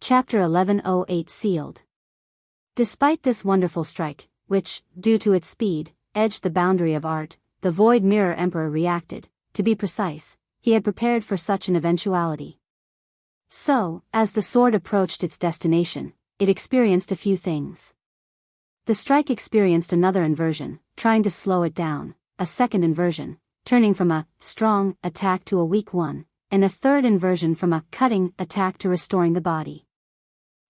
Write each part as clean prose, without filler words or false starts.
Chapter 1108 Sealed. Despite this wonderful strike, which, due to its speed, edged the boundary of art, the Void Mirror Emperor reacted. To be precise, he had prepared for such an eventuality. So, as the sword approached its destination, it experienced a few things. The strike experienced another inversion, trying to slow it down, a second inversion, turning from a strong attack to a weak one, and a third inversion from a cutting attack to restoring the body.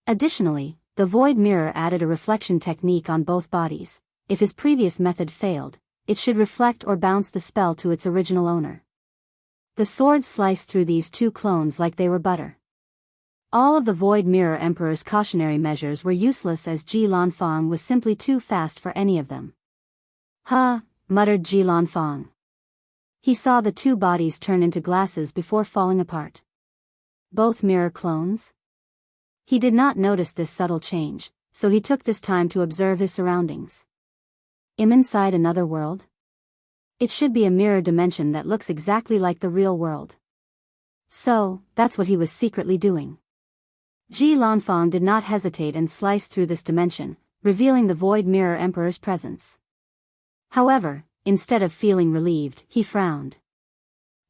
Additionally, the Void Mirror added a reflection technique on both bodies. If his previous method failed, it should reflect or bounce the spell to its original owner. The sword sliced through these two clones like they were butter. All of the Void Mirror Emperor's cautionary measures were useless as Ji Lanfang was simply too fast for any of them. "Huh," muttered Ji Lanfang. He saw the two bodies turn into glasses before falling apart. Both mirror clones? He did not notice this subtle change, so he took this time to observe his surroundings. Am inside another world? It should be a mirror dimension that looks exactly like the real world. So, that's what he was secretly doing. Ji Lanfang did not hesitate and sliced through this dimension, revealing the Void Mirror Emperor's presence. However, instead of feeling relieved, he frowned.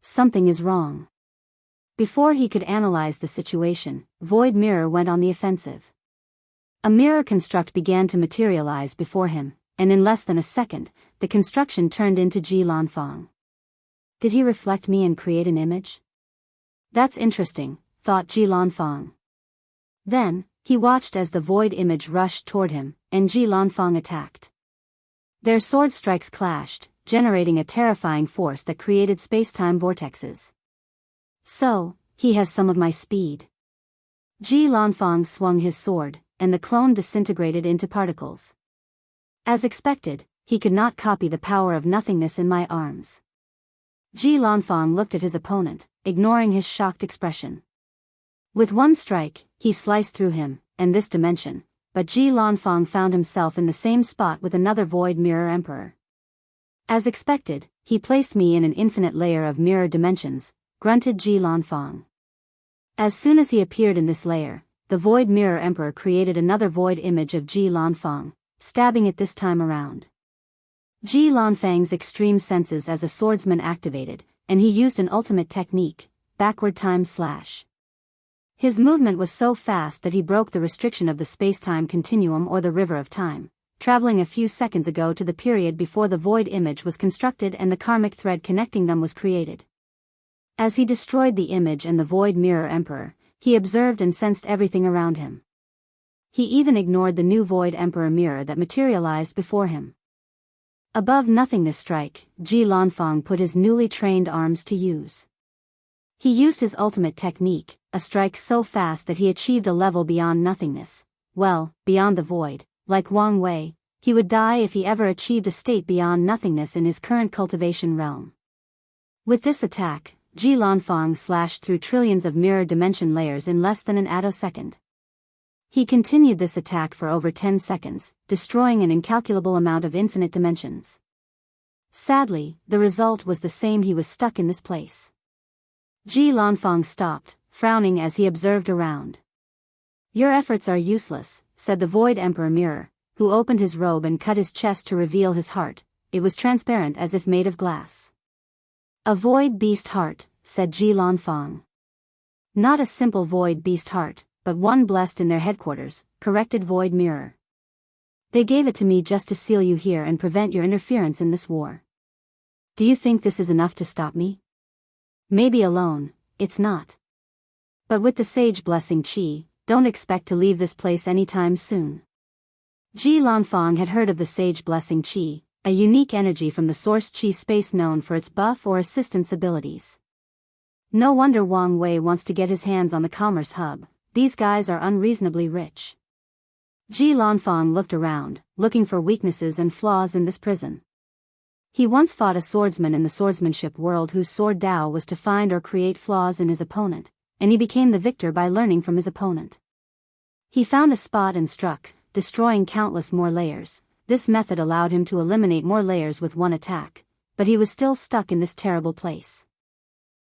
Something is wrong. Before he could analyze the situation, Void Mirror went on the offensive. A mirror construct began to materialize before him, and in less than a second, the construction turned into Ji Lanfang. Did he reflect me and create an image? That's interesting, thought Ji Lanfang. Then, he watched as the void image rushed toward him, and Ji Lanfang attacked. Their sword strikes clashed, generating a terrifying force that created space-time vortexes. So, he has some of my speed. Ji Lanfang swung his sword, and the clone disintegrated into particles. As expected, he could not copy the power of nothingness in my arms. Ji Lanfang looked at his opponent, ignoring his shocked expression. With one strike, he sliced through him, and this dimension, but Ji Lanfang found himself in the same spot with another Void Mirror Emperor. As expected, he placed me in an infinite layer of mirror dimensions, grunted Ji Lanfang. As soon as he appeared in this layer, the Void Mirror Emperor created another void image of Ji Lanfang, stabbing it this time around. Ji Lanfang's extreme senses as a swordsman activated, and he used an ultimate technique, backward time slash. His movement was so fast that he broke the restriction of the space-time continuum or the river of time, traveling a few seconds ago to the period before the void image was constructed and the karmic thread connecting them was created. As he destroyed the image and the Void Mirror Emperor, he observed and sensed everything around him. He even ignored the new Void Emperor mirror that materialized before him. Above nothingness strike, Ji Lanfang put his newly trained arms to use. He used his ultimate technique, a strike so fast that he achieved a level beyond nothingness, well, beyond the void. Like Wang Wei, he would die if he ever achieved a state beyond nothingness in his current cultivation realm. With this attack, Ji Lanfang slashed through trillions of mirror dimension layers in less than an attosecond. He continued this attack for over 10 seconds, destroying an incalculable amount of infinite dimensions. Sadly, the result was the same. He was stuck in this place. Ji Lanfang stopped, frowning as he observed around. "Your efforts are useless," said the Void Emperor Mirror, who opened his robe and cut his chest to reveal his heart. It was transparent as if made of glass. "A void beast heart," said Ji Lanfang. "Not a simple void beast heart, but one blessed in their headquarters," corrected Void Mirror. "They gave it to me just to seal you here and prevent your interference in this war. Do you think this is enough to stop me? Maybe alone, it's not. But with the sage blessing Qi, don't expect to leave this place anytime soon." Ji Lanfang had heard of the sage blessing Qi, a unique energy from the source Qi space known for its buff or assistance abilities. No wonder Wang Wei wants to get his hands on the commerce hub. These guys are unreasonably rich. Ji Lanfang looked around, looking for weaknesses and flaws in this prison. He once fought a swordsman in the swordsmanship world whose sword Dao was to find or create flaws in his opponent, and he became the victor by learning from his opponent. He found a spot and struck, destroying countless more layers. This method allowed him to eliminate more layers with one attack, but he was still stuck in this terrible place.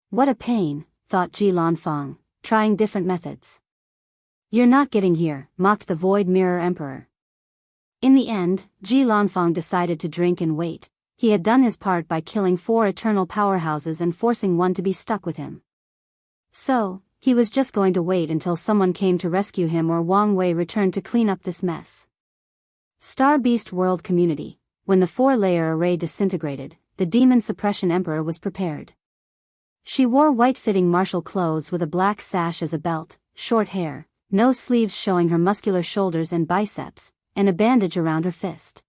What a pain, thought Ji Lanfang, trying different methods. You're not getting here, mocked the Void Mirror Emperor. In the end, Ji Lanfang decided to drink and wait. He had done his part by killing 4 eternal powerhouses and forcing one to be stuck with him. So, he was just going to wait until someone came to rescue him or Wang Wei returned to clean up this mess. Star Beast World Community. When the 4-layer array disintegrated, the Demon Suppression Emperor was prepared. She wore white-fitting martial clothes with a black sash as a belt, short hair, no sleeves showing her muscular shoulders and biceps, and a bandage around her fist.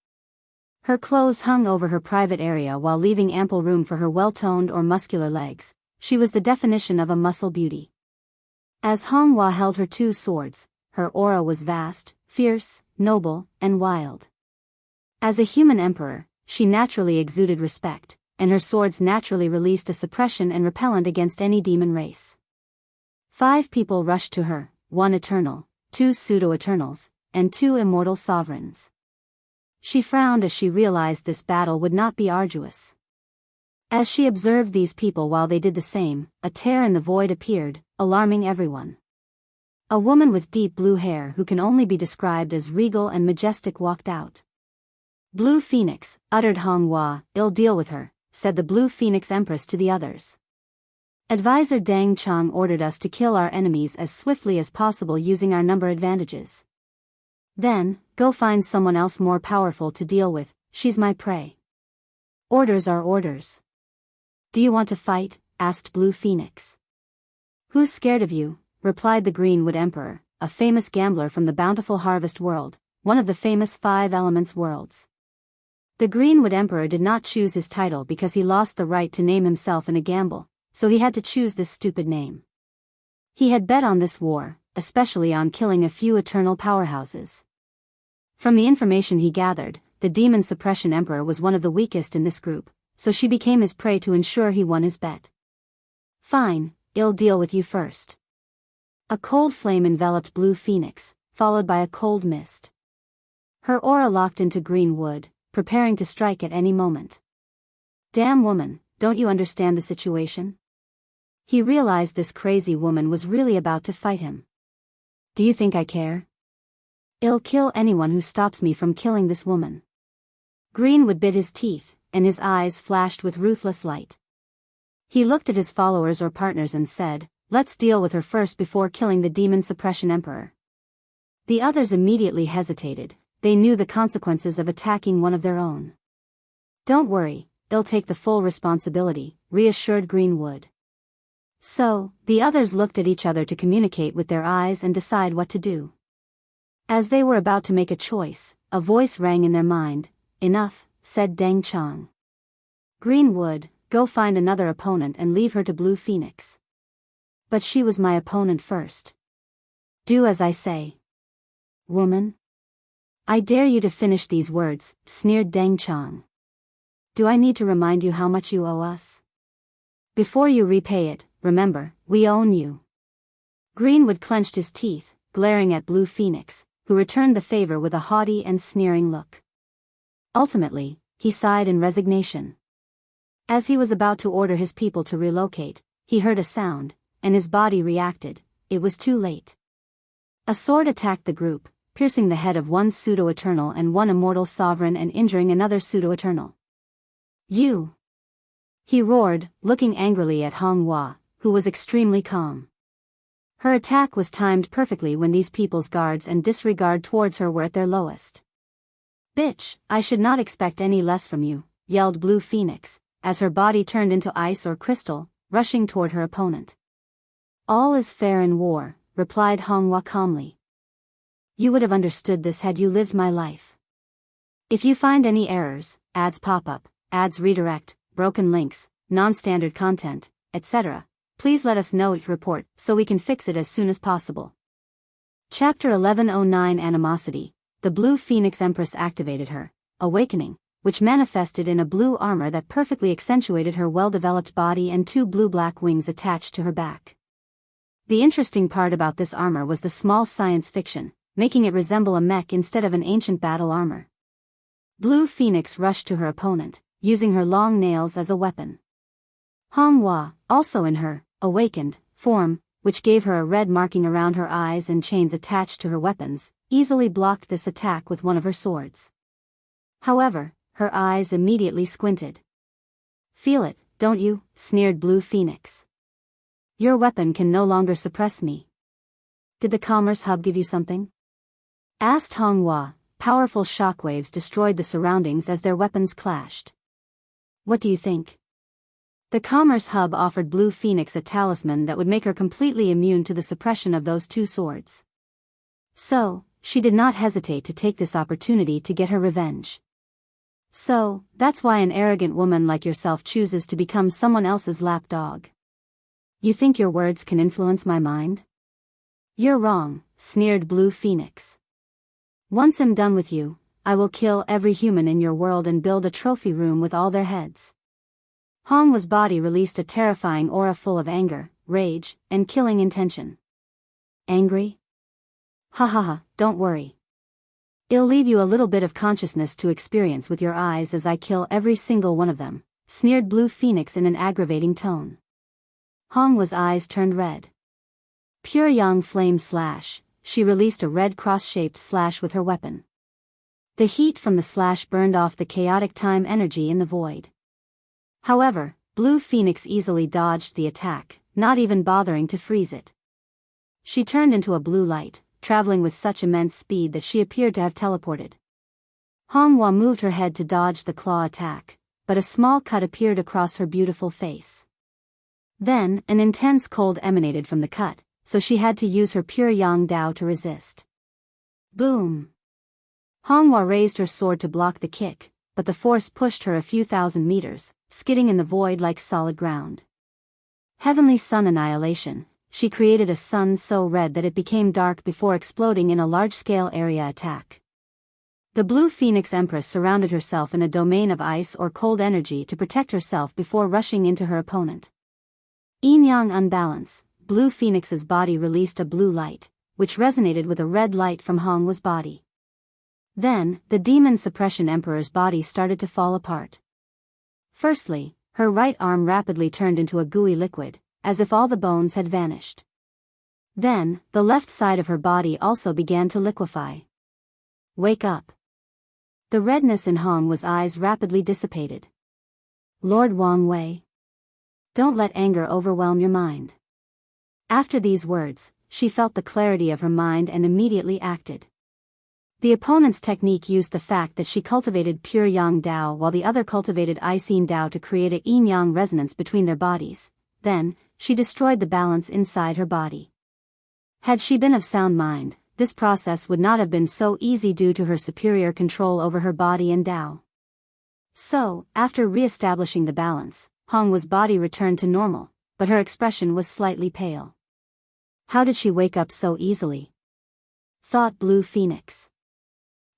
Her clothes hung over her private area while leaving ample room for her well-toned or muscular legs. She was the definition of a muscle beauty. As Hong Hua held her 2 swords, her aura was vast, fierce, noble, and wild. As a human emperor, she naturally exuded respect, and her swords naturally released a suppression and repellent against any demon race. 5 people rushed to her, 1 eternal, 2 pseudo-eternals, and 2 immortal sovereigns. She frowned as she realized this battle would not be arduous. As she observed these people while they did the same, a tear in the void appeared, alarming everyone. A woman with deep blue hair who can only be described as regal and majestic walked out. Blue Phoenix, uttered Hong Hua, "Ill deal with her," said the Blue Phoenix Empress to the others. Advisor Dang Chang ordered us to kill our enemies as swiftly as possible using our number advantages. Then, go find someone else more powerful to deal with, she's my prey. Orders are orders. Do you want to fight? Asked Blue Phoenix. Who's scared of you? Replied the Greenwood Emperor, a famous gambler from the bountiful harvest world, one of the famous 5 elements worlds. The Greenwood Emperor did not choose his title because he lost the right to name himself in a gamble, so he had to choose this stupid name. He had bet on this war, especially on killing a few eternal powerhouses. From the information he gathered, the Demon Suppression Emperor was one of the weakest in this group, so she became his prey to ensure he won his bet. Fine, I'll deal with you first. A cold flame enveloped Blue Phoenix, followed by a cold mist. Her aura locked into green wood, preparing to strike at any moment. Damn woman, don't you understand the situation? He realized this crazy woman was really about to fight him. Do you think I care? I'll kill anyone who stops me from killing this woman. Greenwood bit his teeth, and his eyes flashed with ruthless light. He looked at his followers or partners and said, "Let's deal with her first before killing the Demon Suppression Emperor." The others immediately hesitated. They knew the consequences of attacking one of their own. Don't worry, I'll take the full responsibility, reassured Greenwood. So, the others looked at each other to communicate with their eyes and decide what to do. As they were about to make a choice, a voice rang in their mind. Enough, said Deng Chang. Greenwood, go find another opponent and leave her to Blue Phoenix. But she was my opponent first. Do as I say. Woman? I dare you to finish these words, sneered Deng Chang. Do I need to remind you how much you owe us? Before you repay it, remember, we own you. Greenwood clenched his teeth, glaring at Blue Phoenix, who returned the favor with a haughty and sneering look. Ultimately, he sighed in resignation. As he was about to order his people to relocate, he heard a sound, and his body reacted. It was too late. A sword attacked the group, piercing the head of 1 pseudo-eternal and 1 immortal sovereign and injuring another pseudo-eternal. You! He roared, looking angrily at Hong Hua, who was extremely calm. Her attack was timed perfectly when these people's guards and disregard towards her were at their lowest. Bitch, I should not expect any less from you, yelled Blue Phoenix, as her body turned into ice or crystal, rushing toward her opponent. All is fair in war, replied Hong Hua calmly. You would have understood this had you lived my life. If you find any errors, ads pop up, ads redirect, broken links, non-standard content, etc., please let us know each report so we can fix it as soon as possible. Chapter 1109 Animosity. The Blue Phoenix Empress activated her awakening, which manifested in a blue armor that perfectly accentuated her well-developed body and 2 blue-black wings attached to her back. The interesting part about this armor was the small science fiction, making it resemble a mech instead of an ancient battle armor. Blue Phoenix rushed to her opponent, using her long nails as a weapon. Hong Hua, also in her awakened form, which gave her a red marking around her eyes and chains attached to her weapons, easily blocked this attack with one of her swords. However, her eyes immediately squinted. "Feel it, don't you?" sneered Blue Phoenix. "Your weapon can no longer suppress me." "Did the Commerce Hub give you something?" asked Honghua. Powerful shockwaves destroyed the surroundings as their weapons clashed. "What do you think?" The Commerce Hub offered Blue Phoenix a talisman that would make her completely immune to the suppression of those two swords. So, she did not hesitate to take this opportunity to get her revenge. "So, that's why an arrogant woman like yourself chooses to become someone else's lapdog. You think your words can influence my mind?" "You're wrong," sneered Blue Phoenix. "Once I'm done with you, I will kill every human in your world and build a trophy room with all their heads." Hongwa's body released a terrifying aura full of anger, rage, and killing intention. "Angry? Ha ha ha, don't worry. It'll leave you a little bit of consciousness to experience with your eyes as I kill every single one of them," sneered Blue Phoenix in an aggravating tone. Hongwa's eyes turned red. Pure Yang Flame Slash. She released a red cross-shaped slash with her weapon. The heat from the slash burned off the chaotic time energy in the void. However, Blue Phoenix easily dodged the attack, not even bothering to freeze it. She turned into a blue light, traveling with such immense speed that she appeared to have teleported. Honghua moved her head to dodge the claw attack, but a small cut appeared across her beautiful face. Then, an intense cold emanated from the cut, so she had to use her pure Yang Dao to resist. Boom! Honghua raised her sword to block the kick, but the force pushed her a few thousand meters, skidding in the void like solid ground. Heavenly Sun Annihilation. She created a sun so red that it became dark before exploding in a large-scale area attack. The Blue Phoenix Empress surrounded herself in a domain of ice or cold energy to protect herself before rushing into her opponent. Yin-Yang Unbalance. Blue Phoenix's body released a blue light, which resonated with a red light from Hongwa's body. Then, the Demon Suppression Emperor's body started to fall apart. Firstly, her right arm rapidly turned into a gooey liquid, as if all the bones had vanished. Then, the left side of her body also began to liquefy. "Wake up." The redness in Hongwa's eyes rapidly dissipated. "Lord Wang Wei. Don't let anger overwhelm your mind." After these words, she felt the clarity of her mind and immediately acted. The opponent's technique used the fact that she cultivated pure Yang Dao while the other cultivated Ice Yin Dao to create a yin-yang resonance between their bodies. Then, she destroyed the balance inside her body. Had she been of sound mind, this process would not have been so easy due to her superior control over her body and Dao. So, after re-establishing the balance, Hongwa's body returned to normal, but her expression was slightly pale. How did she wake up so easily? Thought Blue Phoenix.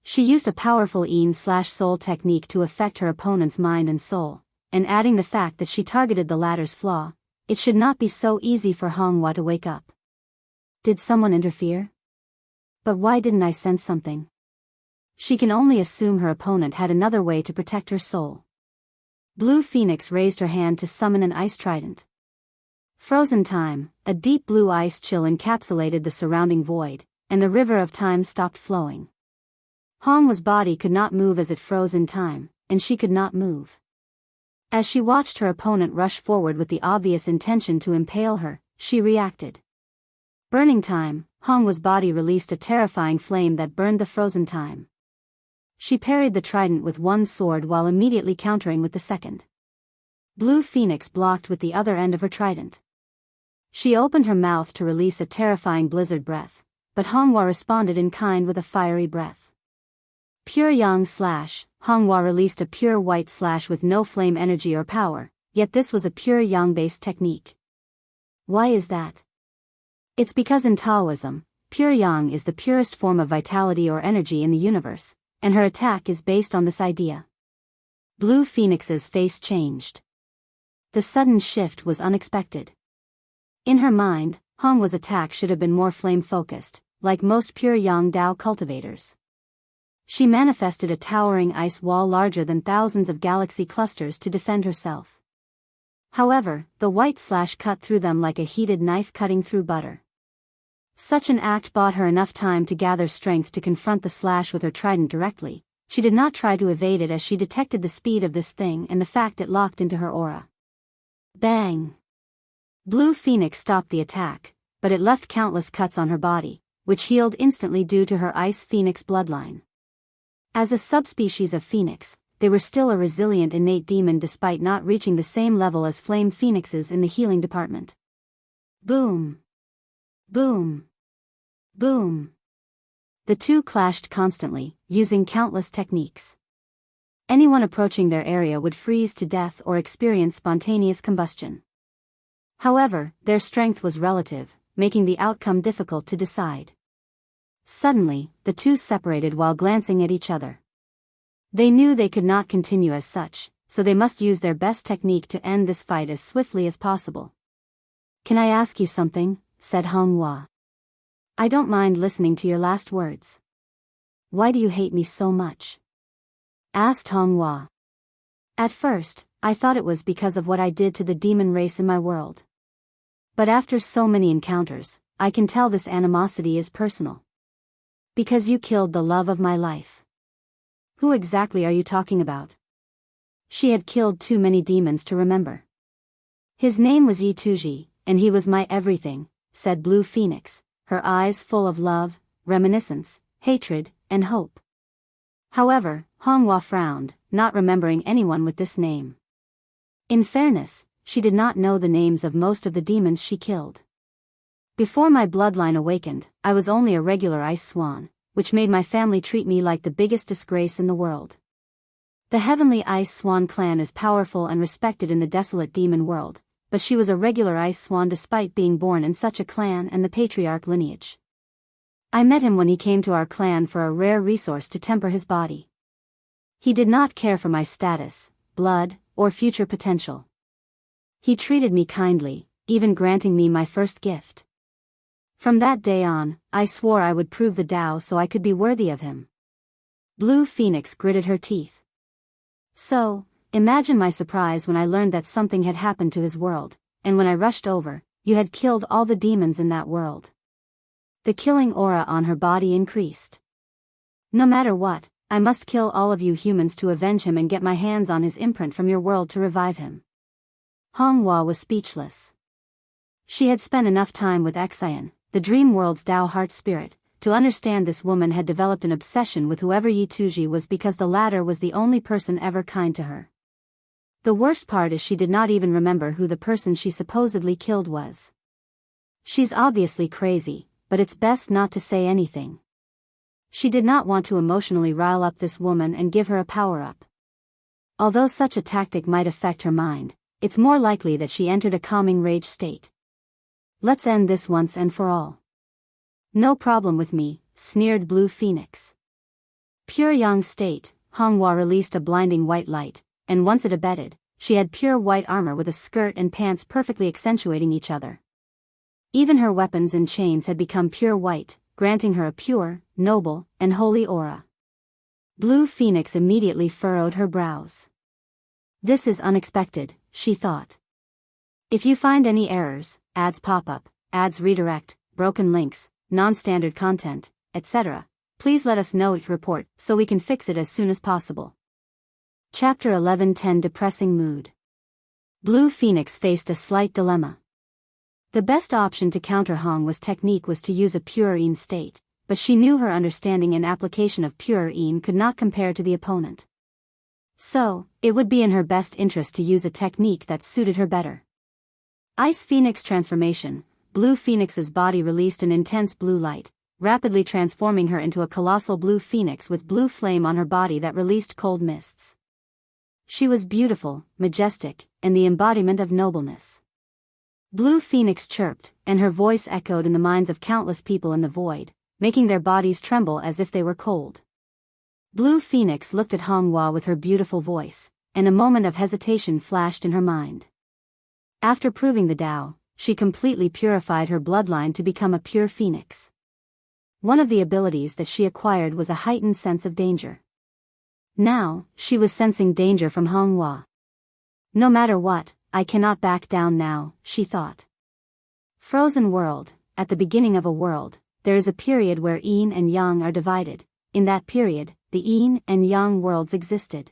She used a powerful Yin/Soul technique to affect her opponent's mind and soul, and adding the fact that she targeted the latter's flaw, it should not be so easy for Honghua to wake up. Did someone interfere? But why didn't I sense something? She can only assume her opponent had another way to protect her soul. Blue Phoenix raised her hand to summon an ice trident. Frozen time. A deep blue ice chill encapsulated the surrounding void, and the river of time stopped flowing. Hongwa's body could not move as it froze in time, and she could not move. As she watched her opponent rush forward with the obvious intention to impale her, she reacted. Burning time. Hongwa's body released a terrifying flame that burned the frozen time. She parried the trident with one sword while immediately countering with the second. Blue Phoenix blocked with the other end of her trident. She opened her mouth to release a terrifying blizzard breath, but Honghua responded in kind with a fiery breath. Pure Yang Slash. Honghua released a pure white slash with no flame energy or power, yet this was a pure Yang-based technique. Why is that? It's because in Taoism, pure Yang is the purest form of vitality or energy in the universe, and her attack is based on this idea. Blue Phoenix's face changed. The sudden shift was unexpected. In her mind, Hongwa's attack should have been more flame-focused, like most pure Yang Dao cultivators. She manifested a towering ice wall larger than thousands of galaxy clusters to defend herself. However, the white slash cut through them like a heated knife cutting through butter. Such an act bought her enough time to gather strength to confront the slash with her trident directly. She did not try to evade it as she detected the speed of this thing and the fact it locked into her aura. Bang! Blue Phoenix stopped the attack, but it left countless cuts on her body, which healed instantly due to her Ice Phoenix bloodline. As a subspecies of Phoenix, they were still a resilient innate demon despite not reaching the same level as Flame Phoenixes in the healing department. Boom! Boom! Boom! The two clashed constantly, using countless techniques. Anyone approaching their area would freeze to death or experience spontaneous combustion. However, their strength was relative, making the outcome difficult to decide. Suddenly, the two separated while glancing at each other. They knew they could not continue as such, so they must use their best technique to end this fight as swiftly as possible. "Can I ask you something?" said Honghua. "I don't mind listening to your last words." "Why do you hate me so much?" asked Honghua. "At first, I thought it was because of what I did to the demon race in my world. But after so many encounters, I can tell this animosity is personal. Because you killed the love of my life." "Who exactly are you talking about?" She had killed too many demons to remember. "His name was Yituji, and he was my everything," said Blue Phoenix, her eyes full of love, reminiscence, hatred, and hope. However, Honghua frowned, not remembering anyone with this name. In fairness, she did not know the names of most of the demons she killed. "Before my bloodline awakened, I was only a regular ice swan, which made my family treat me like the biggest disgrace in the world. The Heavenly Ice Swan clan is powerful and respected in the desolate demon world, but she was a regular ice swan despite being born in such a clan and the patriarch lineage. I met him when he came to our clan for a rare resource to temper his body. He did not care for my status, blood, or future potential. He treated me kindly, even granting me my first gift. From that day on, I swore I would prove the Tao so I could be worthy of him." Blue Phoenix gritted her teeth. "So, imagine my surprise when I learned that something had happened to his world, and when I rushed over, you had killed all the demons in that world." The killing aura on her body increased. "No matter what, I must kill all of you humans to avenge him and get my hands on his imprint from your world to revive him." Honghua was speechless. She had spent enough time with Exian, the dream world's Tao heart spirit, to understand this woman had developed an obsession with whoever Yituji was because the latter was the only person ever kind to her. The worst part is she did not even remember who the person she supposedly killed was. She's obviously crazy, but it's best not to say anything. She did not want to emotionally rile up this woman and give her a power-up. Although such a tactic might affect her mind, it's more likely that she entered a calming rage state. "Let's end this once and for all." "No problem with me," sneered Blue Phoenix. Pure yang state, Honghua released a blinding white light, and once it abated, she had pure white armor with a skirt and pants perfectly accentuating each other. Even her weapons and chains had become pure white, granting her a pure, noble, and holy aura. Blue Phoenix immediately furrowed her brows. "This is unexpected," she thought. "If you find any errors, ads pop up, ads redirect, broken links, non-standard content, etc., please let us know each report so we can fix it as soon as possible." Chapter 11:10 Depressing Mood. Blue Phoenix faced a slight dilemma. The best option to counter Hong was technique was to use a pure Yin state, but she knew her understanding and application of pure Yin could not compare to the opponent. So, it would be in her best interest to use a technique that suited her better. Ice Phoenix Transformation. Blue Phoenix's body released an intense blue light, rapidly transforming her into a colossal blue phoenix with blue flame on her body that released cold mists. She was beautiful, majestic, and the embodiment of nobleness. Blue Phoenix chirped, and her voice echoed in the minds of countless people in the void, making their bodies tremble as if they were cold. Blue Phoenix looked at Honghua with her beautiful voice, and a moment of hesitation flashed in her mind. After proving the Tao, she completely purified her bloodline to become a pure phoenix. One of the abilities that she acquired was a heightened sense of danger. Now, she was sensing danger from Honghua. No matter what, I cannot back down now, she thought. Frozen world. At the beginning of a world, there is a period where yin and yang are divided. In that period, the yin and yang worlds existed.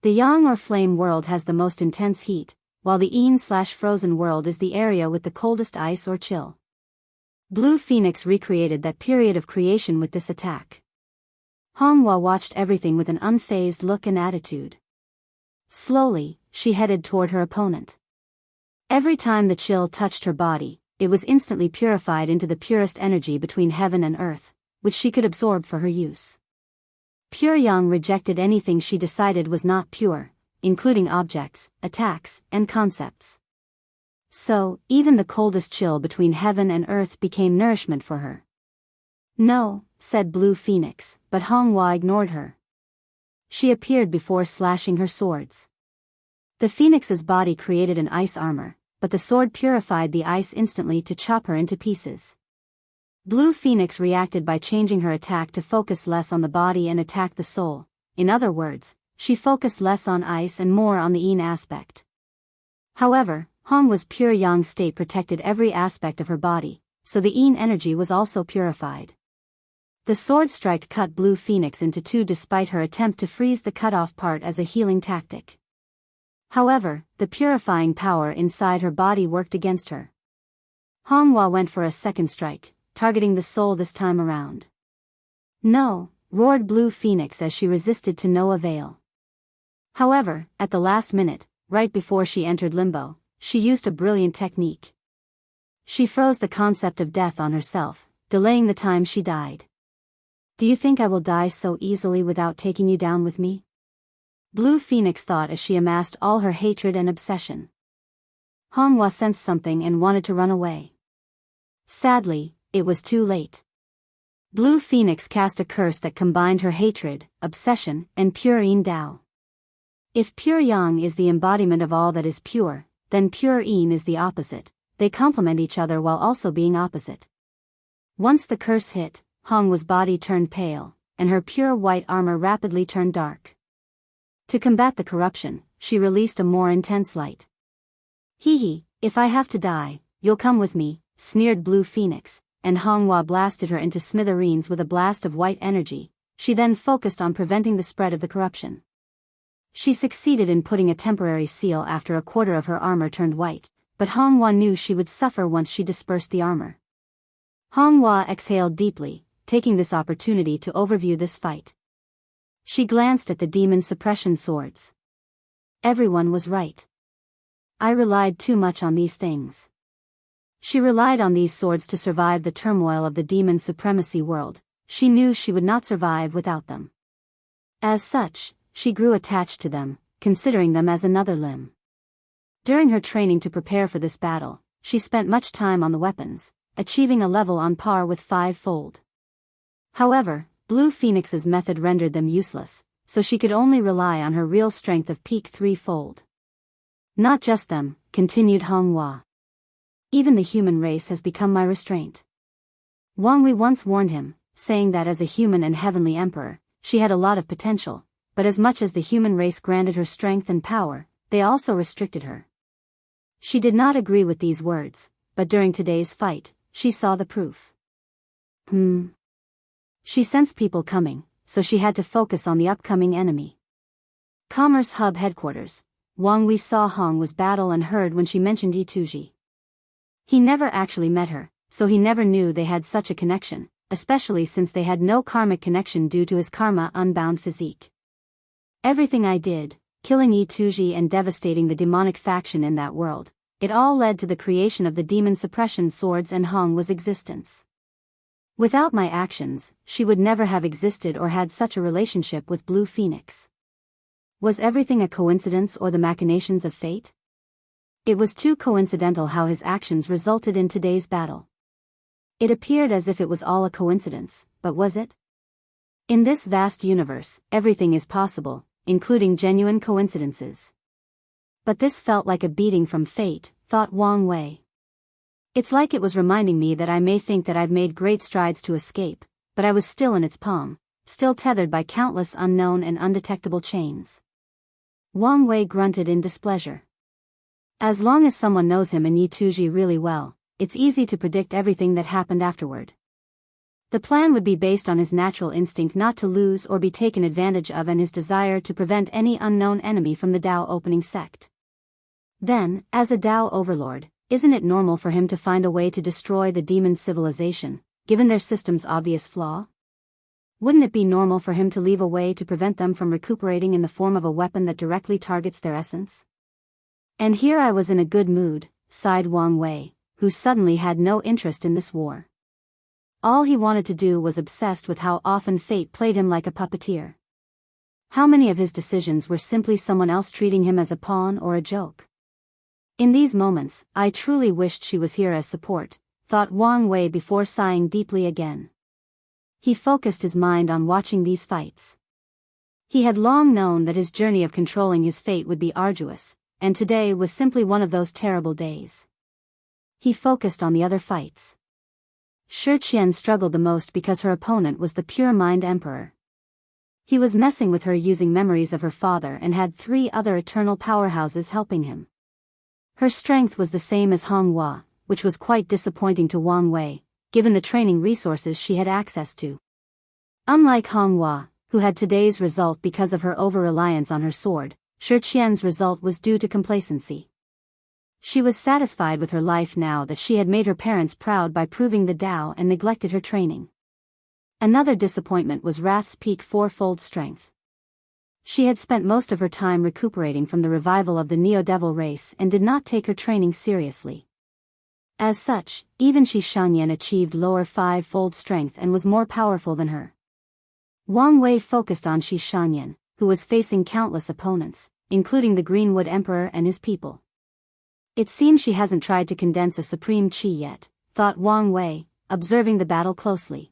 The yang or flame world has the most intense heat, while the yin/frozen world is the area with the coldest ice or chill. Blue Phoenix recreated that period of creation with this attack. Honghua watched everything with an unfazed look and attitude. Slowly, she headed toward her opponent. Every time the chill touched her body, it was instantly purified into the purest energy between heaven and earth, which she could absorb for her use. Pure Yang rejected anything she decided was not pure, including objects, attacks, and concepts. So, even the coldest chill between heaven and earth became nourishment for her. No, said Blue Phoenix, but Honghua ignored her. She appeared before slashing her swords. The phoenix's body created an ice armor, but the sword purified the ice instantly to chop her into pieces. Blue Phoenix reacted by changing her attack to focus less on the body and attack the soul. In other words, she focused less on ice and more on the yin aspect. However, Honghua's pure yang state protected every aspect of her body, so the yin energy was also purified. The sword strike cut Blue Phoenix into two despite her attempt to freeze the cut-off part as a healing tactic. However, the purifying power inside her body worked against her. Honghua went for a second strike, targeting the soul this time around. No, roared Blue Phoenix as she resisted to no avail. However, at the last minute, right before she entered limbo, she used a brilliant technique. She froze the concept of death on herself, delaying the time she died. Do you think I will die so easily without taking you down with me? Blue Phoenix thought as she amassed all her hatred and obsession. Honghua sensed something and wanted to run away. Sadly, it was too late. Blue Phoenix cast a curse that combined her hatred, obsession, and pure yin Dao. If pure yang is the embodiment of all that is pure, then pure yin is the opposite. They complement each other while also being opposite. Once the curse hit, Honghua's body turned pale, and her pure white armor rapidly turned dark. To combat the corruption, she released a more intense light. Hee, if I have to die, you'll come with me, sneered Blue Phoenix, and Honghua blasted her into smithereens with a blast of white energy. She then focused on preventing the spread of the corruption. She succeeded in putting a temporary seal after a quarter of her armor turned white, but Honghua knew she would suffer once she dispersed the armor. Honghua exhaled deeply, taking this opportunity to overview this fight. She glanced at the demon suppression swords. Everyone was right. I relied too much on these things. She relied on these swords to survive the turmoil of the demon supremacy world. She knew she would not survive without them. As such, she grew attached to them, considering them as another limb. During her training to prepare for this battle, she spent much time on the weapons, achieving a level on par with five-fold. However, Blue Phoenix's method rendered them useless, so she could only rely on her real strength of peak threefold. Not just them, continued Honghua. Even the human race has become my restraint. Wang Wei once warned him, saying that as a human and heavenly emperor, she had a lot of potential, but as much as the human race granted her strength and power, they also restricted her. She did not agree with these words, but during today's fight, she saw the proof. She sensed people coming, so she had to focus on the upcoming enemy. Commerce Hub Headquarters. Wang Wei saw Honghua's battle and heard when she mentioned Yituji. He never actually met her, so he never knew they had such a connection, especially since they had no karmic connection due to his karma-unbound physique. Everything I did, killing Yituji and devastating the demonic faction in that world, it all led to the creation of the demon suppression swords and Honghua's existence. Without my actions, she would never have existed or had such a relationship with Blue Phoenix. Was everything a coincidence or the machinations of fate? It was too coincidental how his actions resulted in today's battle. It appeared as if it was all a coincidence, but was it? In this vast universe, everything is possible, including genuine coincidences. But this felt like a beating from fate, thought Wang Wei. It's like it was reminding me that I may think that I've made great strides to escape, but I was still in its palm, still tethered by countless unknown and undetectable chains. Wang Wei grunted in displeasure. As long as someone knows him and Yi Tuji really well, it's easy to predict everything that happened afterward. The plan would be based on his natural instinct not to lose or be taken advantage of and his desire to prevent any unknown enemy from the Dao opening sect. Then, as a Dao overlord, isn't it normal for him to find a way to destroy the demon civilization, given their system's obvious flaw? Wouldn't it be normal for him to leave a way to prevent them from recuperating in the form of a weapon that directly targets their essence? And here I was in a good mood, sighed Wang Wei, who suddenly had no interest in this war. All he wanted to do was obsessed with how often fate played him like a puppeteer. How many of his decisions were simply someone else treating him as a pawn or a joke? In these moments, I truly wished she was here as support, thought Wang Wei before sighing deeply again. He focused his mind on watching these fights. He had long known that his journey of controlling his fate would be arduous, and today was simply one of those terrible days. He focused on the other fights. Shi Qian struggled the most because her opponent was the pure mind emperor. He was messing with her using memories of her father and had 3 other eternal powerhouses helping him. Her strength was the same as Hong Hua, which was quite disappointing to Wang Wei, given the training resources she had access to. Unlike Hong Hua, who had today's result because of her over-reliance on her sword, Shi Qian's result was due to complacency. She was satisfied with her life now that she had made her parents proud by proving the Tao and neglected her training. Another disappointment was Wrath's peak 4-fold strength. She had spent most of her time recuperating from the revival of the Neo-Devil race and did not take her training seriously. As such, even Shi Shanyan achieved lower 5-fold strength and was more powerful than her. Wang Wei focused on Shi Shanyan, who was facing countless opponents, including the Greenwood Emperor and his people. It seems she hasn't tried to condense a supreme qi yet, thought Wang Wei, observing the battle closely.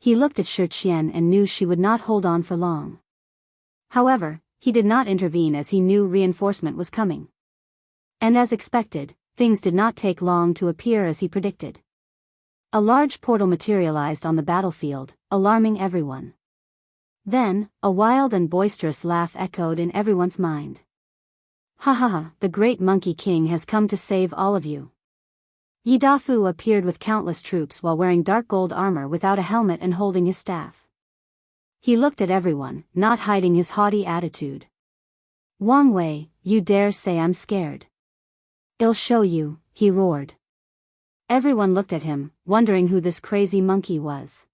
He looked at Shi Qian and knew she would not hold on for long. However, he did not intervene as he knew reinforcement was coming. And as expected, things did not take long to appear as he predicted. A large portal materialized on the battlefield, alarming everyone. Then, a wild and boisterous laugh echoed in everyone's mind. Ha ha ha, the great Monkey King has come to save all of you. Yi Dafu appeared with countless troops while wearing dark gold armor without a helmet and holding his staff. He looked at everyone, not hiding his haughty attitude. Wang Wei, you dare say I'm scared? I'll show you, he roared. Everyone looked at him, wondering who this crazy monkey was.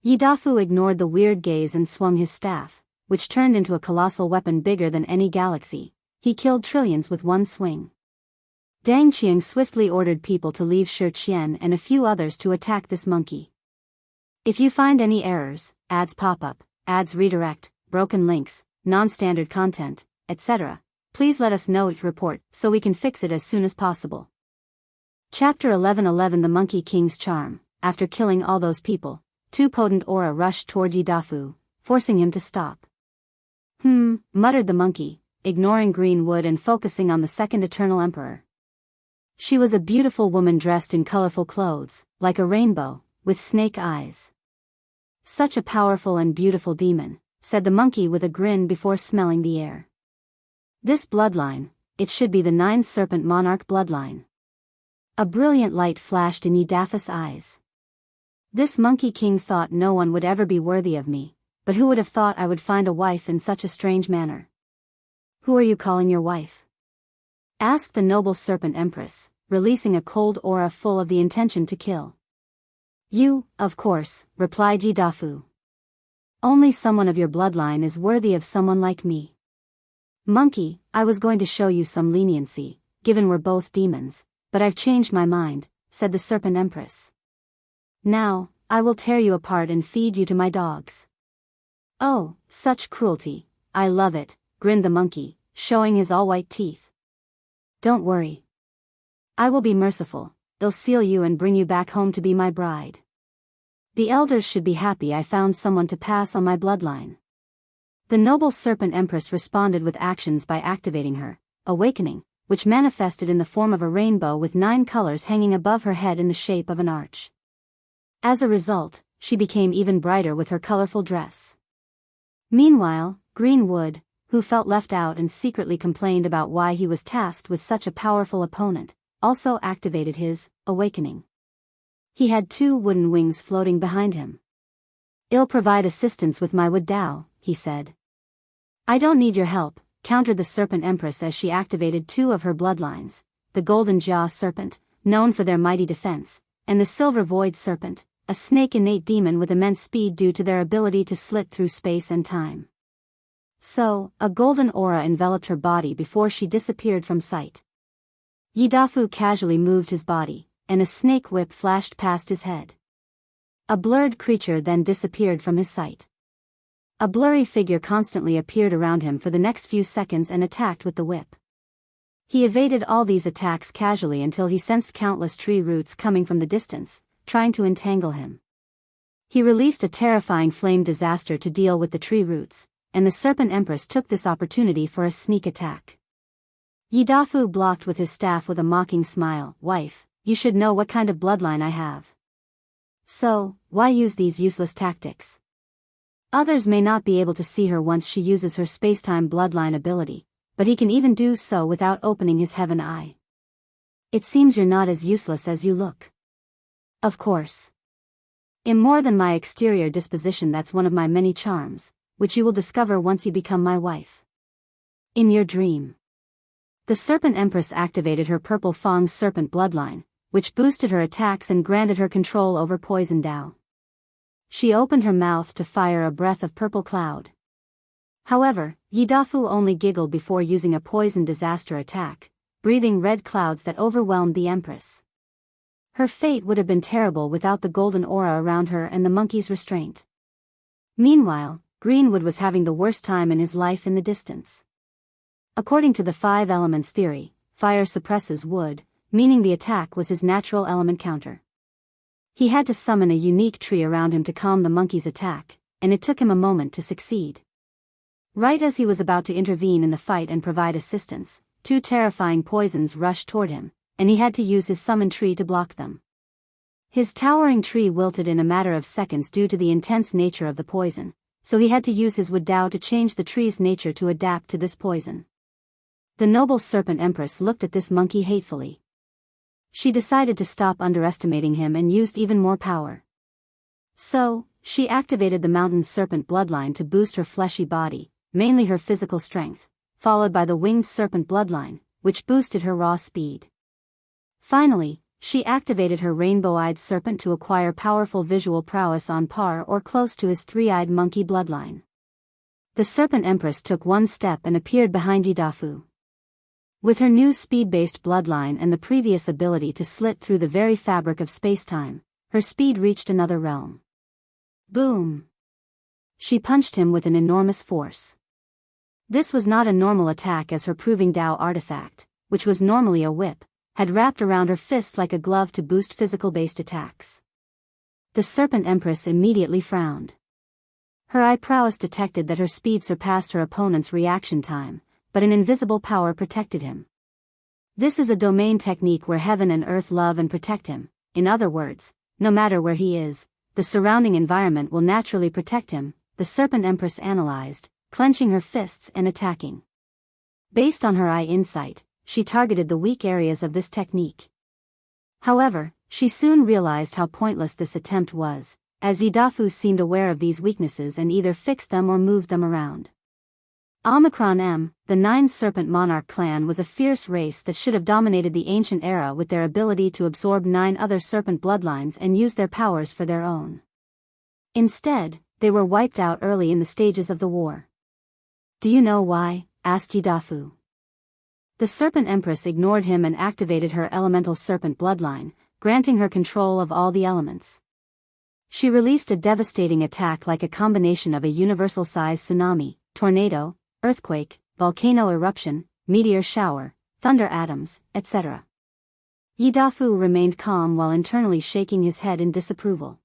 Yi Dafu ignored the weird gaze and swung his staff, which turned into a colossal weapon bigger than any galaxy. He killed trillions with one swing. Dang Qiang swiftly ordered people to leave Shi Qian and a few others to attack this monkey. If you find any errors, ads pop up, ads redirect, broken links, non-standard content, etc., please let us know report so we can fix it as soon as possible. Chapter 11:11 The Monkey King's Charm. After killing all those people, 2 potent aura rushed toward Yi Dafu, forcing him to stop. Muttered the monkey, ignoring Greenwood and focusing on the second Eternal Emperor. She was a beautiful woman dressed in colorful clothes, like a rainbow, with snake eyes. Such a powerful and beautiful demon, said the monkey with a grin before smelling the air. This bloodline, it should be the 9 Serpent Monarch bloodline. A brilliant light flashed in Yi Dafu's eyes. This Monkey King thought no one would ever be worthy of me, but who would have thought I would find a wife in such a strange manner? Who are you calling your wife? Asked the noble Serpent Empress, releasing a cold aura full of the intention to kill. You, of course, replied Yi Dafu. Only someone of your bloodline is worthy of someone like me. Monkey, I was going to show you some leniency, given we're both demons, but I've changed my mind, said the Serpent Empress. Now, I will tear you apart and feed you to my dogs. Oh, such cruelty, I love it, grinned the monkey, showing his all-white teeth. Don't worry. I will be merciful, I'll seal you and bring you back home to be my bride. The elders should be happy I found someone to pass on my bloodline. The noble Serpent Empress responded with actions by activating her awakening, which manifested in the form of a rainbow with 9 colors hanging above her head in the shape of an arch. As a result, she became even brighter with her colorful dress. Meanwhile, Greenwood, who felt left out and secretly complained about why he was tasked with such a powerful opponent, also activated his awakening. He had 2 wooden wings floating behind him. "I'll provide assistance with my wood Dao," he said. "I don't need your help," countered the Serpent Empress as she activated 2 of her bloodlines, the Golden Jia Serpent, known for their mighty defense, and the Silver Void Serpent, a snake innate demon with immense speed due to their ability to slit through space and time. So, a golden aura enveloped her body before she disappeared from sight. Yidafu casually moved his body, and a snake whip flashed past his head. A blurred creature then disappeared from his sight. A blurry figure constantly appeared around him for the next few seconds and attacked with the whip. He evaded all these attacks casually until he sensed countless tree roots coming from the distance, trying to entangle him. He released a terrifying flame disaster to deal with the tree roots, and the Serpent Empress took this opportunity for a sneak attack. Yidafu blocked with his staff with a mocking smile. "Wife, you should know what kind of bloodline I have. So, why use these useless tactics? Others may not be able to see her once she uses her spacetime bloodline ability, but he can even do so without opening his heaven eye. It seems you're not as useless as you look." "Of course. I'm more than my exterior disposition. That's one of my many charms, which you will discover once you become my wife. In your dream." The Serpent Empress activated her Purple Fang Serpent bloodline, which boosted her attacks and granted her control over Poison Dao. She opened her mouth to fire a breath of purple cloud. However, Yidafu only giggled before using a poison disaster attack, breathing red clouds that overwhelmed the Empress. Her fate would have been terrible without the golden aura around her and the monkey's restraint. Meanwhile, Greenwood was having the worst time in his life in the distance. According to the 5 elements theory, fire suppresses wood, meaning the attack was his natural element counter. He had to summon a unique tree around him to calm the monkey's attack, and it took him a moment to succeed. Right as he was about to intervene in the fight and provide assistance, 2 terrifying poisons rushed toward him, and he had to use his summoned tree to block them. His towering tree wilted in a matter of seconds due to the intense nature of the poison, so he had to use his wood Dao to change the tree's nature to adapt to this poison. The noble Serpent Empress looked at this monkey hatefully. She decided to stop underestimating him and used even more power. So, she activated the Mountain Serpent bloodline to boost her fleshy body, mainly her physical strength, followed by the Winged Serpent bloodline, which boosted her raw speed. Finally, she activated her Rainbow-Eyed Serpent to acquire powerful visual prowess on par or close to his 3-eyed monkey bloodline. The Serpent Empress took one step and appeared behind Yidafu. With her new speed-based bloodline and the previous ability to slit through the very fabric of spacetime, her speed reached another realm. Boom! She punched him with an enormous force. This was not a normal attack, as her Proving Dao artifact, which was normally a whip, had wrapped around her fist like a glove to boost physical-based attacks. The Serpent Empress immediately frowned. Her eye prowess detected that her speed surpassed her opponent's reaction time, but an invisible power protected him. This is a domain technique where heaven and earth love and protect him. In other words, no matter where he is, the surrounding environment will naturally protect him, the Serpent Empress analyzed, clenching her fists and attacking. Based on her eye insight, she targeted the weak areas of this technique. However, she soon realized how pointless this attempt was, as Yidafu seemed aware of these weaknesses and either fixed them or moved them around. Omicron M, the 9 Serpent Monarch clan, was a fierce race that should have dominated the ancient era with their ability to absorb 9 other serpent bloodlines and use their powers for their own. Instead, they were wiped out early in the stages of the war. "Do you know why?" asked Yidafu. The Serpent Empress ignored him and activated her elemental serpent bloodline, granting her control of all the elements. She released a devastating attack like a combination of a universal-sized tsunami, tornado, earthquake, volcano eruption, meteor shower, thunder atoms, etc. Yidafu remained calm while internally shaking his head in disapproval.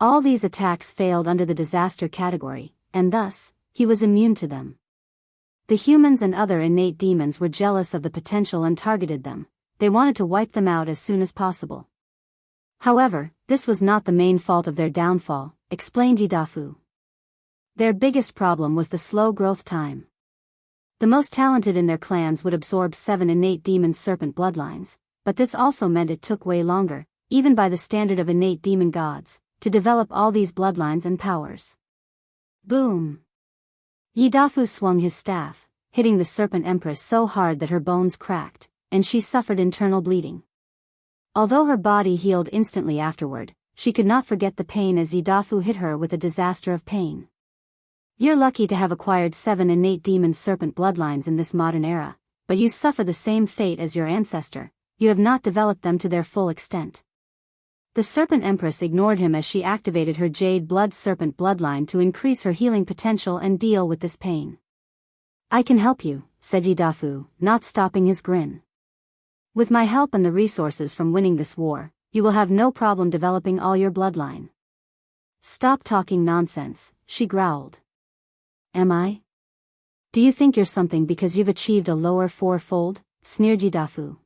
All these attacks failed under the disaster category, and thus, he was immune to them. The humans and other innate demons were jealous of the potential and targeted them. They wanted to wipe them out as soon as possible. However, this was not the main fault of their downfall, explained Yidafu. Their biggest problem was the slow growth time. The most talented in their clans would absorb 7 innate demon serpent bloodlines, but this also meant it took way longer, even by the standard of innate demon gods, to develop all these bloodlines and powers. Boom! Yidafu swung his staff, hitting the serpent empress so hard that her bones cracked, and she suffered internal bleeding. Although her body healed instantly afterward, she could not forget the pain as Yidafu hit her with a disaster of pain. You're lucky to have acquired 7 innate demon serpent bloodlines in this modern era, but you suffer the same fate as your ancestor, you have not developed them to their full extent. The serpent empress ignored him as she activated her jade blood serpent bloodline to increase her healing potential and deal with this pain. I can help you, said Yidafu, not stopping his grin. With my help and the resources from winning this war, you will have no problem developing all your bloodline. Stop talking nonsense, she growled. Am I? Do you think you're something because you've achieved a lower 4-fold? Sneered Yidafu.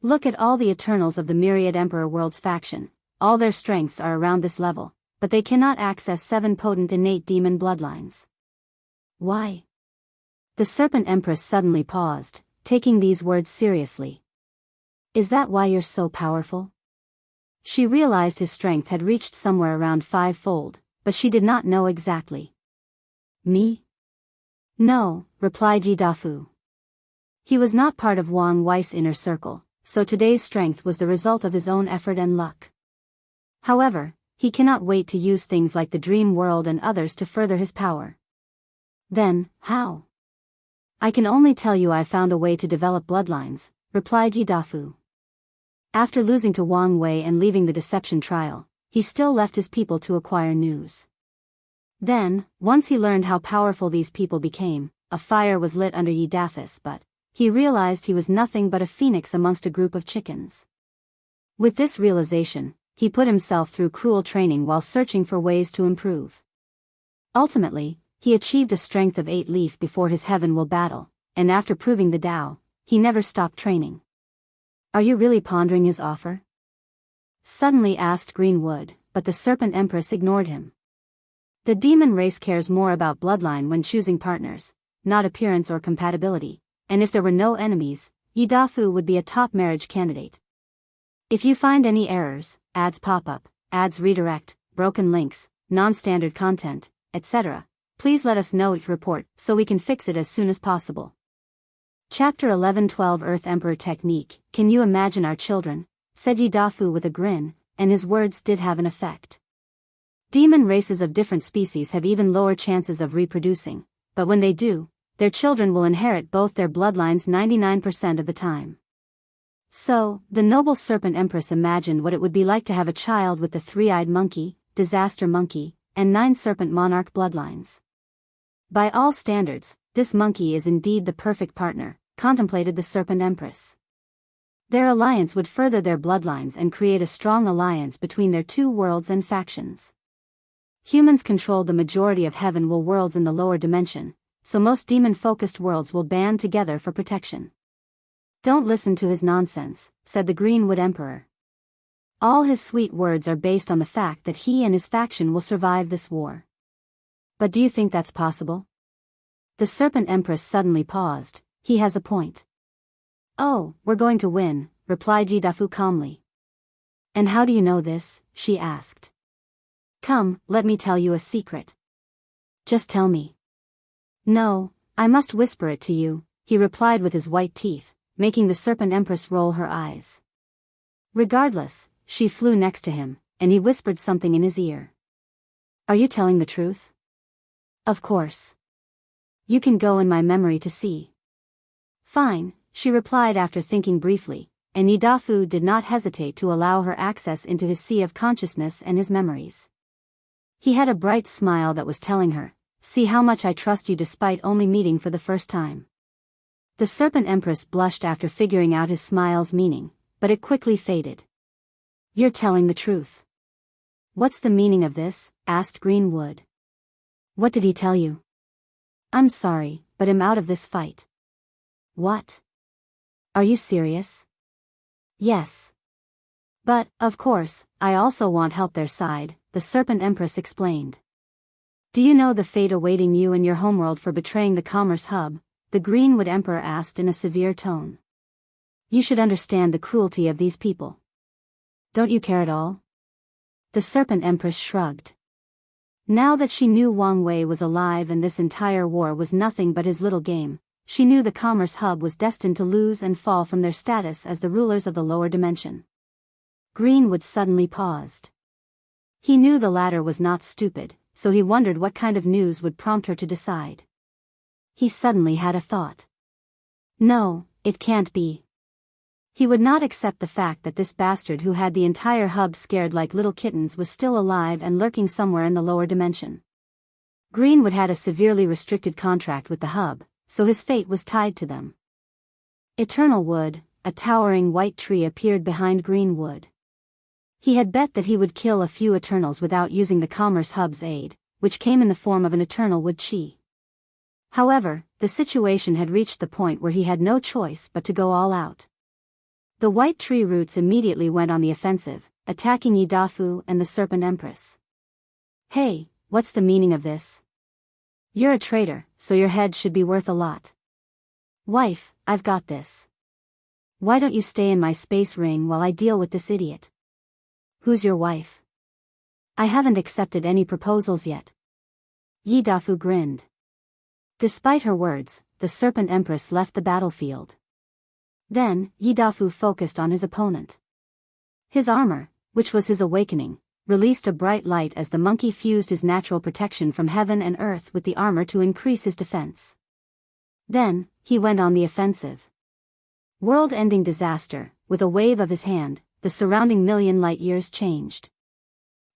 Look at all the Eternals of the Myriad Emperor World's faction, all their strengths are around this level, but they cannot access 7 potent innate demon bloodlines. Why? The Serpent Empress suddenly paused, taking these words seriously. Is that why you're so powerful? She realized his strength had reached somewhere around 5-fold, but she did not know exactly. Me? No, replied Yidafu. He was not part of Wang Wei's inner circle, so today's strength was the result of his own effort and luck. However, he cannot wait to use things like the dream world and others to further his power. Then, how? I can only tell you I found a way to develop bloodlines, replied Yidafu. After losing to Wang Wei and leaving the deception trial, he still left his people to acquire news. Then, once he learned how powerful these people became, a fire was lit under Yidafu's but he realized he was nothing but a phoenix amongst a group of chickens. With this realization, he put himself through cruel training while searching for ways to improve. Ultimately, he achieved a strength of 8 leaf before his heaven will battle, and after proving the Tao, he never stopped training. Are you really pondering his offer? Suddenly asked Greenwood, but the Serpent Empress ignored him. The demon race cares more about bloodline when choosing partners, not appearance or compatibility, and if there were no enemies, Yidafu would be a top marriage candidate. If you find any errors, ads pop up, ads redirect, broken links, non-standard content, etc., please let us know each report so we can fix it as soon as possible. Chapter 11:12 Earth Emperor Technique. Can you imagine our children? Said Yidafu with a grin, and his words did have an effect. Demon races of different species have even lower chances of reproducing, but when they do, their children will inherit both their bloodlines 99% of the time. So, the noble Serpent Empress imagined what it would be like to have a child with the 3-eyed monkey, disaster monkey, and 9 serpent monarch bloodlines. By all standards, this monkey is indeed the perfect partner, contemplated the Serpent Empress. Their alliance would further their bloodlines and create a strong alliance between their 2 worlds and factions. Humans controlled the majority of heaven worlds in the lower dimension, so most demon-focused worlds will band together for protection. Don't listen to his nonsense, said the Greenwood Emperor. All his sweet words are based on the fact that he and his faction will survive this war. But do you think that's possible? The Serpent Empress suddenly paused. He has a point. Oh, we're going to win, replied Yidafu calmly. And how do you know this? She asked. Come, let me tell you a secret. Just tell me. No, I must whisper it to you, he replied with his white teeth, making the Serpent Empress roll her eyes. Regardless, she flew next to him, and he whispered something in his ear. Are you telling the truth? Of course. You can go in my memory to see. Fine, she replied after thinking briefly, and Yidafu did not hesitate to allow her access into his sea of consciousness and his memories. He had a bright smile that was telling her, see how much I trust you despite only meeting for the first time. The Serpent Empress blushed after figuring out his smile's meaning, but it quickly faded. You're telling the truth. What's the meaning of this? Asked Greenwood. What did he tell you? I'm sorry, but I'm out of this fight. What? Are you serious? Yes. But, of course, I also want help their side, the Serpent Empress explained. Do you know the fate awaiting you and your homeworld for betraying the Commerce Hub? the Greenwood Emperor asked in a severe tone. You should understand the cruelty of these people. Don't you care at all? The Serpent Empress shrugged. Now that she knew Wang Wei was alive and this entire war was nothing but his little game, she knew the Commerce Hub was destined to lose and fall from their status as the rulers of the lower dimension. Greenwood suddenly paused. He knew the latter was not stupid, so he wondered what kind of news would prompt her to decide. He suddenly had a thought. No, it can't be. He would not accept the fact that this bastard who had the entire hub scared like little kittens was still alive and lurking somewhere in the lower dimension. Greenwood had a severely restricted contract with the hub, so his fate was tied to them. Eternal Wood, a towering white tree appeared behind Greenwood. He had bet that he would kill a few Eternals without using the Commerce Hub's aid, which came in the form of an Eternal Wood Chi. However, the situation had reached the point where he had no choice but to go all out. The white tree roots immediately went on the offensive, attacking Yidafu and the Serpent Empress. Hey, what's the meaning of this? You're a traitor, so your head should be worth a lot. Wife, I've got this. Why don't you stay in my space ring while I deal with this idiot? Who's your wife? I haven't accepted any proposals yet. Yidafu grinned. Despite her words, the Serpent Empress left the battlefield. Then, Yidafu focused on his opponent. His armor, which was his awakening, released a bright light as the monkey fused his natural protection from heaven and earth with the armor to increase his defense. Then, he went on the offensive. World-ending disaster, with a wave of his hand, the surrounding million light-years changed.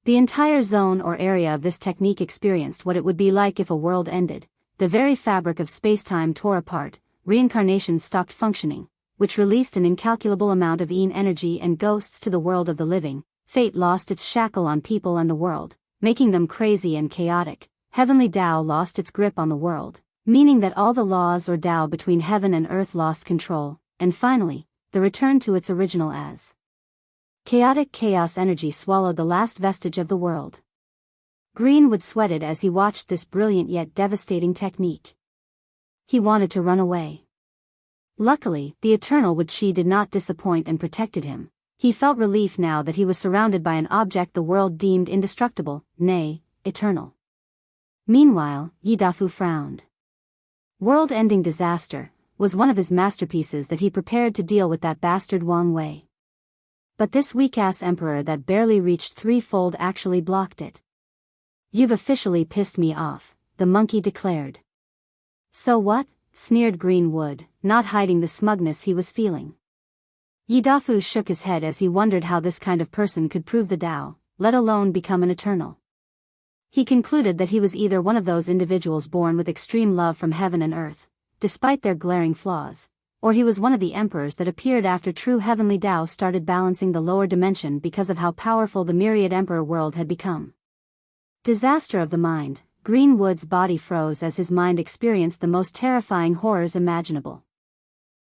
The entire zone or area of this technique experienced what it would be like if a world ended. The very fabric of space-time tore apart, reincarnation stopped functioning, which released an incalculable amount of energy and ghosts to the world of the living. Fate lost its shackle on people and the world, making them crazy and chaotic. Heavenly Tao lost its grip on the world, meaning that all the laws or Tao between heaven and earth lost control, and finally, the return to its original as. Chaotic chaos energy swallowed the last vestige of the world. Greenwood sweated as he watched this brilliant yet devastating technique. He wanted to run away. Luckily, the Eternal Wood Chi did not disappoint and protected him. He felt relief now that he was surrounded by an object the world deemed indestructible, nay, eternal. Meanwhile, Yidafu frowned. World-ending disaster was one of his masterpieces that he prepared to deal with that bastard Wang Wei. But this weak-ass emperor that barely reached threefold actually blocked it. You've officially pissed me off, the monkey declared. So what? Sneered Greenwood, not hiding the smugness he was feeling. Yidafu shook his head as he wondered how this kind of person could prove the Tao, let alone become an eternal. He concluded that he was either one of those individuals born with extreme love from heaven and earth, despite their glaring flaws, or he was one of the emperors that appeared after true heavenly Tao started balancing the lower dimension because of how powerful the myriad emperor world had become. Disaster of the mind. Greenwood's body froze as his mind experienced the most terrifying horrors imaginable.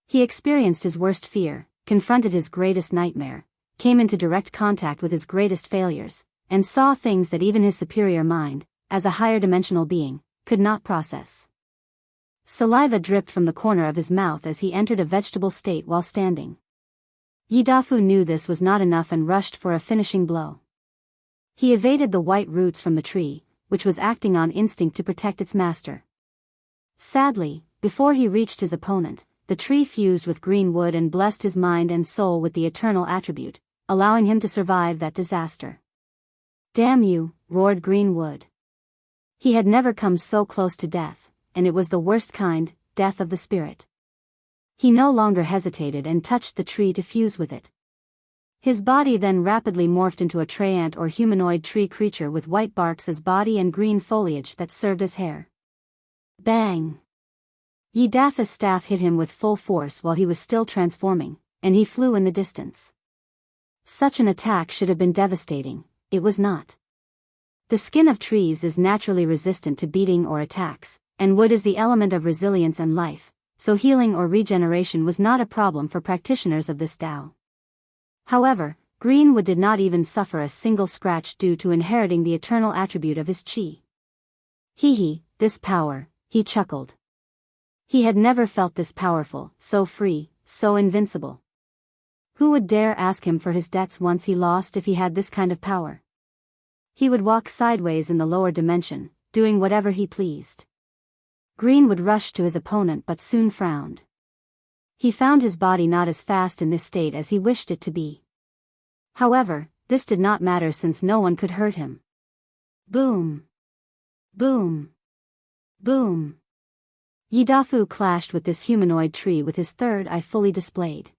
He experienced his worst fear, confronted his greatest nightmare, came into direct contact with his greatest failures, and saw things that even his superior mind, as a higher dimensional being, could not process. Saliva dripped from the corner of his mouth as he entered a vegetable state while standing. Yidafu knew this was not enough and rushed for a finishing blow. He evaded the white roots from the tree, which was acting on instinct to protect its master. Sadly, before he reached his opponent, the tree fused with Greenwood and blessed his mind and soul with the eternal attribute, allowing him to survive that disaster. Damn you, roared Greenwood. He had never come so close to death, and it was the worst kind, death of the spirit. He no longer hesitated and touched the tree to fuse with it. His body then rapidly morphed into a treant or humanoid tree creature with white barks as body and green foliage that served as hair. Bang! Yidafu's staff hit him with full force while he was still transforming, and he flew in the distance. Such an attack should have been devastating, it was not. The skin of trees is naturally resistant to beating or attacks, and wood is the element of resilience and life, so healing or regeneration was not a problem for practitioners of this Tao. However, Greenwood did not even suffer a single scratch due to inheriting the eternal attribute of his chi. Hee hee, this power, he chuckled. He had never felt this powerful, so free, so invincible. Who would dare ask him for his debts once he lost if he had this kind of power? He would walk sideways in the lower dimension, doing whatever he pleased. Green would rush to his opponent but soon frowned. He found his body not as fast in this state as he wished it to be. However, this did not matter since no one could hurt him. Boom! Boom! Boom! Yidafu clashed with this humanoid tree with his third eye fully displayed.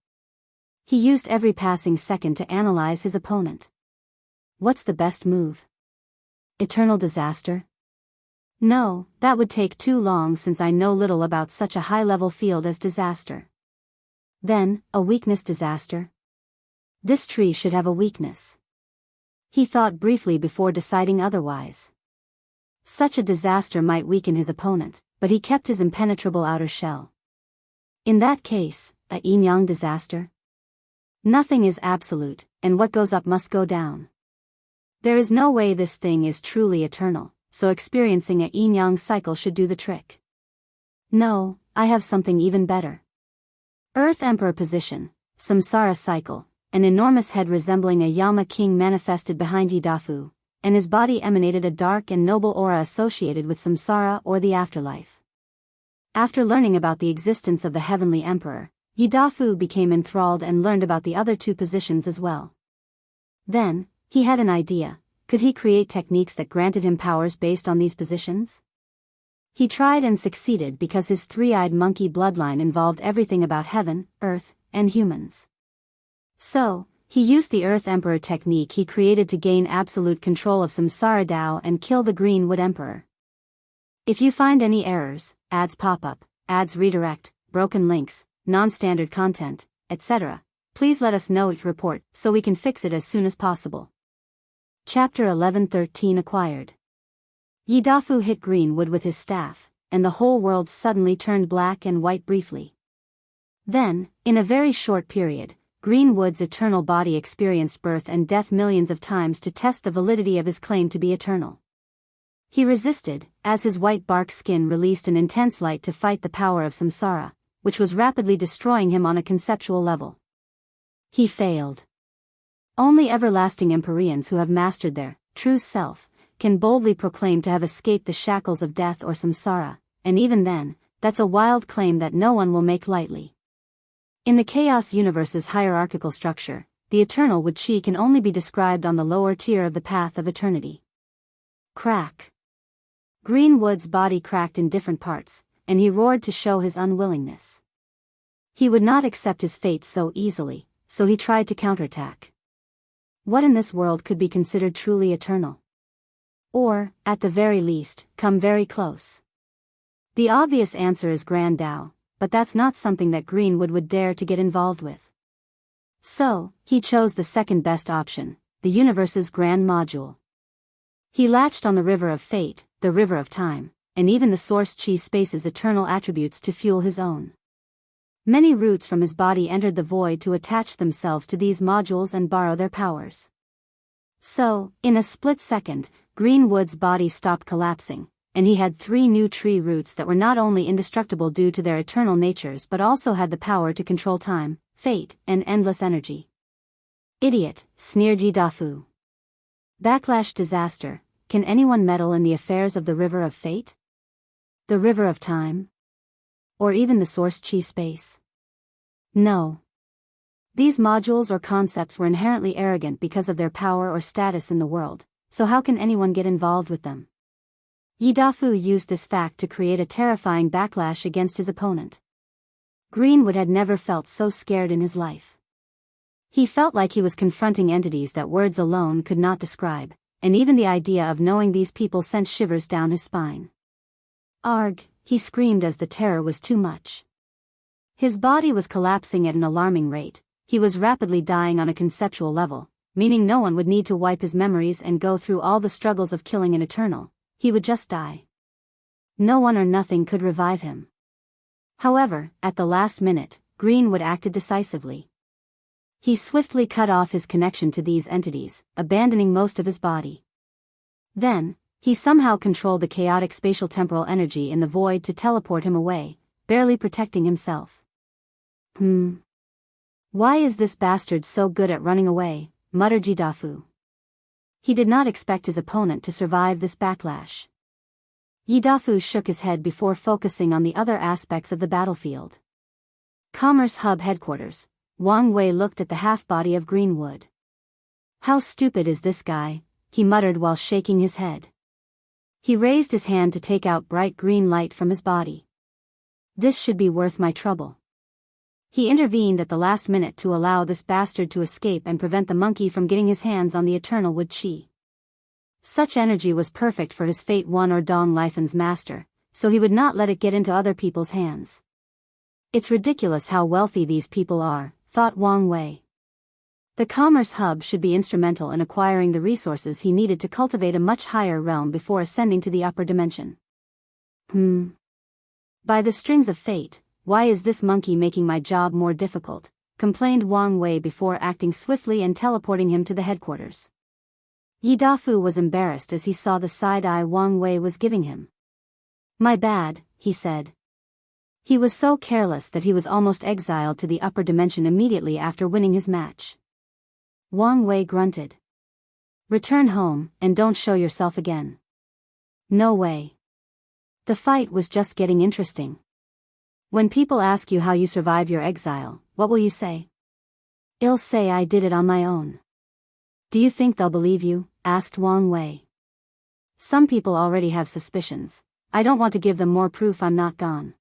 He used every passing second to analyze his opponent. What's the best move? Eternal disaster? No, that would take too long since I know little about such a high-level field as disaster. Then, a weakness disaster? This tree should have a weakness. He thought briefly before deciding otherwise. Such a disaster might weaken his opponent, but he kept his impenetrable outer shell. In that case, a yin-yang disaster? Nothing is absolute, and what goes up must go down. There is no way this thing is truly eternal, so experiencing a yin-yang cycle should do the trick. No, I have something even better. Earth Emperor position, samsara cycle, an enormous head resembling a Yama king manifested behind Yidafu, and his body emanated a dark and noble aura associated with samsara or the afterlife. After learning about the existence of the heavenly emperor, Yidafu became enthralled and learned about the other two positions as well. Then, he had an idea. Could he create techniques that granted him powers based on these positions? He tried and succeeded because his three-eyed monkey bloodline involved everything about heaven, earth, and humans. So, he used the Earth Emperor technique he created to gain absolute control of Samsara Dao and kill the Greenwood Emperor. If you find any errors, ads pop up, ads redirect, broken links, non-standard content, etc., please let us know each report so we can fix it as soon as possible. Chapter 11:13 Acquired. Yidafu hit Greenwood with his staff, and the whole world suddenly turned black and white briefly. Then, in a very short period, Greenwood's eternal body experienced birth and death millions of times to test the validity of his claim to be eternal. He resisted, as his white bark skin released an intense light to fight the power of samsara, which was rapidly destroying him on a conceptual level. He failed. Only everlasting Empyreans who have mastered their true self can boldly proclaim to have escaped the shackles of death or samsara, and even then, that's a wild claim that no one will make lightly. In the Chaos Universe's hierarchical structure, the eternal Wuchi can only be described on the lower tier of the path of eternity. Crack. Greenwood's body cracked in different parts, and he roared to show his unwillingness. He would not accept his fate so easily, so he tried to counterattack. What in this world could be considered truly eternal? Or, at the very least, come very close? The obvious answer is Grand Tao, but that's not something that Greenwood would dare to get involved with. So, he chose the second best option, the universe's grand module. He latched on the river of fate, the river of time, and even the source chi space's eternal attributes to fuel his own. Many roots from his body entered the void to attach themselves to these modules and borrow their powers. So, in a split second, Greenwood's body stopped collapsing, and he had 3 new tree roots that were not only indestructible due to their eternal natures but also had the power to control time, fate, and endless energy. Idiot, sneered Yidafu. Backlash disaster, can anyone meddle in the affairs of the river of fate? The river of time? Or even the source chi space? No. These modules or concepts were inherently arrogant because of their power or status in the world, so how can anyone get involved with them? Yidafu used this fact to create a terrifying backlash against his opponent. Greenwood had never felt so scared in his life. He felt like he was confronting entities that words alone could not describe, and even the idea of knowing these people sent shivers down his spine. Arg, he screamed as the terror was too much. His body was collapsing at an alarming rate. He was rapidly dying on a conceptual level, meaning no one would need to wipe his memories and go through all the struggles of killing an eternal. He would just die. No one or nothing could revive him. However, at the last minute, Greenwood acted decisively. He swiftly cut off his connection to these entities, abandoning most of his body. Then, he somehow controlled the chaotic spatial temporal energy in the void to teleport him away, barely protecting himself. Why is this bastard so good at running away, muttered Yidafu. He did not expect his opponent to survive this backlash. Yidafu shook his head before focusing on the other aspects of the battlefield. Commerce Hub Headquarters. Wang Wei looked at the half-body of Greenwood. How stupid is this guy, he muttered while shaking his head. He raised his hand to take out bright green light from his body. This should be worth my trouble. He intervened at the last minute to allow this bastard to escape and prevent the monkey from getting his hands on the eternal wood chi. Such energy was perfect for his Fate 1 or Dong Lifen's master, so he would not let it get into other people's hands. It's ridiculous how wealthy these people are, thought Wang Wei. The Commerce Hub should be instrumental in acquiring the resources he needed to cultivate a much higher realm before ascending to the upper dimension. By the strings of fate, why is this monkey making my job more difficult? Complained Wang Wei before acting swiftly and teleporting him to the headquarters. Yidafu was embarrassed as he saw the side-eye Wang Wei was giving him. My bad, he said. He was so careless that he was almost exiled to the upper dimension immediately after winning his match. Wang Wei grunted. Return home, and don't show yourself again. No way. The fight was just getting interesting. When people ask you how you survive your exile, what will you say? I'll say I did it on my own. Do you think they'll believe you? Asked Wang Wei. Some people already have suspicions. I don't want to give them more proof I'm not gone.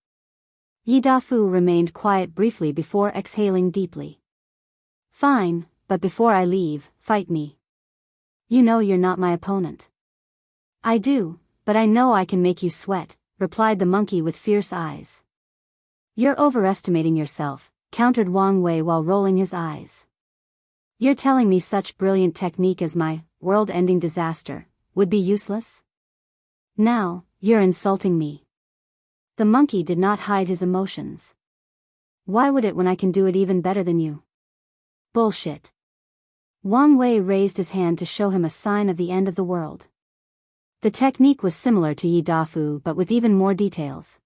Yidafu remained quiet briefly before exhaling deeply. Fine, but before I leave, fight me. You know you're not my opponent. I do, but I know I can make you sweat, replied the monkey with fierce eyes. You're overestimating yourself, countered Wang Wei while rolling his eyes. You're telling me such brilliant technique as my world-ending disaster would be useless? Now, you're insulting me. The monkey did not hide his emotions. Why would it when I can do it even better than you? Bullshit. Wang Wei raised his hand to show him a sign of the end of the world. The technique was similar to Yidafu but with even more details.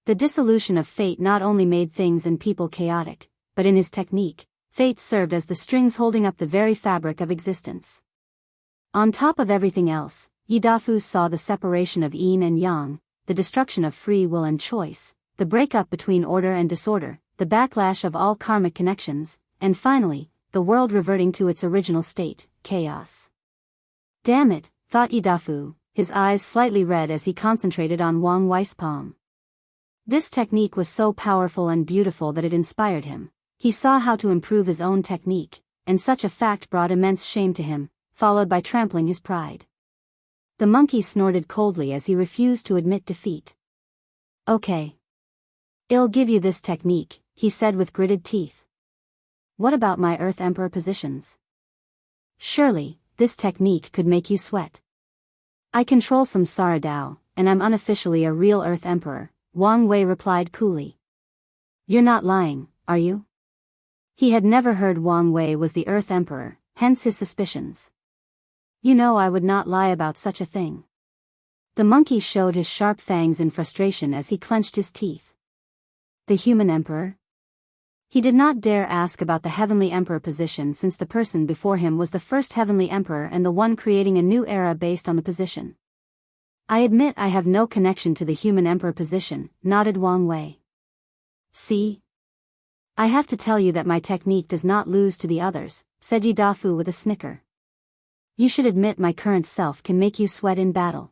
The dissolution of fate not only made things and people chaotic, but in his technique, fate served as the strings holding up the very fabric of existence. On top of everything else, Yidafu saw the separation of yin and yang, the destruction of free will and choice, the breakup between order and disorder, the backlash of all karmic connections, and finally, the world reverting to its original state, chaos. Damn it, thought Yidafu, his eyes slightly red as he concentrated on Wang Wei's palm. This technique was so powerful and beautiful that it inspired him. He saw how to improve his own technique, and such a fact brought immense shame to him, followed by trampling his pride. The monkey snorted coldly as he refused to admit defeat. Okay. I'll give you this technique, he said with gritted teeth. What about my Earth Emperor positions? Surely, this technique could make you sweat. I control some Saradao, and I'm unofficially a real Earth Emperor, Wang Wei replied coolly. You're not lying, are you? He had never heard Wang Wei was the Earth Emperor, hence his suspicions. You know I would not lie about such a thing. The monkey showed his sharp fangs in frustration as he clenched his teeth. The human emperor? He did not dare ask about the heavenly emperor position since the person before him was the first heavenly emperor and the one creating a new era based on the position. I admit I have no connection to the human emperor position, nodded Wang Wei. See? I have to tell you that my technique does not lose to the others, said Yidafu with a snicker. You should admit my current self can make you sweat in battle.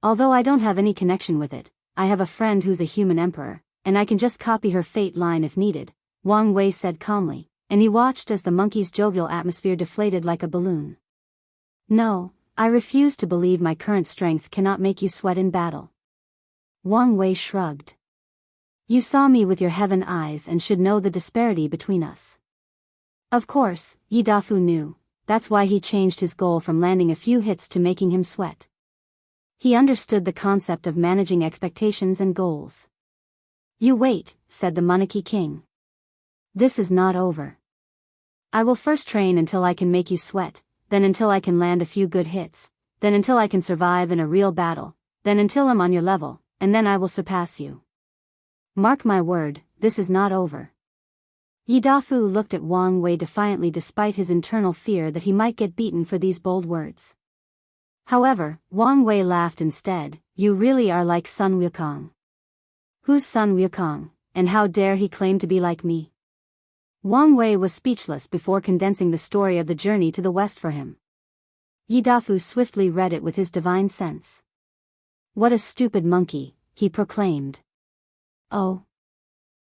Although I don't have any connection with it, I have a friend who's a human emperor, and I can just copy her fate line if needed, Wang Wei said calmly, and he watched as the monkey's jovial atmosphere deflated like a balloon. No, I refuse to believe my current strength cannot make you sweat in battle. Wang Wei shrugged. You saw me with your heaven eyes and should know the disparity between us. Of course, Yidafu knew. That's why he changed his goal from landing a few hits to making him sweat. He understood the concept of managing expectations and goals. You wait, said the Monarchy King. This is not over. I will first train until I can make you sweat, then until I can land a few good hits, then until I can survive in a real battle, then until I'm on your level, and then I will surpass you. Mark my word, this is not over. Yidafu looked at Wang Wei defiantly despite his internal fear that he might get beaten for these bold words. However, Wang Wei laughed instead. You really are like Sun Wukong. Who's Sun Wukong, and how dare he claim to be like me? Wang Wei was speechless before condensing the story of the journey to the west for him. Yidafu swiftly read it with his divine sense. What a stupid monkey, he proclaimed. Oh.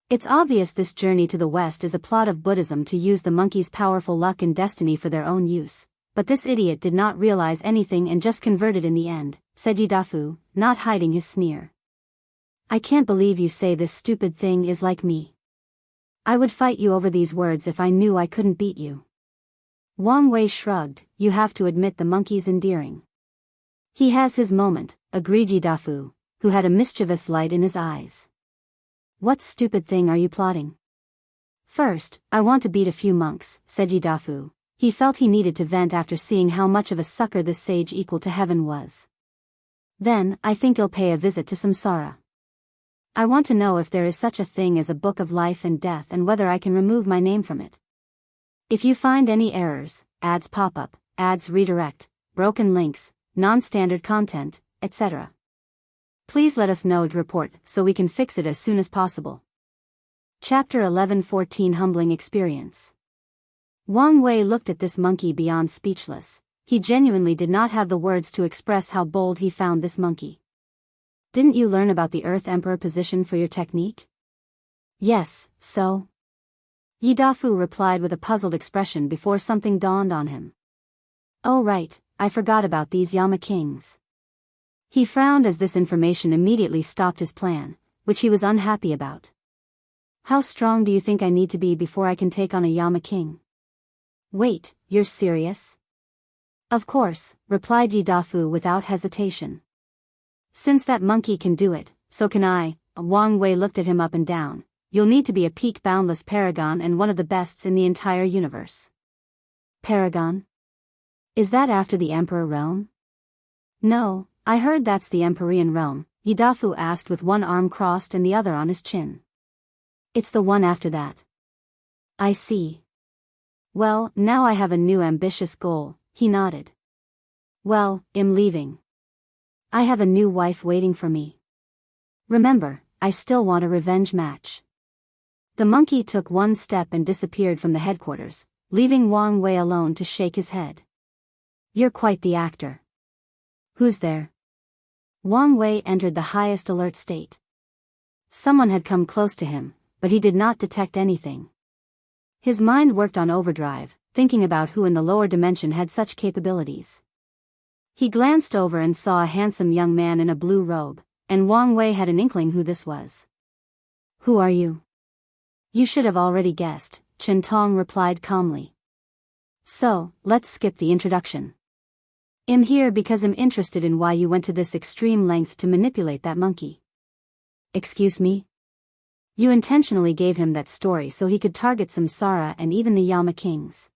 It's obvious this journey to the west is a plot of Buddhism to use the monkey's powerful luck and destiny for their own use, but this idiot did not realize anything and just converted in the end, said Yidafu, not hiding his sneer. I can't believe you say this stupid thing is like me. I would fight you over these words if I knew I couldn't beat you. Wang Wei shrugged. You have to admit the monkey's endearing. He has his moment, agreed Yidafu, who had a mischievous light in his eyes. What stupid thing are you plotting? First, I want to beat a few monks, said Yidafu. He felt he needed to vent after seeing how much of a sucker this sage equal to heaven was. Then, I think I'll pay a visit to Samsara. I want to know if there is such a thing as a book of life and death and whether I can remove my name from it. If you find any errors, ads pop up, ads redirect, broken links, non-standard content, etc. Please let us know to report so we can fix it as soon as possible. Chapter 11-14 Humbling Experience. Wang Wei looked at this monkey beyond speechless. He genuinely did not have the words to express how bold he found this monkey. Didn't you learn about the Earth Emperor position for your technique? Yes, so? Yidafu replied with a puzzled expression before something dawned on him. Oh right, I forgot about these Yama Kings. He frowned as this information immediately stopped his plan, which he was unhappy about. How strong do you think I need to be before I can take on a Yama King? Wait, you're serious? Of course, replied Yidafu without hesitation. Since that monkey can do it, so can I. Wang Wei looked at him up and down. You'll need to be a peak boundless paragon and one of the bests in the entire universe. Paragon? Is that after the Emperor realm? No. I heard that's the Empyrean realm, Yidafu asked with one arm crossed and the other on his chin. It's the one after that. I see. Well, now I have a new ambitious goal, he nodded. Well, I'm leaving. I have a new wife waiting for me. Remember, I still want a revenge match. The monkey took one step and disappeared from the headquarters, leaving Wang Wei alone to shake his head. You're quite the actor. Who's there? Wang Wei entered the highest alert state. Someone had come close to him, but he did not detect anything. His mind worked on overdrive, thinking about who in the lower dimension had such capabilities. He glanced over and saw a handsome young man in a blue robe, and Wang Wei had an inkling who this was. Who are you? You should have already guessed, Chen Tong replied calmly. So, let's skip the introduction. I'm here because I'm interested in why you went to this extreme length to manipulate that monkey. Excuse me? You intentionally gave him that story so he could target Samsara and even the Yama Kings.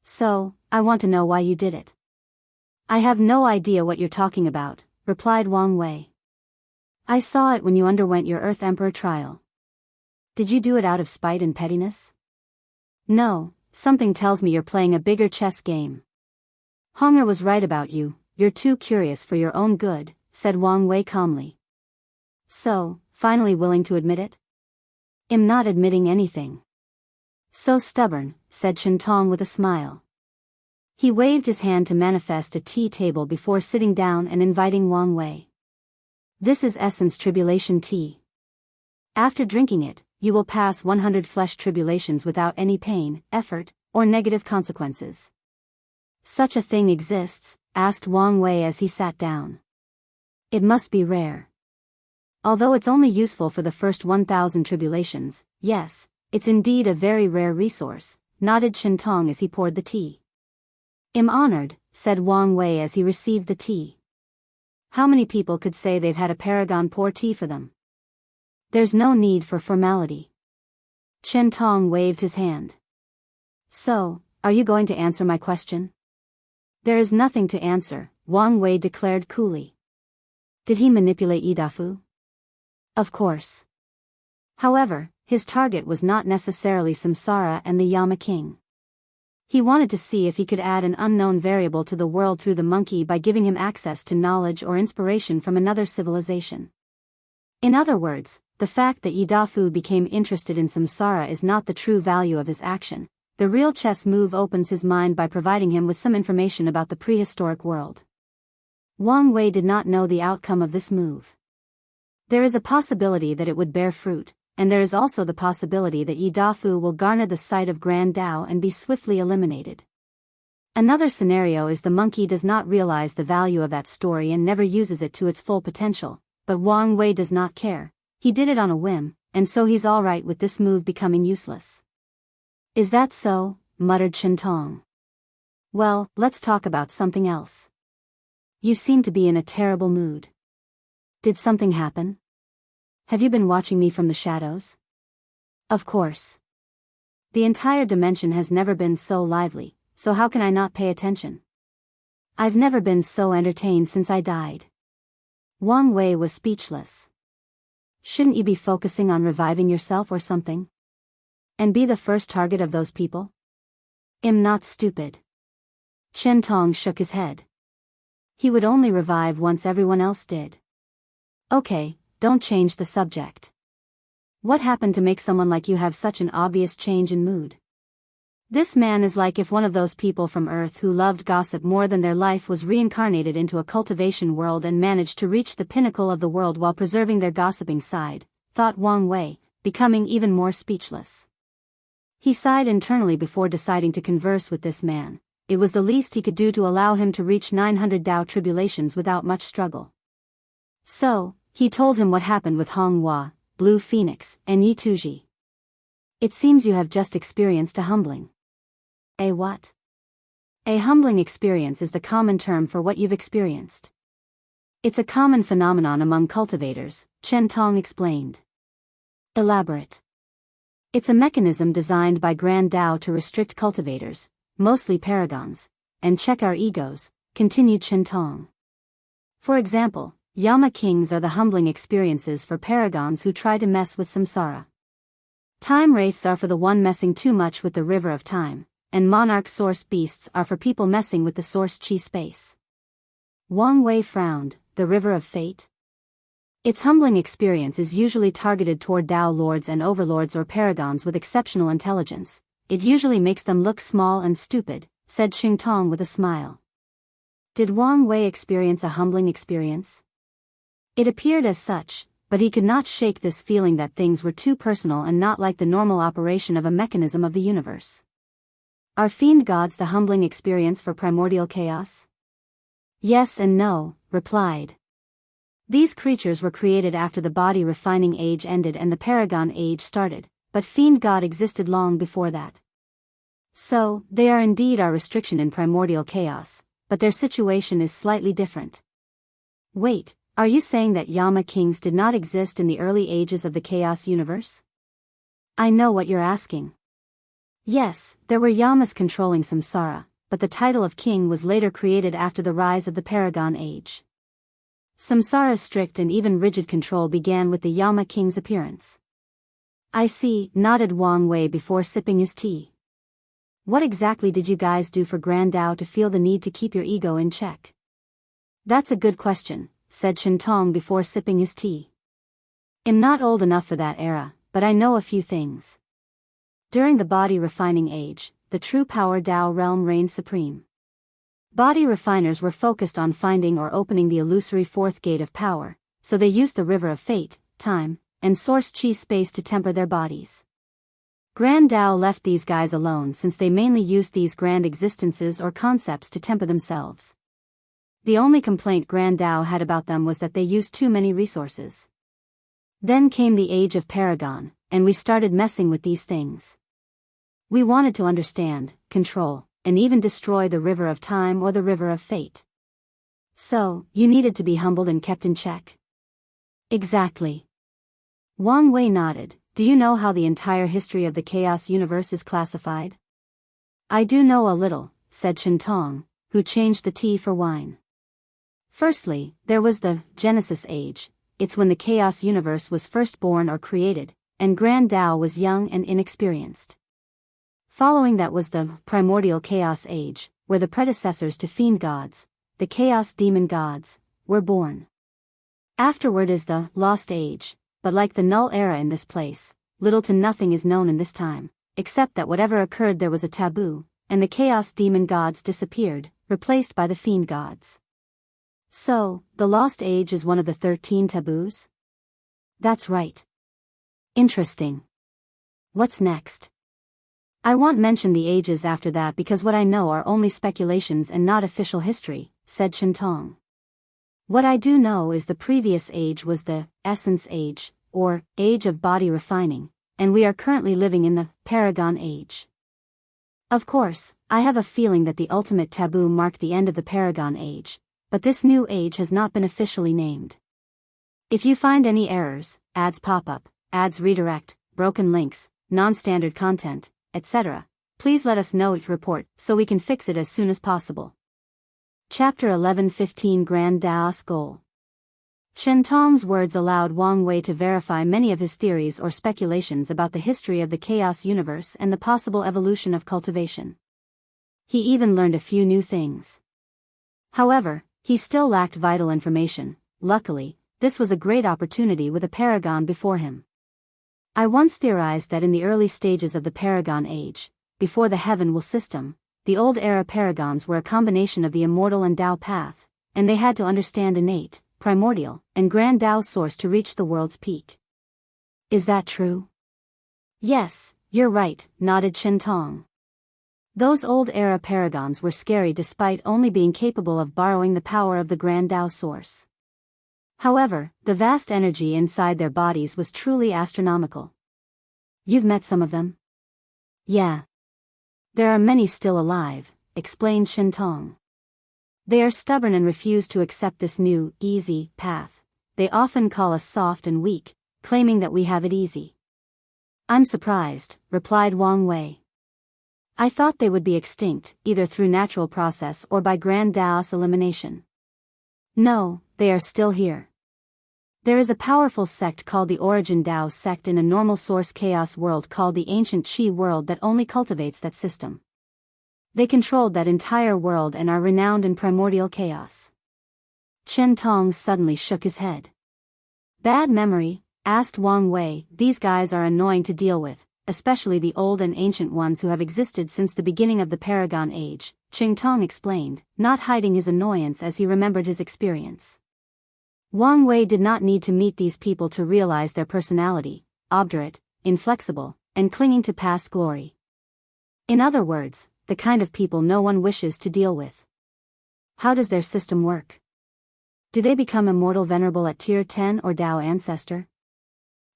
So, I want to know why you did it. I have no idea what you're talking about, replied Wang Wei. I saw it when you underwent your Earth Emperor trial. Did you do it out of spite and pettiness? No, something tells me you're playing a bigger chess game. Honger was right about you, you're too curious for your own good, said Wang Wei calmly. So, finally willing to admit it? I'm not admitting anything. So stubborn, said Chen Tong with a smile. He waved his hand to manifest a tea table before sitting down and inviting Wang Wei. This is Essence Tribulation Tea. After drinking it, you will pass 100 flesh tribulations without any pain, effort, or negative consequences. Such a thing exists? Asked Wang Wei as he sat down. It must be rare. Although it's only useful for the first 1,000 tribulations, yes, it's indeed a very rare resource, nodded Chen Tong as he poured the tea. I'm honored, said Wang Wei as he received the tea. How many people could say they've had a paragon pour tea for them? There's no need for formality. Chen Tong waved his hand. So, are you going to answer my question? There is nothing to answer, Wang Wei declared coolly. Did he manipulate Yidafu? Of course. However, his target was not necessarily Samsara and the Yama king. He wanted to see if he could add an unknown variable to the world through the monkey by giving him access to knowledge or inspiration from another civilization. In other words, the fact that Yidafu became interested in Samsara is not the true value of his action. The real chess move opens his mind by providing him with some information about the prehistoric world. Wang Wei did not know the outcome of this move. There is a possibility that it would bear fruit, and there is also the possibility that Yidafu will garner the sight of Grand Dao and be swiftly eliminated. Another scenario is the monkey does not realize the value of that story and never uses it to its full potential, but Wang Wei does not care. He did it on a whim, and so he's alright with this move becoming useless. Is that so? Muttered Chen Tong. Well, let's talk about something else. You seem to be in a terrible mood. Did something happen? Have you been watching me from the shadows? Of course. The entire dimension has never been so lively, so how can I not pay attention? I've never been so entertained since I died. Wang Wei was speechless. Shouldn't you be focusing on reviving yourself or something? And be the first target of those people? I'm not stupid. Chen Tong shook his head. He would only revive once everyone else did. Okay, don't change the subject. What happened to make someone like you have such an obvious change in mood? This man is like if one of those people from Earth who loved gossip more than their life was reincarnated into a cultivation world and managed to reach the pinnacle of the world while preserving their gossiping side, thought Wang Wei, becoming even more speechless. He sighed internally before deciding to converse with this man. It was the least he could do to allow him to reach 900 Dao tribulations without much struggle. So, he told him what happened with Hong Hua, Blue Phoenix, and Yi Tuji. It seems you have just experienced a humbling. A what? A humbling experience is the common term for what you've experienced. It's a common phenomenon among cultivators, Chen Tong explained. Elaborate. It's a mechanism designed by Grand Dao to restrict cultivators, mostly paragons, and check our egos, continued Chen Tong. For example, Yama kings are the humbling experiences for paragons who try to mess with samsara. Time wraiths are for the one messing too much with the river of time, and monarch source beasts are for people messing with the source chi space. Wang Wei frowned. The river of fate? Its humbling experience is usually targeted toward Dao lords and overlords or paragons with exceptional intelligence. It usually makes them look small and stupid, said Xing Tong with a smile. Did Wang Wei experience a humbling experience? It appeared as such, but he could not shake this feeling that things were too personal and not like the normal operation of a mechanism of the universe. Are fiend gods the humbling experience for primordial chaos? Yes and no, replied. These creatures were created after the body refining age ended and the paragon age started, but fiend god existed long before that. So, they are indeed our restriction in primordial chaos, but their situation is slightly different. Wait, are you saying that Yama kings did not exist in the early ages of the chaos universe? I know what you're asking. Yes, there were Yamas controlling samsara, but the title of king was later created after the rise of the paragon age. Samsara's strict and even rigid control began with the Yama king's appearance. I see, nodded Wang Wei before sipping his tea. What exactly did you guys do for Grand Dao to feel the need to keep your ego in check? That's a good question, said Chen Tong before sipping his tea. I'm not old enough for that era, but I know a few things. During the body refining age, the true power Dao realm reigned supreme. Body refiners were focused on finding or opening the illusory fourth gate of power, so they used the river of fate, time, and source chi space to temper their bodies. Grand Dao left these guys alone since they mainly used these grand existences or concepts to temper themselves. The only complaint Grand Dao had about them was that they used too many resources. Then came the age of Paragon, and we started messing with these things. We wanted to understand, control, and even destroy the river of time or the river of fate. So, you needed to be humbled and kept in check? Exactly. Wang Wei nodded. Do you know how the entire history of the chaos universe is classified? I do know a little, said Chen Tong, who changed the tea for wine. Firstly, there was the Genesis age. It's when the chaos universe was first born or created, and Grand Tao was young and inexperienced. Following that was the primordial Chaos Age, where the predecessors to fiend gods, the Chaos Demon gods, were born. Afterward is the Lost Age, but like the Null Era in this place, little to nothing is known in this time, except that whatever occurred there was a taboo, and the Chaos Demon gods disappeared, replaced by the fiend gods. So, the Lost Age is one of the 13 taboos? That's right. Interesting. What's next? I won't mention the ages after that because what I know are only speculations and not official history, said Shentong. What I do know is the previous age was the Essence Age, or Age of Body Refining, and we are currently living in the Paragon Age. Of course, I have a feeling that the ultimate taboo marked the end of the Paragon Age, but this new age has not been officially named. If you find any errors, ads pop up, ads redirect, broken links, non-standard content, etc., please let us know each report so we can fix it as soon as possible. Chapter 11:15 Grand Tao's Goal. Shentong's words allowed Wang Wei to verify many of his theories or speculations about the history of the chaos universe and the possible evolution of cultivation. He even learned a few new things. However, he still lacked vital information. Luckily, this was a great opportunity with a paragon before him. I once theorized that in the early stages of the Paragon Age, before the Heaven Will system, the old era paragons were a combination of the immortal and Tao path, and they had to understand innate, primordial, and grand Tao source to reach the world's peak. Is that true? Yes, you're right, nodded Shentong. Those old era paragons were scary despite only being capable of borrowing the power of the grand Tao source. However, the vast energy inside their bodies was truly astronomical. You've met some of them? Yeah. There are many still alive, explained Shentong. They are stubborn and refuse to accept this new, easy, path. They often call us soft and weak, claiming that we have it easy. I'm surprised, replied Wang Wei. I thought they would be extinct, either through natural process or by grand Tao's elimination. No, they are still here. There is a powerful sect called the Origin Tao sect in a normal source chaos world called the Ancient Qi world that only cultivates that system. They controlled that entire world and are renowned in primordial chaos. Shentong suddenly shook his head. Bad memory, asked Wang Wei. These guys are annoying to deal with, especially the old and ancient ones who have existed since the beginning of the Paragon Age, Shentong explained, not hiding his annoyance as he remembered his experience. Wang Wei did not need to meet these people to realize their personality, obdurate, inflexible, and clinging to past glory. In other words, the kind of people no one wishes to deal with. How does their system work? Do they become immortal venerable at tier 10 or Tao ancestor?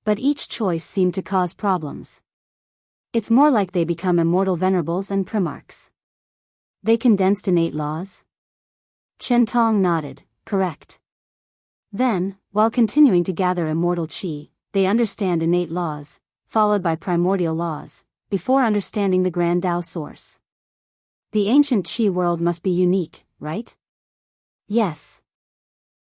But each choice seemed to cause problems. It's more like they become immortal venerables and primarchs. They condensed innate laws? Shentong nodded, correct. Then, while continuing to gather immortal qi, they understand innate laws, followed by primordial laws, before understanding the grand Tao source. The ancient qi world must be unique, right? Yes.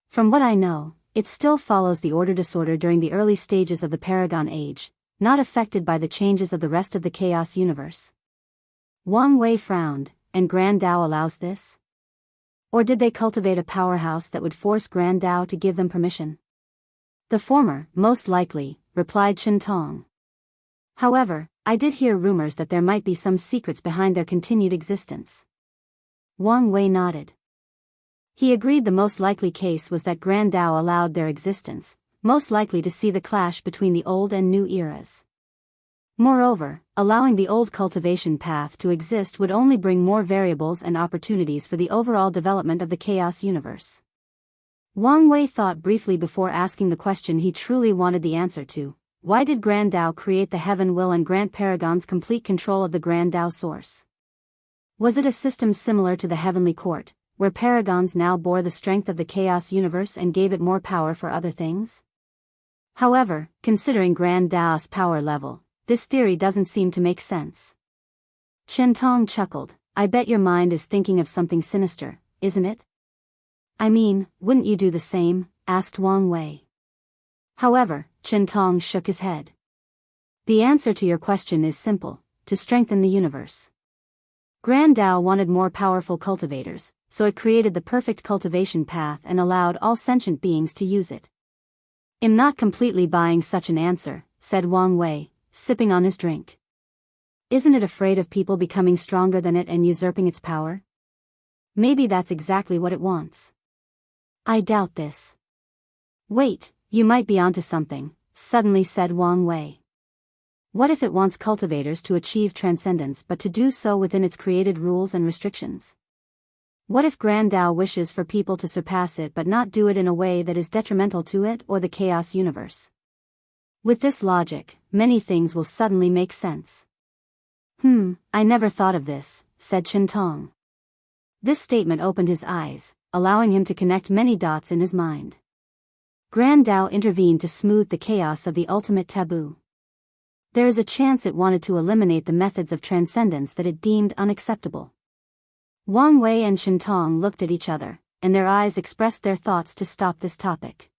From what I know, it still follows the order-disorder during the early stages of the Paragon Age, not affected by the changes of the rest of the chaos universe. Wang Wei frowned, and grand Tao allows this? Or did they cultivate a powerhouse that would force grand Tao to give them permission? The former, most likely, replied Shentong. However, I did hear rumors that there might be some secrets behind their continued existence. Wang Wei nodded. He agreed the most likely case was that grand Tao allowed their existence, most likely to see the clash between the old and new eras. Moreover, allowing the old cultivation path to exist would only bring more variables and opportunities for the overall development of the chaos universe. Wang Wei thought briefly before asking the question he truly wanted the answer to. Why did Grand Tao create the Heaven Will and grant Paragons complete control of the Grand Tao source? Was it a system similar to the Heavenly Court, where Paragons now bore the strength of the chaos universe and gave it more power for other things? However, considering Grand Tao's power level, this theory doesn't seem to make sense. Shentong chuckled. I bet your mind is thinking of something sinister, isn't it? I mean, wouldn't you do the same? Asked Wang Wei. However, Shentong shook his head. The answer to your question is simple: to strengthen the universe. Grand Tao wanted more powerful cultivators, so it created the perfect cultivation path and allowed all sentient beings to use it. "I'm not completely buying such an answer," said Wang Wei, sipping on his drink. "Isn't it afraid of people becoming stronger than it and usurping its power? Maybe that's exactly what it wants." "I doubt this." "Wait, you might be onto something," suddenly said Wang Wei. "What if it wants cultivators to achieve transcendence but to do so within its created rules and restrictions? What if Grand Tao wishes for people to surpass it but not do it in a way that is detrimental to it or the chaos universe?" With this logic, many things will suddenly make sense. I never thought of this," said Chintong. This statement opened his eyes, allowing him to connect many dots in his mind. Grand Tao intervened to smooth the chaos of the ultimate taboo. There is a chance it wanted to eliminate the methods of transcendence that it deemed unacceptable. Wang Wei and Chintong looked at each other, and their eyes expressed their thoughts to stop this topic.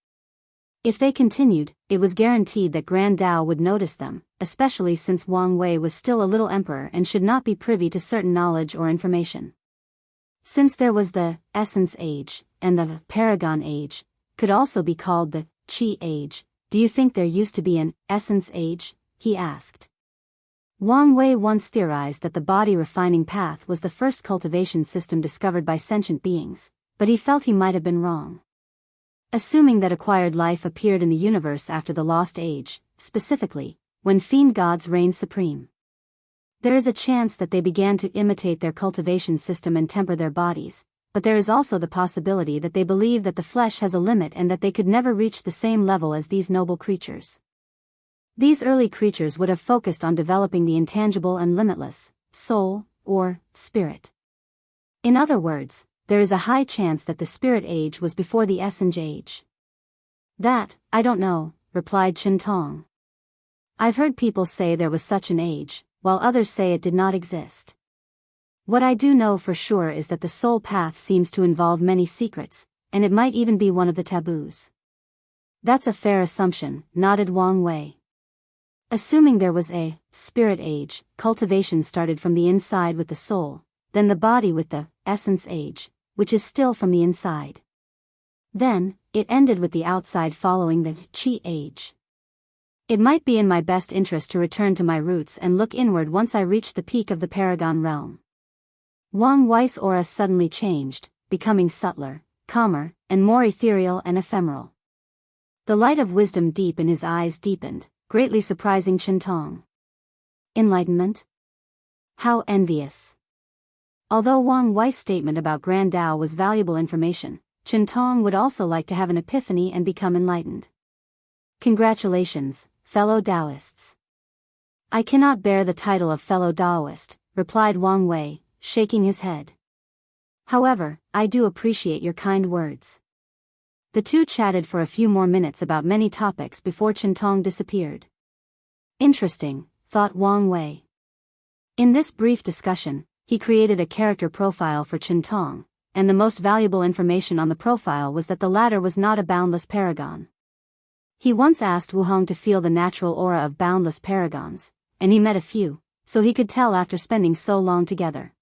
If they continued, it was guaranteed that Grand Tao would notice them, especially since Wang Wei was still a little emperor and should not be privy to certain knowledge or information. Since there was the Essence Age, and the Paragon Age, could also be called the Qi Age, "Do you think there used to be an Essence Age?" he asked. Wang Wei once theorized that the body refining path was the first cultivation system discovered by sentient beings, but he felt he might have been wrong. Assuming that acquired life appeared in the universe after the Lost Age, specifically, when fiend gods reigned supreme, there is a chance that they began to imitate their cultivation system and temper their bodies, but there is also the possibility that they believe that the flesh has a limit and that they could never reach the same level as these noble creatures. These early creatures would have focused on developing the intangible and limitless, soul, or spirit. In other words, there is a high chance that the Spirit Age was before the Essence Age. "That, I don't know," replied Chintong. "I've heard people say there was such an age, while others say it did not exist. What I do know for sure is that the soul path seems to involve many secrets, and it might even be one of the taboos." "That's a fair assumption," nodded Wang Wei. "Assuming there was a Spirit Age, cultivation started from the inside with the soul, then the body with the Essence Age, which is still from the inside. Then, it ended with the outside following the Qi Age. It might be in my best interest to return to my roots and look inward once I reach the peak of the Paragon realm." Wang Wei's aura suddenly changed, becoming subtler, calmer, and more ethereal and ephemeral. The light of wisdom deep in his eyes deepened, greatly surprising Chintong. Enlightenment? How envious. Although Wang Wei's statement about Grand Tao was valuable information, Chintong would also like to have an epiphany and become enlightened. "Congratulations, fellow Taoists." "I cannot bear the title of fellow Taoist," replied Wang Wei, shaking his head. "However, I do appreciate your kind words." The two chatted for a few more minutes about many topics before Chintong disappeared. Interesting, thought Wang Wei. In this brief discussion, he created a character profile for Chintong, and the most valuable information on the profile was that the latter was not a boundless paragon. He once asked Wuhong to feel the natural aura of boundless paragons, and he met a few, so he could tell after spending so long together.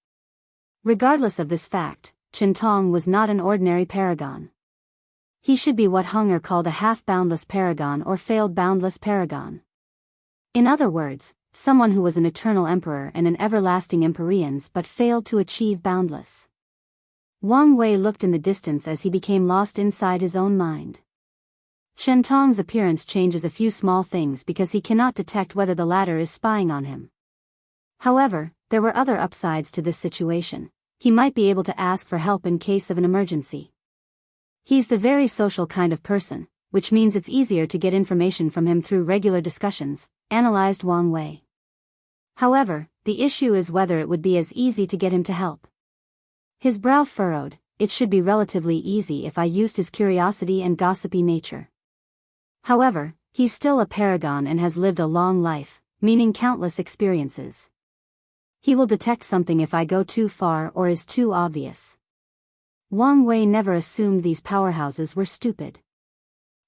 Regardless of this fact, Chintong was not an ordinary paragon. He should be what Hunger called a half-boundless paragon or failed boundless paragon. In other words, someone who was an eternal emperor and an everlasting empyreans but failed to achieve boundless. Wang Wei looked in the distance as he became lost inside his own mind. Chintong's appearance changes a few small things because he cannot detect whether the latter is spying on him. However, there were other upsides to this situation. He might be able to ask for help in case of an emergency. He's the very social kind of person, which means it's easier to get information from him through regular discussions, analyzed Wang Wei. However, the issue is whether it would be as easy to get him to help. His brow furrowed. "It should be relatively easy if I used his curiosity and gossipy nature. However, he's still a paragon and has lived a long life, meaning countless experiences. He will detect something if I go too far or is too obvious." Wang Wei never assumed these powerhouses were stupid.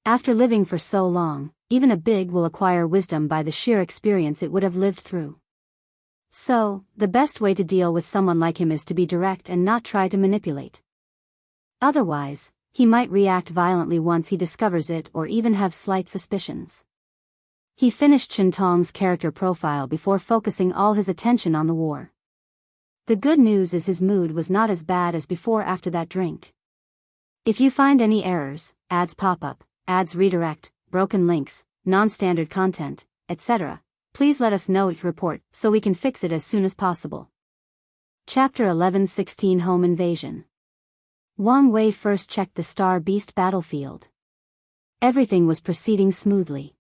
After living for so long, even a big will acquire wisdom by the sheer experience it would have lived through. So, the best way to deal with someone like him is to be direct and not try to manipulate. Otherwise, he might react violently once he discovers it or even have slight suspicions. He finished Chen Tong's character profile before focusing all his attention on the war. The good news is his mood was not as bad as before after that drink. If you find any errors, ads pop up, ads redirect, broken links, non-standard content, etc., please let us know your report so we can fix it as soon as possible. Chapter 11:16 Home Invasion. Wang Wei first checked the Star Beast battlefield. Everything was proceeding smoothly.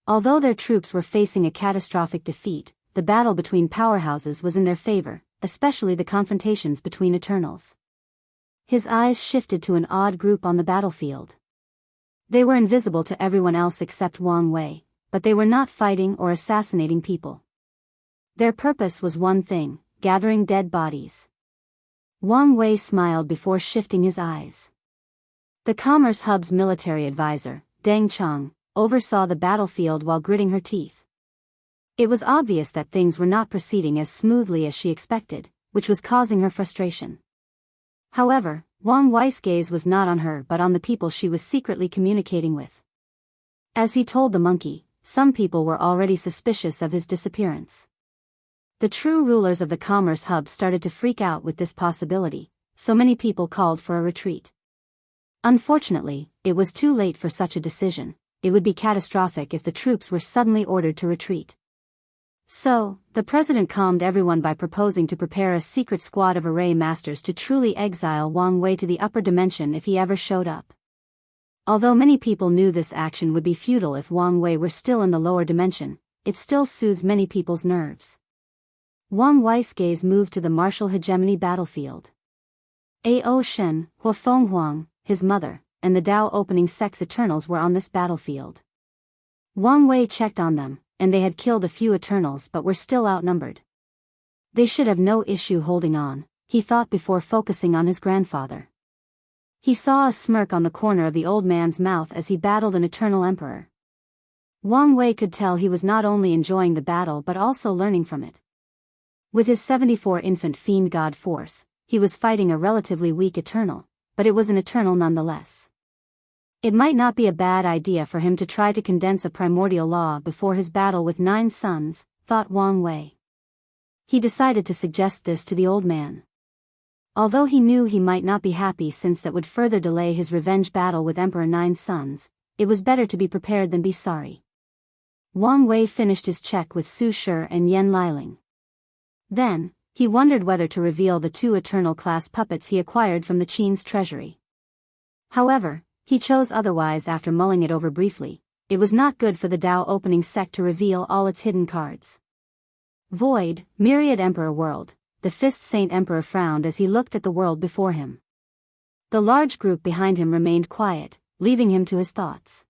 Although their troops were facing a catastrophic defeat, the battle between powerhouses was in their favor, especially the confrontations between Eternals. His eyes shifted to an odd group on the battlefield. They were invisible to everyone else except Wang Wei, but they were not fighting or assassinating people. Their purpose was one thing: gathering dead bodies. Wang Wei smiled before shifting his eyes. The Commerce Hub's military advisor, Deng Chang, oversaw the battlefield while gritting her teeth. It was obvious that things were not proceeding as smoothly as she expected, which was causing her frustration. However, Wang Wei's gaze was not on her but on the people she was secretly communicating with. As he told the monkey, some people were already suspicious of his disappearance. The true rulers of the Commerce Hub started to freak out with this possibility, so many people called for a retreat. Unfortunately, it was too late for such a decision. It would be catastrophic if the troops were suddenly ordered to retreat. So, the president calmed everyone by proposing to prepare a secret squad of array masters to truly exile Wang Wei to the upper dimension if he ever showed up. Although many people knew this action would be futile if Wang Wei were still in the lower dimension, it still soothed many people's nerves. Wang Wei's gaze moved to the martial hegemony battlefield. Ao Shen, Huafeng Huang, his mother, and the Dao opening sex Eternals were on this battlefield. Wang Wei checked on them, and they had killed a few Eternals but were still outnumbered. They should have no issue holding on, he thought before focusing on his grandfather. He saw a smirk on the corner of the old man's mouth as he battled an Eternal Emperor. Wang Wei could tell he was not only enjoying the battle but also learning from it. With his 74 infant fiend god force, he was fighting a relatively weak Eternal, but it was an Eternal nonetheless. It might not be a bad idea for him to try to condense a primordial law before his battle with 9 suns, thought Wang Wei. He decided to suggest this to the old man. Although he knew he might not be happy since that would further delay his revenge battle with Emperor 9 Suns, it was better to be prepared than be sorry. Wang Wei finished his check with Su Shi and Yan Liling. Then, he wondered whether to reveal the 2 Eternal-class puppets he acquired from the Qin's treasury. However, he chose otherwise after mulling it over briefly. It was not good for the Dao opening sect to reveal all its hidden cards. Void, Myriad Emperor World. The Fist Saint Emperor frowned as he looked at the world before him. The large group behind him remained quiet, leaving him to his thoughts.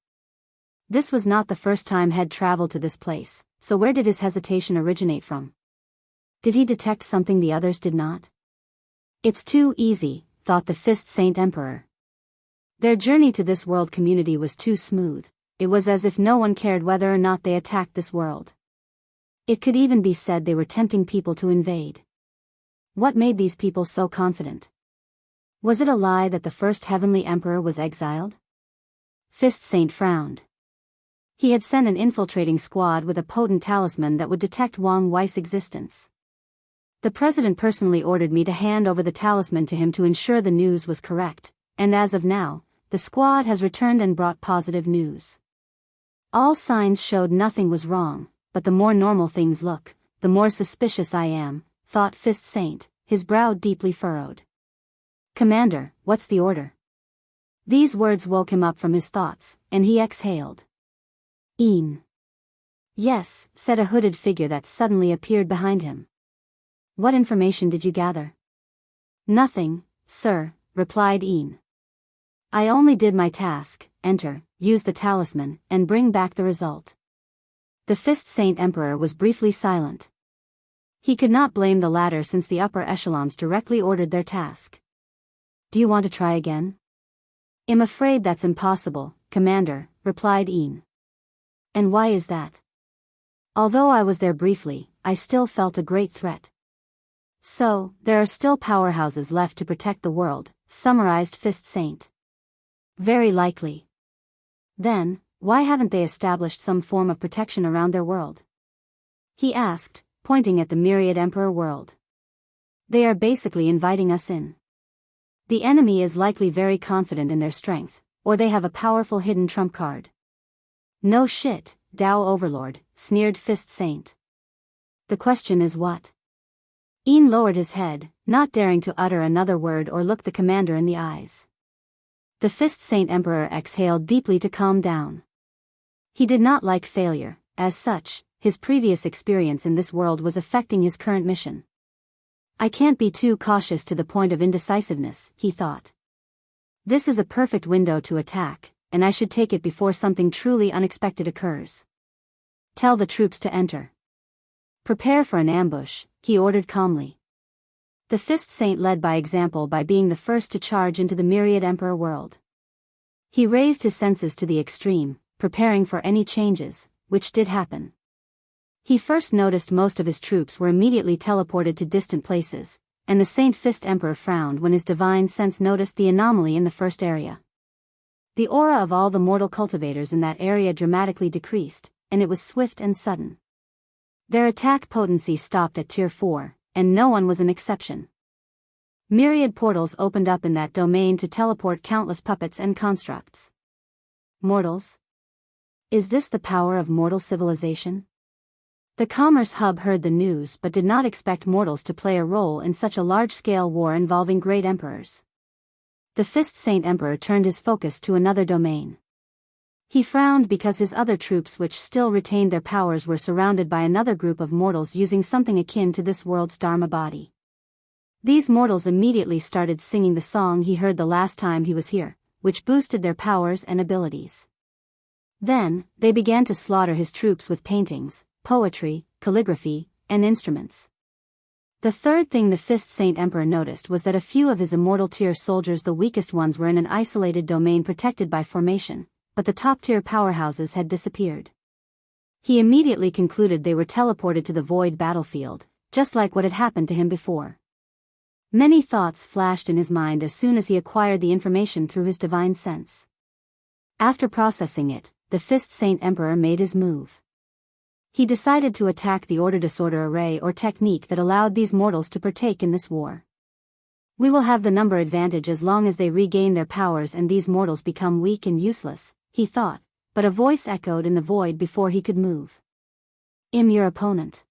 This was not the first time he'd traveled to this place, so where did his hesitation originate from? Did he detect something the others did not? It's too easy, thought the Fist Saint Emperor. Their journey to this world community was too smooth. It was as if no one cared whether or not they attacked this world. It could even be said they were tempting people to invade. What made these people so confident? Was it a lie that the first heavenly emperor was exiled? Fist Saint frowned. He had sent an infiltrating squad with a potent talisman that would detect Wang Wei's existence. The president personally ordered me to hand over the talisman to him to ensure the news was correct, and as of now, the squad has returned and brought positive news. All signs showed nothing was wrong, but the more normal things look, the more suspicious I am, thought Fist Saint, his brow deeply furrowed. Commander, what's the order? These words woke him up from his thoughts, and he exhaled. Een. Yes, said a hooded figure that suddenly appeared behind him. What information did you gather? Nothing, sir, replied Een. I only did my task, enter, use the talisman, and bring back the result. The Fist Saint Emperor was briefly silent. He could not blame the latter since the upper echelons directly ordered their task. Do you want to try again? "I'm afraid that's impossible, Commander," replied Ian. "And why is that?" "Although I was there briefly, I still felt a great threat." "So, there are still powerhouses left to protect the world," summarized Fist Saint. "Very likely. Then, why haven't they established some form of protection around their world?" he asked, pointing at the Myriad Emperor world. "They are basically inviting us in. The enemy is likely very confident in their strength, or they have a powerful hidden trump card." "No shit, Tao Overlord," sneered Fist Saint. "The question is what?" Ian lowered his head, not daring to utter another word or look the commander in the eyes. The Fist Saint Emperor exhaled deeply to calm down. He did not like failure, as such, his previous experience in this world was affecting his current mission. "I can't be too cautious to the point of indecisiveness," he thought. "This is a perfect window to attack, and I should take it before something truly unexpected occurs. Tell the troops to enter. Prepare for an ambush," he ordered calmly. The Fist Saint led by example by being the first to charge into the Myriad Emperor world. He raised his senses to the extreme, preparing for any changes, which did happen. He first noticed most of his troops were immediately teleported to distant places, and the Saint Fist Emperor frowned when his divine sense noticed the anomaly in the first area. The aura of all the mortal cultivators in that area dramatically decreased, and it was swift and sudden. Their attack potency stopped at Tier 4, and no one was an exception. Myriad portals opened up in that domain to teleport countless puppets and constructs. Mortals? Is this the power of mortal civilization? The Commerce Hub heard the news but did not expect mortals to play a role in such a large-scale war involving great emperors. The Fist Saint Emperor turned his focus to another domain. He frowned because his other troops which still retained their powers were surrounded by another group of mortals using something akin to this world's Dharma body. These mortals immediately started singing the song he heard the last time he was here, which boosted their powers and abilities. Then, they began to slaughter his troops with paintings, poetry, calligraphy, and instruments. The third thing the Fist Saint Emperor noticed was that a few of his immortal tier soldiers, the weakest ones, were in an isolated domain protected by formation, but the top-tier powerhouses had disappeared. He immediately concluded they were teleported to the void battlefield, just like what had happened to him before. Many thoughts flashed in his mind as soon as he acquired the information through his divine sense. After processing it, the Fist Saint Emperor made his move. He decided to attack the order-disorder array or technique that allowed these mortals to partake in this war. "We will have the number advantage as long as they regain their powers and these mortals become weak and useless," he thought, but a voice echoed in the void before he could move. "I'm your opponent."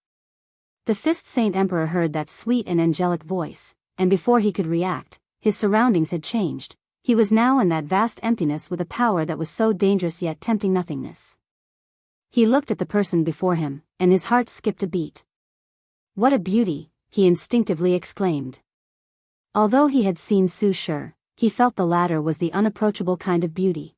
The Fist Saint Emperor heard that sweet and angelic voice, and before he could react, his surroundings had changed. He was now in that vast emptiness with a power that was so dangerous yet tempting nothingness. He looked at the person before him, and his heart skipped a beat. "What a beauty," he instinctively exclaimed. Although he had seen Su Shi, he felt the latter was the unapproachable kind of beauty.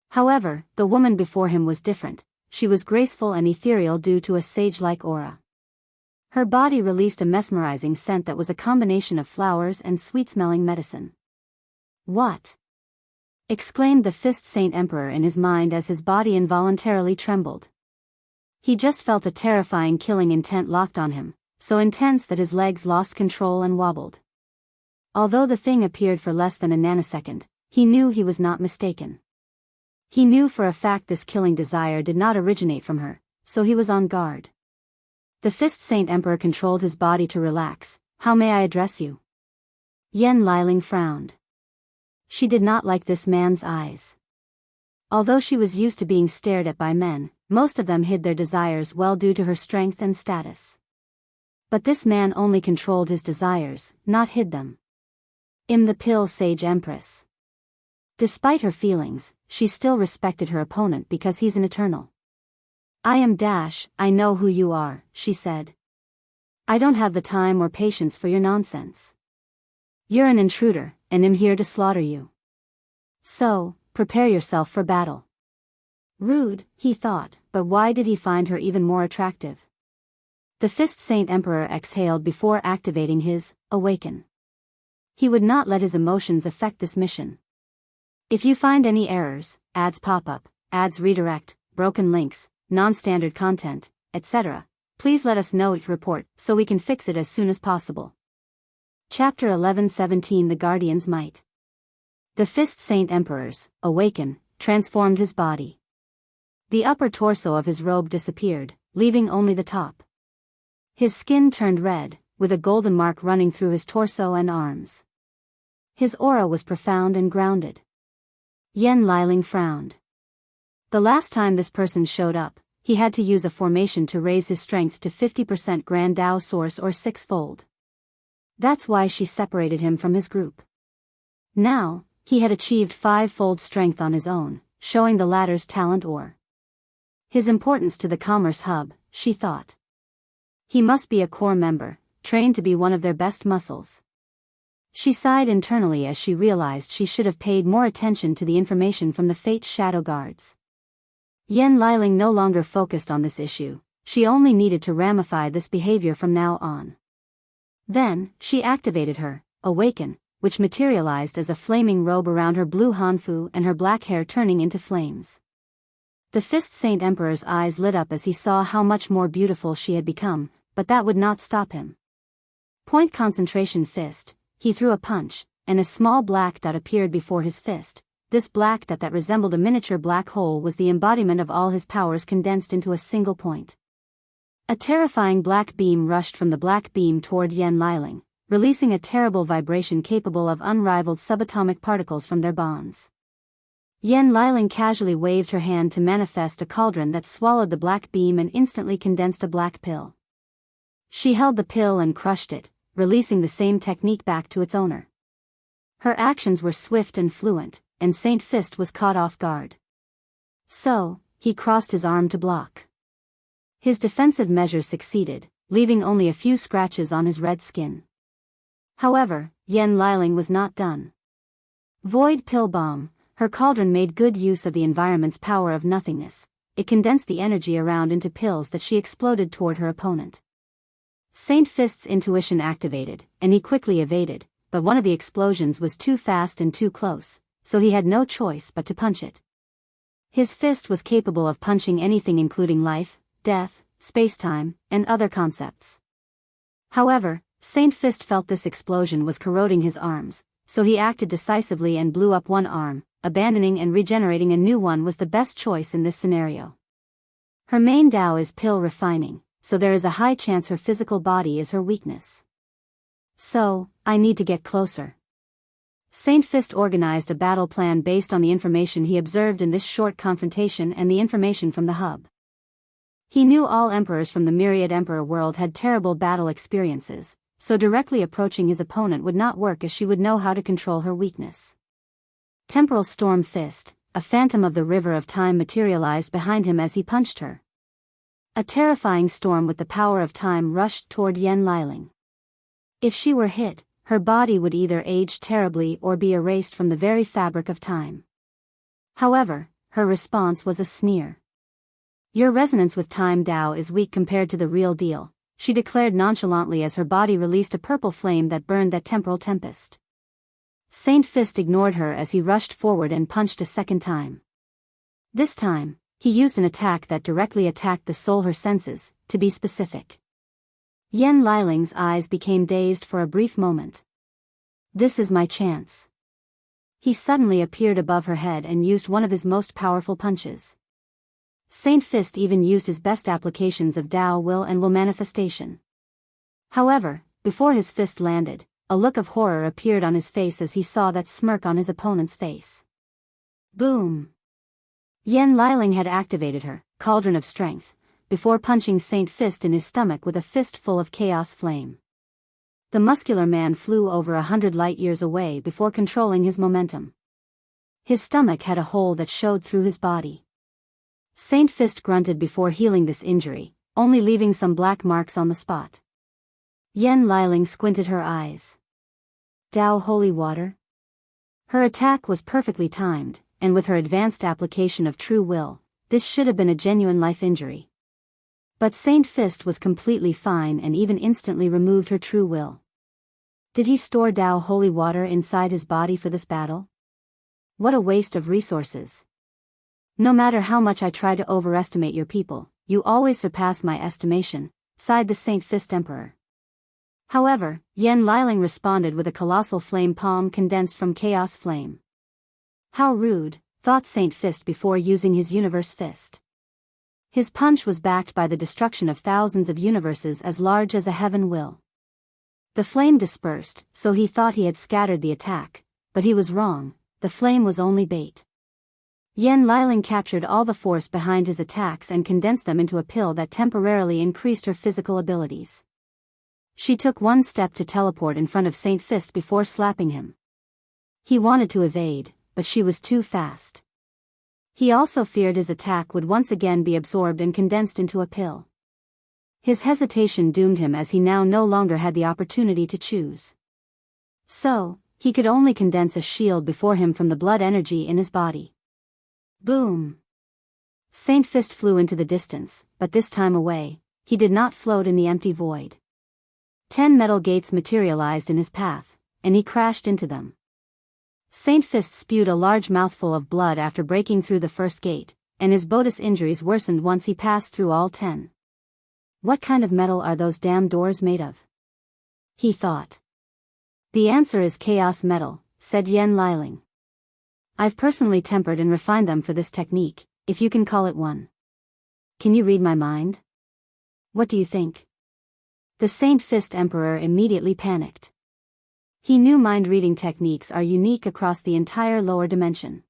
However, the woman before him was different. She was graceful and ethereal due to a sage-like aura. Her body released a mesmerizing scent that was a combination of flowers and sweet-smelling medicine. "What?" exclaimed the Fist Saint Emperor in his mind as his body involuntarily trembled. He just felt a terrifying killing intent locked on him, so intense that his legs lost control and wobbled. Although the thing appeared for less than a nanosecond, he knew he was not mistaken. He knew for a fact this killing desire did not originate from her, so he was on guard. The Fist Saint Emperor controlled his body to relax. "How may I address you?" Yen Liling frowned. She did not like this man's eyes. Although she was used to being stared at by men, most of them hid their desires well due to her strength and status. But this man only controlled his desires, not hid them. "I'm the Pill Sage Empress." Despite her feelings, she still respected her opponent because he's an eternal. "I am Dash, I know who you are," she said. "I don't have the time or patience for your nonsense. You're an intruder, and I'm here to slaughter you. So, prepare yourself for battle." Rude, he thought, but why did he find her even more attractive? The Fist Saint Emperor exhaled before activating his Awaken. He would not let his emotions affect this mission. If you find any errors, ads pop up, ads redirect, broken links, non-standard content, etc., please let us know your report so we can fix it as soon as possible. Chapter 11:17 The Guardian's Might. The Fist Saint Emperor's awaken transformed his body. The upper torso of his robe disappeared, leaving only the top. His skin turned red, with a golden mark running through his torso and arms. His aura was profound and grounded. Yen Liling frowned. The last time this person showed up, he had to use a formation to raise his strength to 50% Grand Dao Source or sixfold. That's why she separated him from his group. Now, he had achieved five-fold strength on his own, showing the latter's talent or his importance to the commerce hub, she thought. He must be a core member, trained to be one of their best muscles. She sighed internally as she realized she should have paid more attention to the information from the Fate's shadow guards. Yen Liling no longer focused on this issue, she only needed to ramify this behavior from now on. Then, she activated her awaken, which materialized as a flaming robe around her blue hanfu and her black hair turning into flames. The Fist Saint Emperor's eyes lit up as he saw how much more beautiful she had become, but that would not stop him. Point concentration fist, he threw a punch, and a small black dot appeared before his fist. This black dot that resembled a miniature black hole was the embodiment of all his powers condensed into a single point. A terrifying black beam rushed from the black beam toward Yen Liling, releasing a terrible vibration capable of unrivaled subatomic particles from their bonds. Yen Liling casually waved her hand to manifest a cauldron that swallowed the black beam and instantly condensed a black pill. She held the pill and crushed it, releasing the same technique back to its owner. Her actions were swift and fluent, and Saint Fist was caught off guard. So, he crossed his arm to block. His defensive measures succeeded, leaving only a few scratches on his red skin. However, Yen Liling was not done. Void Pill Bomb, her cauldron made good use of the environment's power of nothingness. It condensed the energy around into pills that she exploded toward her opponent. Saint Fist's intuition activated, and he quickly evaded, but one of the explosions was too fast and too close, so he had no choice but to punch it. His fist was capable of punching anything including life, death, space-time, and other concepts. However, Saint Fist felt this explosion was corroding his arms, so he acted decisively and blew up one arm. Abandoning and regenerating a new one was the best choice in this scenario. Her main Dao is pill refining, so there is a high chance her physical body is her weakness. So, I need to get closer. Saint Fist organized a battle plan based on the information he observed in this short confrontation and the information from the hub. He knew all emperors from the Myriad Emperor world had terrible battle experiences, so directly approaching his opponent would not work as she would know how to control her weakness. Temporal Storm Fist, a phantom of the river of time materialized behind him as he punched her. A terrifying storm with the power of time rushed toward Yen Liling. If she were hit, her body would either age terribly or be erased from the very fabric of time. However, her response was a sneer. Your resonance with time Dao is weak compared to the real deal, she declared nonchalantly as her body released a purple flame that burned that temporal tempest. Saint Fist ignored her as he rushed forward and punched a second time. This time, he used an attack that directly attacked the soul her senses, to be specific. Yen Liling's eyes became dazed for a brief moment. This is my chance. He suddenly appeared above her head and used one of his most powerful punches. Saint Fist even used his best applications of Dao Will and Will manifestation. However, before his fist landed, a look of horror appeared on his face as he saw that smirk on his opponent's face. Boom! Yen Liling had activated her cauldron of strength, before punching Saint Fist in his stomach with a fist full of chaos flame. The muscular man flew over 100 light-years away before controlling his momentum. His stomach had a hole that showed through his body. Saint Fist grunted before healing this injury, only leaving some black marks on the spot. Yen Liling squinted her eyes. Dao Holy Water? Her attack was perfectly timed, and with her advanced application of true will, this should have been a genuine life injury. But Saint Fist was completely fine and even instantly removed her true will. Did he store Dao Holy Water inside his body for this battle? What a waste of resources. No matter how much I try to overestimate your people, you always surpass my estimation, sighed the Saint Fist Emperor. However, Yen Liling responded with a colossal flame palm condensed from Chaos Flame. How rude, thought Saint Fist before using his Universe Fist. His punch was backed by the destruction of thousands of universes as large as a heaven will. The flame dispersed, so he thought he had scattered the attack, but he was wrong, the flame was only bait. Yen Liling captured all the force behind his attacks and condensed them into a pill that temporarily increased her physical abilities. She took one step to teleport in front of Saint Fist before slapping him. He wanted to evade, but she was too fast. He also feared his attack would once again be absorbed and condensed into a pill. His hesitation doomed him as he now no longer had the opportunity to choose. So, he could only condense a shield before him from the blood energy in his body. Boom! Saint Fist flew into the distance, but this time away, he did not float in the empty void. 10 metal gates materialized in his path, and he crashed into them. Saint Fist spewed a large mouthful of blood after breaking through the first gate, and his Bodis injuries worsened once he passed through all 10. What kind of metal are those damn doors made of? He thought. The answer is chaos metal, said Yen Liling. I've personally tempered and refined them for this technique, if you can call it one. Can you read my mind? What do you think? The Saint Fist Emperor immediately panicked. He knew mind-reading techniques are unique across the entire lower dimension.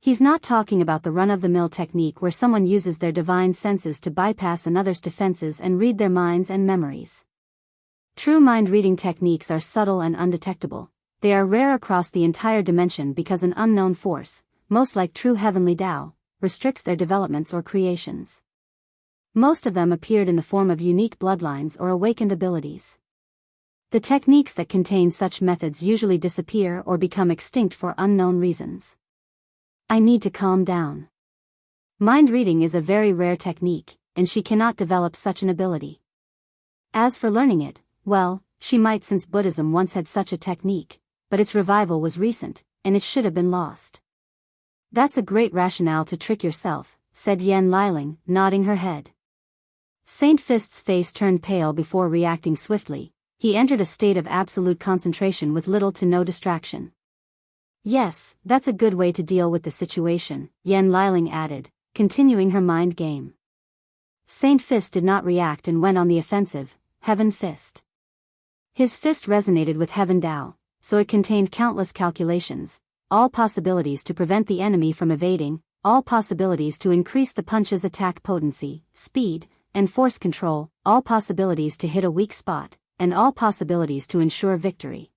He's not talking about the run-of-the-mill technique where someone uses their divine senses to bypass another's defenses and read their minds and memories. True mind-reading techniques are subtle and undetectable. They are rare across the entire dimension because an unknown force, most like true heavenly Tao, restricts their developments or creations. Most of them appeared in the form of unique bloodlines or awakened abilities. The techniques that contain such methods usually disappear or become extinct for unknown reasons. I need to calm down. Mind reading is a very rare technique, and she cannot develop such an ability. As for learning it, well, she might since Buddhism once had such a technique, but its revival was recent, and it should have been lost. That's a great rationale to trick yourself, said Yen Liling, nodding her head. Saint Fist's face turned pale before reacting swiftly. He entered a state of absolute concentration with little to no distraction. Yes, that's a good way to deal with the situation, Yen Liling added, continuing her mind game. Saint Fist did not react and went on the offensive, Heaven Fist. His fist resonated with Heaven Tao, so it contained countless calculations, all possibilities to prevent the enemy from evading, all possibilities to increase the punch's attack potency, speed, and force control, all possibilities to hit a weak spot, and all possibilities to ensure victory.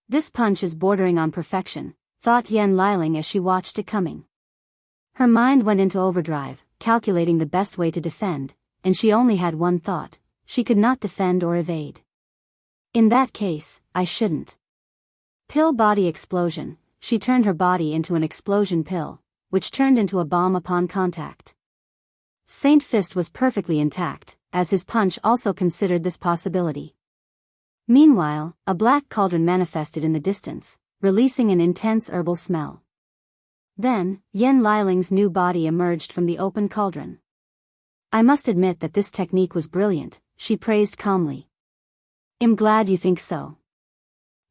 This punch is bordering on perfection, thought Yen Liling as she watched it coming. Her mind went into overdrive, calculating the best way to defend, and she only had one thought: she could not defend or evade. In that case, I shouldn't. Pill body explosion. She turned her body into an explosion pill, which turned into a bomb upon contact. Saint Fist was perfectly intact, as his punch also considered this possibility. Meanwhile, a black cauldron manifested in the distance, releasing an intense herbal smell. Then, Yen Liling's new body emerged from the open cauldron. I must admit that this technique was brilliant, she praised calmly. I'm glad you think so.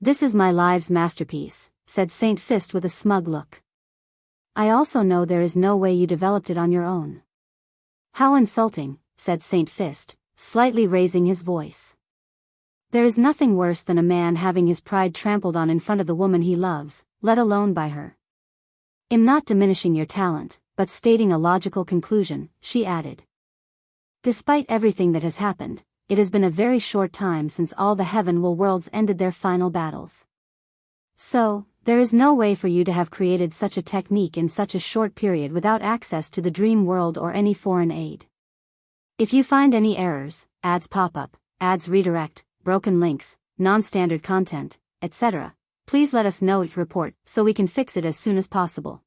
This is my life's masterpiece, said Saint Fist with a smug look. I also know there is no way you developed it on your own. How insulting, said Saint Fist, slightly raising his voice. There is nothing worse than a man having his pride trampled on in front of the woman he loves, let alone by her. I'm not diminishing your talent, but stating a logical conclusion, she added. Despite everything that has happened, it has been a very short time since all the heaven-will worlds ended their final battles. So, there is no way for you to have created such a technique in such a short period without access to the dream world or any foreign aid. If you find any errors, ads pop up, ads redirect, broken links, non-standard content, etc., please let us know it report so we can fix it as soon as possible.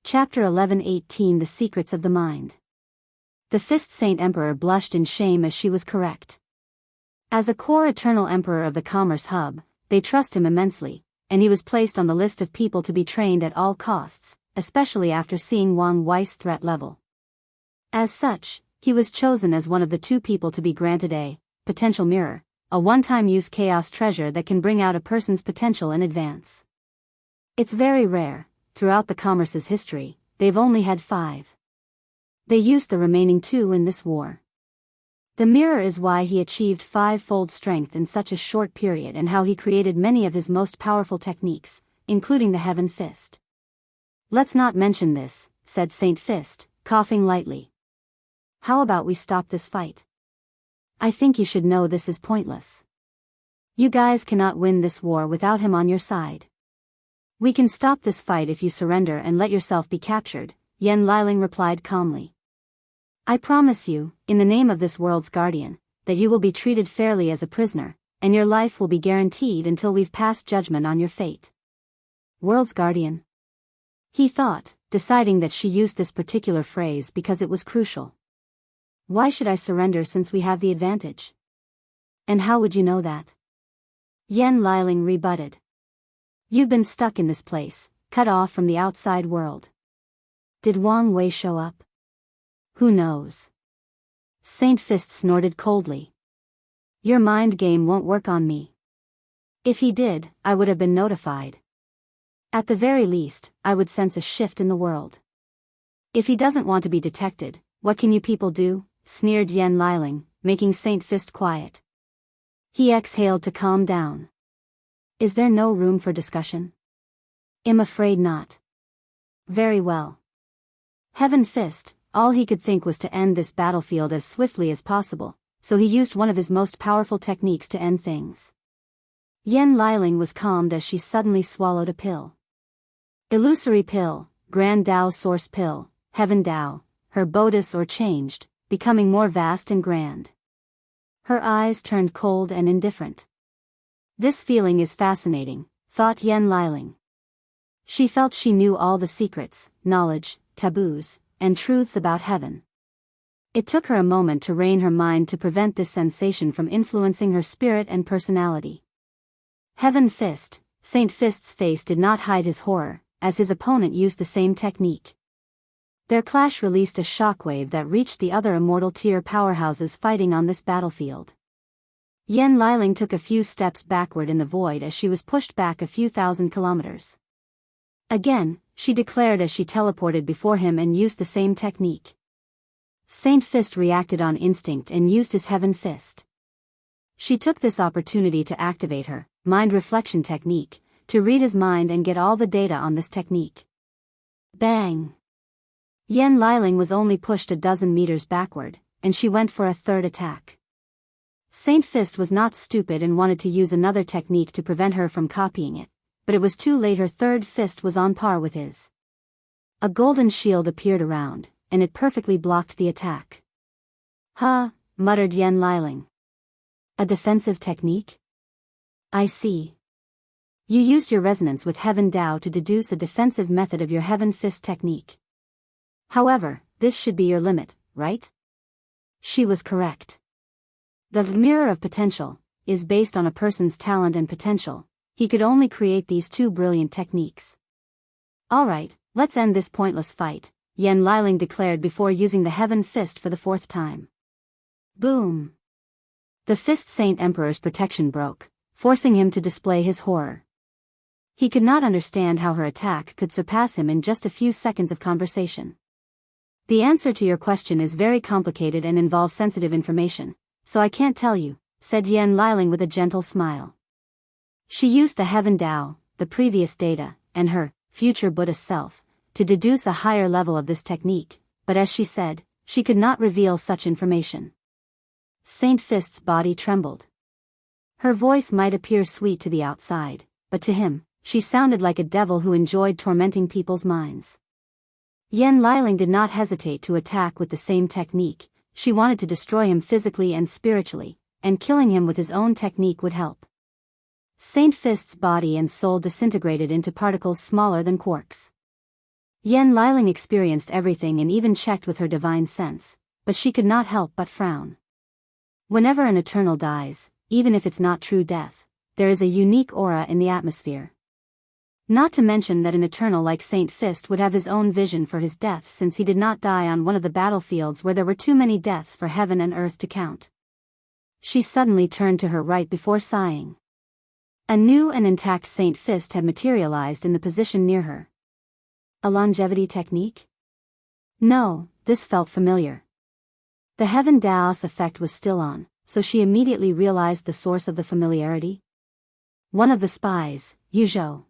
Chapter 11:18 The Secrets of the Mind. The Fist Saint Emperor blushed in shame as she was correct. As a core eternal emperor of the Commerce Hub, they trust him immensely, and he was placed on the list of people to be trained at all costs, especially after seeing Wang Wei's threat level. As such, he was chosen as one of the 2 people to be granted a potential mirror, a one-time use chaos treasure that can bring out a person's potential in advance. It's very rare. Throughout the commerce's history, they've only had 5. They used the remaining 2 in this war. The mirror is why he achieved 5-fold strength in such a short period and how he created many of his most powerful techniques, including the Heaven Fist. Let's not mention this, said Saint Fist, coughing lightly. How about we stop this fight? I think you should know this is pointless. You guys cannot win this war without him on your side. We can stop this fight if you surrender and let yourself be captured, Yan Liling replied calmly. I promise you, in the name of this world's guardian, that you will be treated fairly as a prisoner, and your life will be guaranteed until we've passed judgment on your fate. World's guardian? He thought, deciding that she used this particular phrase because it was crucial. Why should I surrender since we have the advantage? And how would you know that? Yan Liling rebutted. You've been stuck in this place, cut off from the outside world. Did Wang Wei show up? Who knows? Saint Fist snorted coldly. Your mind game won't work on me. If he did, I would have been notified. At the very least, I would sense a shift in the world. If he doesn't want to be detected, what can you people do? Sneered Yan Liling, making Saint Fist quiet. He exhaled to calm down. Is there no room for discussion? I'm afraid not. Very well. Heaven Fist, all he could think was to end this battlefield as swiftly as possible, so he used one of his most powerful techniques to end things. Yan Liling was calmed as she suddenly swallowed a pill. Illusory pill, Grand Tao Source pill, Heaven Tao, her bodice or changed, becoming more vast and grand. Her eyes turned cold and indifferent. This feeling is fascinating, thought Yan Liling. She felt she knew all the secrets, knowledge, taboos, and truths about heaven. It took her a moment to rein her mind to prevent this sensation from influencing her spirit and personality. Heaven Fist, Saint Fist's face did not hide his horror, as his opponent used the same technique. Their clash released a shockwave that reached the other immortal tier powerhouses fighting on this battlefield. Yan Liling took a few steps backward in the void as she was pushed back a few thousand kilometers. Again, she declared as she teleported before him and used the same technique. Saint Fist reacted on instinct and used his Heaven Fist. She took this opportunity to activate her mind reflection technique, to read his mind and get all the data on this technique. Bang! Yan Liling was only pushed a dozen meters backward, and she went for a third attack. Saint Fist was not stupid and wanted to use another technique to prevent her from copying it, but it was too late. Her third fist was on par with his. A golden shield appeared around, and it perfectly blocked the attack. Huh, muttered Yan Liling. A defensive technique? I see. You used your resonance with Heaven Tao to deduce a defensive method of your Heaven Fist technique. However, this should be your limit, right? She was correct. The mirror of potential is based on a person's talent and potential. He could only create these 2 brilliant techniques. Alright, let's end this pointless fight, Yan Liling declared before using the Heaven Fist for the 4th time. Boom! The Fist Saint Emperor's protection broke, forcing him to display his horror. He could not understand how her attack could surpass him in just a few seconds of conversation. The answer to your question is very complicated and involves sensitive information, so I can't tell you, said Yan Liling with a gentle smile. She used the Heaven Tao, the previous data, and her future Buddha self, to deduce a higher level of this technique, but as she said, she could not reveal such information. Saint Fist's body trembled. Her voice might appear sweet to the outside, but to him, she sounded like a devil who enjoyed tormenting people's minds. Yan Liling did not hesitate to attack with the same technique. She wanted to destroy him physically and spiritually, and killing him with his own technique would help. Saint Fist's body and soul disintegrated into particles smaller than quarks. Yan Liling experienced everything and even checked with her divine sense, but she could not help but frown. Whenever an eternal dies, even if it's not true death, there is a unique aura in the atmosphere. Not to mention that an Eternal like Saint Fist would have his own vision for his death, since he did not die on one of the battlefields where there were too many deaths for heaven and earth to count. She suddenly turned to her right before sighing. A new and intact Saint Fist had materialized in the position near her. A longevity technique? No, this felt familiar. The Heaven Daos effect was still on, so she immediately realized the source of the familiarity. One of the spies, Yuzhou.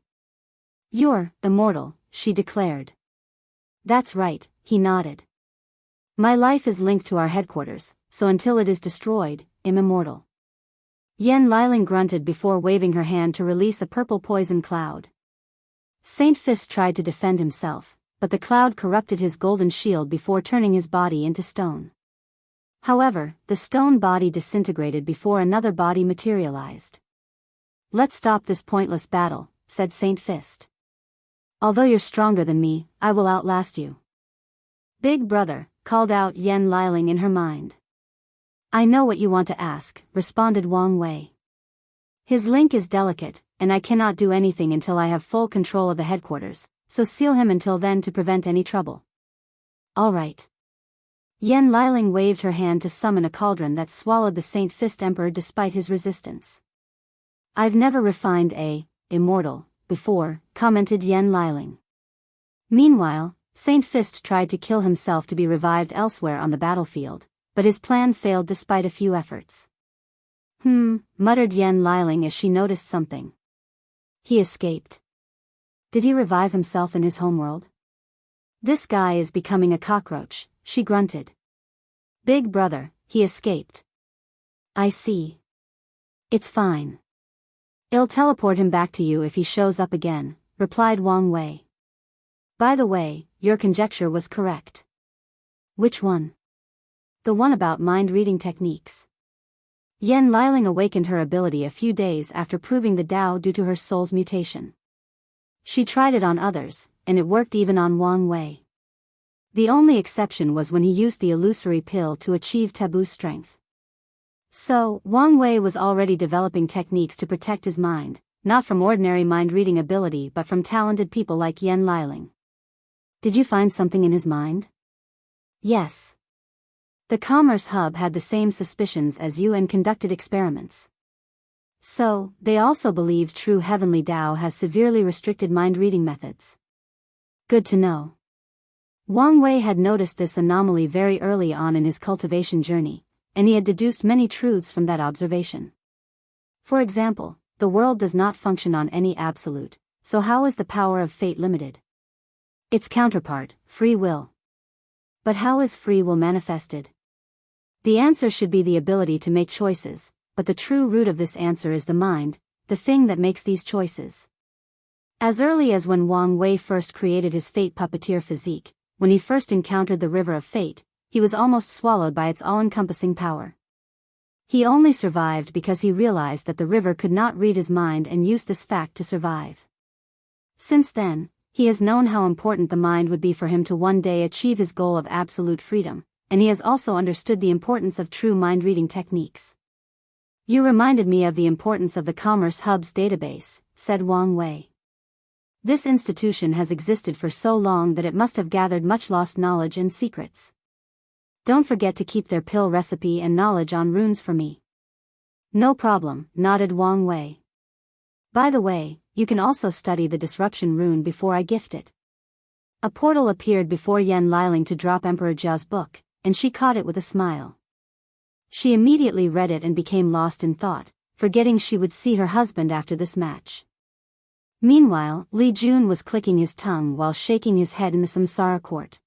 "You're immortal," she declared. "That's right," he nodded. "My life is linked to our headquarters, so until it is destroyed, I'm immortal." Yan Liling grunted before waving her hand to release a purple poison cloud. Saint Fist tried to defend himself, but the cloud corrupted his golden shield before turning his body into stone. However, the stone body disintegrated before another body materialized. "Let's stop this pointless battle," said Saint Fist. "Although you're stronger than me, I will outlast you." "Big brother," called out Yan Liling in her mind. "I know what you want to ask," responded Wang Wei. "His link is delicate, and I cannot do anything until I have full control of the headquarters, so seal him until then to prevent any trouble." "All right." Yan Liling waved her hand to summon a cauldron that swallowed the Saint Fist Emperor despite his resistance. "I've never refined a immortal before," commented Yan Liling. Meanwhile, Saint Fist tried to kill himself to be revived elsewhere on the battlefield, but his plan failed despite a few efforts. Muttered Yan Liling as she noticed something. He escaped. Did he revive himself in his homeworld? "This guy is becoming a cockroach," she grunted. "Big brother, he escaped." "I see. It's fine. I'll teleport him back to you if he shows up again," replied Wang Wei. "By the way, your conjecture was correct." "Which one?" "The one about mind-reading techniques." Yan Liling awakened her ability a few days after proving the Tao due to her soul's mutation. She tried it on others, and it worked even on Wang Wei. The only exception was when he used the illusory pill to achieve taboo strength. So, Wang Wei was already developing techniques to protect his mind, not from ordinary mind-reading ability but from talented people like Yan Liling. "Did you find something in his mind?" "Yes. The Commerce Hub had the same suspicions as you and conducted experiments. So, they also believe true heavenly Tao has severely restricted mind-reading methods." "Good to know." Wang Wei had noticed this anomaly very early on in his cultivation journey, and he had deduced many truths from that observation. For example, the world does not function on any absolute, so how is the power of fate limited? Its counterpart, free will. But how is free will manifested? The answer should be the ability to make choices, but the true root of this answer is the mind, the thing that makes these choices. As early as when Wang Wei first created his fate puppeteer physique, when he first encountered the river of fate, he was almost swallowed by its all-encompassing power. He only survived because he realized that the river could not read his mind and used this fact to survive. Since then, he has known how important the mind would be for him to one day achieve his goal of absolute freedom, and he has also understood the importance of true mind-reading techniques. "You reminded me of the importance of the Commerce Hub's database," said Wang Wei. "This institution has existed for so long that it must have gathered much lost knowledge and secrets. Don't forget to keep their pill recipe and knowledge on runes for me." "No problem," nodded Wang Wei. "By the way, you can also study the disruption rune before I gift it." A portal appeared before Yan Liling to drop Emperor Jia's book, and she caught it with a smile. She immediately read it and became lost in thought, forgetting she would see her husband after this match. Meanwhile, Li Jun was clicking his tongue while shaking his head in the Samsara court.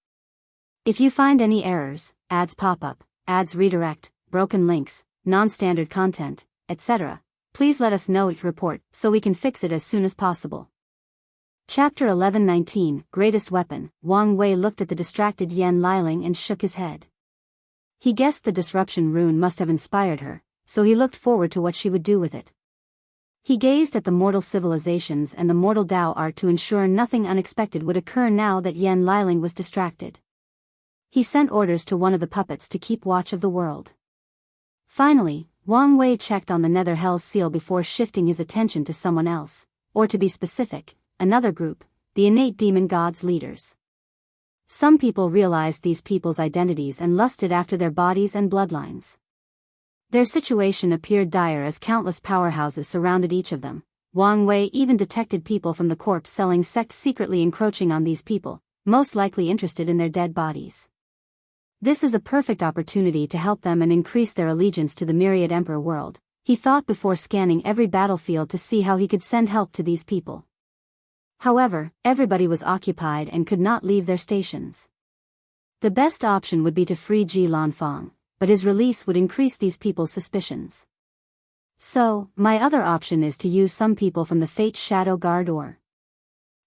"If you find any errors, ads pop up, ads redirect, broken links, non-standard content, etc., please let us know each report so we can fix it as soon as possible." Chapter 11:19, Greatest Weapon. Wang Wei looked at the distracted Yan Liling and shook his head. He guessed the disruption rune must have inspired her, so he looked forward to what she would do with it. He gazed at the mortal civilizations and the mortal Tao art to ensure nothing unexpected would occur now that Yan Liling was distracted. He sent orders to one of the puppets to keep watch of the world. Finally, Wang Wei checked on the Nether Hell's seal before shifting his attention to someone else, or to be specific, another group, the innate demon gods leaders. Some people realized these people's identities and lusted after their bodies and bloodlines. Their situation appeared dire as countless powerhouses surrounded each of them. Wang Wei even detected people from the corpse selling sects secretly encroaching on these people, most likely interested in their dead bodies. This is a perfect opportunity to help them and increase their allegiance to the myriad emperor world, he thought before scanning every battlefield to see how he could send help to these people. However, everybody was occupied and could not leave their stations. The best option would be to free Ji Lanfang, but his release would increase these people's suspicions. So, my other option is to use some people from the Fate's Shadow Guard or...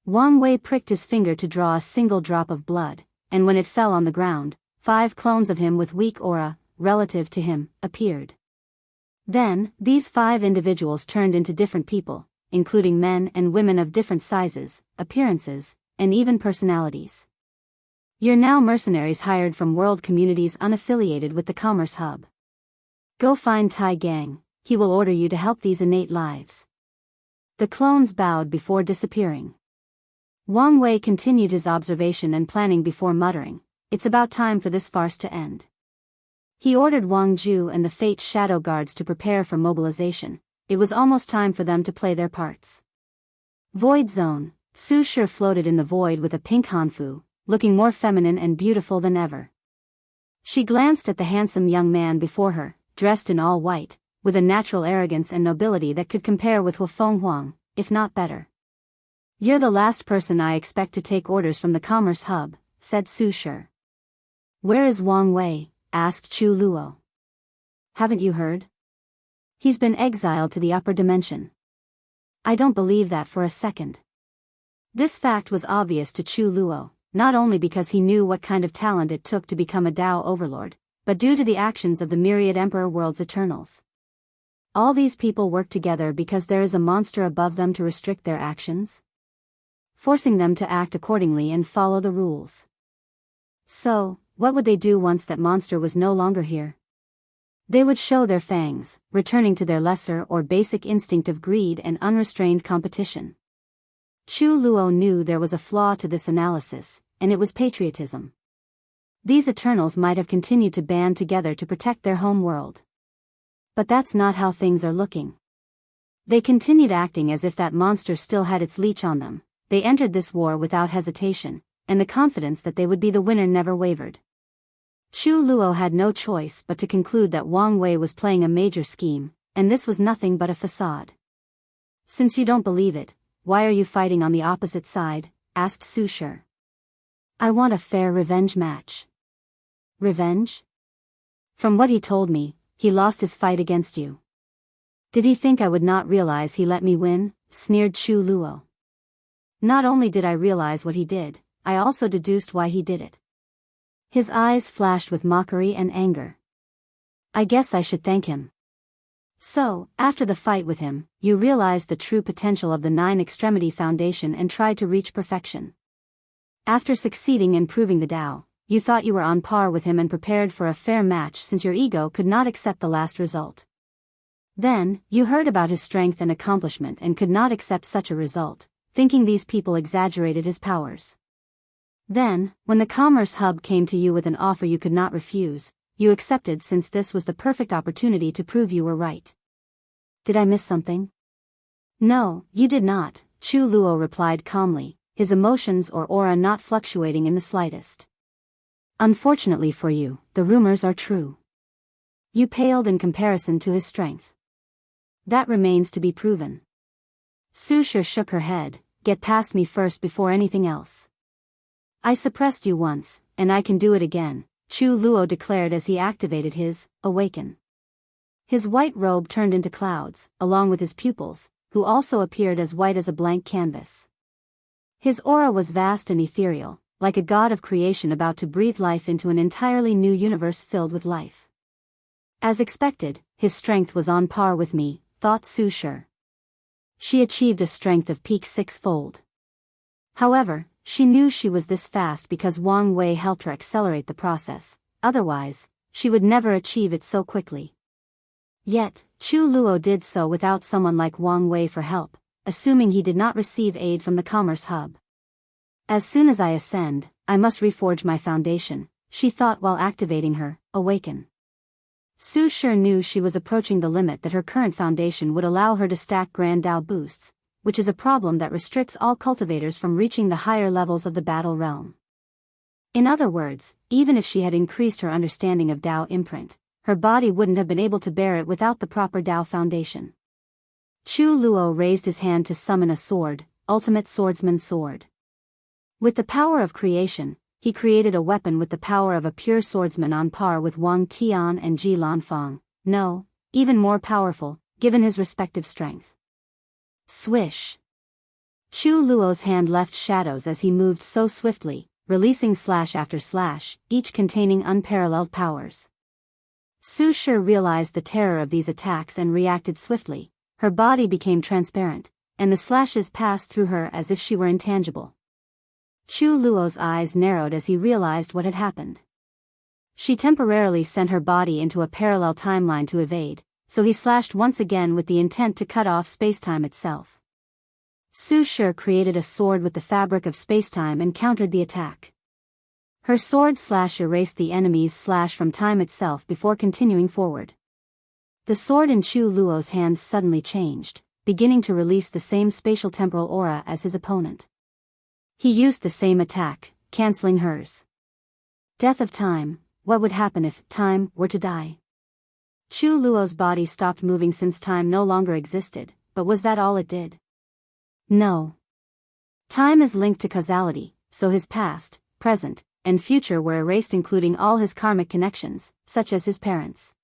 Wang Wei pricked his finger to draw a single drop of blood, and when it fell on the ground, 5 clones of him with weak aura, relative to him, appeared. Then, these 5 individuals turned into different people, including men and women of different sizes, appearances, and even personalities. You're now mercenaries hired from world communities unaffiliated with the Commerce Hub. Go find Tai Gang, he will order you to help these innate lives. The clones bowed before disappearing. Wang Wei continued his observation and planning before muttering, "It's about time for this farce to end." He ordered Wang Ju and the Fate's Shadow Guards to prepare for mobilization. It was almost time for them to play their parts. Void Zone. Su Shi floated in the void with a pink hanfu, looking more feminine and beautiful than ever. She glanced at the handsome young man before her, dressed in all white, with a natural arrogance and nobility that could compare with Wu Fenghuang, if not better. "You're the last person I expect to take orders from the Commerce Hub," said Su Shi. "Where is Wang Wei?" asked Chu Luo. "Haven't you heard? He's been exiled to the upper dimension." "I don't believe that for a second." This fact was obvious to Chu Luo, not only because he knew what kind of talent it took to become a Tao overlord, but due to the actions of the myriad Emperor World's Eternals. All these people work together because there is a monster above them to restrict their actions, forcing them to act accordingly and follow the rules. So, what would they do once that monster was no longer here? They would show their fangs, returning to their lesser or basic instinct of greed and unrestrained competition. Chu Luo knew there was a flaw to this analysis, and it was patriotism. These Eternals might have continued to band together to protect their home world. But that's not how things are looking. They continued acting as if that monster still had its leash on them. They entered this war without hesitation, and the confidence that they would be the winner never wavered. Chu Luo had no choice but to conclude that Wang Wei was playing a major scheme, and this was nothing but a facade. "Since you don't believe it, why are you fighting on the opposite side?" asked Su Shi. "I want a fair revenge match." "Revenge?" "From what he told me, he lost his fight against you." "Did he think I would not realize he let me win?" sneered Chu Luo. "Not only did I realize what he did, I also deduced why he did it." His eyes flashed with mockery and anger. "I guess I should thank him." "So, after the fight with him, you realized the true potential of the 9 Extremity Foundation and tried to reach perfection. After succeeding in proving the Tao, you thought you were on par with him and prepared for a fair match since your ego could not accept the last result. Then, you heard about his strength and accomplishment and could not accept such a result, thinking these people exaggerated his powers. Then, when the Commerce Hub came to you with an offer you could not refuse, you accepted since this was the perfect opportunity to prove you were right. Did I miss something?" "No, you did not," Chu Luo replied calmly, his emotions or aura not fluctuating in the slightest. "Unfortunately for you, the rumors are true. You paled in comparison to his strength. That remains to be proven." Su Shi shook her head. "Get past me first before anything else." "I suppressed you once, and I can do it again," Chu Luo declared as he activated his Awaken. His white robe turned into clouds, along with his pupils, who also appeared as white as a blank canvas. His aura was vast and ethereal, like a god of creation about to breathe life into an entirely new universe filled with life. As expected, his strength was on par with me, thought Su Shi. She achieved a strength of peak 6-fold. However, she knew she was this fast because Wang Wei helped her accelerate the process, otherwise, she would never achieve it so quickly. Yet, Chu Luo did so without someone like Wang Wei for help, assuming he did not receive aid from the commerce hub. As soon as I ascend, I must reforge my foundation, she thought while activating her awaken. Su Shi knew she was approaching the limit that her current foundation would allow her to stack Grand Dao boosts, which is a problem that restricts all cultivators from reaching the higher levels of the battle realm. In other words, even if she had increased her understanding of Dao imprint, her body wouldn't have been able to bear it without the proper Dao foundation. Chu Luo raised his hand to summon a sword, ultimate swordsman's sword. With the power of creation, he created a weapon with the power of a pure swordsman on par with Wang Tian and Ji Lanfang, no, even more powerful, given his respective strength. Swish! Chu Luo's hand left shadows as he moved so swiftly, releasing slash after slash, each containing unparalleled powers. Su Shi realized the terror of these attacks and reacted swiftly. Her body became transparent, and the slashes passed through her as if she were intangible. Chu Luo's eyes narrowed as he realized what had happened. She temporarily sent her body into a parallel timeline to evade, so he slashed once again with the intent to cut off spacetime itself. Su Shi created a sword with the fabric of spacetime and countered the attack. Her sword slash erased the enemy's slash from time itself before continuing forward. The sword in Chu Luo's hands suddenly changed, beginning to release the same spatial temporal aura as his opponent. He used the same attack, canceling hers. Death of time, what would happen if time were to die? Chu Luo's body stopped moving since time no longer existed, but was that all it did? No. Time is linked to causality, so his past, present, and future were erased, including all his karmic connections, such as his parents.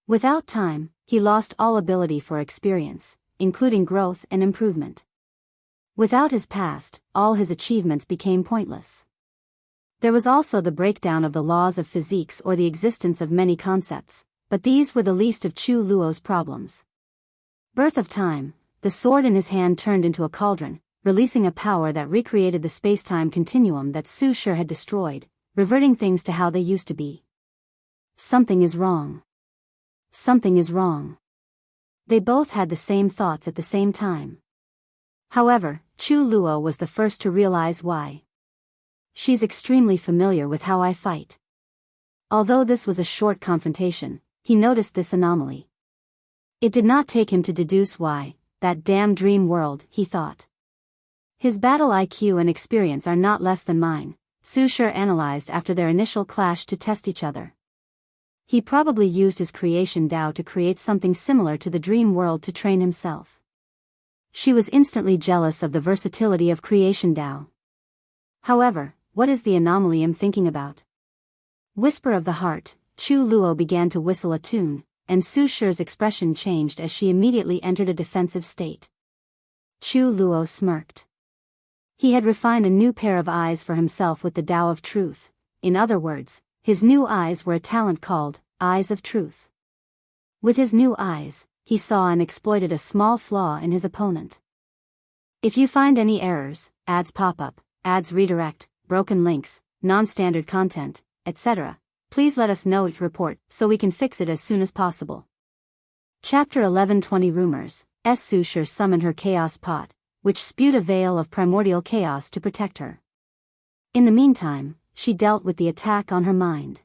Without time, he lost all ability for experience, including growth and improvement. Without his past, all his achievements became pointless. There was also the breakdown of the laws of physics or the existence of many concepts, but these were the least of Chu Luo's problems. Birth of time, the sword in his hand turned into a cauldron, releasing a power that recreated the space-time continuum that Su Shi had destroyed, reverting things to how they used to be. Something is wrong. Something is wrong. They both had the same thoughts at the same time. However, Chu Luo was the first to realize why. She's extremely familiar with how I fight. Although this was a short confrontation, he noticed this anomaly. It did not take him to deduce why, that damn dream world, he thought. His battle IQ and experience are not less than mine, Su Shi analyzed after their initial clash to test each other. He probably used his creation Dao to create something similar to the dream world to train himself. She was instantly jealous of the versatility of creation Dao. However, what is the anomaly I'm thinking about? Whisper of the heart, Chu Luo began to whistle a tune, and Su Shi's expression changed as she immediately entered a defensive state. Chu Luo smirked. He had refined a new pair of eyes for himself with the Dao of truth. In other words, his new eyes were a talent called Eyes of Truth. With his new eyes, he saw and exploited a small flaw in his opponent. If you find any errors, ads pop up, ads redirect, broken links, non-standard content, etc., please let us know each report so we can fix it as soon as possible. Chapter 1120 Rumors. Su Shi summoned her chaos pot, which spewed a veil of primordial chaos to protect her. In the meantime, she dealt with the attack on her mind.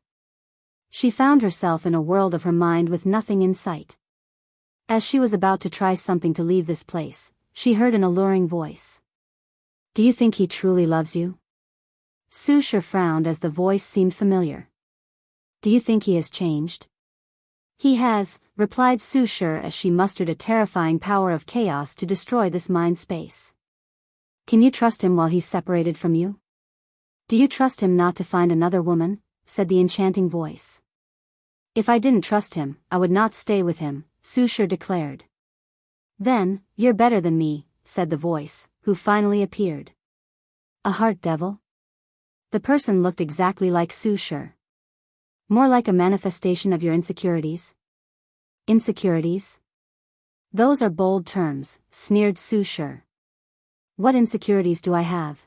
She found herself in a world of her mind with nothing in sight. As she was about to try something to leave this place, she heard an alluring voice. Do you think he truly loves you? Su Shi frowned as the voice seemed familiar. Do you think he has changed? He has, replied Su Shi as she mustered a terrifying power of chaos to destroy this mind space. Can you trust him while he's separated from you? Do you trust him not to find another woman? Said the enchanting voice. If I didn't trust him, I would not stay with him, Su Shi declared. Then, you're better than me, said the voice, who finally appeared. A heart devil? The person looked exactly like Su Shi. More like a manifestation of your insecurities. Insecurities? Those are bold terms, sneered Su Shi. What insecurities do I have?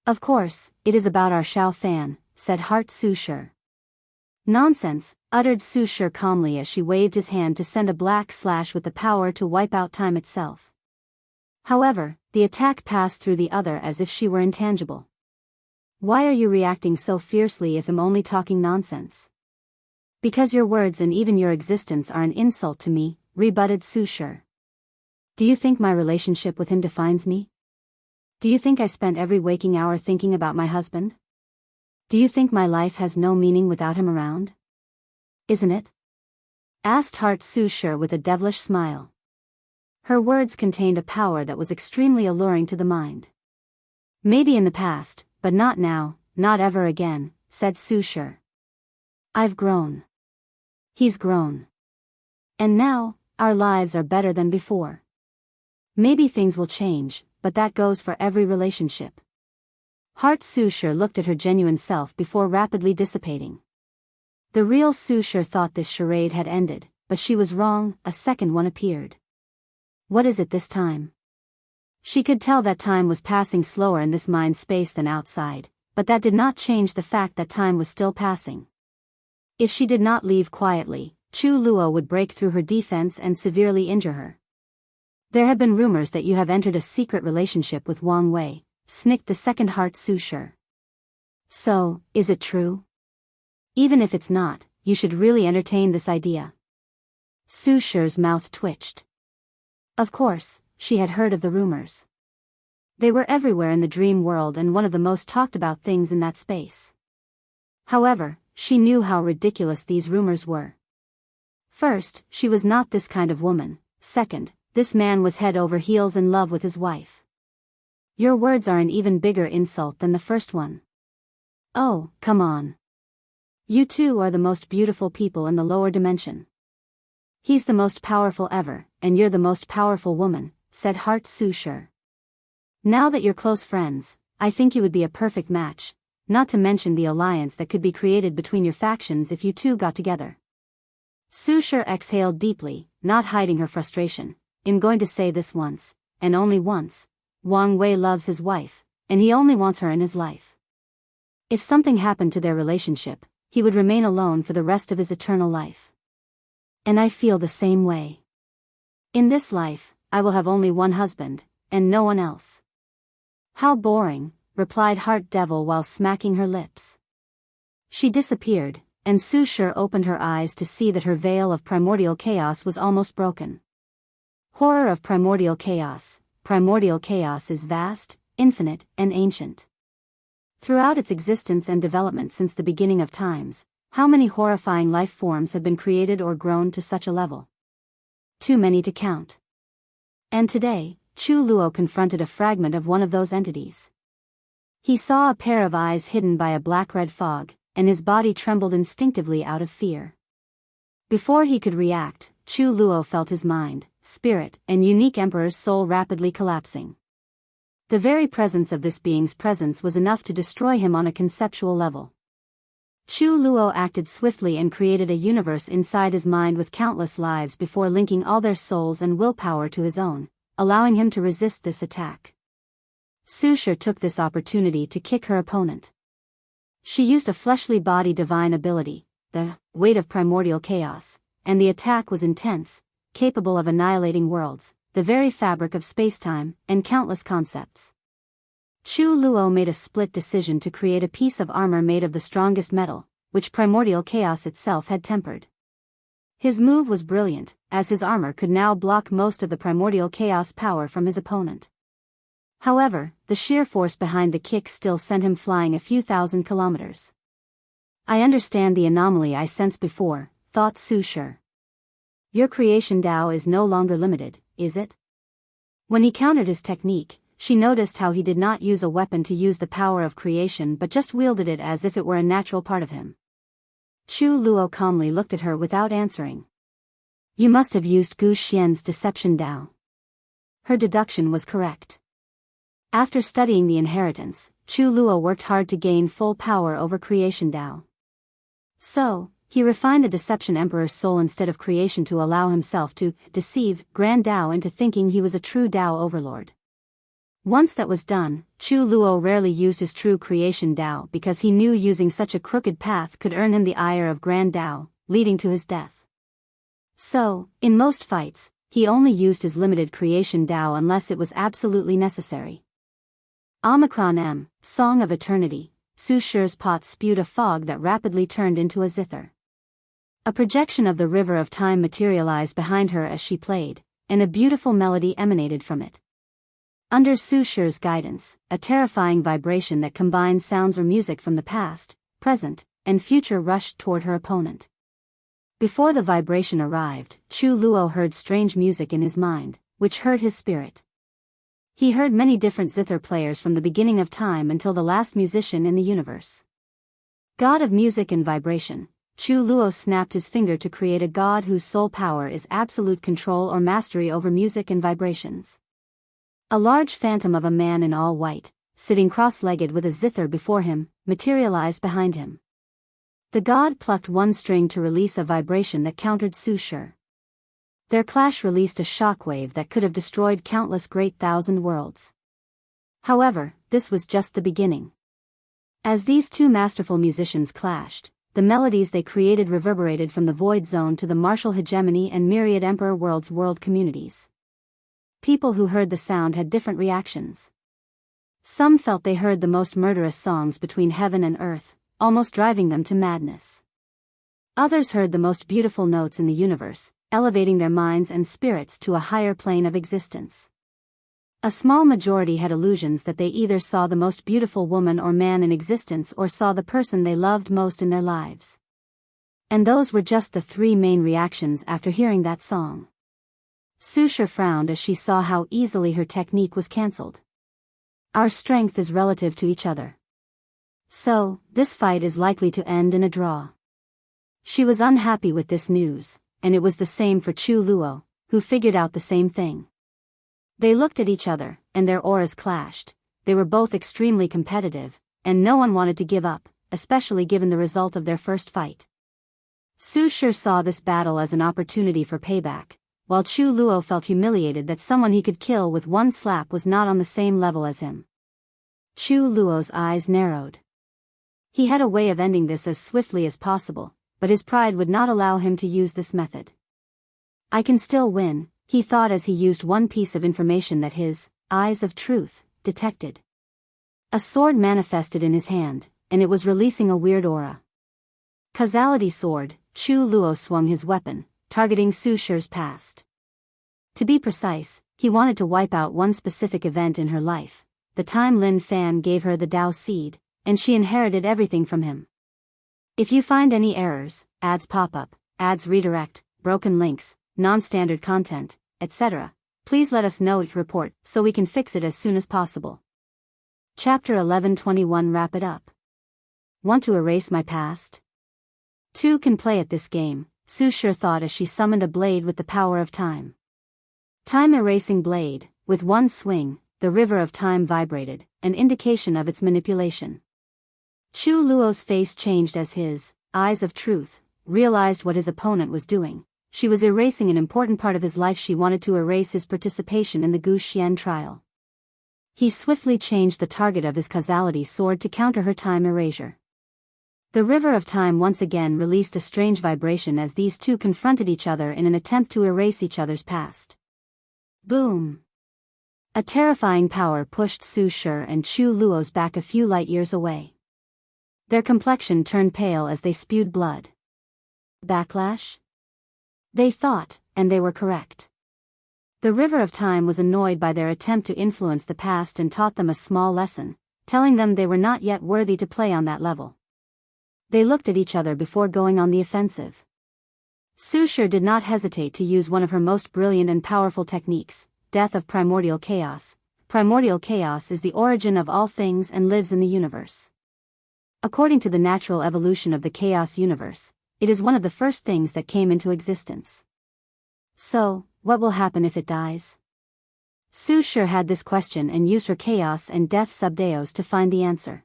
Of course, it is about our Xiao Fan, said Heart Su Shi. Nonsense, uttered Su Shi calmly as she waved his hand to send a black slash with the power to wipe out time itself. However, the attack passed through the other as if she were intangible. Why are you reacting so fiercely if I'm only talking nonsense? Because your words and even your existence are an insult to me, rebutted Su Shi. Do you think my relationship with him defines me? Do you think I spent every waking hour thinking about my husband? Do you think my life has no meaning without him around? Isn't it? Asked Heart Su Shi with a devilish smile. Her words contained a power that was extremely alluring to the mind. Maybe in the past, but not now, not ever again, said Su Shi. I've grown. He's grown. And now, our lives are better than before. Maybe things will change, but that goes for every relationship. Heart Su Shi looked at her genuine self before rapidly dissipating. The real Su Shi thought this charade had ended, but she was wrong. A second one appeared. What is it this time? She could tell that time was passing slower in this mind space than outside, but that did not change the fact that time was still passing. If she did not leave quietly, Chu Luo would break through her defense and severely injure her. There have been rumors that you have entered a secret relationship with Wang Wei, snicked the second Heart Su Shi. So, is it true? Even if it's not, you should really entertain this idea. Su Shi's mouth twitched. Of course, she had heard of the rumors. They were everywhere in the dream world and one of the most talked about things in that space. However, she knew how ridiculous these rumors were. First, she was not this kind of woman. Second, this man was head over heels in love with his wife. Your words are an even bigger insult than the first one. Oh, come on. You two are the most beautiful people in the lower dimension. He's the most powerful ever, and you're the most powerful woman, said Heart Su Shi. Now that you're close friends, I think you would be a perfect match, not to mention the alliance that could be created between your factions if you two got together. Su Shi exhaled deeply, not hiding her frustration. I'm going to say this once, and only once. Wang Wei loves his wife, and he only wants her in his life. If something happened to their relationship, he would remain alone for the rest of his eternal life. And I feel the same way. In this life, I will have only one husband, and no one else. How boring, replied Heart Devil while smacking her lips. She disappeared, and Su Shi opened her eyes to see that her veil of primordial chaos was almost broken. Horror of primordial chaos. Primordial chaos is vast, infinite, and ancient. Throughout its existence and development since the beginning of times, how many horrifying life forms have been created or grown to such a level? Too many to count. And today, Chu Luo confronted a fragment of one of those entities. He saw a pair of eyes hidden by a black-red fog, and his body trembled instinctively out of fear. Before he could react, Chu Luo felt his mind, spirit, and unique emperor's soul rapidly collapsing. The very presence of this being's presence was enough to destroy him on a conceptual level. Chu Luo acted swiftly and created a universe inside his mind with countless lives before linking all their souls and willpower to his own, allowing him to resist this attack. Su Shi took this opportunity to kick her opponent. She used a fleshly body divine ability, the weight of primordial chaos, and the attack was intense, capable of annihilating worlds, the very fabric of spacetime, and countless concepts. Chu Luo made a split decision to create a piece of armor made of the strongest metal, which primordial chaos itself had tempered. His move was brilliant, as his armor could now block most of the primordial chaos power from his opponent. However, the sheer force behind the kick still sent him flying a few thousand kilometers. I understand the anomaly I sensed before, thought Su Shi. Your creation Dao is no longer limited, is it? When he countered his technique, she noticed how he did not use a weapon to use the power of creation but just wielded it as if it were a natural part of him. Chu Luo calmly looked at her without answering. You must have used Gu Xian's deception Dao. Her deduction was correct. After studying the inheritance, Chu Luo worked hard to gain full power over creation Dao. So, he refined the deception emperor's soul instead of creation to allow himself to deceive Grand Dao into thinking he was a true Dao overlord. Once that was done, Chu Luo rarely used his true creation Dao because he knew using such a crooked path could earn him the ire of Grand Dao, leading to his death. So, in most fights, he only used his limited creation Tao unless it was absolutely necessary. Omicron M, Song of Eternity. Su Shi's pot spewed a fog that rapidly turned into a zither. A projection of the river of time materialized behind her as she played, and a beautiful melody emanated from it. Under Su Shi's guidance, a terrifying vibration that combined sounds or music from the past, present, and future rushed toward her opponent. Before the vibration arrived, Chu Luo heard strange music in his mind, which hurt his spirit. He heard many different zither players from the beginning of time until the last musician in the universe. God of music and vibration, Chu Luo snapped his finger to create a god whose sole power is absolute control or mastery over music and vibrations. A large phantom of a man in all white, sitting cross-legged with a zither before him, materialized behind him. The god plucked one string to release a vibration that countered Su Shi. Their clash released a shockwave that could have destroyed countless great thousand worlds. However, this was just the beginning. As these two masterful musicians clashed, the melodies they created reverberated from the void zone to the martial hegemony and myriad emperor worlds world communities. People who heard the sound had different reactions. Some felt they heard the most murderous songs between heaven and earth, almost driving them to madness. Others heard the most beautiful notes in the universe, elevating their minds and spirits to a higher plane of existence. A small majority had illusions that they either saw the most beautiful woman or man in existence or saw the person they loved most in their lives. And those were just the three main reactions after hearing that song. Su Shi frowned as she saw how easily her technique was cancelled. Our strength is relative to each other. So, this fight is likely to end in a draw. She was unhappy with this news, and it was the same for Chu Luo, who figured out the same thing. They looked at each other, and their auras clashed. They were both extremely competitive, and no one wanted to give up, especially given the result of their first fight. Su Shi saw this battle as an opportunity for payback, while Chu Luo felt humiliated that someone he could kill with one slap was not on the same level as him. Chu Luo's eyes narrowed. He had a way of ending this as swiftly as possible, but his pride would not allow him to use this method. I can still win, he thought as he used one piece of information that his eyes of truth detected. A sword manifested in his hand, and it was releasing a weird aura. Causality sword, Chu Luo swung his weapon, targeting Su Shi's past. To be precise, he wanted to wipe out one specific event in her life. The time Lin Fan gave her the Tao seed, and she inherited everything from him. If you find any errors, ads pop up, ads redirect, broken links, non-standard content, etc., please let us know each report so we can fix it as soon as possible. Chapter 11:21 Wrap it up. Want to erase my past? Two can play at this game, Su Shi thought as she summoned a blade with the power of time. Time erasing blade, with one swing, the river of time vibrated, an indication of its manipulation. Chu Luo's face changed as his eyes of truth realized what his opponent was doing. She was erasing an important part of his life. She wanted to erase his participation in the Gu Xian trial. He swiftly changed the target of his causality sword to counter her time erasure. The river of time once again released a strange vibration as these two confronted each other in an attempt to erase each other's past. Boom! A terrifying power pushed Su Shi and Chu Luo's back a few light years away. Their complexion turned pale as they spewed blood. Backlash? They thought, and they were correct. The river of time was annoyed by their attempt to influence the past and taught them a small lesson, telling them they were not yet worthy to play on that level. They looked at each other before going on the offensive. Su Shi did not hesitate to use one of her most brilliant and powerful techniques, Death of Primordial Chaos. Primordial chaos is the origin of all things and lives in the universe. According to the natural evolution of the chaos universe, it is one of the first things that came into existence. So, what will happen if it dies? Su Shi had this question and used her chaos and death subdeos to find the answer.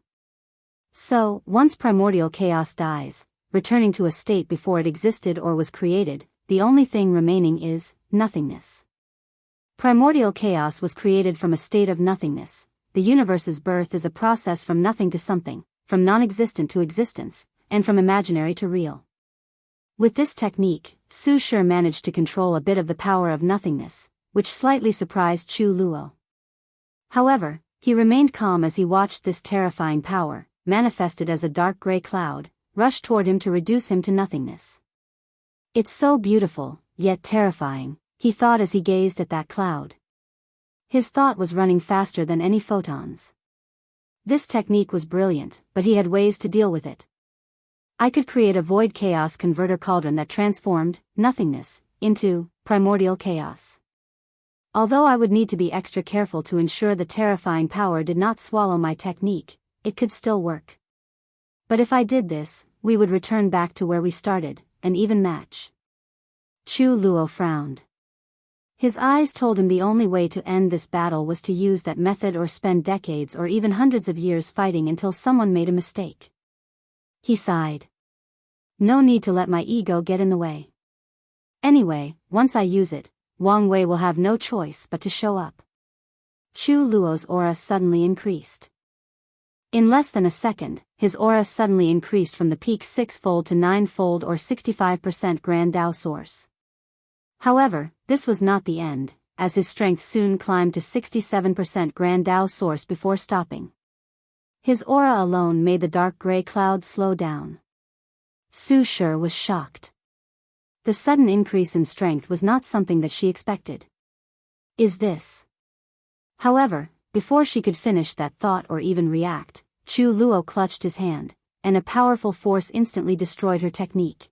So, once primordial chaos dies, returning to a state before it existed or was created, the only thing remaining is nothingness. Primordial chaos was created from a state of nothingness. The universe's birth is a process from nothing to something, from non-existent to existence, and from imaginary to real. With this technique, Su Shi managed to control a bit of the power of nothingness, which slightly surprised Chu Luo. However, he remained calm as he watched this terrifying power, manifested as a dark gray cloud, rush toward him to reduce him to nothingness. It's so beautiful, yet terrifying, he thought as he gazed at that cloud. His thought was running faster than any photons. This technique was brilliant, but he had ways to deal with it. I could create a void chaos converter cauldron that transformed nothingness into primordial chaos. Although I would need to be extra careful to ensure the terrifying power did not swallow my technique, it could still work. But if I did this, we would return back to where we started, an even match. Chu Luo frowned. His eyes told him the only way to end this battle was to use that method or spend decades or even hundreds of years fighting until someone made a mistake. He sighed. No need to let my ego get in the way. Anyway, once I use it, Wang Wei will have no choice but to show up. Chu Luo's aura suddenly increased. In less than a second, his aura suddenly increased from the peak 6-fold to 9-fold or 65% Grand Dao source. However, this was not the end, as his strength soon climbed to 67% Grand Dao source before stopping. His aura alone made the dark gray cloud slow down. Su Shi was shocked. The sudden increase in strength was not something that she expected. Is this? However, before she could finish that thought or even react, Chu Luo clutched his hand, and a powerful force instantly destroyed her technique.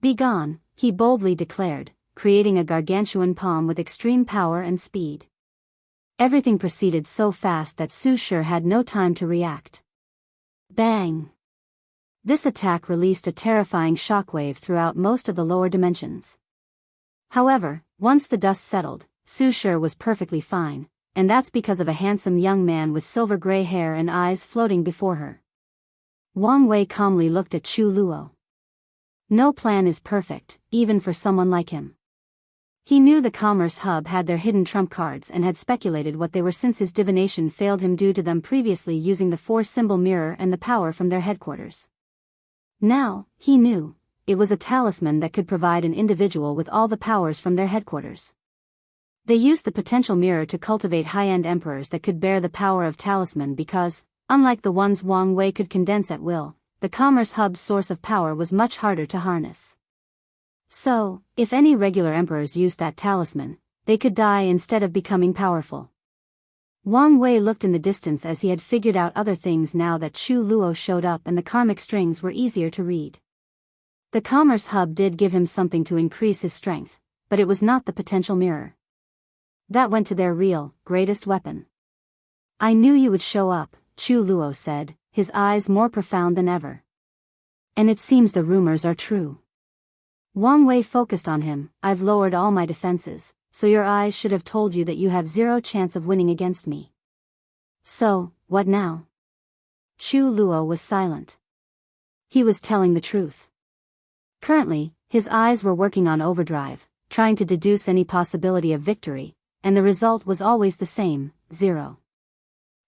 Begone, he boldly declared, creating a gargantuan palm with extreme power and speed. Everything proceeded so fast that Su Shi had no time to react. Bang! This attack released a terrifying shockwave throughout most of the lower dimensions. However, once the dust settled, Su Shi was perfectly fine, and that's because of a handsome young man with silver gray hair and eyes floating before her. Wang Wei calmly looked at Chu Luo. No plan is perfect, even for someone like him. He knew the Commerce Hub had their hidden trump cards and had speculated what they were since his divination failed him due to them previously using the 4-symbol mirror and the power from their headquarters. Now, he knew, it was a talisman that could provide an individual with all the powers from their headquarters. They used the potential mirror to cultivate high-end emperors that could bear the power of talisman because, unlike the ones Wang Wei could condense at will, the Commerce Hub's source of power was much harder to harness. So, if any regular emperors used that talisman, they could die instead of becoming powerful. Wang Wei looked in the distance as he had figured out other things now that Chu Luo showed up and the karmic strings were easier to read. The Commerce Hub did give him something to increase his strength, but it was not the potential mirror. That went to their real, greatest weapon. I knew you would show up, Chu Luo said, his eyes more profound than ever. And it seems the rumors are true. Wang Wei focused on him. I've lowered all my defenses, so your eyes should have told you that you have zero chance of winning against me. So, what now? Chu Luo was silent. He was telling the truth. Currently, his eyes were working on overdrive, trying to deduce any possibility of victory, and the result was always the same, 0.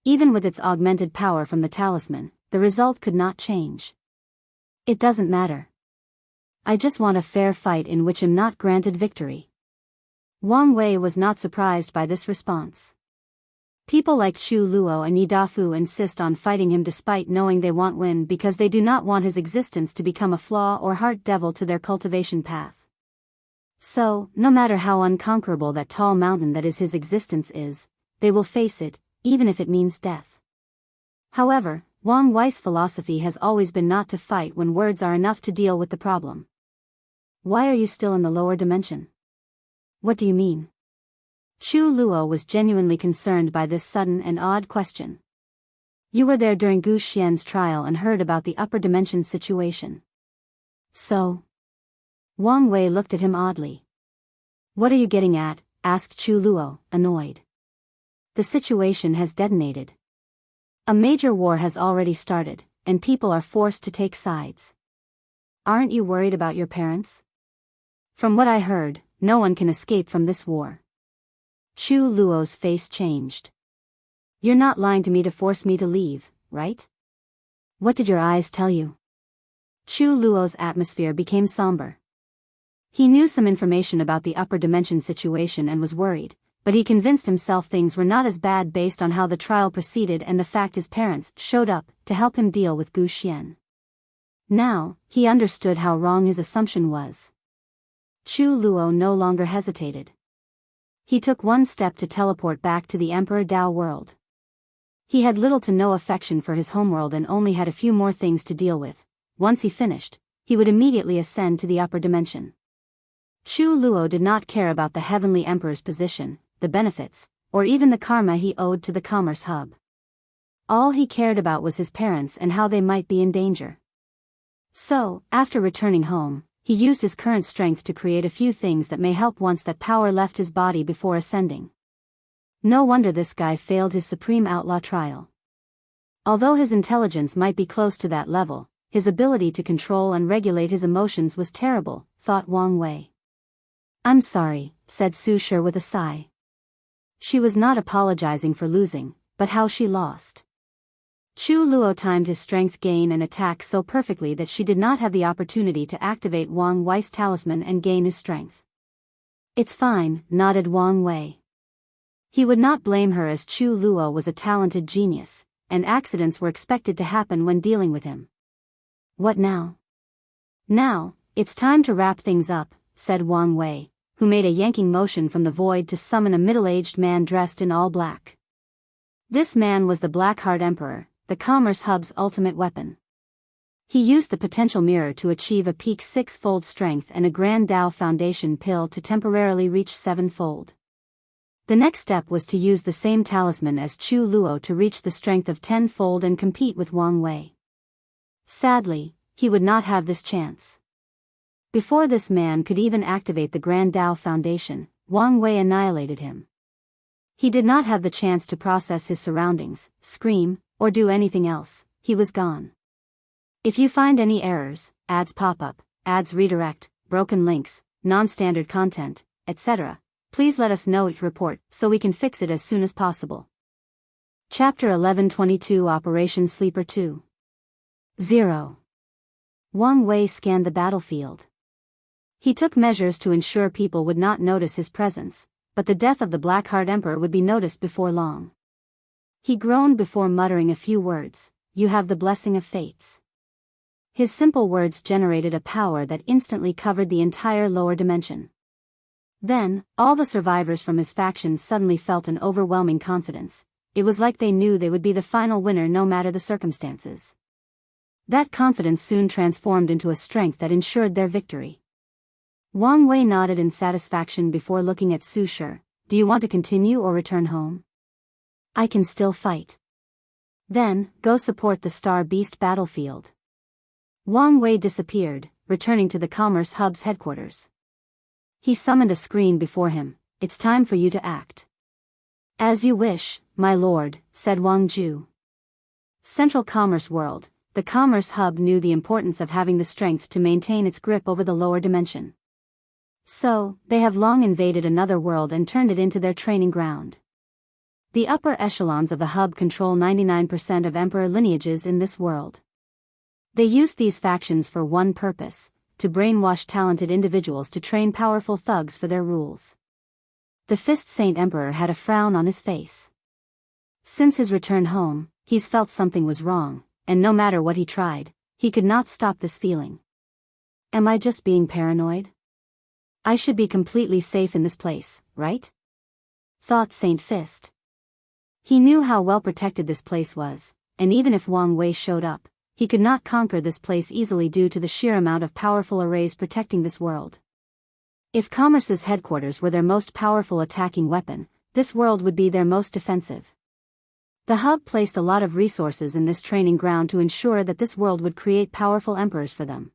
Even with its augmented power from the talisman, the result could not change. It doesn't matter. I just want a fair fight in which I'm not granted victory. Wang Wei was not surprised by this response. People like Chu Luo and Yi Dafu insist on fighting him despite knowing they won't win because they do not want his existence to become a flaw or heart devil to their cultivation path. So, no matter how unconquerable that tall mountain that is his existence is, they will face it, even if it means death. However, Wang Wei's philosophy has always been not to fight when words are enough to deal with the problem. Why are you still in the lower dimension? What do you mean? Chu Luo was genuinely concerned by this sudden and odd question. You were there during Gu Xian's trial and heard about the upper dimension situation. So? Wang Wei looked at him oddly. What are you getting at? Asked Chu Luo, annoyed. The situation has detonated. A major war has already started, and people are forced to take sides. Aren't you worried about your parents? From what I heard, no one can escape from this war. Chu Luo's face changed. You're not lying to me to force me to leave, right? What did your eyes tell you? Chu Luo's atmosphere became somber. He knew some information about the upper dimension situation and was worried, but he convinced himself things were not as bad based on how the trial proceeded and the fact his parents showed up to help him deal with Gu Xian. Now, he understood how wrong his assumption was. Chu Luo no longer hesitated. He took one step to teleport back to the Emperor Dao world. He had little to no affection for his homeworld and only had a few more things to deal with. Once he finished, he would immediately ascend to the upper dimension. Chu Luo did not care about the Heavenly Emperor's position, the benefits, or even the karma he owed to the Commerce Hub. All he cared about was his parents and how they might be in danger. So, after returning home, he used his current strength to create a few things that may help once that power left his body before ascending. No wonder this guy failed his Supreme Outlaw trial. Although his intelligence might be close to that level, his ability to control and regulate his emotions was terrible, thought Wang Wei. "I'm sorry," said Su Shi with a sigh. She was not apologizing for losing, but how she lost. Chu Luo timed his strength gain and attack so perfectly that she did not have the opportunity to activate Wang Wei's talisman and gain his strength. "It's fine," nodded Wang Wei. He would not blame her as Chu Luo was a talented genius, and accidents were expected to happen when dealing with him. "What now?" "Now, it's time to wrap things up," said Wang Wei, who made a yanking motion from the void to summon a middle-aged man dressed in all black. This man was the Blackheart Emperor, the Commerce Hub's ultimate weapon. He used the potential mirror to achieve a peak 6-fold strength and a Grand Dao Foundation pill to temporarily reach 7-fold. The next step was to use the same talisman as Chu Luo to reach the strength of 10-fold and compete with Wang Wei. Sadly, he would not have this chance. Before this man could even activate the Grand Dao Foundation, Wang Wei annihilated him. He did not have the chance to process his surroundings, scream, or do anything else. He was gone. If you find any errors, ads pop up, ads redirect, broken links, non-standard content, etc., please let us know each report so we can fix it as soon as possible. Chapter 1122 Operation Sleeper 2.0. Wang Wei scanned the battlefield. He took measures to ensure people would not notice his presence, but the death of the Blackheart Emperor would be noticed before long. He groaned before muttering a few words. "You have the blessing of fates." His simple words generated a power that instantly covered the entire lower dimension. Then, all the survivors from his faction suddenly felt an overwhelming confidence. It was like they knew they would be the final winner no matter the circumstances. That confidence soon transformed into a strength that ensured their victory. Wang Wei nodded in satisfaction before looking at Su Shi. "Do you want to continue or return home?" "I can still fight." "Then, go support the Star Beast battlefield." Wang Wei disappeared, returning to the Commerce Hub's headquarters. He summoned a screen before him. "It's time for you to act." "As you wish, my lord," said Wang Ju. Central Commerce World, the Commerce Hub knew the importance of having the strength to maintain its grip over the lower dimension. So, they have long invaded another world and turned it into their training ground. The upper echelons of the hub control 99% of emperor lineages in this world. They used these factions for one purpose: to brainwash talented individuals to train powerful thugs for their rules. The Fist Saint Emperor had a frown on his face. Since his return home, he's felt something was wrong, and no matter what he tried, he could not stop this feeling. Am I just being paranoid? I should be completely safe in this place, right? Thought Saint Fist. He knew how well protected this place was, and even if Wang Wei showed up, he could not conquer this place easily due to the sheer amount of powerful arrays protecting this world. If Commerce's headquarters were their most powerful attacking weapon, this world would be their most defensive. The hub placed a lot of resources in this training ground to ensure that this world would create powerful emperors for them.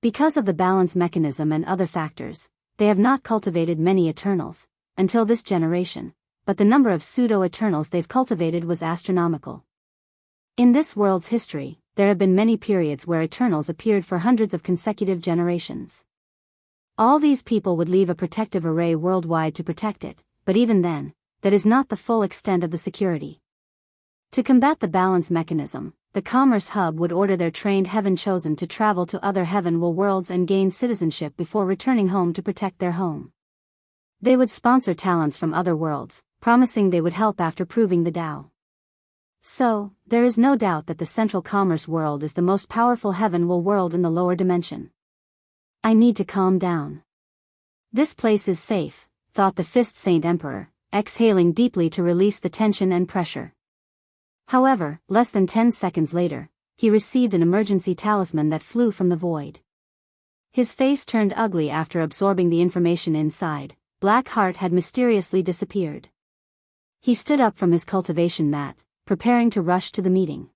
Because of the balance mechanism and other factors, they have not cultivated many Eternals until this generation, but the number of pseudo-Eternals they've cultivated was astronomical. In this world's history, there have been many periods where Eternals appeared for hundreds of consecutive generations. All these people would leave a protective array worldwide to protect it, but even then, that is not the full extent of the security. To combat the balance mechanism, the Commerce Hub would order their trained Heaven Chosen to travel to other Heaven worlds and gain citizenship before returning home to protect their home. They would sponsor talents from other worlds, promising they would help after proving the Tao. So, there is no doubt that the Central Commerce World is the most powerful Heaven world in the lower dimension. I need to calm down. This place is safe, thought the Fist Saint Emperor, exhaling deeply to release the tension and pressure. However, less than 10 seconds later, he received an emergency talisman that flew from the void. His face turned ugly after absorbing the information inside. Black Heart had mysteriously disappeared. He stood up from his cultivation mat, preparing to rush to the meeting.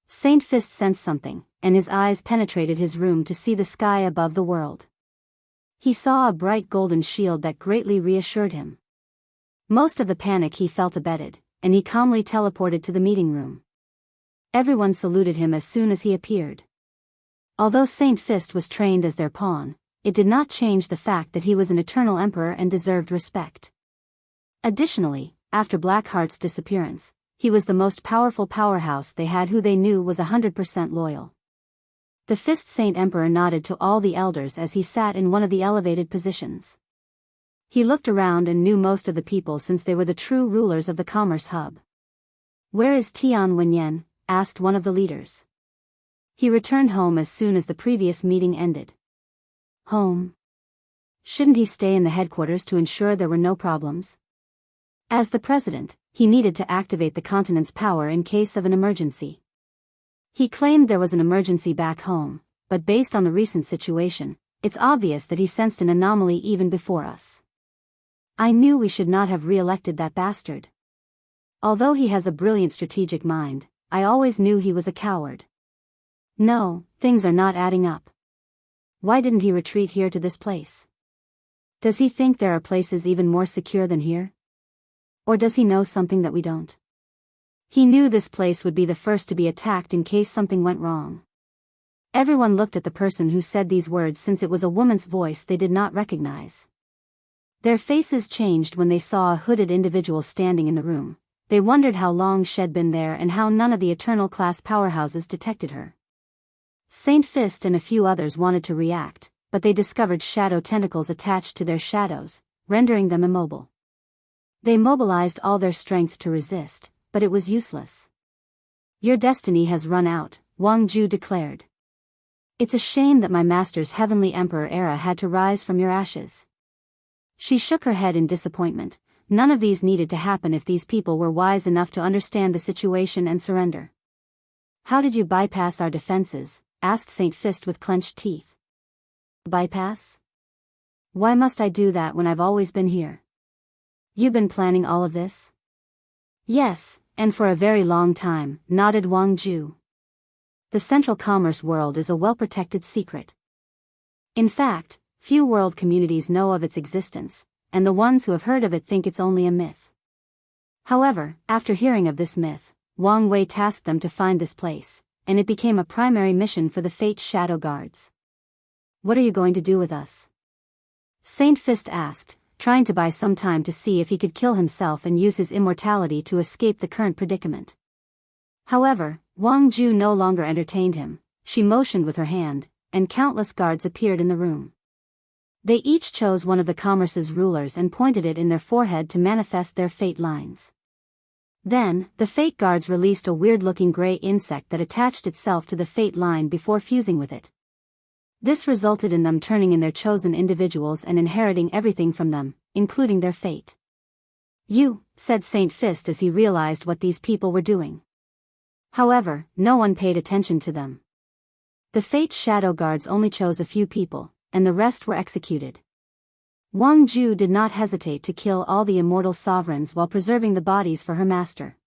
Saint Fist sensed something, and his eyes penetrated his room to see the sky above the world. He saw a bright golden shield that greatly reassured him. Most of the panic he felt abated, and he calmly teleported to the meeting room. Everyone saluted him as soon as he appeared. Although Saint Fist was trained as their pawn, it did not change the fact that he was an eternal emperor and deserved respect. Additionally, after Blackheart's disappearance, he was the most powerful powerhouse they had who they knew was 100% loyal. The Fist Saint Emperor nodded to all the elders as he sat in one of the elevated positions. He looked around and knew most of the people since they were the true rulers of the Commerce Hub. "Where is Tian Wenyan?" asked one of the leaders. He returned home as soon as the previous meeting ended. Home? Shouldn't he stay in the headquarters to ensure there were no problems? As the president, he needed to activate the continent's power in case of an emergency. He claimed there was an emergency back home, but based on the recent situation, it's obvious that he sensed an anomaly even before us. I knew we should not have re-elected that bastard. Although he has a brilliant strategic mind, I always knew he was a coward. No, things are not adding up. Why didn't he retreat here to this place? Does he think there are places even more secure than here? Or does he know something that we don't? He knew this place would be the first to be attacked in case something went wrong. Everyone looked at the person who said these words since it was a woman's voice they did not recognize. Their faces changed when they saw a hooded individual standing in the room. They wondered how long she'd been there and how none of the eternal class powerhouses detected her. Saint Fist and a few others wanted to react, but they discovered shadow tentacles attached to their shadows, rendering them immobile. They mobilized all their strength to resist, but it was useless. "Your destiny has run out," Wang Ju declared. "It's a shame that my master's heavenly emperor era had to rise from your ashes." She shook her head in disappointment. None of these needed to happen if these people were wise enough to understand the situation and surrender. "How did you bypass our defenses?" asked Saint Fist with clenched teeth. "Bypass? Why must I do that when I've always been here?" "You've been planning all of this?" "Yes, and for a very long time," nodded Wang Ju. "The Central Commerce World is a well-protected secret. In fact, few world communities know of its existence, and the ones who have heard of it think it's only a myth." However, after hearing of this myth, Wang Wei tasked them to find this place, and it became a primary mission for the Fate Shadow Guards. "What are you going to do with us?" Saint Fist asked, trying to buy some time to see if he could kill himself and use his immortality to escape the current predicament. However, Wang Ju no longer entertained him. She motioned with her hand, and countless guards appeared in the room. They each chose one of the commerce's rulers and pointed it in their forehead to manifest their fate lines. Then, the fate guards released a weird-looking gray insect that attached itself to the fate line before fusing with it. This resulted in them turning in their chosen individuals and inheriting everything from them, including their fate. "You," said Saint Fist as he realized what these people were doing. However, no one paid attention to them. The Fate Shadow Guards only chose a few people, and the rest were executed. Wang Ju did not hesitate to kill all the immortal sovereigns while preserving the bodies for her master.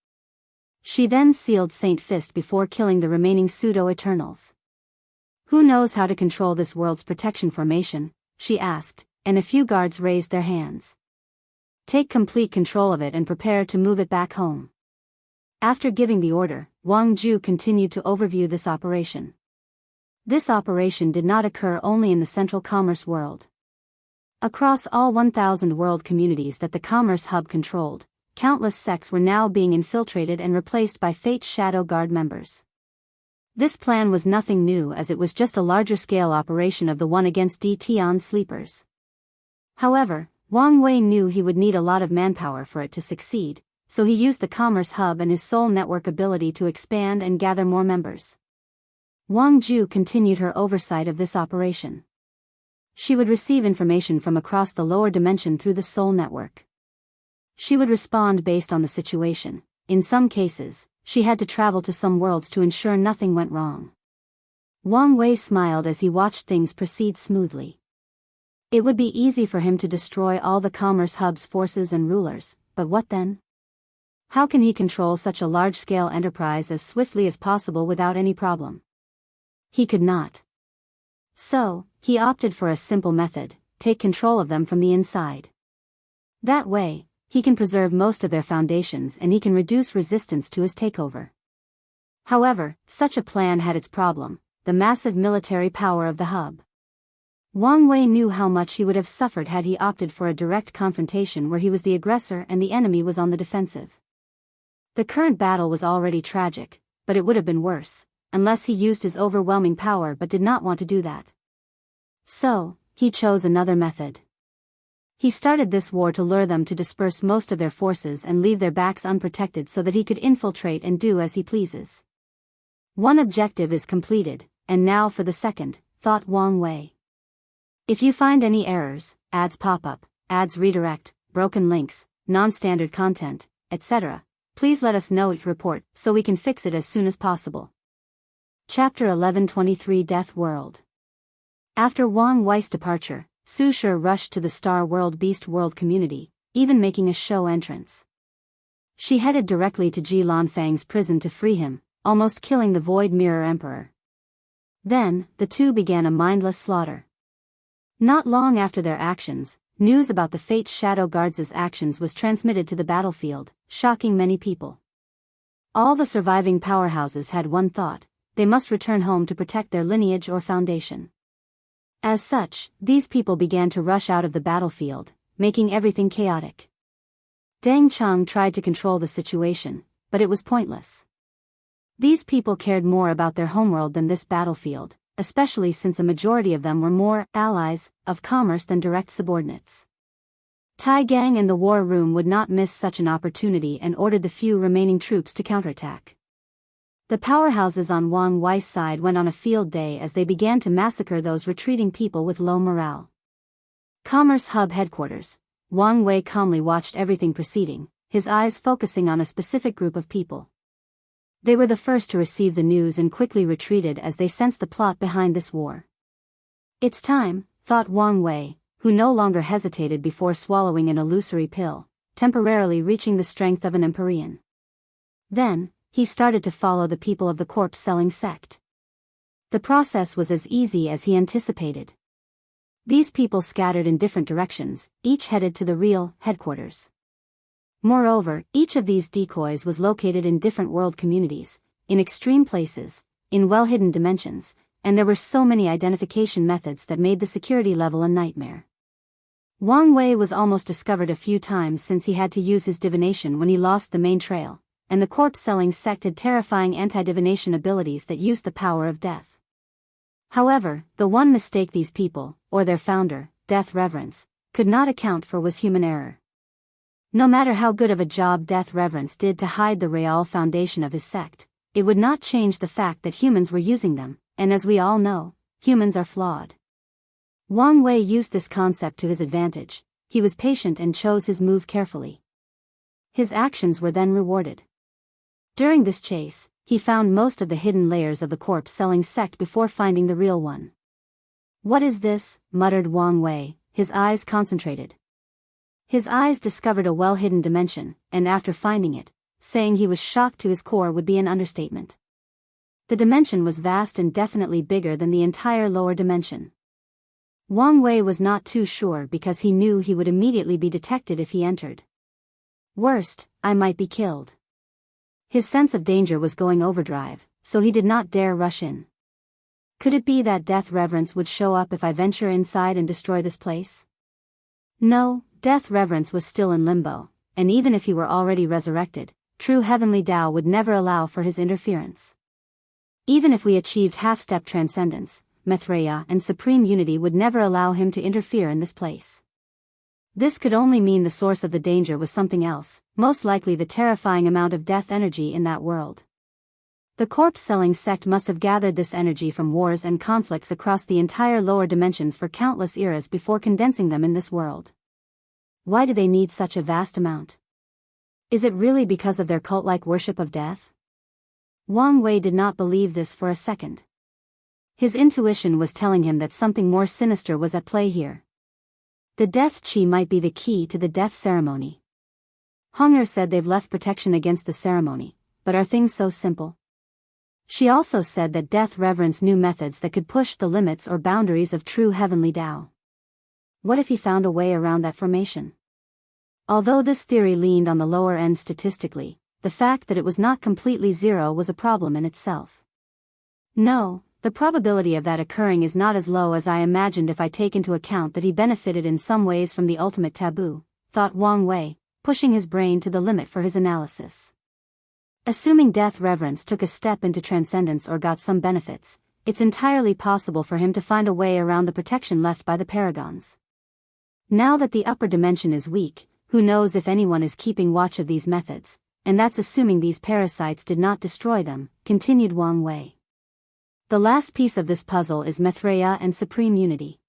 She then sealed Saint Fist before killing the remaining pseudo-eternals. "Who knows how to control this world's protection formation?" she asked, and a few guards raised their hands. "Take complete control of it and prepare to move it back home." After giving the order, Wang Ju continued to overview this operation. This operation did not occur only in the Central Commerce World. Across all 1,000 world communities that the Commerce Hub controlled, countless sects were now being infiltrated and replaced by Fate Shadow Guard members. This plan was nothing new, as it was just a larger-scale operation of the one against Tion sleepers. However, Wang Wei knew he would need a lot of manpower for it to succeed, so he used the Commerce Hub and his soul network ability to expand and gather more members. Wang Ju continued her oversight of this operation. She would receive information from across the lower dimension through the soul network. She would respond based on the situation. In some cases, she had to travel to some worlds to ensure nothing went wrong. Wang Wei smiled as he watched things proceed smoothly. It would be easy for him to destroy all the Commerce Hub's forces and rulers, but what then? How can he control such a large-scale enterprise as swiftly as possible without any problem? He could not. So, he opted for a simple method: take control of them from the inside. That way, he can preserve most of their foundations and he can reduce resistance to his takeover. However, such a plan had its problem: the massive military power of the hub. Wang Wei knew how much he would have suffered had he opted for a direct confrontation where he was the aggressor and the enemy was on the defensive. The current battle was already tragic, but it would have been worse, unless he used his overwhelming power, but did not want to do that. So, he chose another method. He started this war to lure them to disperse most of their forces and leave their backs unprotected so that he could infiltrate and do as he pleases. One objective is completed, and now for the second, thought Wang Wei. If you find any errors, ads pop up, ads redirect, broken links, non-standard content, etc., please let us know each report so we can fix it as soon as possible. Chapter 1123 Death World. After Wang Wei's departure, Su Shi rushed to the Star World Beast World community, even making a show entrance. She headed directly to Ji Lanfang's prison to free him, almost killing the Void Mirror Emperor. Then, the two began a mindless slaughter. Not long after their actions, news about the Fate Shadow Guards' actions was transmitted to the battlefield, shocking many people. All the surviving powerhouses had one thought: they must return home to protect their lineage or foundation. As such, these people began to rush out of the battlefield, making everything chaotic. Deng Cheng tried to control the situation, but it was pointless. These people cared more about their homeworld than this battlefield, especially since a majority of them were more allies of commerce than direct subordinates. Tai Gang in the war room would not miss such an opportunity and ordered the few remaining troops to counterattack. The powerhouses on Wang Wei's side went on a field day as they began to massacre those retreating people with low morale. Commerce Hub headquarters. Wang Wei calmly watched everything proceeding, his eyes focusing on a specific group of people. They were the first to receive the news and quickly retreated as they sensed the plot behind this war. It's time, thought Wang Wei, who no longer hesitated before swallowing an illusory pill, temporarily reaching the strength of an Empyrean. Then, he started to follow the people of the corpse-selling sect. The process was as easy as he anticipated. These people scattered in different directions, each headed to the real headquarters. Moreover, each of these decoys was located in different world communities, in extreme places, in well-hidden dimensions, and there were so many identification methods that made the security level a nightmare. Wang Wei was almost discovered a few times since he had to use his divination when he lost the main trail, and the corpse-selling sect had terrifying anti-divination abilities that used the power of death. However, the one mistake these people, or their founder, Death Reverence, could not account for was human error. No matter how good of a job Death Reverence did to hide the real foundation of his sect, it would not change the fact that humans were using them, and as we all know, humans are flawed. Wang Wei used this concept to his advantage. He was patient and chose his move carefully. His actions were then rewarded. During this chase, he found most of the hidden layers of the corpse-selling sect before finding the real one. "What is this?" muttered Wang Wei, his eyes concentrated. His eyes discovered a well-hidden dimension, and after finding it, saying he was shocked to his core would be an understatement. The dimension was vast and definitely bigger than the entire lower dimension. Wang Wei was not too sure because he knew he would immediately be detected if he entered. Worst, I might be killed. His sense of danger was going overdrive, so he did not dare rush in. Could it be that Death Reverence would show up if I venture inside and destroy this place? No, Death Reverence was still in limbo, and even if he were already resurrected, true heavenly Tao would never allow for his interference. Even if we achieved half-step transcendence, Maitreya and supreme unity would never allow him to interfere in this place. This could only mean the source of the danger was something else, most likely the terrifying amount of death energy in that world. The corpse-selling sect must have gathered this energy from wars and conflicts across the entire lower dimensions for countless eras before condensing them in this world. Why do they need such a vast amount? Is it really because of their cult-like worship of death? Wang Wei did not believe this for a second. His intuition was telling him that something more sinister was at play here. The death chi might be the key to the death ceremony. Hunger said they've left protection against the ceremony, but are things so simple? She also said that death reverence new methods that could push the limits or boundaries of true heavenly Tao. What if he found a way around that formation? Although this theory leaned on the lower end statistically, the fact that it was not completely zero was a problem in itself. No, the probability of that occurring is not as low as I imagined if I take into account that he benefited in some ways from the ultimate taboo, thought Wang Wei, pushing his brain to the limit for his analysis. Assuming death reverence took a step into transcendence or got some benefits, it's entirely possible for him to find a way around the protection left by the paragons. Now that the upper dimension is weak, who knows if anyone is keeping watch of these methods, and that's assuming these parasites did not destroy them, continued Wang Wei. The last piece of this puzzle is Maitreya and supreme unity.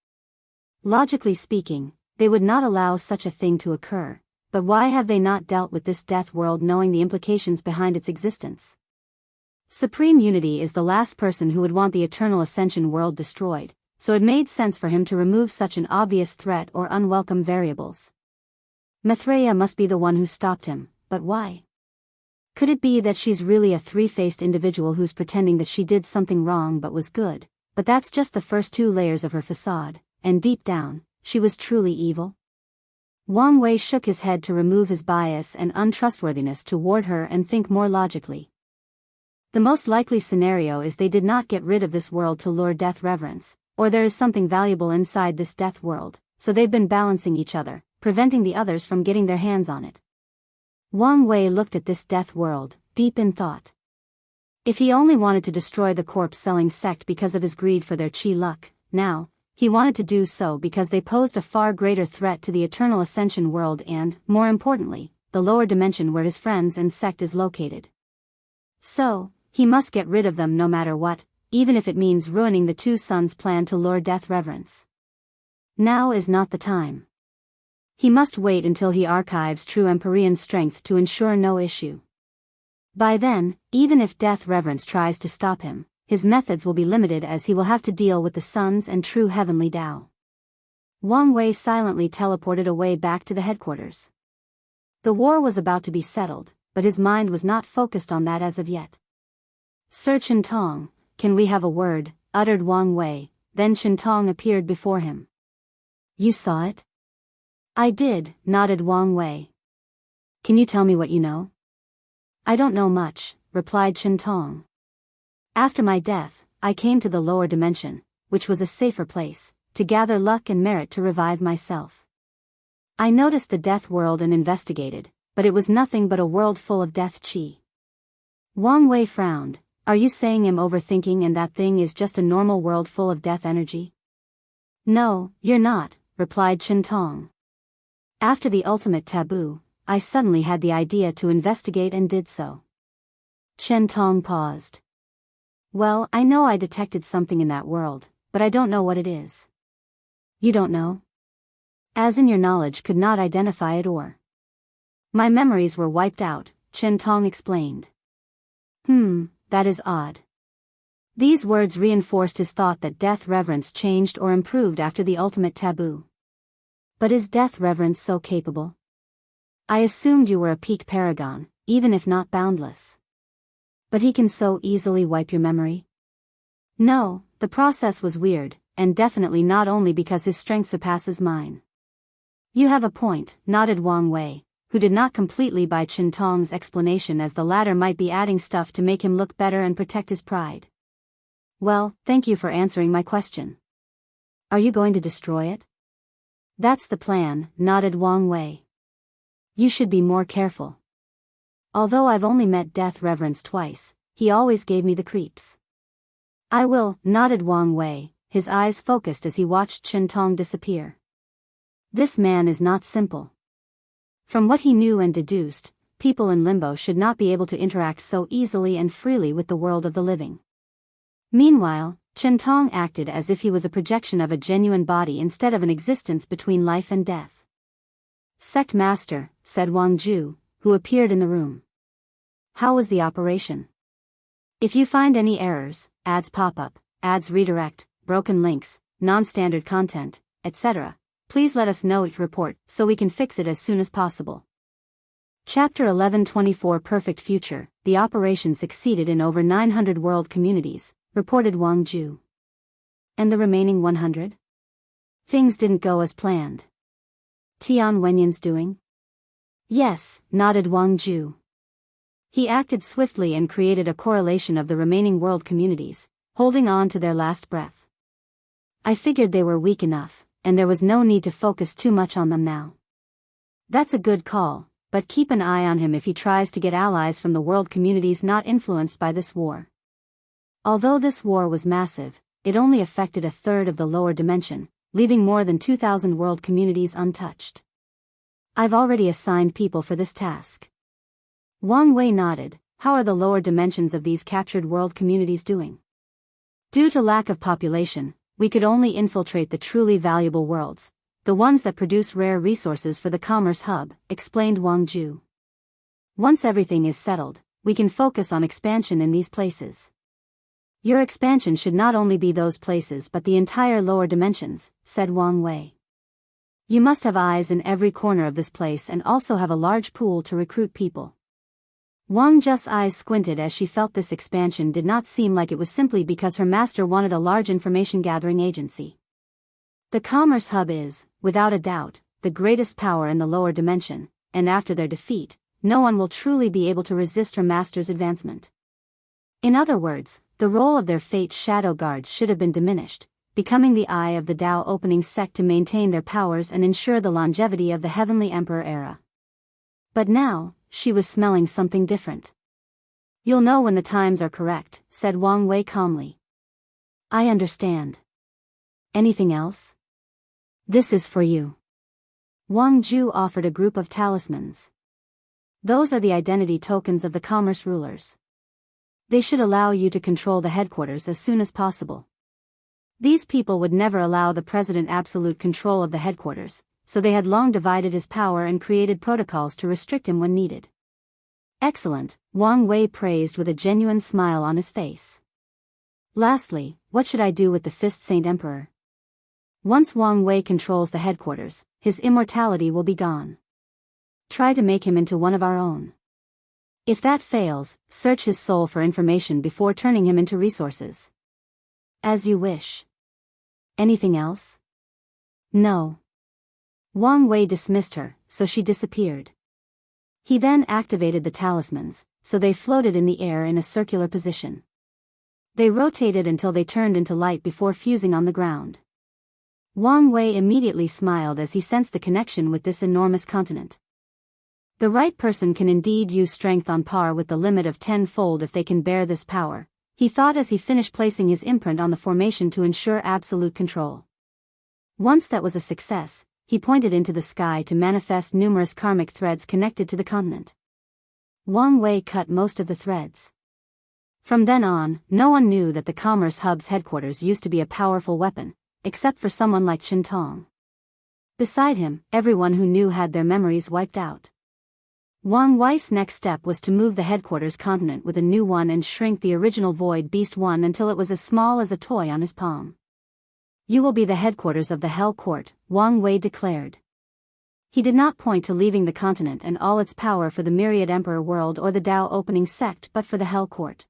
Logically speaking, they would not allow such a thing to occur. But why have they not dealt with this death world knowing the implications behind its existence? Supreme Unity is the last person who would want the Eternal Ascension world destroyed, so it made sense for him to remove such an obvious threat or unwelcome variables. Maitreya must be the one who stopped him, but why? Could it be that she's really a three-faced individual who's pretending that she did something wrong but was good, but that's just the first two layers of her facade, and deep down, she was truly evil? Wang Wei shook his head to remove his bias and untrustworthiness toward her and think more logically. The most likely scenario is they did not get rid of this world to lure death reverence, or there is something valuable inside this death world, so they've been balancing each other, preventing the others from getting their hands on it. Wang Wei looked at this death world, deep in thought. If he only wanted to destroy the corpse-selling sect because of his greed for their chi luck, now, he wanted to do so because they posed a far greater threat to the Eternal Ascension world and, more importantly, the lower dimension where his friends and sect is located. So, he must get rid of them no matter what, even if it means ruining the two sons' plan to lure death reverence. Now is not the time. He must wait until he archives true Empyrean strength to ensure no issue. By then, even if death reverence tries to stop him, his methods will be limited as he will have to deal with the sons and true heavenly Tao. Wang Wei silently teleported away back to the headquarters. The war was about to be settled, but his mind was not focused on that as of yet. Sir Chintong, can we have a word, uttered Wang Wei, then Chintong appeared before him. You saw it? I did, nodded Wang Wei. Can you tell me what you know? I don't know much, replied Chintong. After my death, I came to the lower dimension, which was a safer place, to gather luck and merit to revive myself. I noticed the death world and investigated, but it was nothing but a world full of death chi. Wang Wei frowned. Are you saying I'm overthinking and that thing is just a normal world full of death energy? No, you're not, replied Chintong. After the ultimate taboo, I suddenly had the idea to investigate and did so. Chintong paused. Well, I know I detected something in that world, but I don't know what it is. You don't know? As in your knowledge could not identify it or? My memories were wiped out, Chintong explained. That is odd. These words reinforced his thought that death reverence changed or improved after the ultimate taboo. But is death reverence so capable? I assumed you were a peak paragon, even if not boundless. But he can so easily wipe your memory? No, the process was weird, and definitely not only because his strength surpasses mine. You have a point, nodded Wang Wei, who did not completely buy Chintong's explanation as the latter might be adding stuff to make him look better and protect his pride. Well, thank you for answering my question. Are you going to destroy it? That's the plan, nodded Wang Wei. You should be more careful. Although I've only met death reverence twice, he always gave me the creeps. I will, nodded Wang Wei, his eyes focused as he watched Chen-Tong disappear. This man is not simple. From what he knew and deduced, people in limbo should not be able to interact so easily and freely with the world of the living. Meanwhile, Chen-Tong acted as if he was a projection of a genuine body instead of an existence between life and death. Sect Master, said Wang Ju, who appeared in the room. How was the operation? If you find any errors, ads pop up, ads redirect, broken links, non-standard content, etc., please let us know each report so we can fix it as soon as possible. Chapter 1124 Perfect Future. The operation succeeded in over 900 world communities, reported Wang Ju. And the remaining 100? Things didn't go as planned. Tian Wenyan's doing? Yes, nodded Wang Ju. He acted swiftly and created a correlation of the remaining world communities, holding on to their last breath. I figured they were weak enough, and there was no need to focus too much on them now. That's a good call, but keep an eye on him if he tries to get allies from the world communities not influenced by this war. Although this war was massive, it only affected a third of the lower dimension, leaving more than 2,000 world communities untouched. I've already assigned people for this task. Wang Wei nodded. How are the lower dimensions of these captured world communities doing? Due to lack of population, we could only infiltrate the truly valuable worlds, the ones that produce rare resources for the commerce hub, explained Wang Ju. Once everything is settled, we can focus on expansion in these places. Your expansion should not only be those places but the entire lower dimensions, said Wang Wei. You must have eyes in every corner of this place and also have a large pool to recruit people. Wang Ju's eyes squinted as she felt this expansion did not seem like it was simply because her master wanted a large information-gathering agency. The Commerce Hub is, without a doubt, the greatest power in the lower dimension, and after their defeat, no one will truly be able to resist her master's advancement. In other words, the role of their Fate's shadow guards should have been diminished, becoming the eye of the Tao opening sect to maintain their powers and ensure the longevity of the Heavenly Emperor era. But now, she was smelling something different. You'll know when the times are correct, said Wang Wei calmly. I understand. Anything else? This is for you. Wang Ju offered a group of talismans. Those are the identity tokens of the commerce rulers. They should allow you to control the headquarters as soon as possible. These people would never allow the president absolute control of the headquarters, so they had long divided his power and created protocols to restrict him when needed. Excellent, Wang Wei praised with a genuine smile on his face. Lastly, what should I do with the Fist Saint Emperor? Once Wang Wei controls the headquarters, his immortality will be gone. Try to make him into one of our own. If that fails, search his soul for information before turning him into resources. As you wish. Anything else? No. Wang Wei dismissed her, so she disappeared. He then activated the talismans, so they floated in the air in a circular position. They rotated until they turned into light before fusing on the ground. Wang Wei immediately smiled as he sensed the connection with this enormous continent. The right person can indeed use strength on par with the limit of 10-fold if they can bear this power, he thought as he finished placing his imprint on the formation to ensure absolute control. Once that was a success, he pointed into the sky to manifest numerous karmic threads connected to the continent. Wang Wei cut most of the threads. From then on, no one knew that the Commerce Hub's headquarters used to be a powerful weapon, except for someone like Chen-Tong. Beside him, everyone who knew had their memories wiped out. Wang Wei's next step was to move the headquarters continent with a new one and shrink the original Void Beast one until it was as small as a toy on his palm. You will be the headquarters of the Hell Court, Wang Wei declared. He did not point to leaving the continent and all its power for the Myriad Emperor world or the Tao opening sect but for the Hell Court.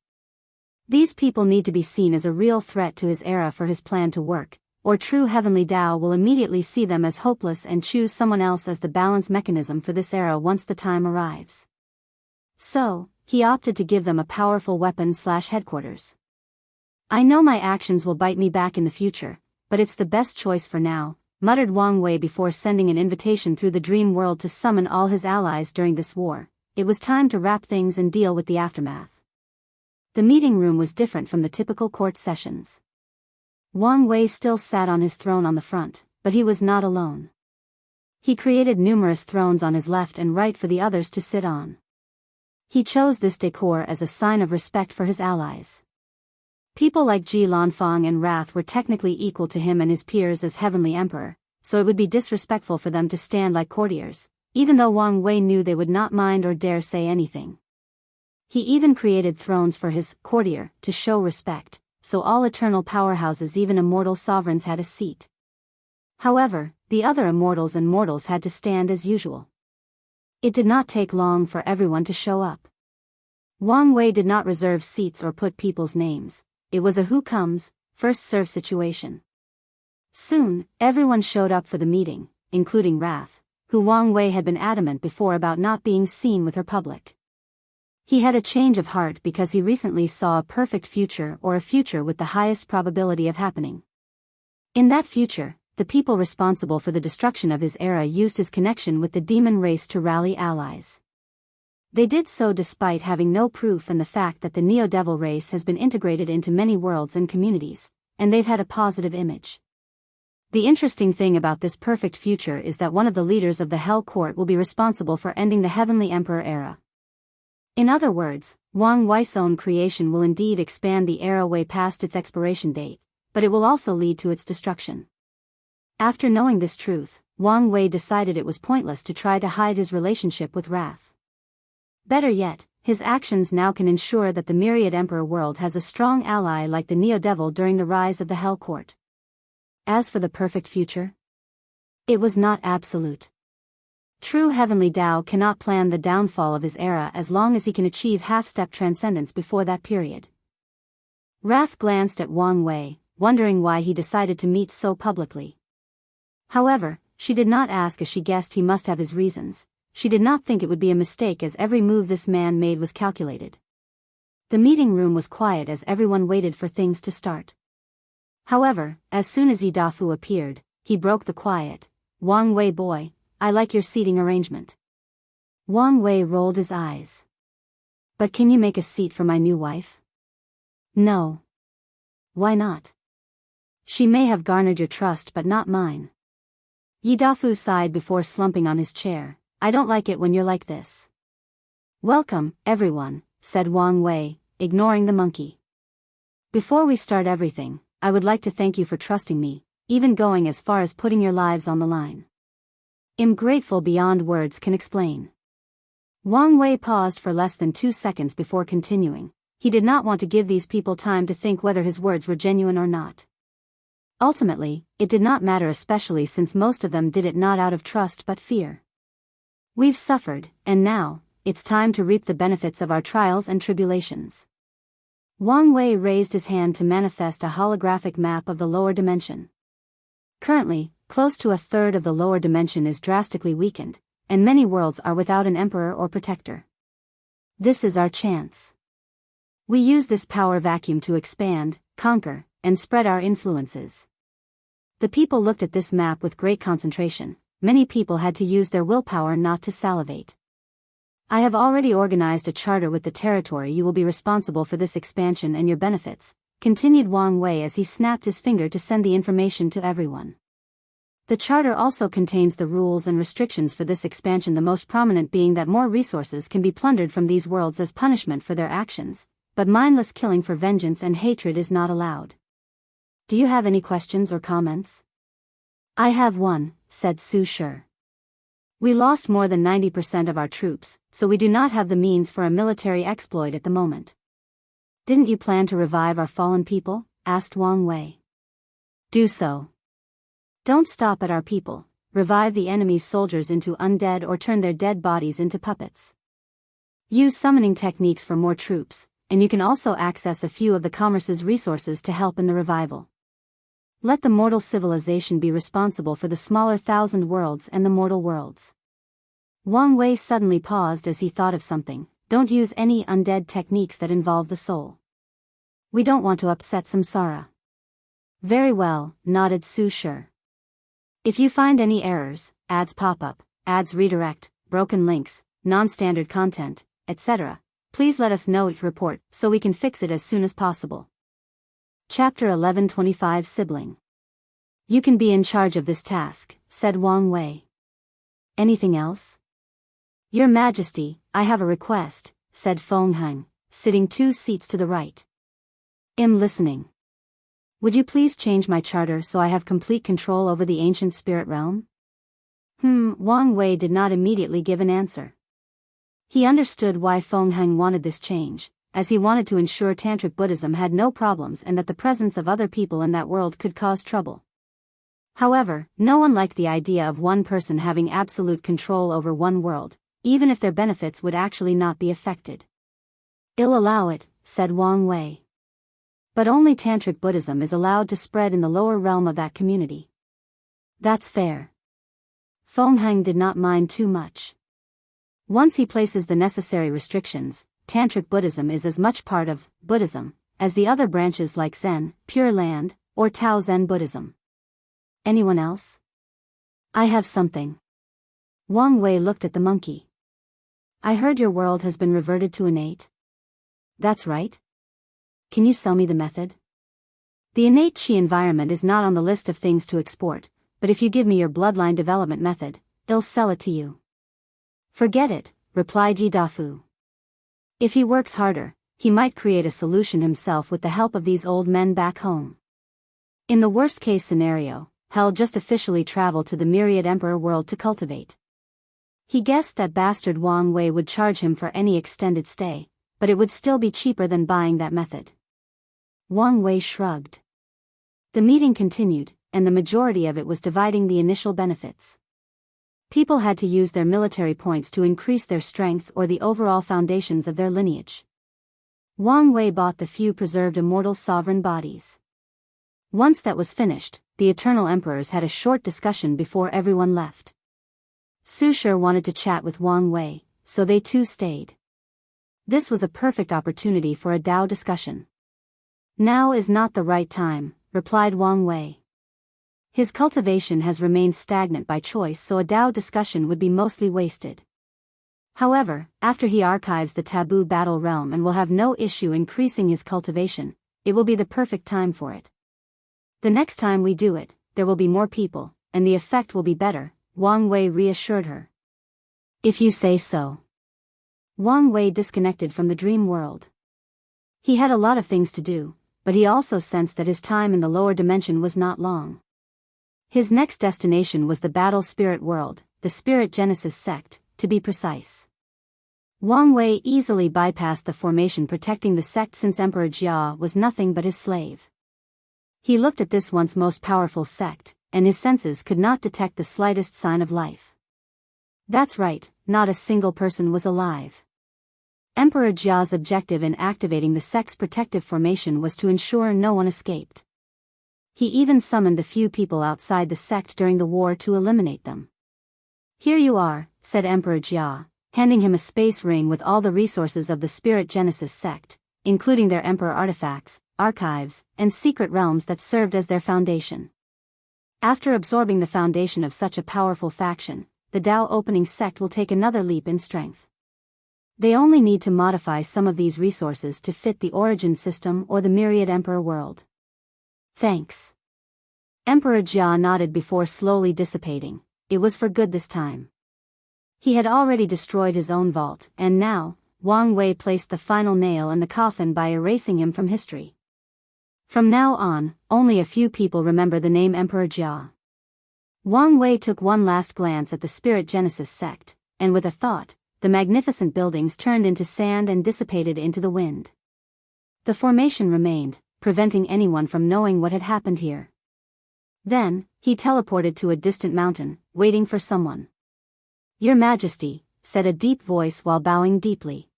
These people need to be seen as a real threat to his era for his plan to work, or true heavenly Tao will immediately see them as hopeless and choose someone else as the balance mechanism for this era once the time arrives. So, he opted to give them a powerful weapon/headquarters. I know my actions will bite me back in the future, but it's the best choice for now, muttered Wang Wei before sending an invitation through the dream world to summon all his allies during this war. It was time to wrap things and deal with the aftermath. The meeting room was different from the typical court sessions. Wang Wei still sat on his throne on the front, but he was not alone. He created numerous thrones on his left and right for the others to sit on. He chose this decor as a sign of respect for his allies. People like Ji Lanfang and Wrath were technically equal to him and his peers as Heavenly Emperor, so it would be disrespectful for them to stand like courtiers, even though Wang Wei knew they would not mind or dare say anything. He even created thrones for his courtier to show respect, so all eternal powerhouses, even immortal sovereigns, had a seat. However, the other immortals and mortals had to stand as usual. It did not take long for everyone to show up. Wang Wei did not reserve seats or put people's names. It was a who comes, first serve situation. Soon, everyone showed up for the meeting, including Wrath, who Wang Wei had been adamant before about not being seen with her public. He had a change of heart because he recently saw a perfect future, or a future with the highest probability of happening. In that future, the people responsible for the destruction of his era used his connection with the demon race to rally allies. They did so despite having no proof and the fact that the Neo-Devil race has been integrated into many worlds and communities, and they've had a positive image. The interesting thing about this perfect future is that one of the leaders of the Hell Court will be responsible for ending the Heavenly Emperor era. In other words, Wang Wei's own creation will indeed expand the era way past its expiration date, but it will also lead to its destruction. After knowing this truth, Wang Wei decided it was pointless to try to hide his relationship with Wrath. Better yet, his actions now can ensure that the Myriad Emperor world has a strong ally like the Neo-Devil during the rise of the Hell Court. As for the perfect future, it was not absolute. True Heavenly Tao cannot plan the downfall of his era as long as he can achieve half-step transcendence before that period. Wrath glanced at Wang Wei, wondering why he decided to meet so publicly. However, she did not ask as she guessed he must have his reasons. She did not think it would be a mistake as every move this man made was calculated. The meeting room was quiet as everyone waited for things to start. However, as soon as Yi Dafu appeared, he broke the quiet. Wang Wei boy, I like your seating arrangement. Wang Wei rolled his eyes. But can you make a seat for my new wife? No. Why not? She may have garnered your trust but not mine. Yi Dafu sighed before slumping on his chair. I don't like it when you're like this. Welcome, everyone, said Wang Wei, ignoring the monkey. Before we start everything, I would like to thank you for trusting me, even going as far as putting your lives on the line. I'm grateful beyond words can explain. Wang Wei paused for less than 2 seconds before continuing. He did not want to give these people time to think whether his words were genuine or not. Ultimately, it did not matter, especially since most of them did it not out of trust but fear. We've suffered, and now, it's time to reap the benefits of our trials and tribulations. Wang Wei raised his hand to manifest a holographic map of the lower dimension. Currently, close to a third of the lower dimension is drastically weakened, and many worlds are without an emperor or protector. This is our chance. We use this power vacuum to expand, conquer, and spread our influences. The people looked at this map with great concentration. Many people had to use their willpower not to salivate. I have already organized a charter with the territory. You will be responsible for this expansion and your benefits, continued Wang Wei as he snapped his finger to send the information to everyone. The charter also contains the rules and restrictions for this expansion, the most prominent being that more resources can be plundered from these worlds as punishment for their actions, but mindless killing for vengeance and hatred is not allowed. Do you have any questions or comments? I have one, said Su Shi. We lost more than 90% of our troops, so we do not have the means for a military exploit at the moment. Didn't you plan to revive our fallen people? Asked Wang Wei. Do so. Don't stop at our people. Revive the enemy's soldiers into undead or turn their dead bodies into puppets. Use summoning techniques for more troops, and you can also access a few of the commerce's resources to help in the revival. Let the mortal civilization be responsible for the smaller 1,000 worlds and the mortal worlds. Wang Wei suddenly paused as he thought of something. Don't use any undead techniques that involve the soul. We don't want to upset Samsara. Very well, nodded Su Shi. If you find any errors, ads pop up, ads redirect, broken links, non-standard content, etc., Please let us know your report so we can fix it as soon as possible. Chapter 1125 Sibling. You can be in charge of this task, said Wang Wei. Anything else? Your Majesty, I have a request, said Feng Heng, sitting 2 seats to the right. I'm listening. Would you please change my charter so I have complete control over the ancient spirit realm? Wang Wei did not immediately give an answer. He understood why Feng Heng wanted this change, as he wanted to ensure Tantric Buddhism had no problems and that the presence of other people in that world could cause trouble. However, no one liked the idea of one person having absolute control over one world, even if their benefits would actually not be affected. I'll allow it, said Wang Wei. But only Tantric Buddhism is allowed to spread in the lower realm of that community. That's fair. Feng Heng did not mind too much. Once he places the necessary restrictions, Tantric Buddhism is as much part of Buddhism as the other branches like Zen, Pure Land, or Tao Zen Buddhism. Anyone else? I have something. Wang Wei looked at the monkey. I heard your world has been reverted to innate. That's right. Can you sell me the method? The innate Qi environment is not on the list of things to export, but if you give me your bloodline development method, I'll sell it to you. Forget it, replied Yi Dafu. If he works harder, he might create a solution himself with the help of these old men back home. In the worst-case scenario, he'll just officially travel to the Myriad Emperor world to cultivate. He guessed that bastard Wang Wei would charge him for any extended stay, but it would still be cheaper than buying that method. Wang Wei shrugged. The meeting continued, and the majority of it was dividing the initial benefits. People had to use their military points to increase their strength or the overall foundations of their lineage. Wang Wei bought the few preserved immortal sovereign bodies. Once that was finished, the Eternal Emperors had a short discussion before everyone left. Su Shi wanted to chat with Wang Wei, so they too stayed. This was a perfect opportunity for a Dao discussion. Now is not the right time, replied Wang Wei. His cultivation has remained stagnant by choice, so a Dao discussion would be mostly wasted. However, after he archives the taboo battle realm and will have no issue increasing his cultivation, it will be the perfect time for it. The next time we do it, there will be more people, and the effect will be better, Wang Wei reassured her. If you say so. Wang Wei disconnected from the dream world. He had a lot of things to do, but he also sensed that his time in the lower dimension was not long. His next destination was the battle spirit world, the Spirit Genesis sect, to be precise. Wang Wei easily bypassed the formation protecting the sect since Emperor Jia was nothing but his slave. He looked at this once most powerful sect, and his senses could not detect the slightest sign of life. That's right, not a single person was alive. Emperor Jia's objective in activating the sect's protective formation was to ensure no one escaped. He even summoned the few people outside the sect during the war to eliminate them. Here you are, said Emperor Jia, handing him a space ring with all the resources of the Spirit Genesis sect, including their emperor artifacts, archives, and secret realms that served as their foundation. After absorbing the foundation of such a powerful faction, the Dao opening sect will take another leap in strength. They only need to modify some of these resources to fit the origin system or the Myriad Emperor world. Thanks. Emperor Jia nodded before slowly dissipating. It was for good this time. He had already destroyed his own vault, and now, Wang Wei placed the final nail in the coffin by erasing him from history. From now on, only a few people remember the name Emperor Jia. Wang Wei took one last glance at the Spirit Genesis sect, and with a thought, the magnificent buildings turned into sand and dissipated into the wind. The formation remained, preventing anyone from knowing what had happened here. Then, he teleported to a distant mountain, waiting for someone. Your Majesty, said a deep voice while bowing deeply.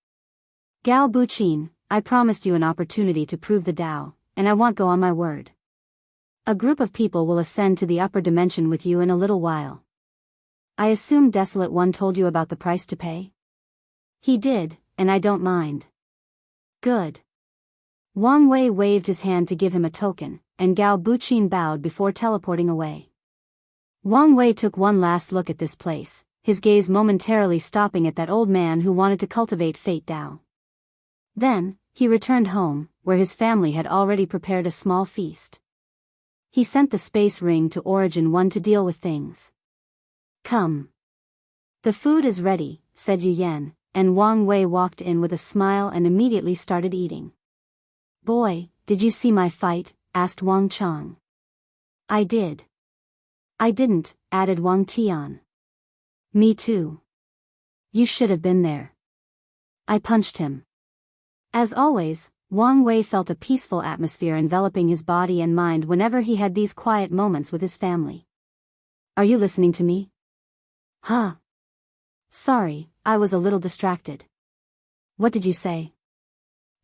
Gao Buqin, I promised you an opportunity to prove the Tao, and I won't go on my word. A group of people will ascend to the upper dimension with you in a little while. I assume Desolate One told you about the price to pay? He did, and I don't mind. Good. Wang Wei waved his hand to give him a token, and Gao Buqin bowed before teleporting away. Wang Wei took one last look at this place, his gaze momentarily stopping at that old man who wanted to cultivate Fate Dao. Then, he returned home, where his family had already prepared a small feast. He sent the space ring to Origin 1 to deal with things. Come. The food is ready, said Yu Yan, and Wang Wei walked in with a smile and immediately started eating. Boy, did you see my fight? Asked Wang Chang. I did. I didn't, added Wang Tian. Me too. You should have been there. I punched him. As always, Wang Wei felt a peaceful atmosphere enveloping his body and mind whenever he had these quiet moments with his family. Are you listening to me? Huh. Sorry, I was a little distracted. What did you say?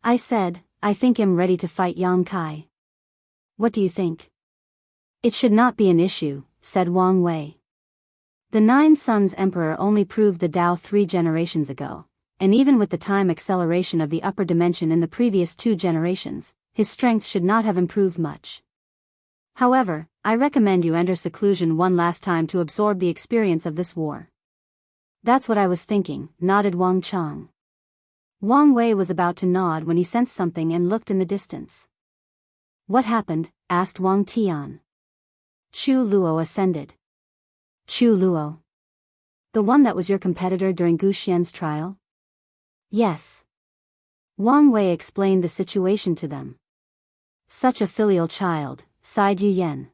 I said, I think I'm ready to fight Yang Kai. What do you think? It should not be an issue, said Wang Wei. The Nine Sons Emperor only proved the Tao 3 generations ago, and even with the time acceleration of the upper dimension in the previous 2 generations, his strength should not have improved much. However, I recommend you enter seclusion one last time to absorb the experience of this war. That's what I was thinking, nodded Wang Chang. Wang Wei was about to nod when he sensed something and looked in the distance. What happened? Asked Wang Tian. Chu Luo ascended. Chu Luo? The one that was your competitor during Gu Xian's trial? Yes. Wang Wei explained the situation to them. Such a filial child, sighed Yu Yan.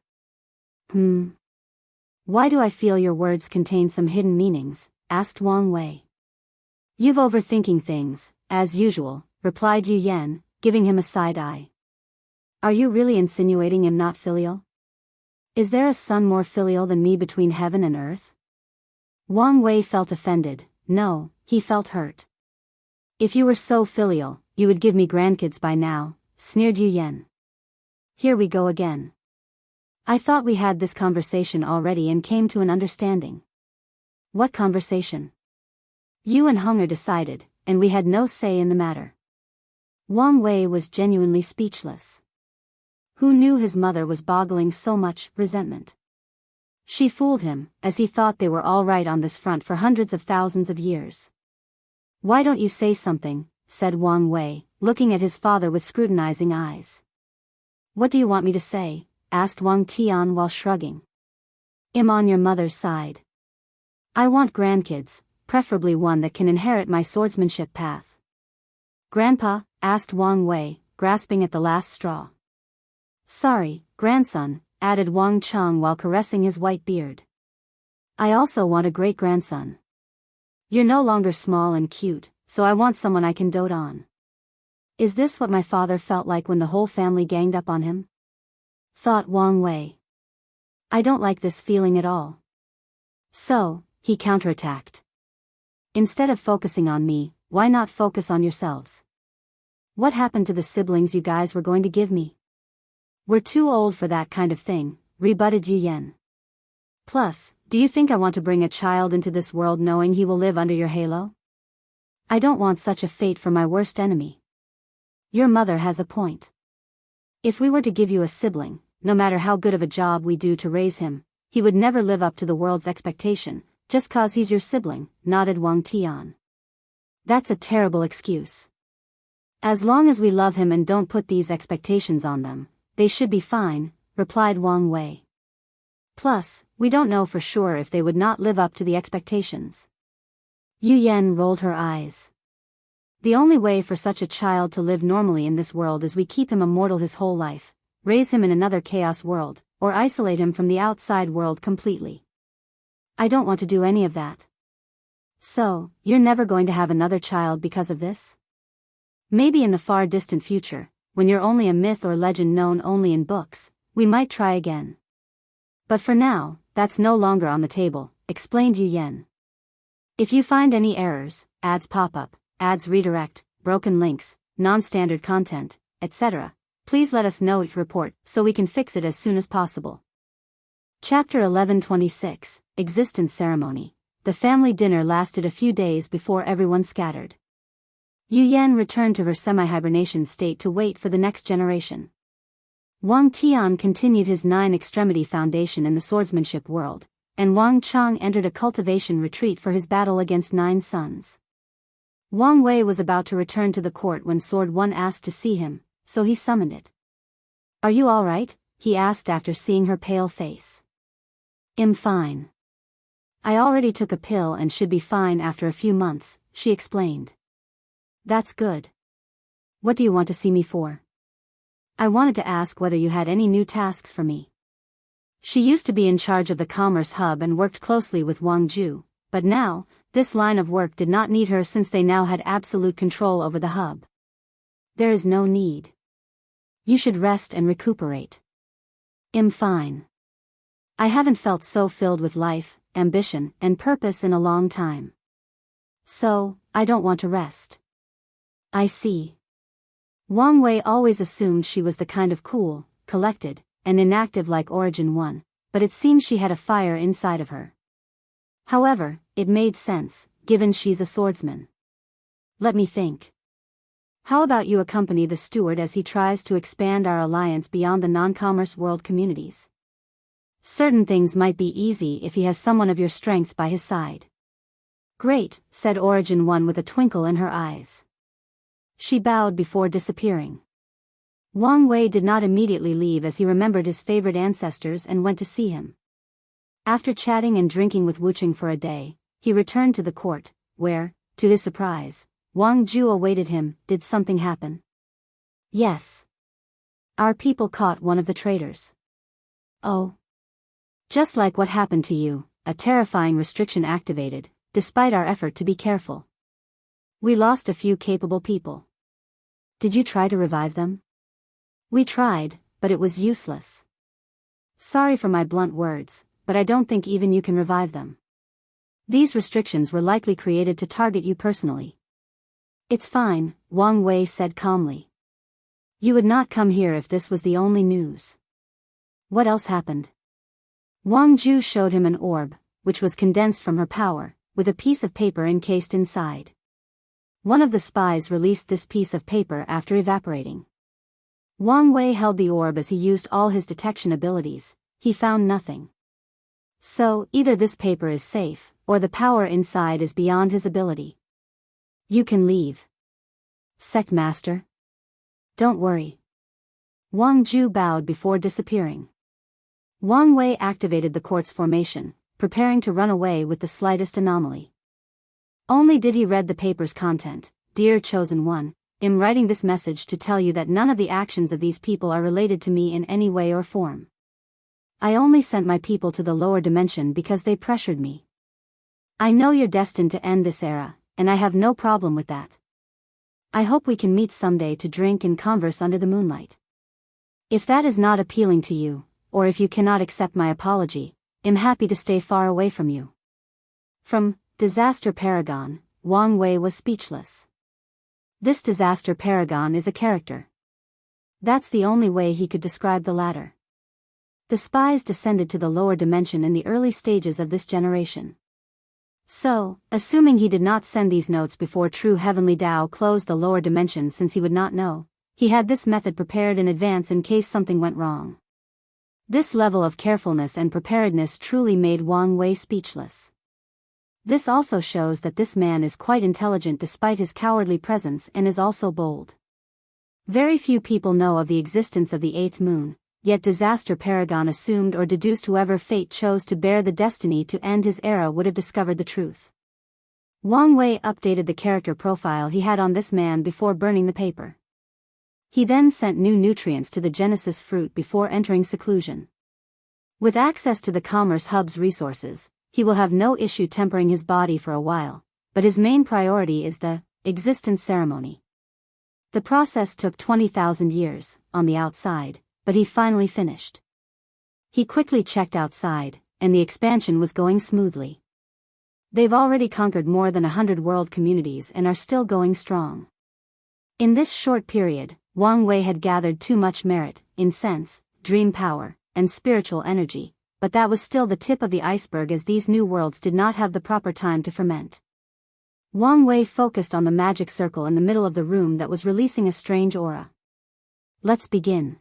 Why do I feel your words contain some hidden meanings? Asked Wang Wei. You've overthinking things, as usual, replied Yu Yan, giving him a side eye. Are you really insinuating I'm not filial? Is there a son more filial than me between heaven and earth? Wang Wei felt offended. No, he felt hurt. If you were so filial, you would give me grandkids by now, sneered Yu Yan. Here we go again. I thought we had this conversation already and came to an understanding. What conversation? You and Hunger decided, and we had no say in the matter. Wang Wei was genuinely speechless. Who knew his mother was boggling so much resentment? She fooled him, as he thought they were all right on this front for hundreds of thousands of years. Why don't you say something? Said Wang Wei, looking at his father with scrutinizing eyes. What do you want me to say? Asked Wang Tian while shrugging. I'm on your mother's side. I want grandkids, preferably one that can inherit my swordsmanship path. Grandpa? Asked Wang Wei, grasping at the last straw. Sorry, grandson, added Wang Chang while caressing his white beard. I also want a great-grandson. You're no longer small and cute, so I want someone I can dote on. Is this what my father felt like when the whole family ganged up on him? Thought Wang Wei. I don't like this feeling at all. So, he counterattacked. Instead of focusing on me, why not focus on yourselves? What happened to the siblings you guys were going to give me? We're too old for that kind of thing, rebutted Yu Yan. Plus, do you think I want to bring a child into this world knowing he will live under your halo? I don't want such a fate for my worst enemy. Your mother has a point. If we were to give you a sibling, no matter how good of a job we do to raise him, he would never live up to the world's expectation, just 'cause he's your sibling, nodded Wang Tian. That's a terrible excuse. As long as we love him and don't put these expectations on them, they should be fine, replied Wang Wei. Plus, we don't know for sure if they would not live up to the expectations. Yu Yan rolled her eyes. The only way for such a child to live normally in this world is we keep him immortal his whole life, raise him in another chaos world, or isolate him from the outside world completely. I don't want to do any of that. So, you're never going to have another child because of this? Maybe in the far distant future, when you're only a myth or legend known only in books, we might try again. But for now, that's no longer on the table, explained Yu Yan. If you find any errors, ads pop up, ads redirect, broken links, non-standard content, etc., please let us know each report so we can fix it as soon as possible. Chapter 1126, Existence Ceremony. The family dinner lasted a few days before everyone scattered. Yu Yan returned to her semi-hibernation state to wait for the next generation. Wang Tian continued his 9-extremity foundation in the swordsmanship world, and Wang Chang entered a cultivation retreat for his battle against 9 sons. Wang Wei was about to return to the court when Sword One asked to see him, so he summoned it. "Are you all right?" he asked after seeing her pale face. "I'm fine. I already took a pill and should be fine after a few months," she explained. "That's good. What do you want to see me for?" "I wanted to ask whether you had any new tasks for me." She used to be in charge of the Commerce Hub and worked closely with Wang Ju, but now, this line of work did not need her since they now had absolute control over the hub. "There is no need. You should rest and recuperate." "I'm fine. I haven't felt so filled with life, ambition, and purpose in a long time. So, I don't want to rest." "I see." Wang Wei always assumed she was the kind of cool, collected, and inactive like Origin One, but it seems she had a fire inside of her. However, it made sense, given she's a swordsman. "Let me think. How about you accompany the steward as he tries to expand our alliance beyond the non-commerce world communities? Certain things might be easy if he has someone of your strength by his side." "Great," said Origin One with a twinkle in her eyes. She bowed before disappearing. Wang Wei did not immediately leave as he remembered his favorite ancestors and went to see him. After chatting and drinking with Wucheng for a day, he returned to the court, where, to his surprise, Wang Ju awaited him. "Did something happen?" "Yes. Our people caught one of the traitors." "Oh. Just like what happened to you, a terrifying restriction activated, despite our effort to be careful. We lost a few capable people." "Did you try to revive them?" "We tried, but it was useless. Sorry for my blunt words, but I don't think even you can revive them. These restrictions were likely created to target you personally." "It's fine," Wang Wei said calmly. "You would not come here if this was the only news." "What else happened?" Wang Ju showed him an orb, which was condensed from her power, with a piece of paper encased inside. One of the spies released this piece of paper after evaporating. Wang Wei held the orb as he used all his detection abilities. He found nothing. So, either this paper is safe, or the power inside is beyond his ability. "You can leave. Sect Master." "Don't worry." Wang Ju bowed before disappearing. Wang Wei activated the court's formation, preparing to run away with the slightest anomaly. Only did he read the paper's content. "Dear Chosen One, I'm writing this message to tell you that none of the actions of these people are related to me in any way or form. I only sent my people to the lower dimension because they pressured me. I know you're destined to end this era, and I have no problem with that. I hope we can meet someday to drink and converse under the moonlight. If that is not appealing to you, or if you cannot accept my apology, I'm happy to stay far away from you." From Disaster Paragon, Wang Wei was speechless. This Disaster Paragon is a character. That's the only way he could describe the latter. The spies descended to the lower dimension in the early stages of this generation. So, assuming he did not send these notes before true heavenly Tao closed the lower dimension since he would not know, he had this method prepared in advance in case something went wrong. This level of carefulness and preparedness truly made Wang Wei speechless. This also shows that this man is quite intelligent despite his cowardly presence and is also bold. Very few people know of the existence of the eighth moon, yet Disaster Paragon assumed or deduced whoever fate chose to bear the destiny to end his era would have discovered the truth. Wang Wei updated the character profile he had on this man before burning the paper. He then sent new nutrients to the Genesis fruit before entering seclusion. With access to the Commerce Hub's resources, he will have no issue tempering his body for a while, but his main priority is the existence ceremony. The process took 20,000 years, on the outside, but he finally finished. He quickly checked outside, and the expansion was going smoothly. They've already conquered more than 100 world communities and are still going strong. In this short period, Wang Wei had gathered too much merit, incense, dream power, and spiritual energy, but that was still the tip of the iceberg as these new worlds did not have the proper time to ferment. Wang Wei focused on the magic circle in the middle of the room that was releasing a strange aura. "Let's begin."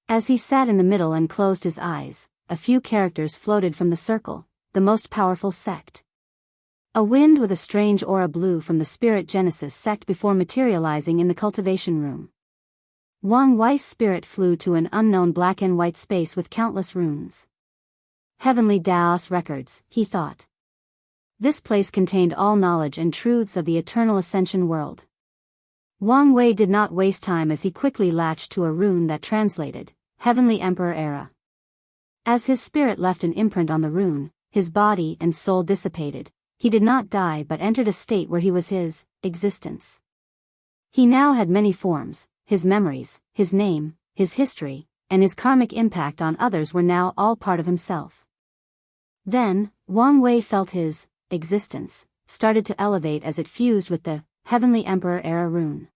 As he sat in the middle and closed his eyes, a few characters floated from the circle, the most powerful sect. A wind with a strange aura blew from the spirit Genesis sect before materializing in the cultivation room. Wang Wei's spirit flew to an unknown black and white space with countless runes. Heavenly Daos records, he thought. This place contained all knowledge and truths of the eternal ascension world. Wang Wei did not waste time as he quickly latched to a rune that translated, Heavenly Emperor Era. As his spirit left an imprint on the rune, his body and soul dissipated. He did not die but entered a state where he was his existence. He now had many forms, his memories, his name, his history, and his karmic impact on others were now all part of himself. Then, Wang Wei felt his existence started to elevate as it fused with the Heavenly Emperor Era rune.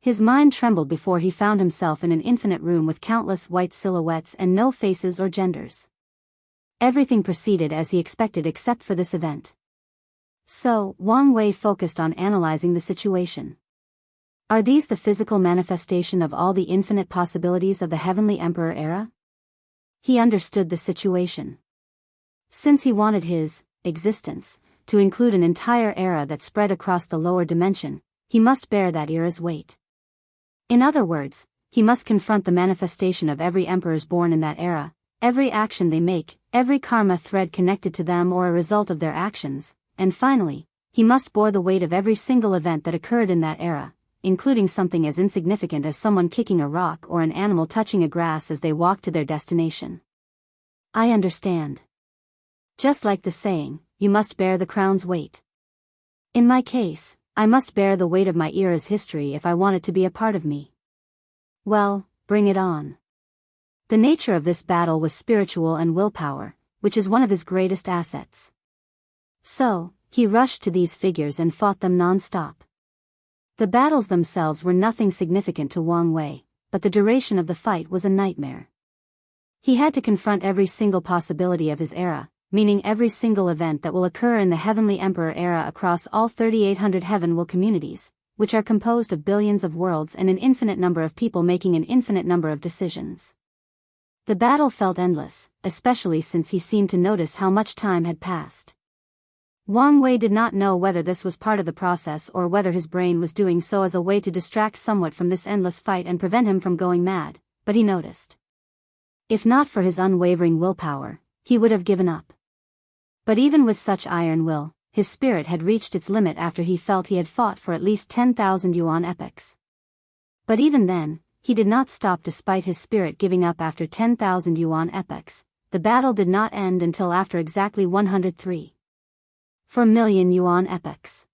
His mind trembled before he found himself in an infinite room with countless white silhouettes and no faces or genders. Everything proceeded as he expected except for this event. So, Wang Wei focused on analyzing the situation. Are these the physical manifestation of all the infinite possibilities of the Heavenly Emperor Era? He understood the situation. Since he wanted his existence to include an entire era that spread across the lower dimension, he must bear that era's weight. In other words, he must confront the manifestation of every emperors born in that era, every action they make, every karma thread connected to them or a result of their actions, and finally, he must bear the weight of every single event that occurred in that era, including something as insignificant as someone kicking a rock or an animal touching a grass as they walk to their destination. I understand. Just like the saying, you must bear the crown's weight. In my case, I must bear the weight of my era's history if I want it to be a part of me. Well, bring it on. The nature of this battle was spiritual and willpower, which is one of his greatest assets. So, he rushed to these figures and fought them non-stop. The battles themselves were nothing significant to Wang Wei, but the duration of the fight was a nightmare. He had to confront every single possibility of his era, meaning every single event that will occur in the Heavenly Emperor Era across all 3,800 Heavenwell communities, which are composed of billions of worlds and an infinite number of people making an infinite number of decisions. The battle felt endless, especially since he seemed to notice how much time had passed. Wang Wei did not know whether this was part of the process or whether his brain was doing so as a way to distract somewhat from this endless fight and prevent him from going mad, but he noticed. If not for his unwavering willpower, he would have given up. But even with such iron will, his spirit had reached its limit after he felt he had fought for at least 10,000 yuan epochs. But even then, he did not stop despite his spirit giving up after 10,000 yuan epochs. The battle did not end until after exactly 103.4 million yuan epochs.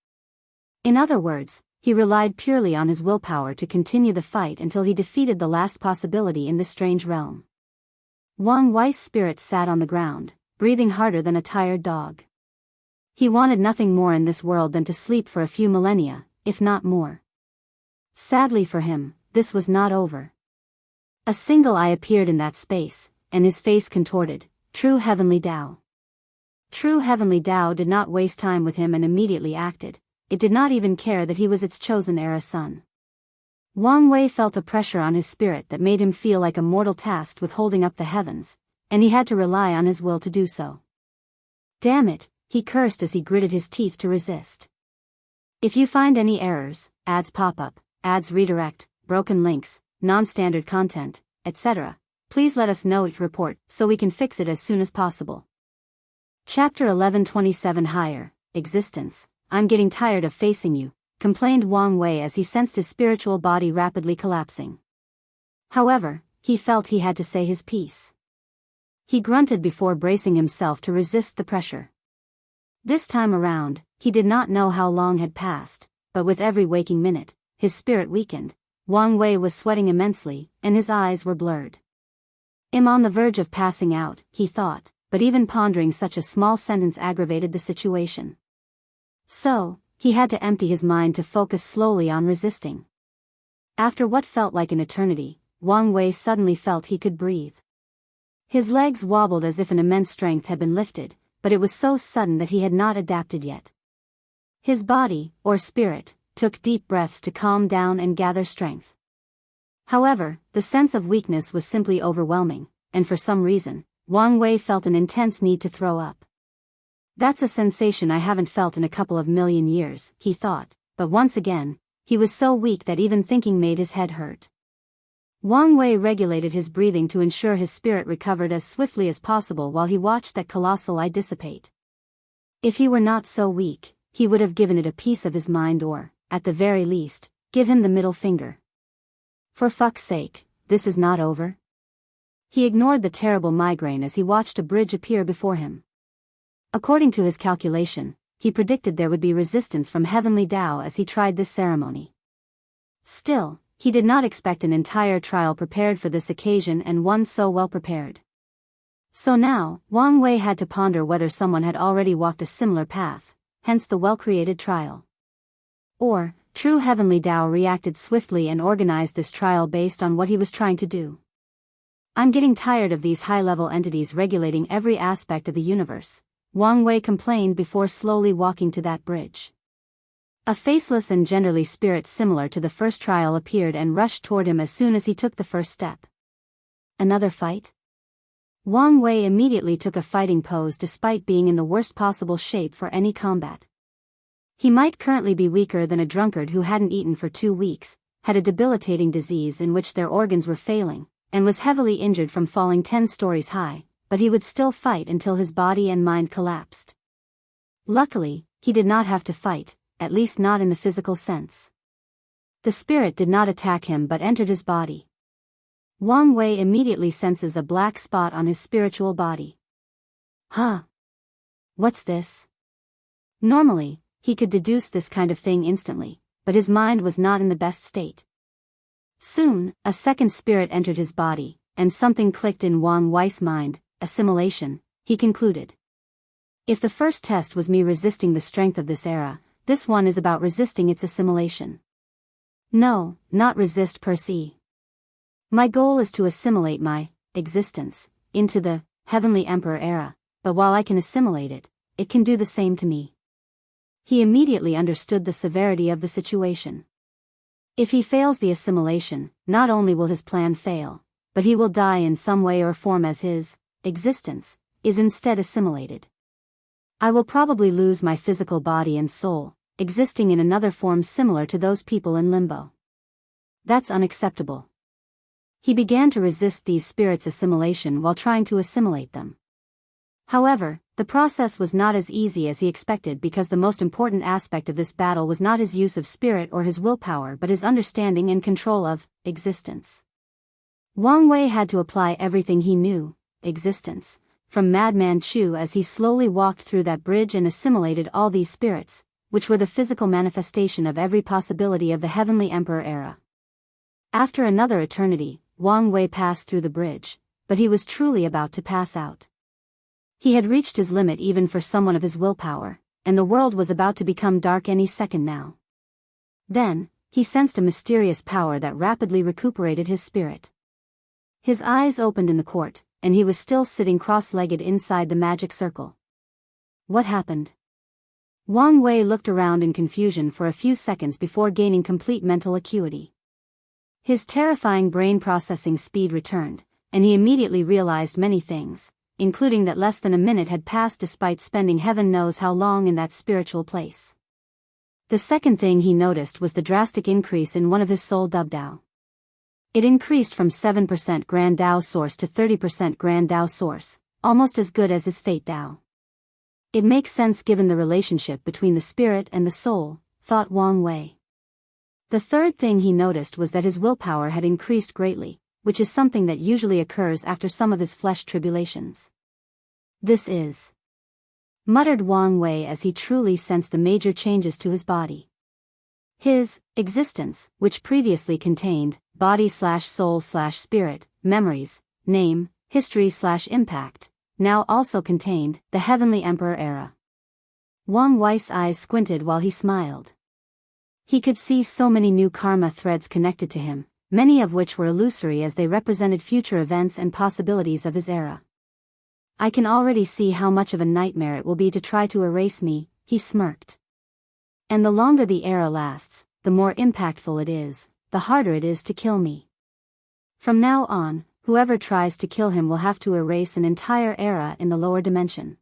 In other words, he relied purely on his willpower to continue the fight until he defeated the last possibility in this strange realm. Wang Wei's spirit sat on the ground, breathing harder than a tired dog. He wanted nothing more in this world than to sleep for a few millennia, if not more. Sadly for him, this was not over. A single eye appeared in that space, and his face contorted, true heavenly Tao. True heavenly Tao did not waste time with him and immediately acted. It did not even care that he was its chosen era son. Wang Wei felt a pressure on his spirit that made him feel like a mortal tasked with holding up the heavens, and he had to rely on his will to do so. Damn it, he cursed as he gritted his teeth to resist. If you find any errors, ads pop up, ads redirect, broken links, non-standard content, etc., please let us know each report so we can fix it as soon as possible. Chapter 1127 Higher Existence. I'm getting tired of facing you, complained Wang Wei as he sensed his spiritual body rapidly collapsing. However, he felt he had to say his piece. He grunted before bracing himself to resist the pressure. This time around, he did not know how long had passed, but with every waking minute, his spirit weakened. Wang Wei was sweating immensely, and his eyes were blurred. I'm on the verge of passing out, he thought, but even pondering such a small sentence aggravated the situation. So, he had to empty his mind to focus slowly on resisting. After what felt like an eternity, Wang Wei suddenly felt he could breathe. His legs wobbled as if an immense strength had been lifted, but it was so sudden that he had not adapted yet. His body, or spirit, took deep breaths to calm down and gather strength. However, the sense of weakness was simply overwhelming, and for some reason, Wang Wei felt an intense need to throw up. That's a sensation I haven't felt in a couple of million years, he thought, but once again, he was so weak that even thinking made his head hurt. Wang Wei regulated his breathing to ensure his spirit recovered as swiftly as possible while he watched that colossal eye dissipate. If he were not so weak, he would have given it a piece of his mind or, at the very least, give him the middle finger. For fuck's sake, this is not over? He ignored the terrible migraine as he watched a bridge appear before him. According to his calculation, he predicted there would be resistance from heavenly Tao as he tried this ceremony. Still, he did not expect an entire trial prepared for this occasion and one so well prepared. So now, Wang Wei had to ponder whether someone had already walked a similar path, hence the well-created trial. Or, true heavenly Tao reacted swiftly and organized this trial based on what he was trying to do. I'm getting tired of these high-level entities regulating every aspect of the universe, Wang Wei complained before slowly walking to that bridge. A faceless and genderly spirit similar to the first trial appeared and rushed toward him as soon as he took the first step. Another fight? Wang Wei immediately took a fighting pose despite being in the worst possible shape for any combat. He might currently be weaker than a drunkard who hadn't eaten for 2 weeks, had a debilitating disease in which their organs were failing, and was heavily injured from falling 10 stories high, but he would still fight until his body and mind collapsed. Luckily, he did not have to fight, at least not in the physical sense. The spirit did not attack him but entered his body. Wang Wei immediately senses a black spot on his spiritual body. Huh? What's this? Normally, he could deduce this kind of thing instantly, but his mind was not in the best state. Soon, a second spirit entered his body, and something clicked in Wang Wei's mind, assimilation, he concluded. If the first test was me resisting the strength of this era, this one is about resisting its assimilation. No, not resist per se. My goal is to assimilate my existence into the Heavenly Emperor era, but while I can assimilate it, it can do the same to me. He immediately understood the severity of the situation. If he fails the assimilation, not only will his plan fail, but he will die in some way or form as his existence is instead assimilated. I will probably lose my physical body and soul, existing in another form similar to those people in limbo. That's unacceptable. He began to resist these spirits' assimilation while trying to assimilate them. However, the process was not as easy as he expected because the most important aspect of this battle was not his use of spirit or his willpower but his understanding and control of existence. Wang Wei had to apply everything he knew, existence, from Madman Chu as he slowly walked through that bridge and assimilated all these spirits, which were the physical manifestation of every possibility of the Heavenly Emperor era. After another eternity, Wang Wei passed through the bridge, but he was truly about to pass out. He had reached his limit even for someone of his willpower, and the world was about to become dark any second now. Then, he sensed a mysterious power that rapidly recuperated his spirit. His eyes opened in the court, and he was still sitting cross-legged inside the magic circle. What happened? Wang Wei looked around in confusion for a few seconds before gaining complete mental acuity. His terrifying brain processing speed returned, and he immediately realized many things, including that less than a minute had passed despite spending heaven knows how long in that spiritual place. The second thing he noticed was the drastic increase in one of his soul dub Dao. It increased from 7% Grand Dao Source to 30% Grand Dao Source, almost as good as his Fate Dao. It makes sense given the relationship between the spirit and the soul, thought Wang Wei. The third thing he noticed was that his willpower had increased greatly, which is something that usually occurs after some of his flesh tribulations. This is, muttered Wang Wei as he truly sensed the major changes to his body. His existence, which previously contained body/soul/spirit, memories, name, history/impact, now also contained the Heavenly Emperor era. Wang Wei's eyes squinted while he smiled. He could see so many new karma threads connected to him, many of which were illusory as they represented future events and possibilities of his era. I can already see how much of a nightmare it will be to try to erase me, he smirked. And the longer the era lasts, the more impactful it is, the harder it is to kill me. From now on, whoever tries to kill him will have to erase an entire era in the lower dimension.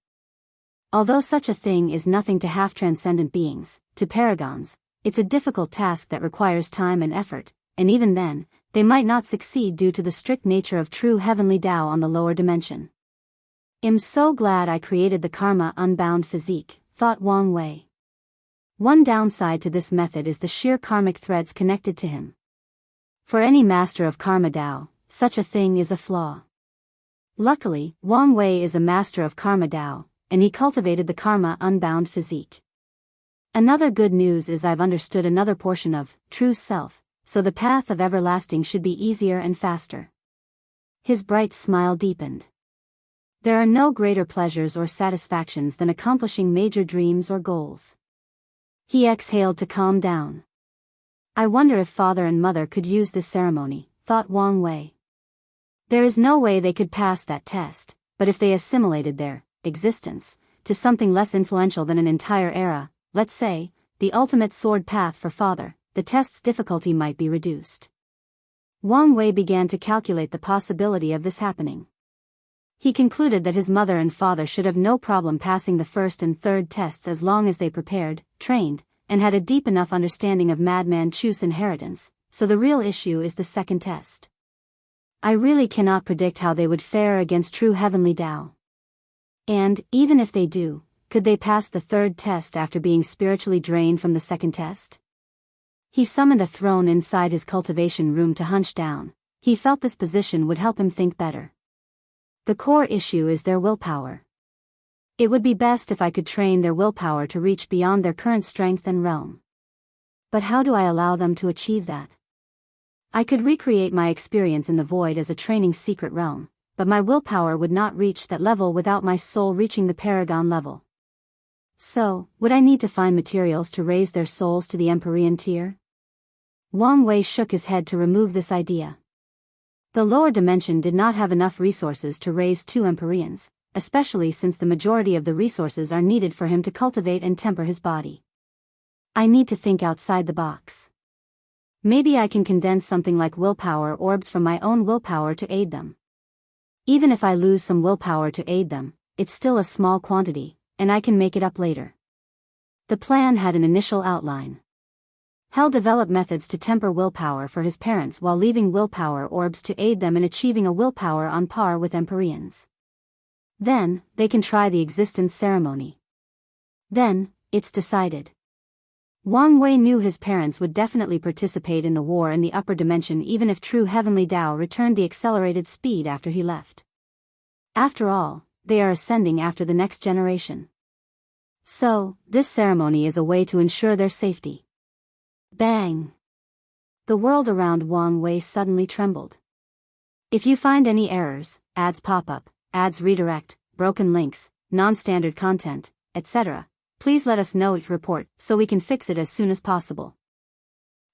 Although such a thing is nothing to half-transcendent beings, to paragons, it's a difficult task that requires time and effort, and even then, they might not succeed due to the strict nature of true heavenly Tao on the lower dimension. I'm so glad I created the karma unbound physique, thought Wang Wei. One downside to this method is the sheer karmic threads connected to him. For any master of karma Tao, such a thing is a flaw. Luckily, Wang Wei is a master of karma Tao, and he cultivated the karma unbound physique. Another good news is I've understood another portion of true self, so the path of everlasting should be easier and faster. His bright smile deepened. There are no greater pleasures or satisfactions than accomplishing major dreams or goals. He exhaled to calm down. I wonder if father and mother could use this ceremony, thought Wang Wei. There is no way they could pass that test, but if they assimilated their existence to something less influential than an entire era, let's say, the ultimate sword path for father, the test's difficulty might be reduced. Wang Wei began to calculate the possibility of this happening. He concluded that his mother and father should have no problem passing the first and third tests as long as they prepared, trained, and had a deep enough understanding of Madman Chu's inheritance, so the real issue is the second test. I really cannot predict how they would fare against true heavenly Tao. And, even if they do, could they pass the third test after being spiritually drained from the second test? He summoned a throne inside his cultivation room to hunch down. He felt this position would help him think better. The core issue is their willpower. It would be best if I could train their willpower to reach beyond their current strength and realm. But how do I allow them to achieve that? I could recreate my experience in the void as a training secret realm, but my willpower would not reach that level without my soul reaching the paragon level. So, would I need to find materials to raise their souls to the Empyrean tier? Wang Wei shook his head to remove this idea. The lower dimension did not have enough resources to raise 2 Empyreans, especially since the majority of the resources are needed for him to cultivate and temper his body. I need to think outside the box. Maybe I can condense something like willpower orbs from my own willpower to aid them. Even if I lose some willpower to aid them, it's still a small quantity, and I can make it up later. The plan had an initial outline. Hell developed methods to temper willpower for his parents while leaving willpower orbs to aid them in achieving a willpower on par with Empyreans. Then, they can try the existence ceremony. Then, it's decided. Wang Wei knew his parents would definitely participate in the war in the upper dimension even if true heavenly Tao returned the accelerated speed after he left. After all, they are ascending after the next generation. So, this ceremony is a way to ensure their safety. Bang! The world around Wang Wei suddenly trembled. If you find any errors, ads pop up, ads redirect, broken links, non-standard content, etc., please let us know each report so we can fix it as soon as possible.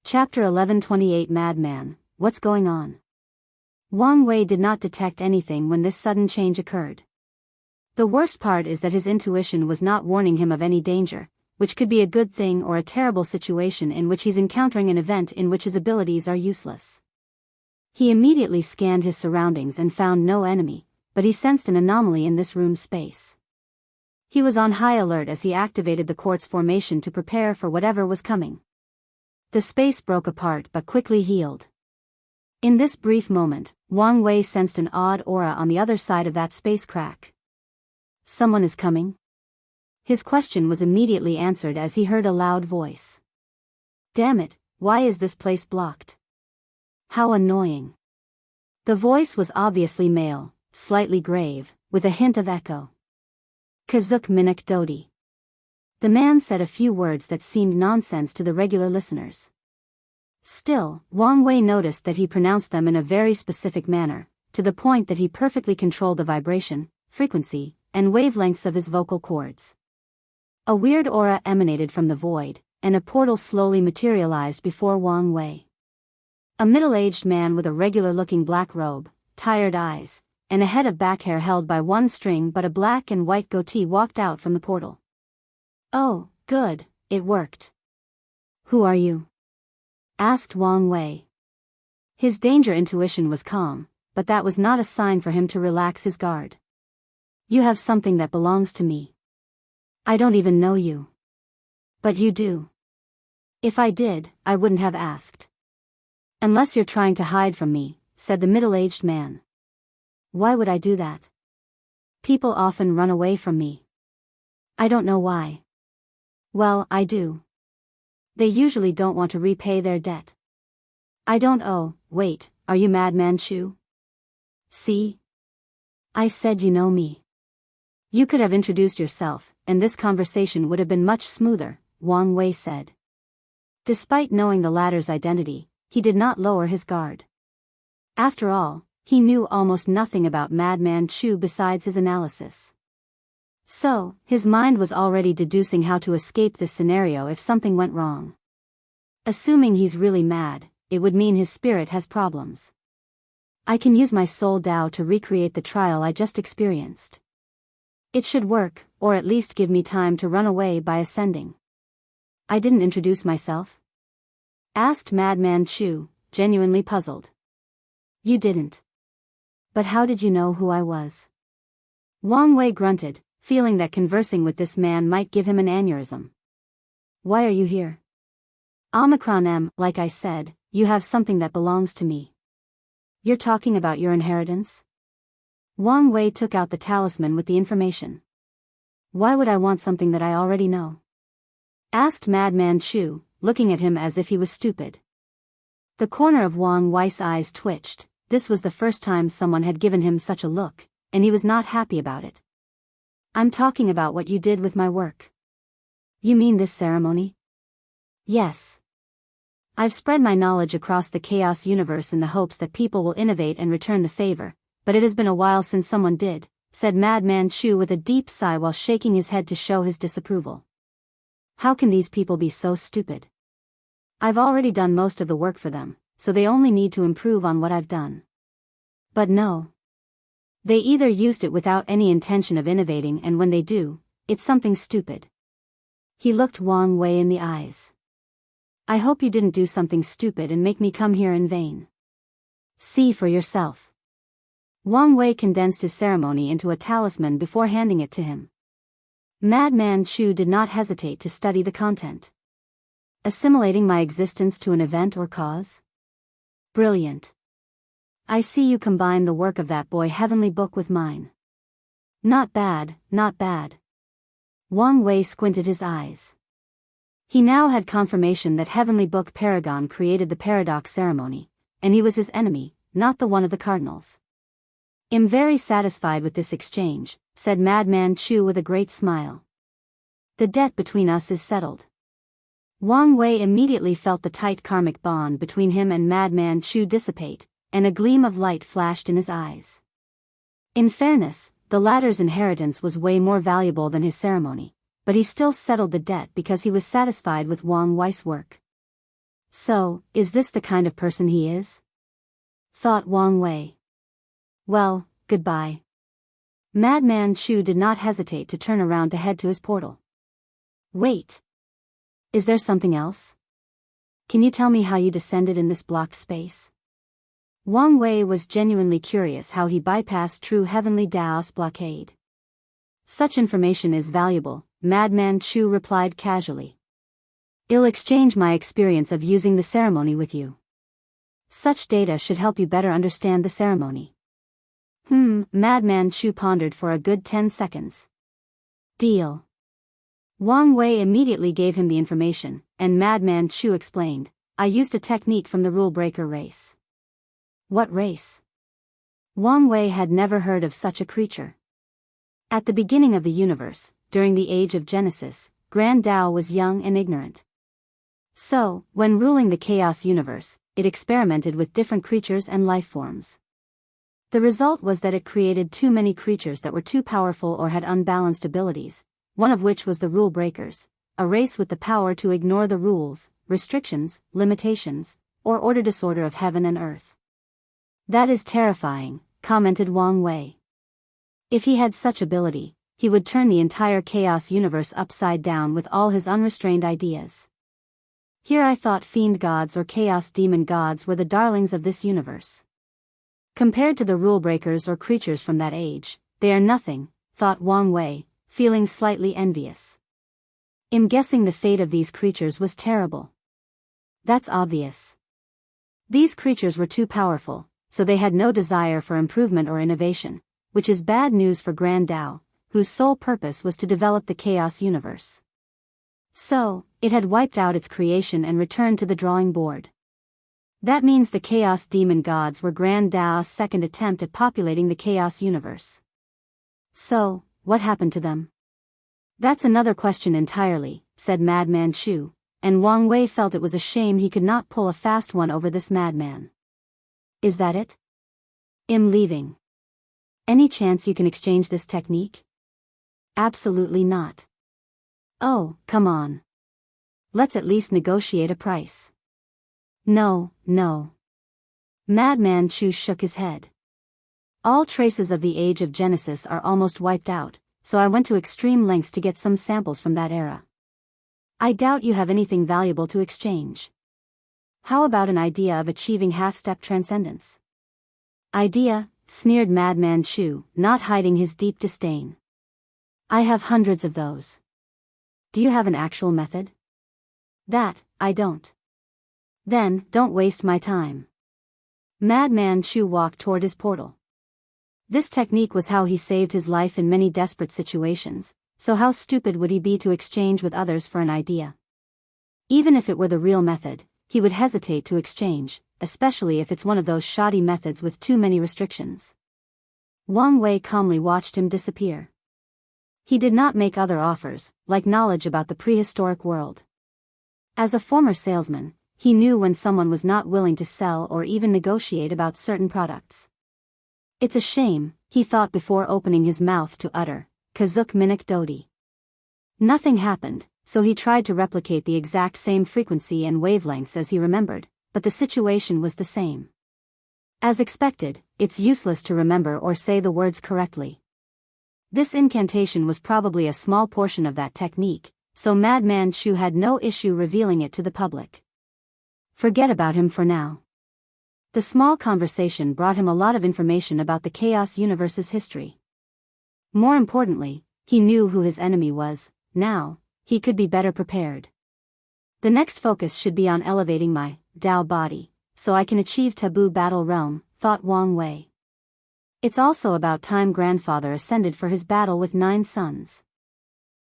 Chapter 1128 Madman, What's Going On? Wang Wei did not detect anything when this sudden change occurred. The worst part is that his intuition was not warning him of any danger, which could be a good thing or a terrible situation in which he's encountering an event in which his abilities are useless. He immediately scanned his surroundings and found no enemy, but he sensed an anomaly in this room's space. He was on high alert as he activated the quartz formation to prepare for whatever was coming. The space broke apart but quickly healed. In this brief moment, Wang Wei sensed an odd aura on the other side of that space crack. Someone is coming? His question was immediately answered as he heard a loud voice. Damn it, why is this place blocked? How annoying. The voice was obviously male, slightly grave, with a hint of echo. Kazuk Minik Dodi. The man said a few words that seemed nonsense to the regular listeners. Still, Wang Wei noticed that he pronounced them in a very specific manner, to the point that he perfectly controlled the vibration, frequency, and wavelengths of his vocal cords. A weird aura emanated from the void, and a portal slowly materialized before Wang Wei. A middle-aged man with a regular-looking black robe, tired eyes, and a head of back hair held by one string but a black and white goatee walked out from the portal. Oh, good, it worked. Who are you? Asked Wang Wei. His danger intuition was calm, but that was not a sign for him to relax his guard. You have something that belongs to me. I don't even know you. But you do. If I did, I wouldn't have asked. Unless you're trying to hide from me, said the middle-aged man. Why would I do that? People often run away from me. I don't know why. Well, I do. They usually don't want to repay their debt. I don't owe. Wait, are you Madman Chu? See? I said you know me. You could have introduced yourself, and this conversation would have been much smoother, Wang Wei said. Despite knowing the latter's identity, he did not lower his guard. After all, he knew almost nothing about Madman Chu besides his analysis. So, his mind was already deducing how to escape this scenario if something went wrong. Assuming he's really mad, it would mean his spirit has problems. I can use my soul Dao to recreate the trial I just experienced. It should work, or at least give me time to run away by ascending. I didn't introduce myself? Asked Madman Chu, genuinely puzzled. You didn't. But how did you know who I was? Wang Wei grunted, feeling that conversing with this man might give him an aneurysm. Why are you here? Omicron M, like I said, you have something that belongs to me. You're talking about your inheritance? Wang Wei took out the talisman with the information. Why would I want something that I already know? Asked Madman Chu, looking at him as if he was stupid. The corner of Wang Wei's eyes twitched. This was the first time someone had given him such a look, and he was not happy about it. I'm talking about what you did with my work. You mean this ceremony? Yes. I've spread my knowledge across the chaos universe in the hopes that people will innovate and return the favor, but it has been a while since someone did, said Madman Chu with a deep sigh while shaking his head to show his disapproval. How can these people be so stupid? I've already done most of the work for them, so they only need to improve on what I've done. But no. They either used it without any intention of innovating, and when they do, it's something stupid. He looked Wang Wei in the eyes. I hope you didn't do something stupid and make me come here in vain. See for yourself. Wang Wei condensed his ceremony into a talisman before handing it to him. Madman Chu did not hesitate to study the content. Assimilating my existence to an event or cause? Brilliant. I see you combine the work of that boy Heavenly Book with mine. Not bad, not bad. Wang Wei squinted his eyes. He now had confirmation that Heavenly Book Paragon created the paradox ceremony, and he was his enemy, not the one of the cardinals. I'm very satisfied with this exchange, said Madman Chu with a great smile. The debt between us is settled. Wang Wei immediately felt the tight karmic bond between him and Madman Chu dissipate, and a gleam of light flashed in his eyes. In fairness, the latter's inheritance was way more valuable than his ceremony, but he still settled the debt because he was satisfied with Wang Wei's work. So, is this the kind of person he is? Thought Wang Wei. Well, goodbye. Madman Chu did not hesitate to turn around to head to his portal. Wait. Is there something else? Can you tell me how you descended in this blocked space? Wang Wei was genuinely curious how he bypassed true heavenly Dao's blockade. Such information is valuable, Madman Chu replied casually. I'll exchange my experience of using the ceremony with you. Such data should help you better understand the ceremony. Madman Chu pondered for a good 10 seconds. Deal. Wang Wei immediately gave him the information, and Madman Chu explained, I used a technique from the rule breaker race. What race? Wang Wei had never heard of such a creature. At the beginning of the universe, during the age of Genesis, Grand Tao was young and ignorant. So, when ruling the chaos universe, it experimented with different creatures and life forms. The result was that it created too many creatures that were too powerful or had unbalanced abilities, one of which was the rule breakers, a race with the power to ignore the rules, restrictions, limitations, or order disorder of heaven and earth. That is terrifying, commented Wang Wei. If he had such ability, he would turn the entire chaos universe upside down with all his unrestrained ideas. Here I thought fiend gods or chaos demon gods were the darlings of this universe. Compared to the rule breakers or creatures from that age, they are nothing, thought Wang Wei, feeling slightly envious. I'm guessing the fate of these creatures was terrible. That's obvious. These creatures were too powerful, so they had no desire for improvement or innovation, which is bad news for Grand Tao, whose sole purpose was to develop the chaos universe. So, it had wiped out its creation and returned to the drawing board. That means the chaos demon gods were Grand Tao's second attempt at populating the chaos universe. So, what happened to them? That's another question entirely, said Madman Chu, and Wang Wei felt it was a shame he could not pull a fast one over this madman. Is that it? I'm leaving. Any chance you can exchange this technique? Absolutely not. Oh, come on. Let's at least negotiate a price. No. Madman Chu shook his head. All traces of the Age of Genesis are almost wiped out, so I went to extreme lengths to get some samples from that era. I doubt you have anything valuable to exchange. How about an idea of achieving half-step transcendence? Idea, sneered Madman Chu, not hiding his deep disdain. I have hundreds of those. Do you have an actual method? That, I don't. Then, don't waste my time. Madman Chu walked toward his portal. This technique was how he saved his life in many desperate situations, so how stupid would he be to exchange with others for an idea? Even if it were the real method, he would hesitate to exchange, especially if it's one of those shoddy methods with too many restrictions. Wang Wei calmly watched him disappear. He did not make other offers, like knowledge about the prehistoric world. As a former salesman, he knew when someone was not willing to sell or even negotiate about certain products. It's a shame, he thought before opening his mouth to utter, Kazuk Minik Dodi. Nothing happened, so he tried to replicate the exact same frequency and wavelengths as he remembered, but the situation was the same. As expected, it's useless to remember or say the words correctly. This incantation was probably a small portion of that technique, so Madman Chu had no issue revealing it to the public. Forget about him for now. The small conversation brought him a lot of information about the Chaos Universe's history. More importantly, he knew who his enemy was. Now, he could be better prepared. The next focus should be on elevating my Tao body, so I can achieve Taboo Battle Realm, thought Wang Wei. It's also about time grandfather ascended for his battle with 9 sons.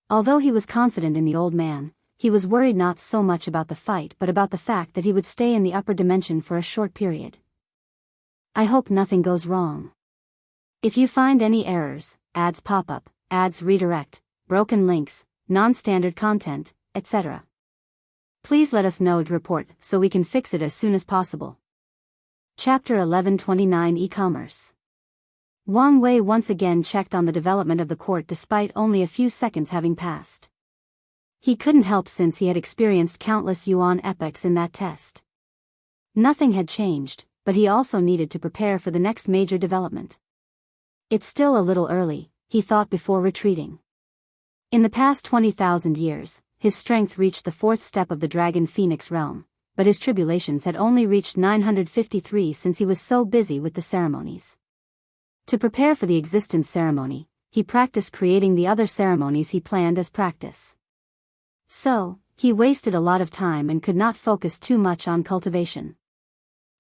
Although he was confident in the old man, he was worried not so much about the fight but about the fact that he would stay in the upper dimension for a short period. I hope nothing goes wrong. If you find any errors, ads pop up, ads redirect, broken links, non-standard content, etc. Please let us know to report so we can fix it as soon as possible. Chapter 1129 E-Commerce. Wang Wei once again checked on the development of the court despite only a few seconds having passed. He couldn't help since he had experienced countless yuan epochs in that test. Nothing had changed, but he also needed to prepare for the next major development. It's still a little early, he thought before retreating. In the past 20,000 years, his strength reached the 4th step of the Dragon Phoenix realm, but his tribulations had only reached 953 since he was so busy with the ceremonies. To prepare for the existence ceremony, he practiced creating the other ceremonies he planned as practice. So, he wasted a lot of time and could not focus too much on cultivation.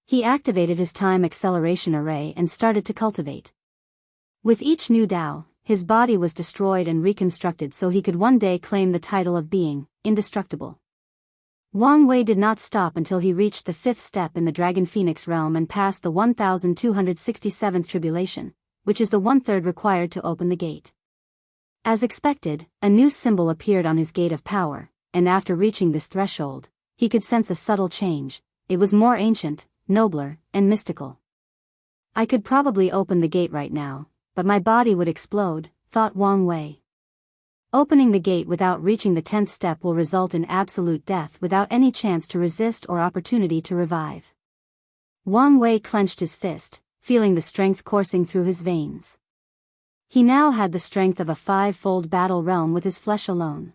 He activated his time acceleration array and started to cultivate. With each new Tao, his body was destroyed and reconstructed so he could one day claim the title of being indestructible. Wang Wei did not stop until he reached the 5th step in the Dragon Phoenix realm and passed the 1267th tribulation, which is the 1/3 required to open the gate. As expected, a new symbol appeared on his gate of power, and after reaching this threshold, he could sense a subtle change. It was more ancient, nobler, and mystical. I could probably open the gate right now, but my body would explode, thought Wang Wei. Opening the gate without reaching the 10th step will result in absolute death without any chance to resist or opportunity to revive. Wang Wei clenched his fist, feeling the strength coursing through his veins. He now had the strength of a 5-fold battle realm with his flesh alone.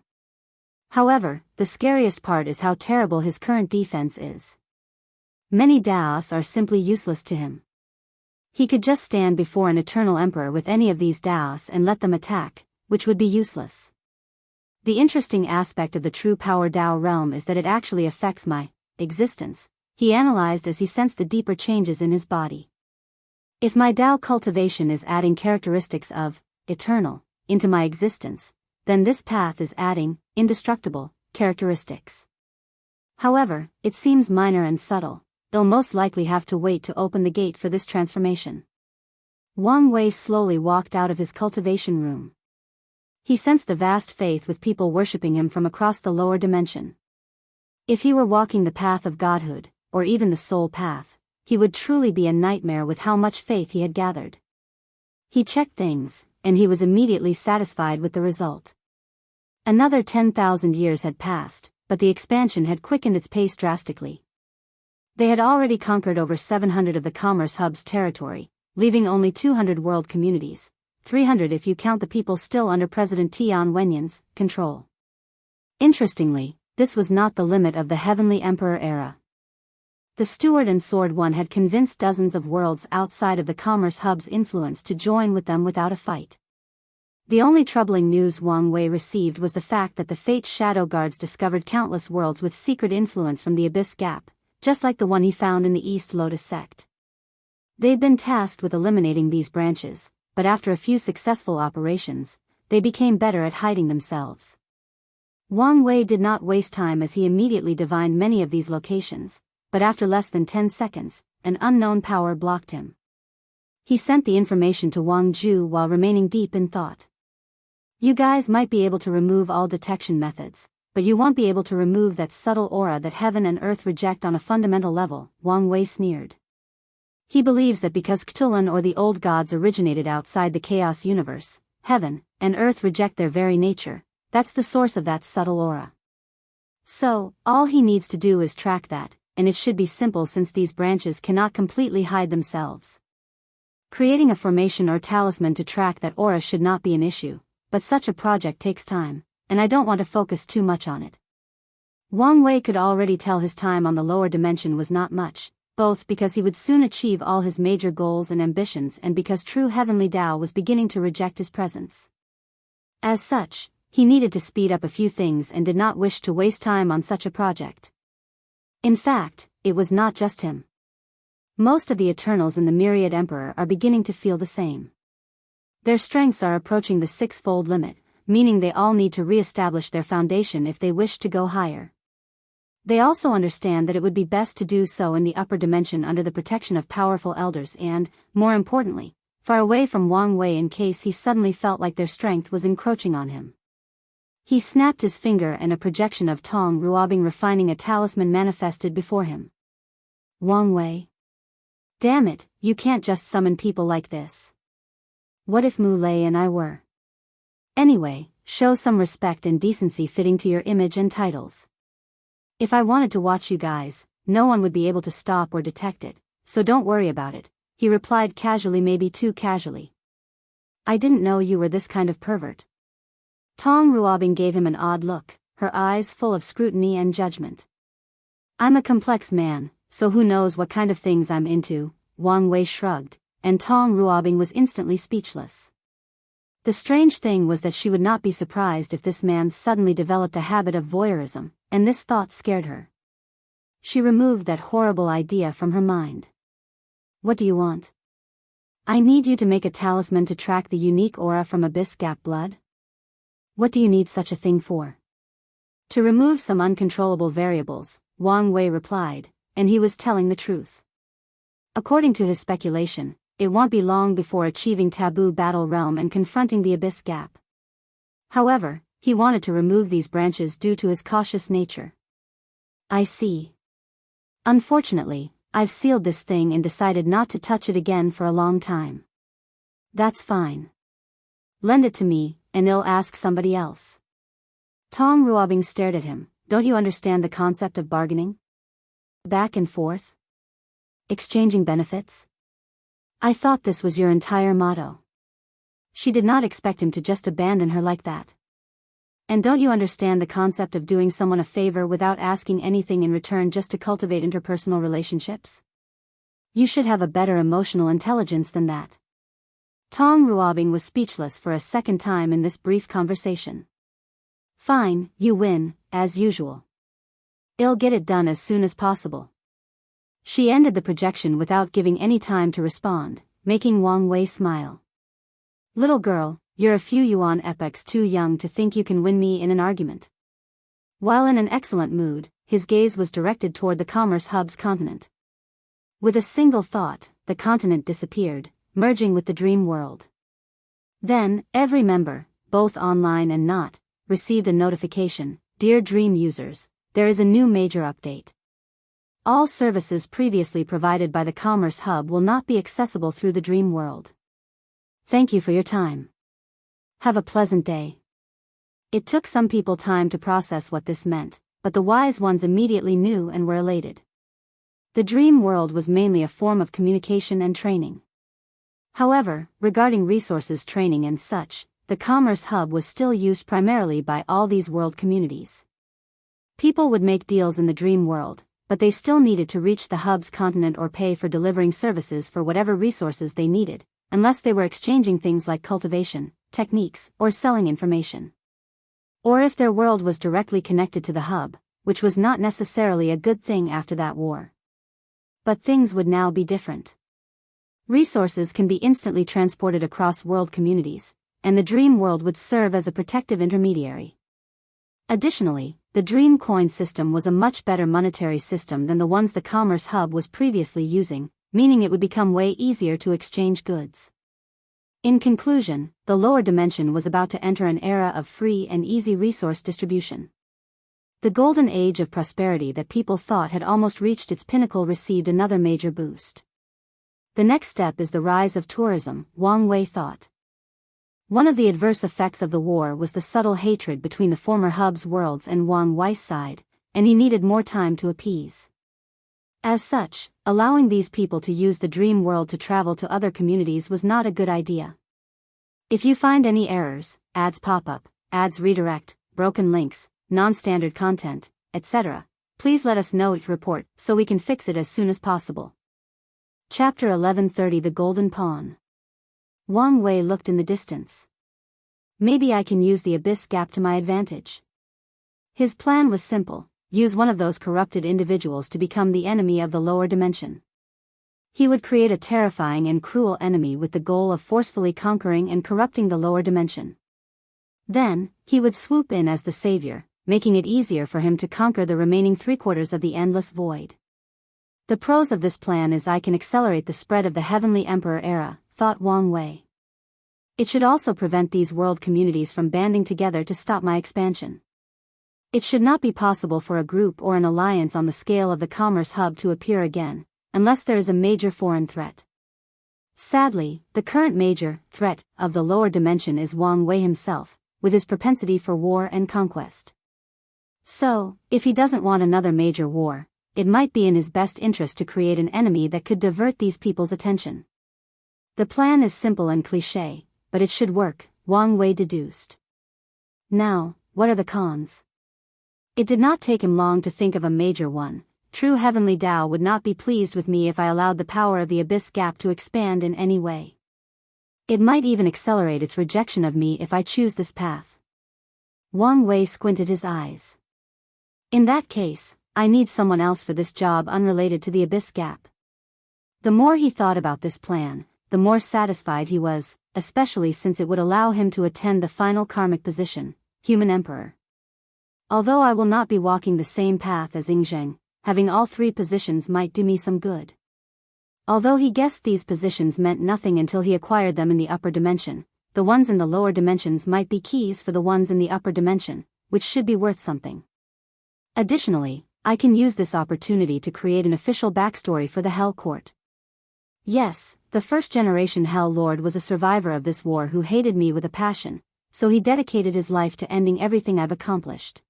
However, the scariest part is how terrible his current defense is. Many Daos are simply useless to him. He could just stand before an eternal emperor with any of these Daos and let them attack, which would be useless. The interesting aspect of the true power Tao realm is that it actually affects my existence, he analyzed as he sensed the deeper changes in his body. If my Tao cultivation is adding characteristics of eternal into my existence, then this path is adding indestructible characteristics. However, it seems minor and subtle. They'll most likely have to wait to open the gate for this transformation. Wang Wei slowly walked out of his cultivation room. He sensed the vast faith with people worshipping him from across the lower dimension. If he were walking the path of godhood, or even the soul path, he would truly be a nightmare with how much faith he had gathered. He checked things, and he was immediately satisfied with the result. Another 10,000 years had passed, but the expansion had quickened its pace drastically. They had already conquered over 700 of the Commerce Hub's territory, leaving only 200 world communities, 300 if you count the people still under President Tian Wenyan's control. Interestingly, this was not the limit of the Heavenly Emperor era. The Steward and Sword One had convinced dozens of worlds outside of the Commerce Hub's influence to join with them without a fight. The only troubling news Wang Wei received was the fact that the Fate Shadow Guards discovered countless worlds with secret influence from the Abyss Gap, just like the one he found in the East Lotus sect. They'd been tasked with eliminating these branches, but after a few successful operations, they became better at hiding themselves. Wang Wei did not waste time as he immediately divined many of these locations, but after less than 10 seconds, an unknown power blocked him. He sent the information to Wang Zhu while remaining deep in thought. You guys might be able to remove all detection methods, but you won't be able to remove that subtle aura that heaven and earth reject on a fundamental level, Wang Wei sneered. He believes that because Cthulhu or the old gods originated outside the chaos universe, heaven and earth reject their very nature, that's the source of that subtle aura. So, all he needs to do is track that, and it should be simple since these branches cannot completely hide themselves. Creating a formation or talisman to track that aura should not be an issue, but such a project takes time, and I don't want to focus too much on it. Wang Wei could already tell his time on the lower dimension was not much, both because he would soon achieve all his major goals and ambitions and because true heavenly Tao was beginning to reject his presence. As such, he needed to speed up a few things and did not wish to waste time on such a project. In fact, it was not just him. Most of the Eternals in the Myriad Emperor are beginning to feel the same. Their strengths are approaching the six-fold limit, meaning they all need to re-establish their foundation if they wish to go higher. They also understand that it would be best to do so in the upper dimension under the protection of powerful elders and, more importantly, far away from Wang Wei in case he suddenly felt like their strength was encroaching on him. He snapped his finger and a projection of Tong Ruobing refining a talisman manifested before him. Wang Wei. Damn it, you can't just summon people like this. What if Mu Lei and I were? Anyway, show some respect and decency fitting to your image and titles. If I wanted to watch you guys, no one would be able to stop or detect it, so don't worry about it, he replied casually, maybe too casually. I didn't know you were this kind of pervert. Tong Ruobing gave him an odd look, her eyes full of scrutiny and judgment. I'm a complex man, so who knows what kind of things I'm into, Wang Wei shrugged, and Tong Ruobing was instantly speechless. The strange thing was that she would not be surprised if this man suddenly developed a habit of voyeurism, and this thought scared her. She removed that horrible idea from her mind. What do you want? I need you to make a talisman to track the unique aura from Abyss Gap blood? What do you need such a thing for? To remove some uncontrollable variables, Wang Wei replied, and he was telling the truth. According to his speculation, it won't be long before achieving Taboo Battle Realm and confronting the Abyss Gap. However, he wanted to remove these branches due to his cautious nature. I see. Unfortunately, I've sealed this thing and decided not to touch it again for a long time. That's fine. Lend it to me, and I'll ask somebody else. Tong Ruobing stared at him. Don't you understand the concept of bargaining? Back and forth? Exchanging benefits? I thought this was your entire motto. She did not expect him to just abandon her like that. And don't you understand the concept of doing someone a favor without asking anything in return just to cultivate interpersonal relationships? You should have a better emotional intelligence than that. Tong Ruobing was speechless for a second time in this brief conversation. Fine, you win, as usual. I'll get it done as soon as possible. She ended the projection without giving any time to respond, making Wang Wei smile. Little girl, you're a few yuan epochs too young to think you can win me in an argument. While in an excellent mood, his gaze was directed toward the Commerce Hub's continent. With a single thought, the continent disappeared, merging with the dream world. Then, every member, both online and not, received a notification. Dear Dream users, there is a new major update. All services previously provided by the Commerce Hub will not be accessible through the dream world. Thank you for your time. Have a pleasant day. It took some people time to process what this meant, but the wise ones immediately knew and were elated. The dream world was mainly a form of communication and training. However, regarding resources, training and such, the Commerce Hub was still used primarily by all these world communities. People would make deals in the dream world, but they still needed to reach the Hub's continent or pay for delivering services for whatever resources they needed, unless they were exchanging things like cultivation, techniques, or selling information. Or if their world was directly connected to the Hub, which was not necessarily a good thing after that war. But things would now be different. Resources can be instantly transported across world communities, and the dream world would serve as a protective intermediary. Additionally, the Dream Coin system was a much better monetary system than the ones the Commerce Hub was previously using, meaning it would become way easier to exchange goods. In conclusion, the lower dimension was about to enter an era of free and easy resource distribution. The golden age of prosperity that people thought had almost reached its pinnacle received another major boost. The next step is the rise of tourism, Wang Wei thought. One of the adverse effects of the war was the subtle hatred between the former Hub's worlds and Wang Wei's side, and he needed more time to appease. As such, allowing these people to use the dream world to travel to other communities was not a good idea. If you find any errors, ads pop up, ads redirect, broken links, non-standard content, etc., please let us know it report so we can fix it as soon as possible. Chapter 1130 The Golden Pawn. Wang Wei looked in the distance. Maybe I can use the abyss gap to my advantage. His plan was simple: use one of those corrupted individuals to become the enemy of the lower dimension. He would create a terrifying and cruel enemy with the goal of forcefully conquering and corrupting the lower dimension. Then, he would swoop in as the savior, making it easier for him to conquer the remaining three-quarters of the endless void. The pros of this plan is I can accelerate the spread of the Heavenly Emperor era, thought Wang Wei. It should also prevent these world communities from banding together to stop my expansion. It should not be possible for a group or an alliance on the scale of the Commerce Hub to appear again, unless there is a major foreign threat. Sadly, the current major threat of the lower dimension is Wang Wei himself, with his propensity for war and conquest. So, if he doesn't want another major war, it might be in his best interest to create an enemy that could divert these people's attention. The plan is simple and cliché, but it should work, Wang Wei deduced. Now, what are the cons? It did not take him long to think of a major one. True Heavenly Tao would not be pleased with me if I allowed the power of the abyss gap to expand in any way. It might even accelerate its rejection of me if I choose this path. Wang Wei squinted his eyes. In that case, I need someone else for this job unrelated to the abyss gap. The more he thought about this plan, the more satisfied he was, especially since it would allow him to attend the final karmic position, Human Emperor. Although I will not be walking the same path as Ingzheng, having all three positions might do me some good. Although he guessed these positions meant nothing until he acquired them in the upper dimension, the ones in the lower dimensions might be keys for the ones in the upper dimension, which should be worth something. Additionally, I can use this opportunity to create an official backstory for the Hell Court. Yes, the first-generation Hell Lord was a survivor of this war who hated me with a passion, so he dedicated his life to ending everything I've accomplished.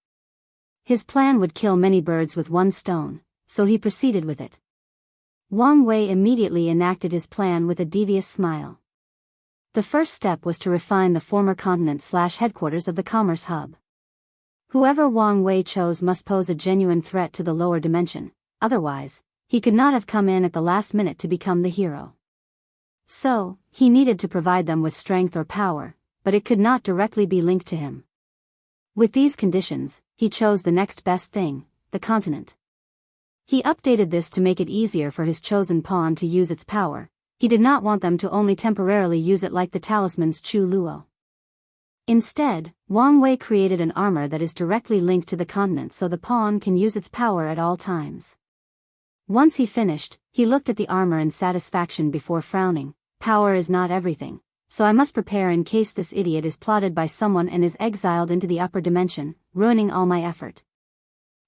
His plan would kill many birds with one stone, so he proceeded with it. Wang Wei immediately enacted his plan with a devious smile. The first step was to refine the former continent/headquarters of the Commerce Hub. Whoever Wang Wei chose must pose a genuine threat to the lower dimension, otherwise, he could not have come in at the last minute to become the hero. So, he needed to provide them with strength or power, but it could not directly be linked to him. With these conditions, he chose the next best thing, the continent. He updated this to make it easier for his chosen pawn to use its power. He did not want them to only temporarily use it like the talisman's Chu Luo. Instead, Wang Wei created an armor that is directly linked to the continent so the pawn can use its power at all times. Once he finished, he looked at the armor in satisfaction before frowning. Power is not everything, so I must prepare in case this idiot is plotted by someone and is exiled into the upper dimension, ruining all my effort.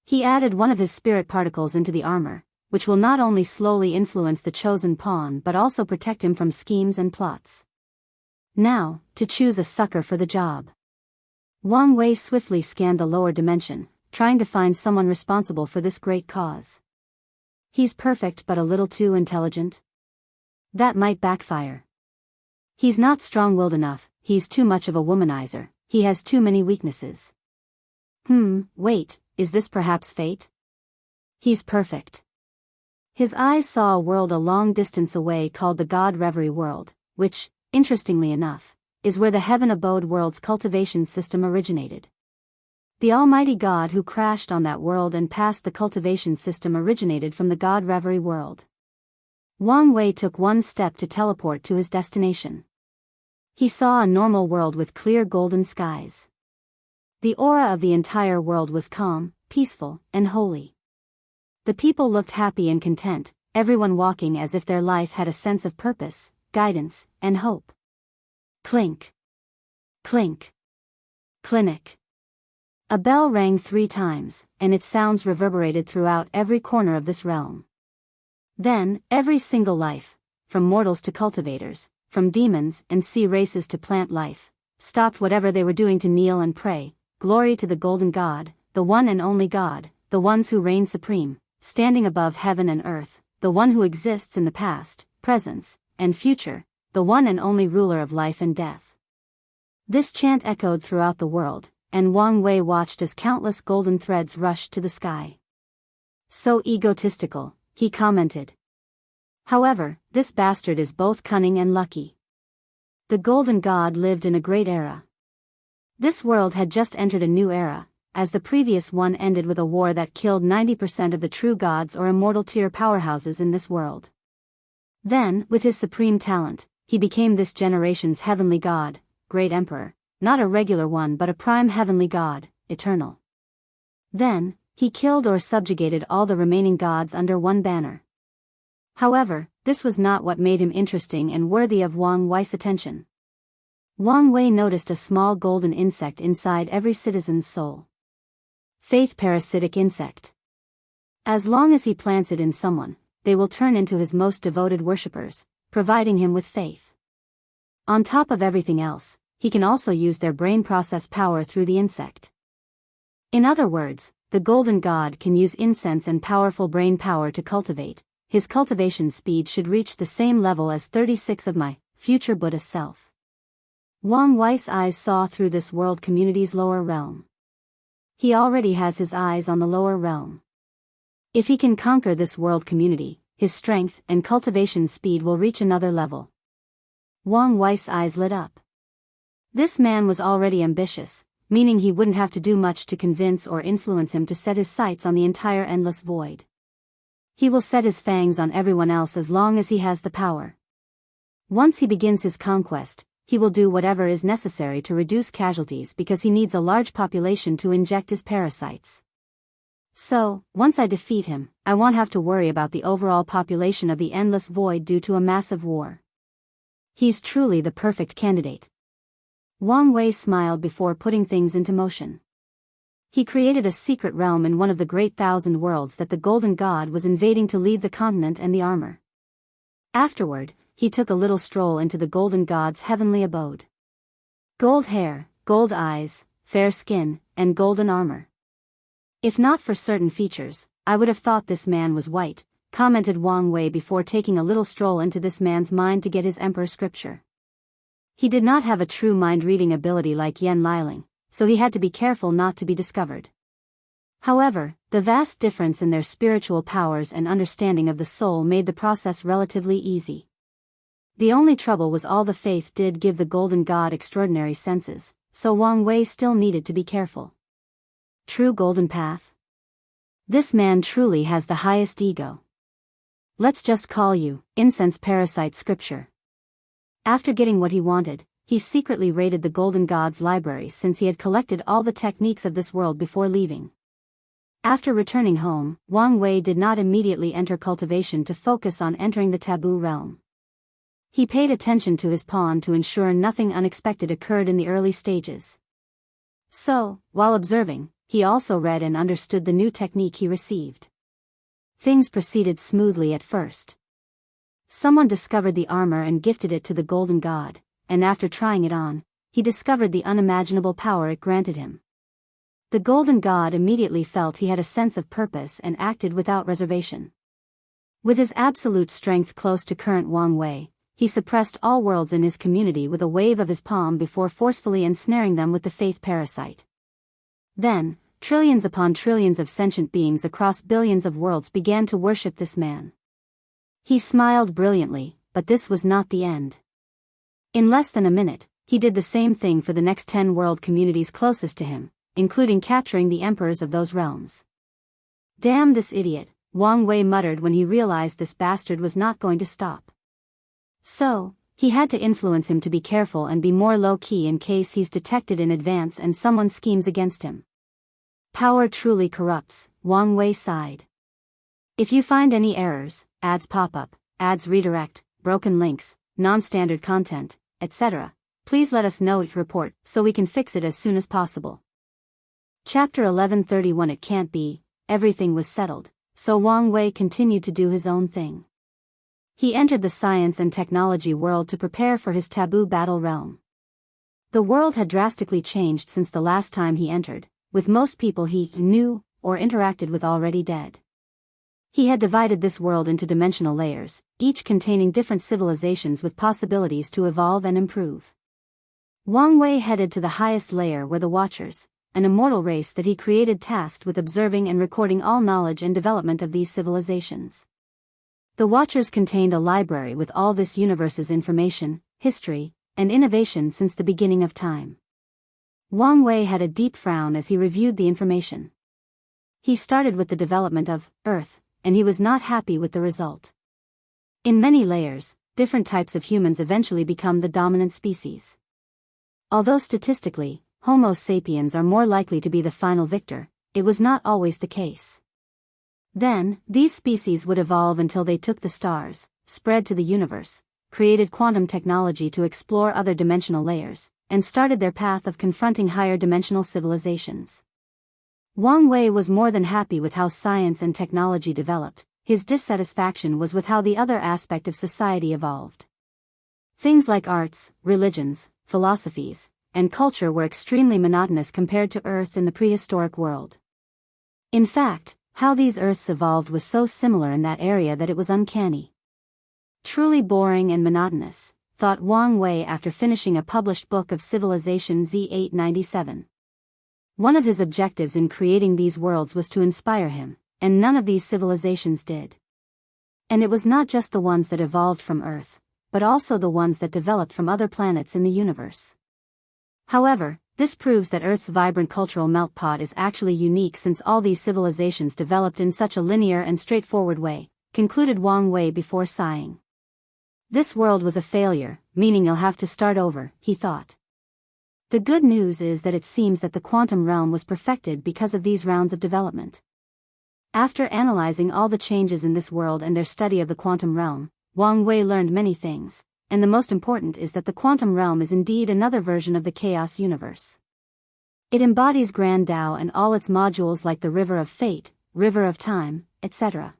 He added one of his spirit particles into the armor, which will not only slowly influence the chosen pawn but also protect him from schemes and plots. Now, to choose a sucker for the job. Wang Wei swiftly scanned the lower dimension, trying to find someone responsible for this great cause. He's perfect but a little too intelligent. That might backfire. He's not strong-willed enough, he's too much of a womanizer, he has too many weaknesses. Wait, is this perhaps fate? He's perfect. His eyes saw a world a long distance away called the God Reverie World, which, interestingly enough, is where the Heaven Abode world's cultivation system originated. The Almighty God who crashed on that world and passed the cultivation system originated from the God Reverie world. Wang Wei took one step to teleport to his destination. He saw a normal world with clear golden skies. The aura of the entire world was calm, peaceful, and holy. The people looked happy and content, everyone walking as if their life had a sense of purpose, guidance, and hope. Clink. Clink. Clinic. A bell rang 3 times, and its sounds reverberated throughout every corner of this realm. Then, every single life, from mortals to cultivators, from demons and sea races to plant life, stopped whatever they were doing to kneel and pray. Glory to the Golden God, the one and only God, the ones who reign supreme, standing above heaven and earth, the one who exists in the past, present, and future, the one and only ruler of life and death. This chant echoed throughout the world, and Wang Wei watched as countless golden threads rushed to the sky. So egotistical, he commented. However, this bastard is both cunning and lucky. The Golden God lived in a great era. This world had just entered a new era, as the previous one ended with a war that killed 90% of the true gods or immortal tier powerhouses in this world. Then, with his supreme talent, he became this generation's heavenly god, great emperor, not a regular one but a prime heavenly god, eternal. Then, he killed or subjugated all the remaining gods under one banner. However, this was not what made him interesting and worthy of Wang Wei's attention. Wang Wei noticed a small golden insect inside every citizen's soul. Faith parasitic insect. As long as he plants it in someone, they will turn into his most devoted worshippers, providing him with faith. On top of everything else, he can also use their brain process power through the insect. In other words, the Golden God can use incense and powerful brain power to cultivate. His cultivation speed should reach the same level as 36 of my future Buddha self. Wang Wei's eyes saw through this world community's lower realm. He already has his eyes on the lower realm. If he can conquer this world community, his strength and cultivation speed will reach another level. Wang Wei's eyes lit up. This man was already ambitious, meaning he wouldn't have to do much to convince or influence him to set his sights on the entire endless void. He will set his fangs on everyone else as long as he has the power. Once he begins his conquest, he will do whatever is necessary to reduce casualties because he needs a large population to inject his parasites. So, once I defeat him, I won't have to worry about the overall population of the endless void due to a massive war. He's truly the perfect candidate. Wang Wei smiled before putting things into motion. He created a secret realm in one of the great thousand worlds that the Golden God was invading to leave the continent and the armor. Afterward, he took a little stroll into the Golden God's heavenly abode. Gold hair, gold eyes, fair skin, and golden armor. If not for certain features, I would have thought this man was white, commented Wang Wei before taking a little stroll into this man's mind to get his emperor scripture. He did not have a true mind-reading ability like Yan Liling, so he had to be careful not to be discovered. However, the vast difference in their spiritual powers and understanding of the soul made the process relatively easy. The only trouble was all the faith did give the golden god extraordinary senses, so Wang Wei still needed to be careful. True golden path? This man truly has the highest ego. Let's just call you incense parasite scripture. After getting what he wanted, he secretly raided the golden god's library since he had collected all the techniques of this world before leaving. After returning home, Wang Wei did not immediately enter cultivation to focus on entering the taboo realm. He paid attention to his pawn to ensure nothing unexpected occurred in the early stages. So, while observing, he also read and understood the new technique he received. Things proceeded smoothly at first. Someone discovered the armor and gifted it to the golden god, and after trying it on, he discovered the unimaginable power it granted him. The golden god immediately felt he had a sense of purpose and acted without reservation. With his absolute strength close to current Wang Wei, he suppressed all worlds in his community with a wave of his palm before forcefully ensnaring them with the faith parasite. Then, trillions upon trillions of sentient beings across billions of worlds began to worship this man. He smiled brilliantly, but this was not the end. In less than a minute, he did the same thing for the next 10 world communities closest to him, including capturing the emperors of those realms. Damn this idiot, Wang Wei muttered when he realized this bastard was not going to stop. So, he had to influence him to be careful and be more low-key in case he's detected in advance and someone schemes against him. Power truly corrupts, Wang Wei sighed. If you find any errors, ads pop up, ads redirect, broken links, non-standard content, etc., please let us know each report so we can fix it as soon as possible. Chapter 1131. It can't be. Everything was settled, so Wang Wei continued to do his own thing. He entered the science and technology world to prepare for his taboo battle realm. The world had drastically changed since the last time he entered, with most people he knew or interacted with already dead. He had divided this world into dimensional layers, each containing different civilizations with possibilities to evolve and improve. Wang Wei headed to the highest layer where the Watchers, an immortal race that he created tasked with observing and recording all knowledge and development of these civilizations. The Watchers contained a library with all this universe's information, history, and innovation since the beginning of time. Wang Wei had a deep frown as he reviewed the information. He started with the development of Earth, and he was not happy with the result. In many layers, different types of humans eventually become the dominant species. Although statistically, Homo sapiens are more likely to be the final victor, it was not always the case. Then, these species would evolve until they took the stars, spread to the universe, created quantum technology to explore other dimensional layers, and started their path of confronting higher dimensional civilizations. Wang Wei was more than happy with how science and technology developed. His dissatisfaction was with how the other aspect of society evolved. Things like arts, religions, philosophies, and culture were extremely monotonous compared to Earth in the prehistoric world. In fact, how these Earths evolved was so similar in that area that it was uncanny. Truly boring and monotonous, thought Wang Wei after finishing a published book of Civilization Z897. One of his objectives in creating these worlds was to inspire him, and none of these civilizations did. And it was not just the ones that evolved from Earth, but also the ones that developed from other planets in the universe. However, this proves that Earth's vibrant cultural meltpot is actually unique since all these civilizations developed in such a linear and straightforward way, concluded Wang Wei before sighing. This world was a failure, meaning I'll have to start over, he thought. The good news is that it seems that the quantum realm was perfected because of these rounds of development. After analyzing all the changes in this world and their study of the quantum realm, Wang Wei learned many things, and the most important is that the quantum realm is indeed another version of the chaos universe. It embodies Grand Tao and all its modules like the River of Fate, River of Time, etc.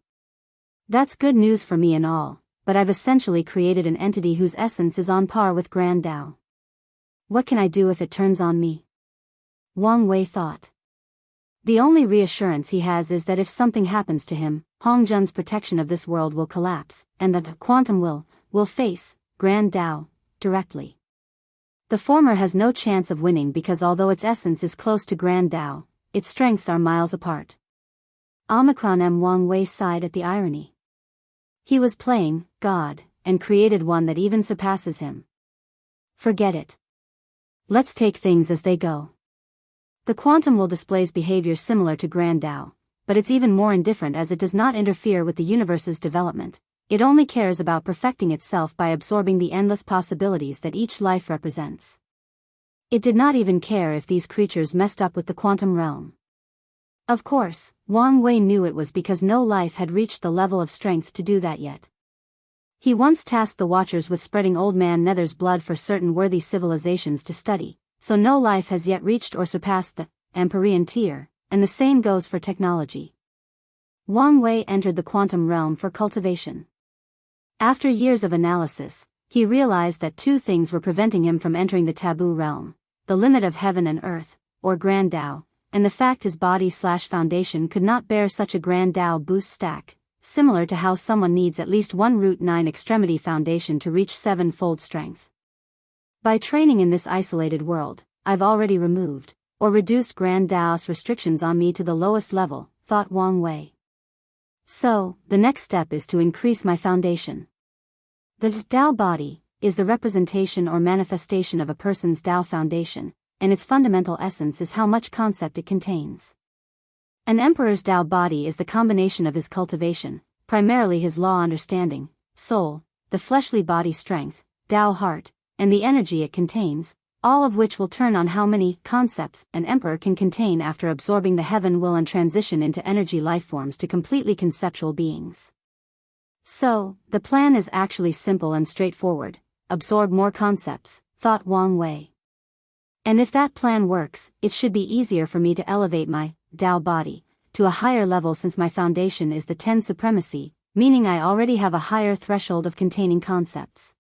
That's good news for me and all, but I've essentially created an entity whose essence is on par with Grand Tao. What can I do if it turns on me? Wang Wei thought. The only reassurance he has is that if something happens to him, Hongjun's protection of this world will collapse, and that the quantum will face Grand Tao directly. The former has no chance of winning because although its essence is close to Grand Tao, its strengths are miles apart. Omicron. Wang Wei sighed at the irony. He was playing God and created one that even surpasses him. Forget it. Let's take things as they go. The quantum will displays behavior similar to Grand Tao, but it's even more indifferent as it does not interfere with the universe's development. It only cares about perfecting itself by absorbing the endless possibilities that each life represents. It did not even care if these creatures messed up with the quantum realm. Of course, Wang Wei knew it was because no life had reached the level of strength to do that yet. He once tasked the Watchers with spreading Old Man Nether's blood for certain worthy civilizations to study, so no life has yet reached or surpassed the Empyrean tier, and the same goes for technology. Wang Wei entered the quantum realm for cultivation. After years of analysis, he realized that two things were preventing him from entering the taboo realm: the limit of heaven and earth, or Grand Tao, and the fact his body/foundation could not bear such a Grand Tao boost stack, similar to how someone needs at least one √9 extremity foundation to reach 7-fold strength. By training in this isolated world, I've already removed, or reduced Grand Tao's restrictions on me to the lowest level, thought Wang Wei. So, the next step is to increase my foundation. The Tao body is the representation or manifestation of a person's Tao foundation, and its fundamental essence is how much concept it contains. An emperor's Tao body is the combination of his cultivation, primarily his law understanding, soul, the fleshly body strength, Tao heart, and the energy it contains, all of which will turn on how many concepts an emperor can contain after absorbing the heaven will and transition into energy lifeforms to completely conceptual beings. So, the plan is actually simple and straightforward: absorb more concepts, thought Wang Wei. And if that plan works, it should be easier for me to elevate my Tao body to a higher level since my foundation is the 10 supremacy, meaning I already have a higher threshold of containing concepts.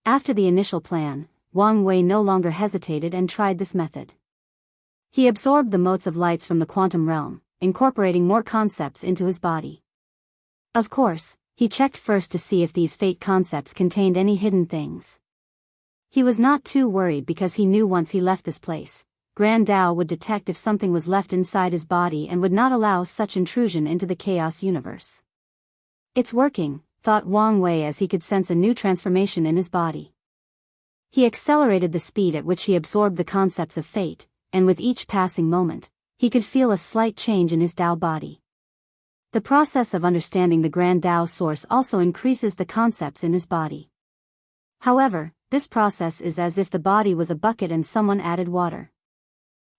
After the initial plan, Wang Wei no longer hesitated and tried this method. He absorbed the motes of lights from the quantum realm, incorporating more concepts into his body. Of course, he checked first to see if these fate concepts contained any hidden things. He was not too worried because he knew once he left this place, Grand Tao would detect if something was left inside his body and would not allow such intrusion into the chaos universe. It's working, thought Wang Wei as he could sense a new transformation in his body. He accelerated the speed at which he absorbed the concepts of fate, and with each passing moment, he could feel a slight change in his Tao body. The process of understanding the Grand Tao source also increases the concepts in his body. However, this process is as if the body was a bucket and someone added water.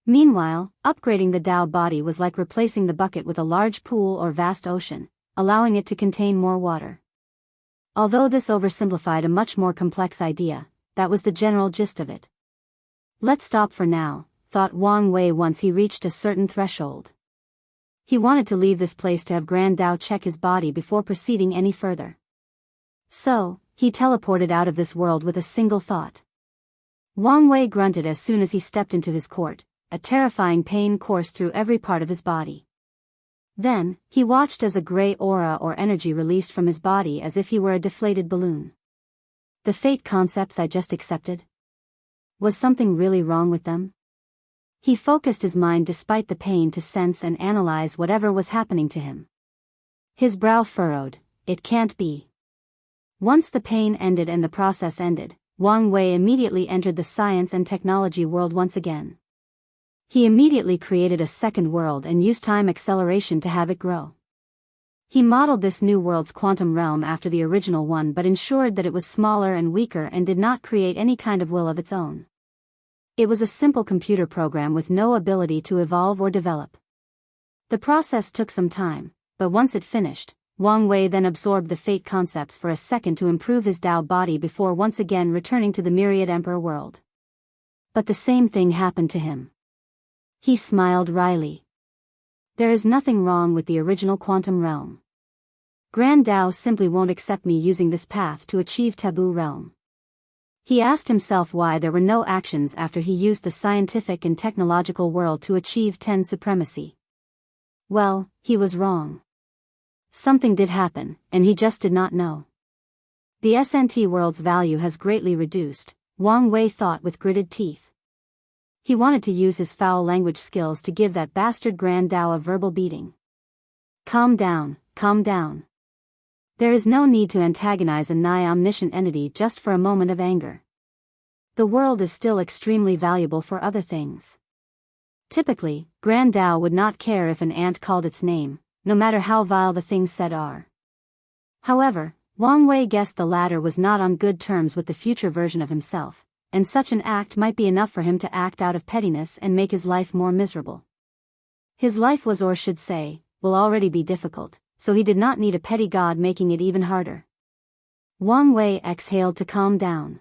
Meanwhile, upgrading the Tao body was like replacing the bucket with a large pool or vast ocean, allowing it to contain more water. Although this oversimplified a much more complex idea, that was the general gist of it. Let's stop for now, thought Wang Wei once he reached a certain threshold. He wanted to leave this place to have Grand Tao check his body before proceeding any further. So, he teleported out of this world with a single thought. Wang Wei grunted as soon as he stepped into his court, a terrifying pain coursed through every part of his body. Then, he watched as a gray aura or energy released from his body as if he were a deflated balloon. The fate concepts I just accepted? Was something really wrong with them? He focused his mind despite the pain to sense and analyze whatever was happening to him. His brow furrowed. It can't be. Once the pain ended and the process ended, Wang Wei immediately entered the science and technology world once again. He immediately created a second world and used time acceleration to have it grow. He modeled this new world's quantum realm after the original one but ensured that it was smaller and weaker and did not create any kind of will of its own. It was a simple computer program with no ability to evolve or develop. The process took some time, but once it finished, Wang Wei then absorbed the fate concepts for a second to improve his Tao body before once again returning to the myriad emperor world. But the same thing happened to him. He smiled wryly. There is nothing wrong with the original quantum realm. Grand Tao simply won't accept me using this path to achieve taboo realm. He asked himself why there were no actions after he used the scientific and technological world to achieve 10 supremacy. Well, he was wrong. Something did happen, and he just did not know. The SNT world's value has greatly reduced, Wang Wei thought with gritted teeth. He wanted to use his foul language skills to give that bastard Grand Tao a verbal beating. Calm down, calm down. There is no need to antagonize a nigh-omniscient entity just for a moment of anger. The world is still extremely valuable for other things. Typically, Grand Tao would not care if an ant called its name, no matter how vile the things said are. However, Wang Wei guessed the latter was not on good terms with the future version of himself, and such an act might be enough for him to act out of pettiness and make his life more miserable. His life was, or should say, will already be difficult, so he did not need a petty god making it even harder. Wang Wei exhaled to calm down.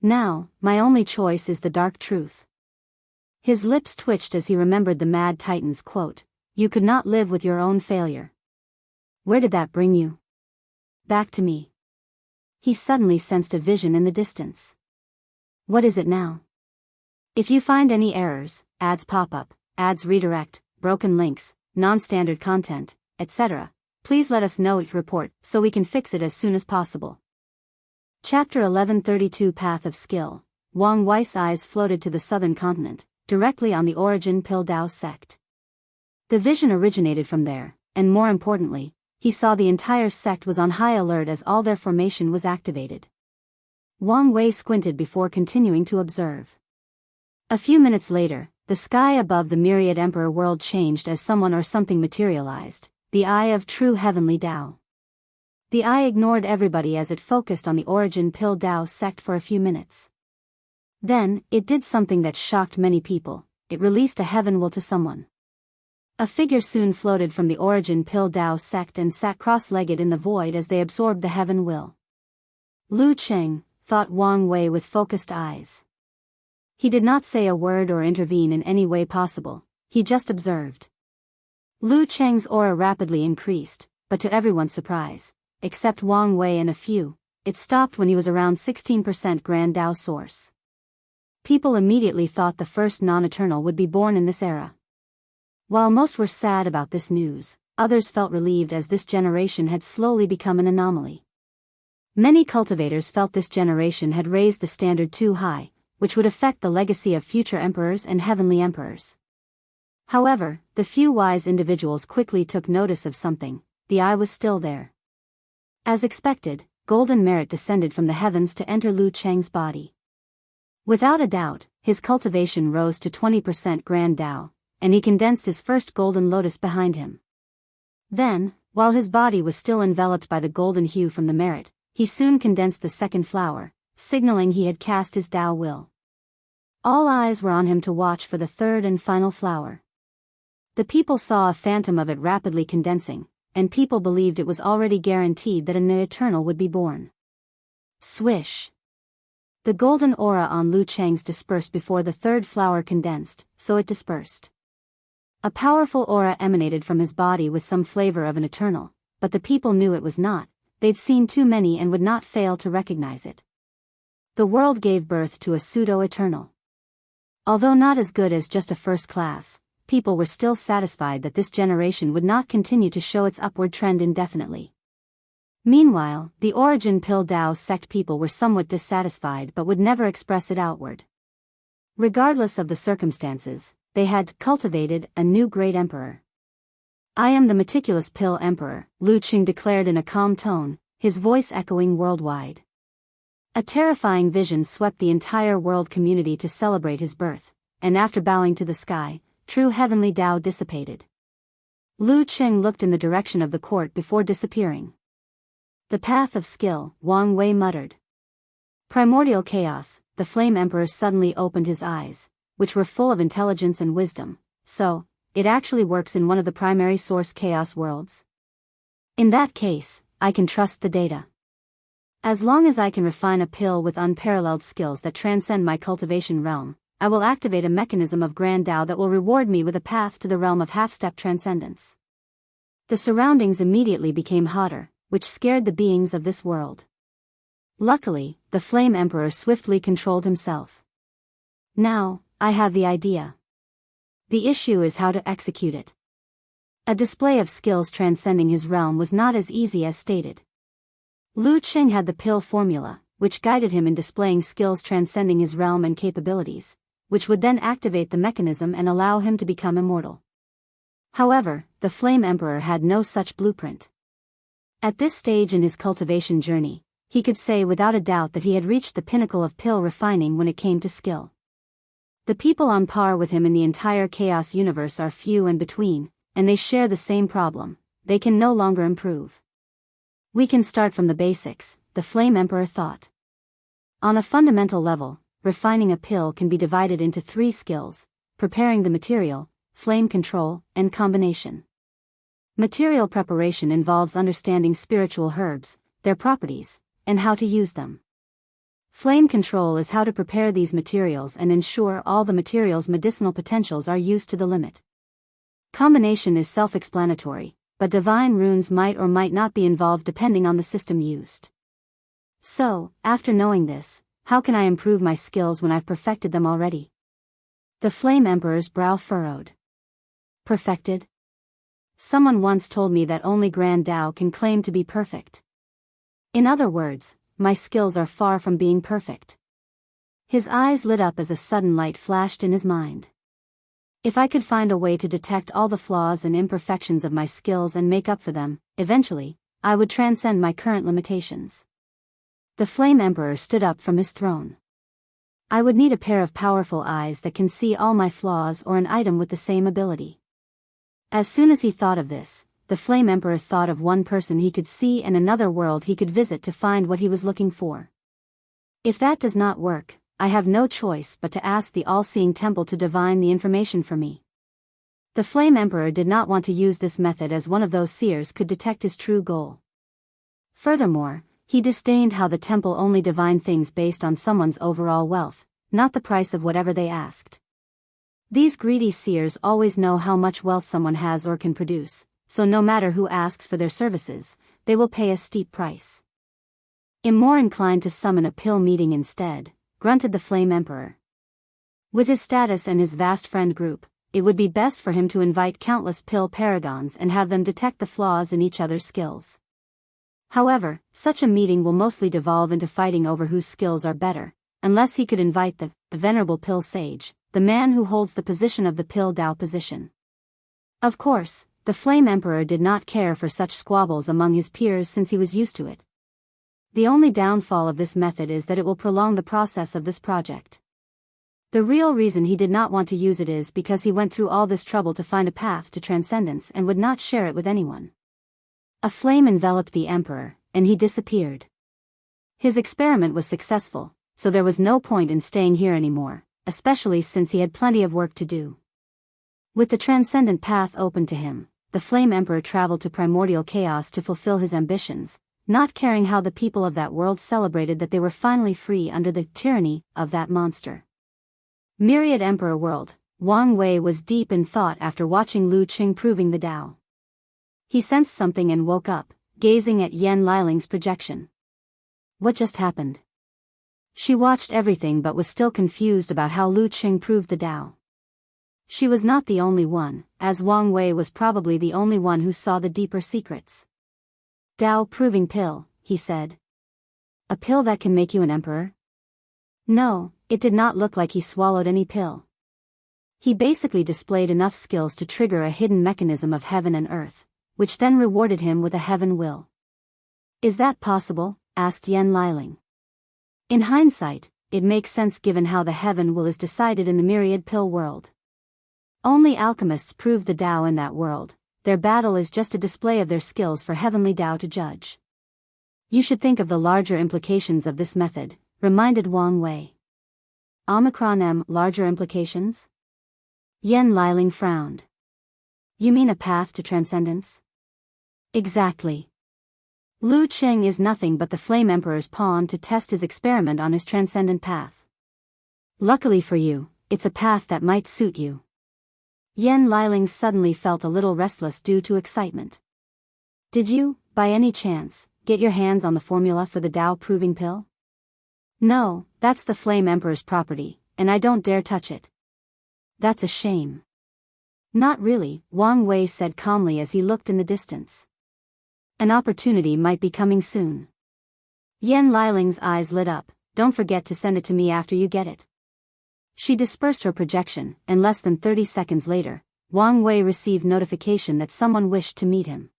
Now, my only choice is the dark truth. His lips twitched as he remembered the Mad Titan's quote, "You could not live with your own failure." Where did that bring you? Back to me. He suddenly sensed a vision in the distance. What is it now? If you find any errors, ads pop up, ads redirect, broken links, non-standard content, etc., please let us know each report so we can fix it as soon as possible. Chapter 1132 Path of Skill. Wang Wei's eyes floated to the southern continent, directly on the origin Pildao sect. The vision originated from there, and more importantly, he saw the entire sect was on high alert as all their formation was activated. Wang Wei squinted before continuing to observe. A few minutes later, the sky above the myriad emperor world changed as someone or something materialized, the eye of true heavenly Tao. The eye ignored everybody as it focused on the origin Pildao sect for a few minutes. Then, it did something that shocked many people. It released a heaven will to someone. A figure soon floated from the origin Pildao sect and sat cross-legged in the void as they absorbed the heaven will. Lu Cheng, thought Wang Wei with focused eyes. He did not say a word or intervene in any way possible, he just observed. Lu Cheng's aura rapidly increased, but to everyone's surprise, except Wang Wei and a few, it stopped when he was around 16% Grand Tao source. People immediately thought the first non-eternal would be born in this era. While most were sad about this news, others felt relieved as this generation had slowly become an anomaly. Many cultivators felt this generation had raised the standard too high, which would affect the legacy of future emperors and heavenly emperors. However, the few wise individuals quickly took notice of something. The eye was still there. As expected, golden merit descended from the heavens to enter Lu Cheng's body. Without a doubt, his cultivation rose to 20% Grand Tao, and he condensed his first golden lotus behind him. Then, while his body was still enveloped by the golden hue from the merit, he soon condensed the second flower, signaling he had cast his Tao will. All eyes were on him to watch for the third and final flower. The people saw a phantom of it rapidly condensing, and people believed it was already guaranteed that a new eternal would be born. Swish! The golden aura on Lu Cheng's dispersed before the third flower condensed, so it dispersed. A powerful aura emanated from his body with some flavor of an eternal, but the people knew it was not. They'd seen too many and would not fail to recognize it. The world gave birth to a pseudo-eternal. Although not as good as just a first class, people were still satisfied that this generation would not continue to show its upward trend indefinitely. Meanwhile, the origin Pildao sect people were somewhat dissatisfied but would never express it outward. Regardless of the circumstances, they had cultivated a new great emperor. "I am the meticulous Pill Emperor," Lu Cheng declared in a calm tone, his voice echoing worldwide. A terrifying vision swept the entire world community to celebrate his birth, and after bowing to the sky, true heavenly Tao dissipated. Lu Cheng looked in the direction of the court before disappearing. "The path of skill," Wang Wei muttered. Primordial chaos, the Flame Emperor suddenly opened his eyes, which were full of intelligence and wisdom. "So, it actually works in one of the primary source chaos worlds? In that case, I can trust the data. As long as I can refine a pill with unparalleled skills that transcend my cultivation realm, I will activate a mechanism of Grand Tao that will reward me with a path to the realm of half-step transcendence." The surroundings immediately became hotter, which scared the beings of this world. Luckily, the Flame Emperor swiftly controlled himself. "Now, I have the idea. The issue is how to execute it." A display of skills transcending his realm was not as easy as stated. Lu Cheng had the pill formula, which guided him in displaying skills transcending his realm and capabilities, which would then activate the mechanism and allow him to become immortal. However, the Flame Emperor had no such blueprint. At this stage in his cultivation journey, he could say without a doubt that he had reached the pinnacle of pill refining when it came to skill. The people on par with him in the entire Chaos universe are few and between, and they share the same problem: they can no longer improve. We can start from the basics, the Flame Emperor thought. On a fundamental level, refining a pill can be divided into 3 skills: preparing the material, flame control, and combination. Material preparation involves understanding spiritual herbs, their properties, and how to use them. Flame control is how to prepare these materials and ensure all the materials' medicinal potentials are used to the limit. Combination is self-explanatory, but divine runes might or might not be involved depending on the system used. So, after knowing this, how can I improve my skills when I've perfected them already? The Flame Emperor's brow furrowed. Perfected? Someone once told me that only Grand Tao can claim to be perfect. In other words, my skills are far from being perfect. His eyes lit up as a sudden light flashed in his mind. If I could find a way to detect all the flaws and imperfections of my skills and make up for them, eventually, I would transcend my current limitations. The Flame Emperor stood up from his throne. I would need a pair of powerful eyes that can see all my flaws or an item with the same ability. As soon as he thought of this, the Flame Emperor thought of one person he could see and another world he could visit to find what he was looking for. If that does not work, I have no choice but to ask the all-seeing temple to divine the information for me. The Flame Emperor did not want to use this method as one of those seers could detect his true goal. Furthermore, he disdained how the temple only divined things based on someone's overall wealth, not the price of whatever they asked. These greedy seers always know how much wealth someone has or can produce, so no matter who asks for their services, they will pay a steep price. I'm more inclined to summon a pill meeting instead, grunted the Flame Emperor. With his status and his vast friend group, it would be best for him to invite countless pill paragons and have them detect the flaws in each other's skills. However, such a meeting will mostly devolve into fighting over whose skills are better, unless he could invite the venerable pill sage, the man who holds the position of the pill Tao position. Of course, the Flame Emperor did not care for such squabbles among his peers since he was used to it. The only downfall of this method is that it will prolong the process of this project. The real reason he did not want to use it is because he went through all this trouble to find a path to transcendence and would not share it with anyone. A flame enveloped the Emperor, and he disappeared. His experiment was successful, so there was no point in staying here anymore, especially since he had plenty of work to do. With the transcendent path open to him, the Flame Emperor traveled to primordial chaos to fulfill his ambitions, not caring how the people of that world celebrated that they were finally free under the tyranny of that monster. Myriad Emperor World, Wang Wei was deep in thought after watching Lu Qing proving the Tao. He sensed something and woke up, gazing at Yan Liling's projection. What just happened? She watched everything but was still confused about how Lu Qing proved the Tao. She was not the only one, as Wang Wei was probably the only one who saw the deeper secrets. Tao proving pill, he said. A pill that can make you an emperor? No, it did not look like he swallowed any pill. He basically displayed enough skills to trigger a hidden mechanism of heaven and earth, which then rewarded him with a heaven will. Is that possible? Asked Yan Liling. In hindsight, it makes sense given how the heaven will is decided in the myriad pill world. Only alchemists prove the Tao in that world, their battle is just a display of their skills for heavenly Tao to judge. You should think of the larger implications of this method, reminded Wang Wei. Omicron M. Larger implications? Yan Liling frowned. You mean a path to transcendence? Exactly. Lu Qing is nothing but the Flame Emperor's pawn to test his experiment on his transcendent path. Luckily for you, it's a path that might suit you. Yan Liling suddenly felt a little restless due to excitement. Did you, by any chance, get your hands on the formula for the Tao proving pill? No, that's the Flame Emperor's property, and I don't dare touch it. That's a shame. Not really, Wang Wei said calmly as he looked in the distance. An opportunity might be coming soon. Yan Liling's eyes lit up. Don't forget to send it to me after you get it. She dispersed her projection, and less than 30 seconds later, Wang Wei received notification that someone wished to meet him.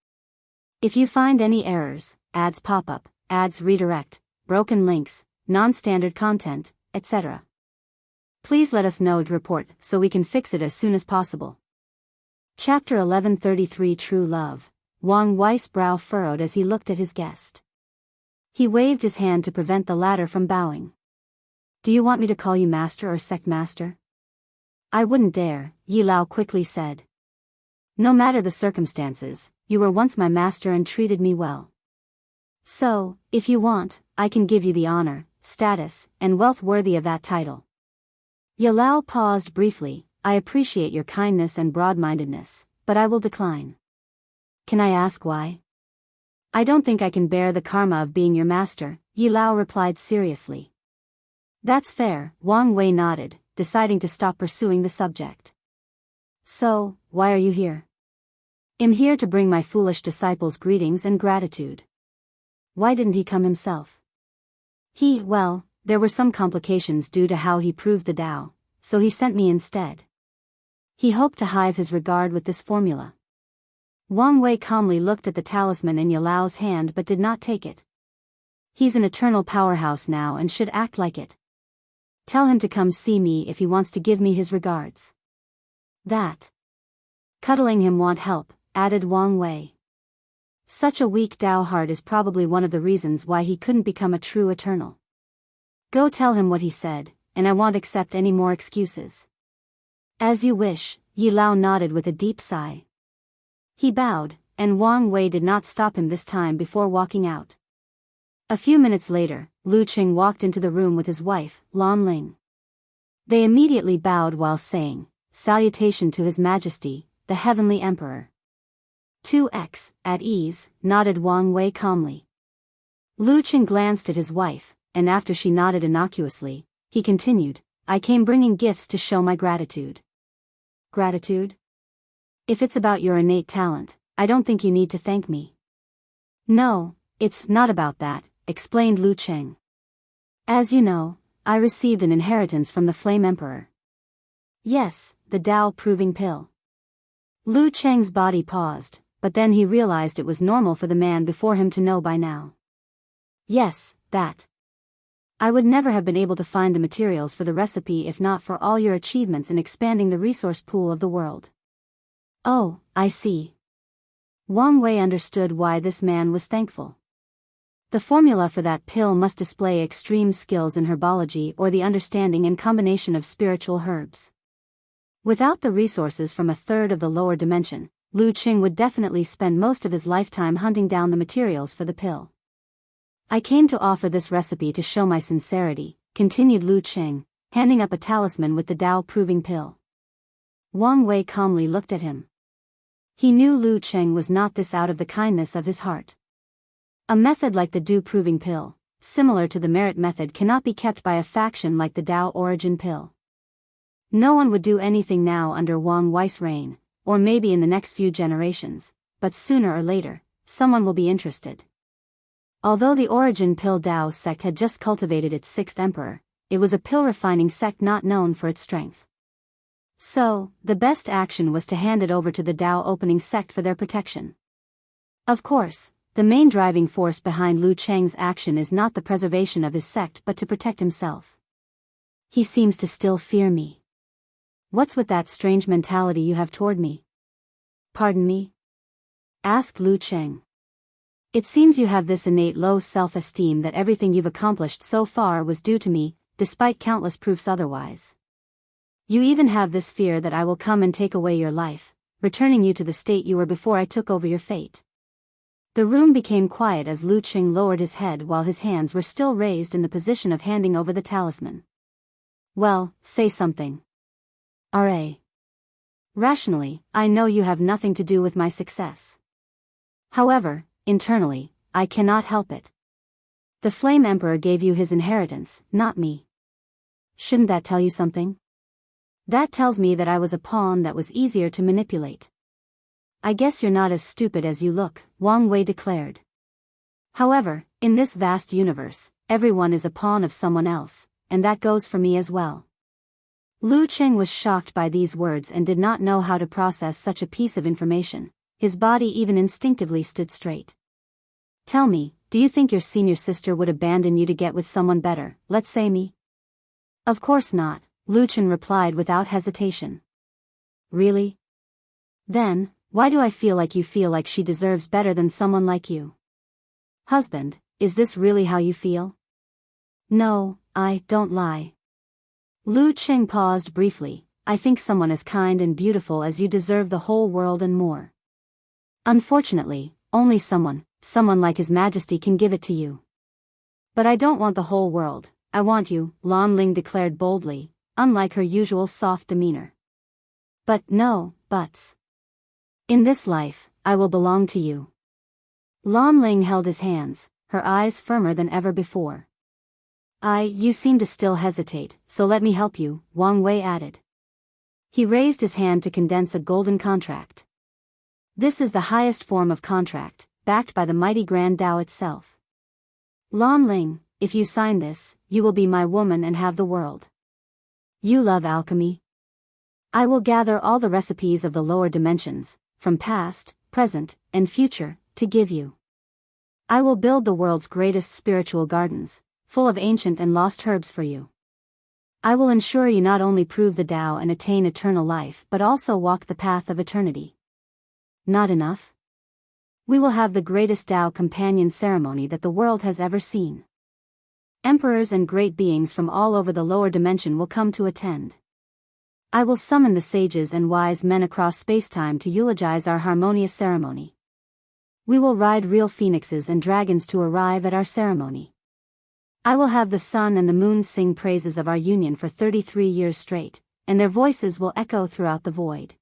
If you find any errors, ads pop up, ads redirect, broken links, non-standard content, etc., please let us know to report so we can fix it as soon as possible. Chapter 1133 True Love. Wang Wei's brow furrowed as he looked at his guest. He waved his hand to prevent the latter from bowing. Do you want me to call you master or sect master? I wouldn't dare, Yi Lao quickly said. No matter the circumstances, you were once my master and treated me well. So, if you want, I can give you the honor, status, and wealth worthy of that title. Yi Lao paused briefly. I appreciate your kindness and broad-mindedness, but I will decline. Can I ask why? I don't think I can bear the karma of being your master, Yi Lao replied seriously. That's fair, Wang Wei nodded, deciding to stop pursuing the subject. So, why are you here? I'm here to bring my foolish disciples greetings and gratitude. Why didn't he come himself? Well, there were some complications due to how he proved the Tao, so he sent me instead. He hoped to hive his regard with this formula. Wang Wei calmly looked at the talisman in Yi Lao's hand but did not take it. He's an eternal powerhouse now and should act like it. Tell him to come see me if he wants to give me his regards. That. Cuddling him won't help, added Wang Wei. Such a weak Tao heart is probably one of the reasons why he couldn't become a true eternal. Go tell him what he said, and I won't accept any more excuses. As you wish, Yi Lao nodded with a deep sigh. He bowed, and Wang Wei did not stop him this time before walking out. A few minutes later, Lu Qing walked into the room with his wife, Lan Ling. They immediately bowed while saying, "Salutation to His Majesty, the Heavenly Emperor." 2x, at ease, nodded Wang Wei calmly. Lu Qing glanced at his wife, and after she nodded innocuously, he continued, I came bringing gifts to show my gratitude. Gratitude? If it's about your innate talent, I don't think you need to thank me. No, it's not about that, explained Lu Qing. As you know, I received an inheritance from the Flame Emperor. Yes, the Tao proving pill. Lu Qing's body paused, but then he realized it was normal for the man before him to know by now. Yes, that. I would never have been able to find the materials for the recipe if not for all your achievements in expanding the resource pool of the world. Oh, I see. Wang Wei understood why this man was thankful. The formula for that pill must display extreme skills in herbology or the understanding and combination of spiritual herbs. Without the resources from a third of the lower dimension, Lu Qing would definitely spend most of his lifetime hunting down the materials for the pill. I came to offer this recipe to show my sincerity, continued Lu Qing, handing up a talisman with the Tao proving pill. Wang Wei calmly looked at him. He knew Lu Qing was not this out of the kindness of his heart. A method like the Tao proving pill, similar to the merit method, cannot be kept by a faction like the Tao origin pill. No one would do anything now under Wang Wei's reign, or maybe in the next few generations, but sooner or later, someone will be interested. Although the origin pill Tao sect had just cultivated its sixth emperor, it was a pill-refining sect not known for its strength. So, the best action was to hand it over to the Tao opening sect for their protection. Of course, the main driving force behind Lu Qing's action is not the preservation of his sect but to protect himself. He seems to still fear me. What's with that strange mentality you have toward me? Pardon me? Asked Lu Qing. It seems you have this innate low self-esteem that everything you've accomplished so far was due to me, despite countless proofs otherwise. You even have this fear that I will come and take away your life, returning you to the state you were before I took over your fate. The room became quiet as Lu Qing lowered his head while his hands were still raised in the position of handing over the talisman. Well, say something. R.A. Rationally, I know you have nothing to do with my success. However, internally, I cannot help it. The Flame Emperor gave you his inheritance, not me. Shouldn't that tell you something? That tells me that I was a pawn that was easier to manipulate. I guess you're not as stupid as you look, Wang Wei declared. However, in this vast universe, everyone is a pawn of someone else, and that goes for me as well. Lu Qing was shocked by these words and did not know how to process such a piece of information, his body even instinctively stood straight. Tell me, do you think your senior sister would abandon you to get with someone better, let's say me? Of course not, Lu Chen replied without hesitation. Really? Then, why do I feel like she deserves better than someone like you? Husband, is this really how you feel? No, I don't lie. Lu Cheng paused briefly. I think someone as kind and beautiful as you deserve the whole world and more. Unfortunately, only someone like His Majesty can give it to you. But I don't want the whole world, I want you, Lan Ling declared boldly, unlike her usual soft demeanor. But no buts. In this life, I will belong to you. Lan Ling held his hands, her eyes firmer than ever before. You seem to still hesitate, so let me help you, Wang Wei added. He raised his hand to condense a golden contract. This is the highest form of contract, backed by the mighty Grand Tao itself. Lan Ling, if you sign this, you will be my woman and have the world. You love alchemy? I will gather all the recipes of the lower dimensions, from past, present, and future, to give you. I will build the world's greatest spiritual gardens, full of ancient and lost herbs for you. I will ensure you not only prove the Tao and attain eternal life but also walk the path of eternity. Not enough? We will have the greatest Tao companion ceremony that the world has ever seen. Emperors and great beings from all over the lower dimension will come to attend. I will summon the sages and wise men across spacetime to eulogize our harmonious ceremony. We will ride real phoenixes and dragons to arrive at our ceremony. I will have the sun and the moon sing praises of our union for 33 years straight, and their voices will echo throughout the void.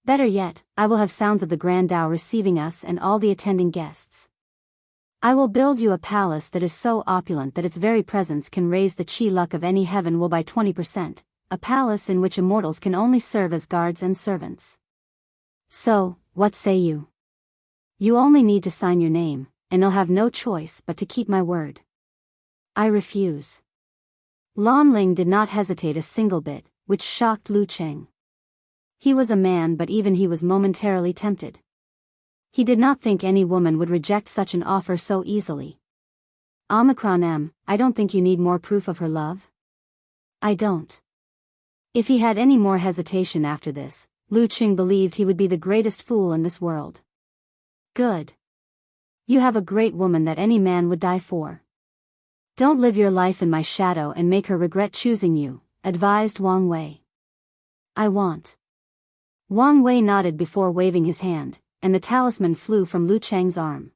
Better yet, I will have sounds of the Grand Tao receiving us and all the attending guests. I will build you a palace that is so opulent that its very presence can raise the chi luck of any heaven will by 20%, a palace in which immortals can only serve as guards and servants. So, what say you? You only need to sign your name, and I'll have no choice but to keep my word. I refuse. Lan Ling did not hesitate a single bit, which shocked Lu Cheng. He was a man, but even he was momentarily tempted. He did not think any woman would reject such an offer so easily. I don't think you need more proof of her love? I don't. If he had any more hesitation after this, Lu Cheng believed he would be the greatest fool in this world. Good. You have a great woman that any man would die for. Don't live your life in my shadow and make her regret choosing you, advised Wang Wei. I want. Wang Wei nodded before waving his hand, and the talisman flew from Lu Cheng's arm.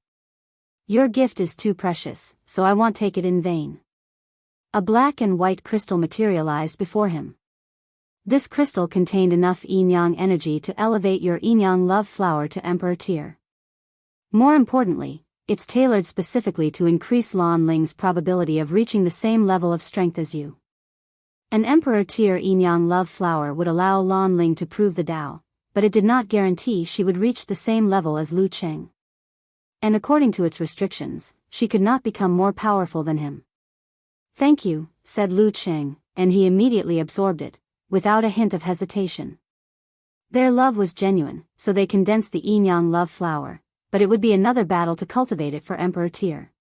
Your gift is too precious, so I won't take it in vain. A black and white crystal materialized before him. This crystal contained enough yin-yang energy to elevate your yin-yang love flower to Emperor tier. More importantly, it's tailored specifically to increase Lan Ling's probability of reaching the same level of strength as you. An Emperor tier yin-yang love flower would allow Lan Ling to prove the Tao, but it did not guarantee she would reach the same level as Lu Cheng. And according to its restrictions, she could not become more powerful than him. Thank you, said Lu Cheng, and he immediately absorbed it, without a hint of hesitation. Their love was genuine, so they condensed the yin-yang love flower, but it would be another battle to cultivate it for Emperor tier.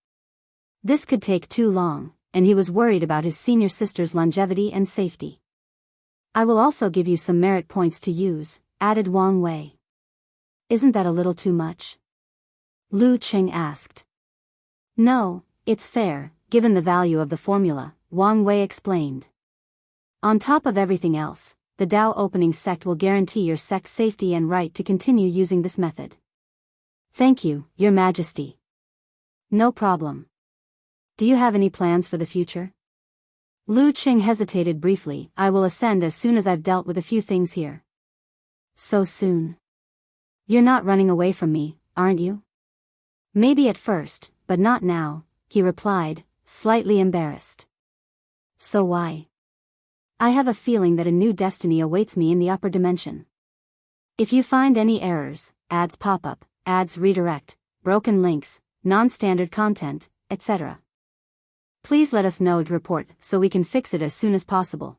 This could take too long, and he was worried about his senior sister's longevity and safety. I will also give you some merit points to use, added Wang Wei. Isn't that a little too much? Lu Cheng asked. No, it's fair, given the value of the formula, Wang Wei explained. On top of everything else, the Tao opening sect will guarantee your sect's safety and right to continue using this method. Thank you, Your Majesty. No problem. Do you have any plans for the future? Lu Cheng hesitated briefly. I will ascend as soon as I've dealt with a few things here. So soon? You're not running away from me, aren't you? Maybe at first, but not now, he replied, slightly embarrassed. So why? I have a feeling that a new destiny awaits me in the upper dimension. If you find any errors, ads pop up, ads redirect, broken links, non-standard content, etc. Please let us know to report so we can fix it as soon as possible.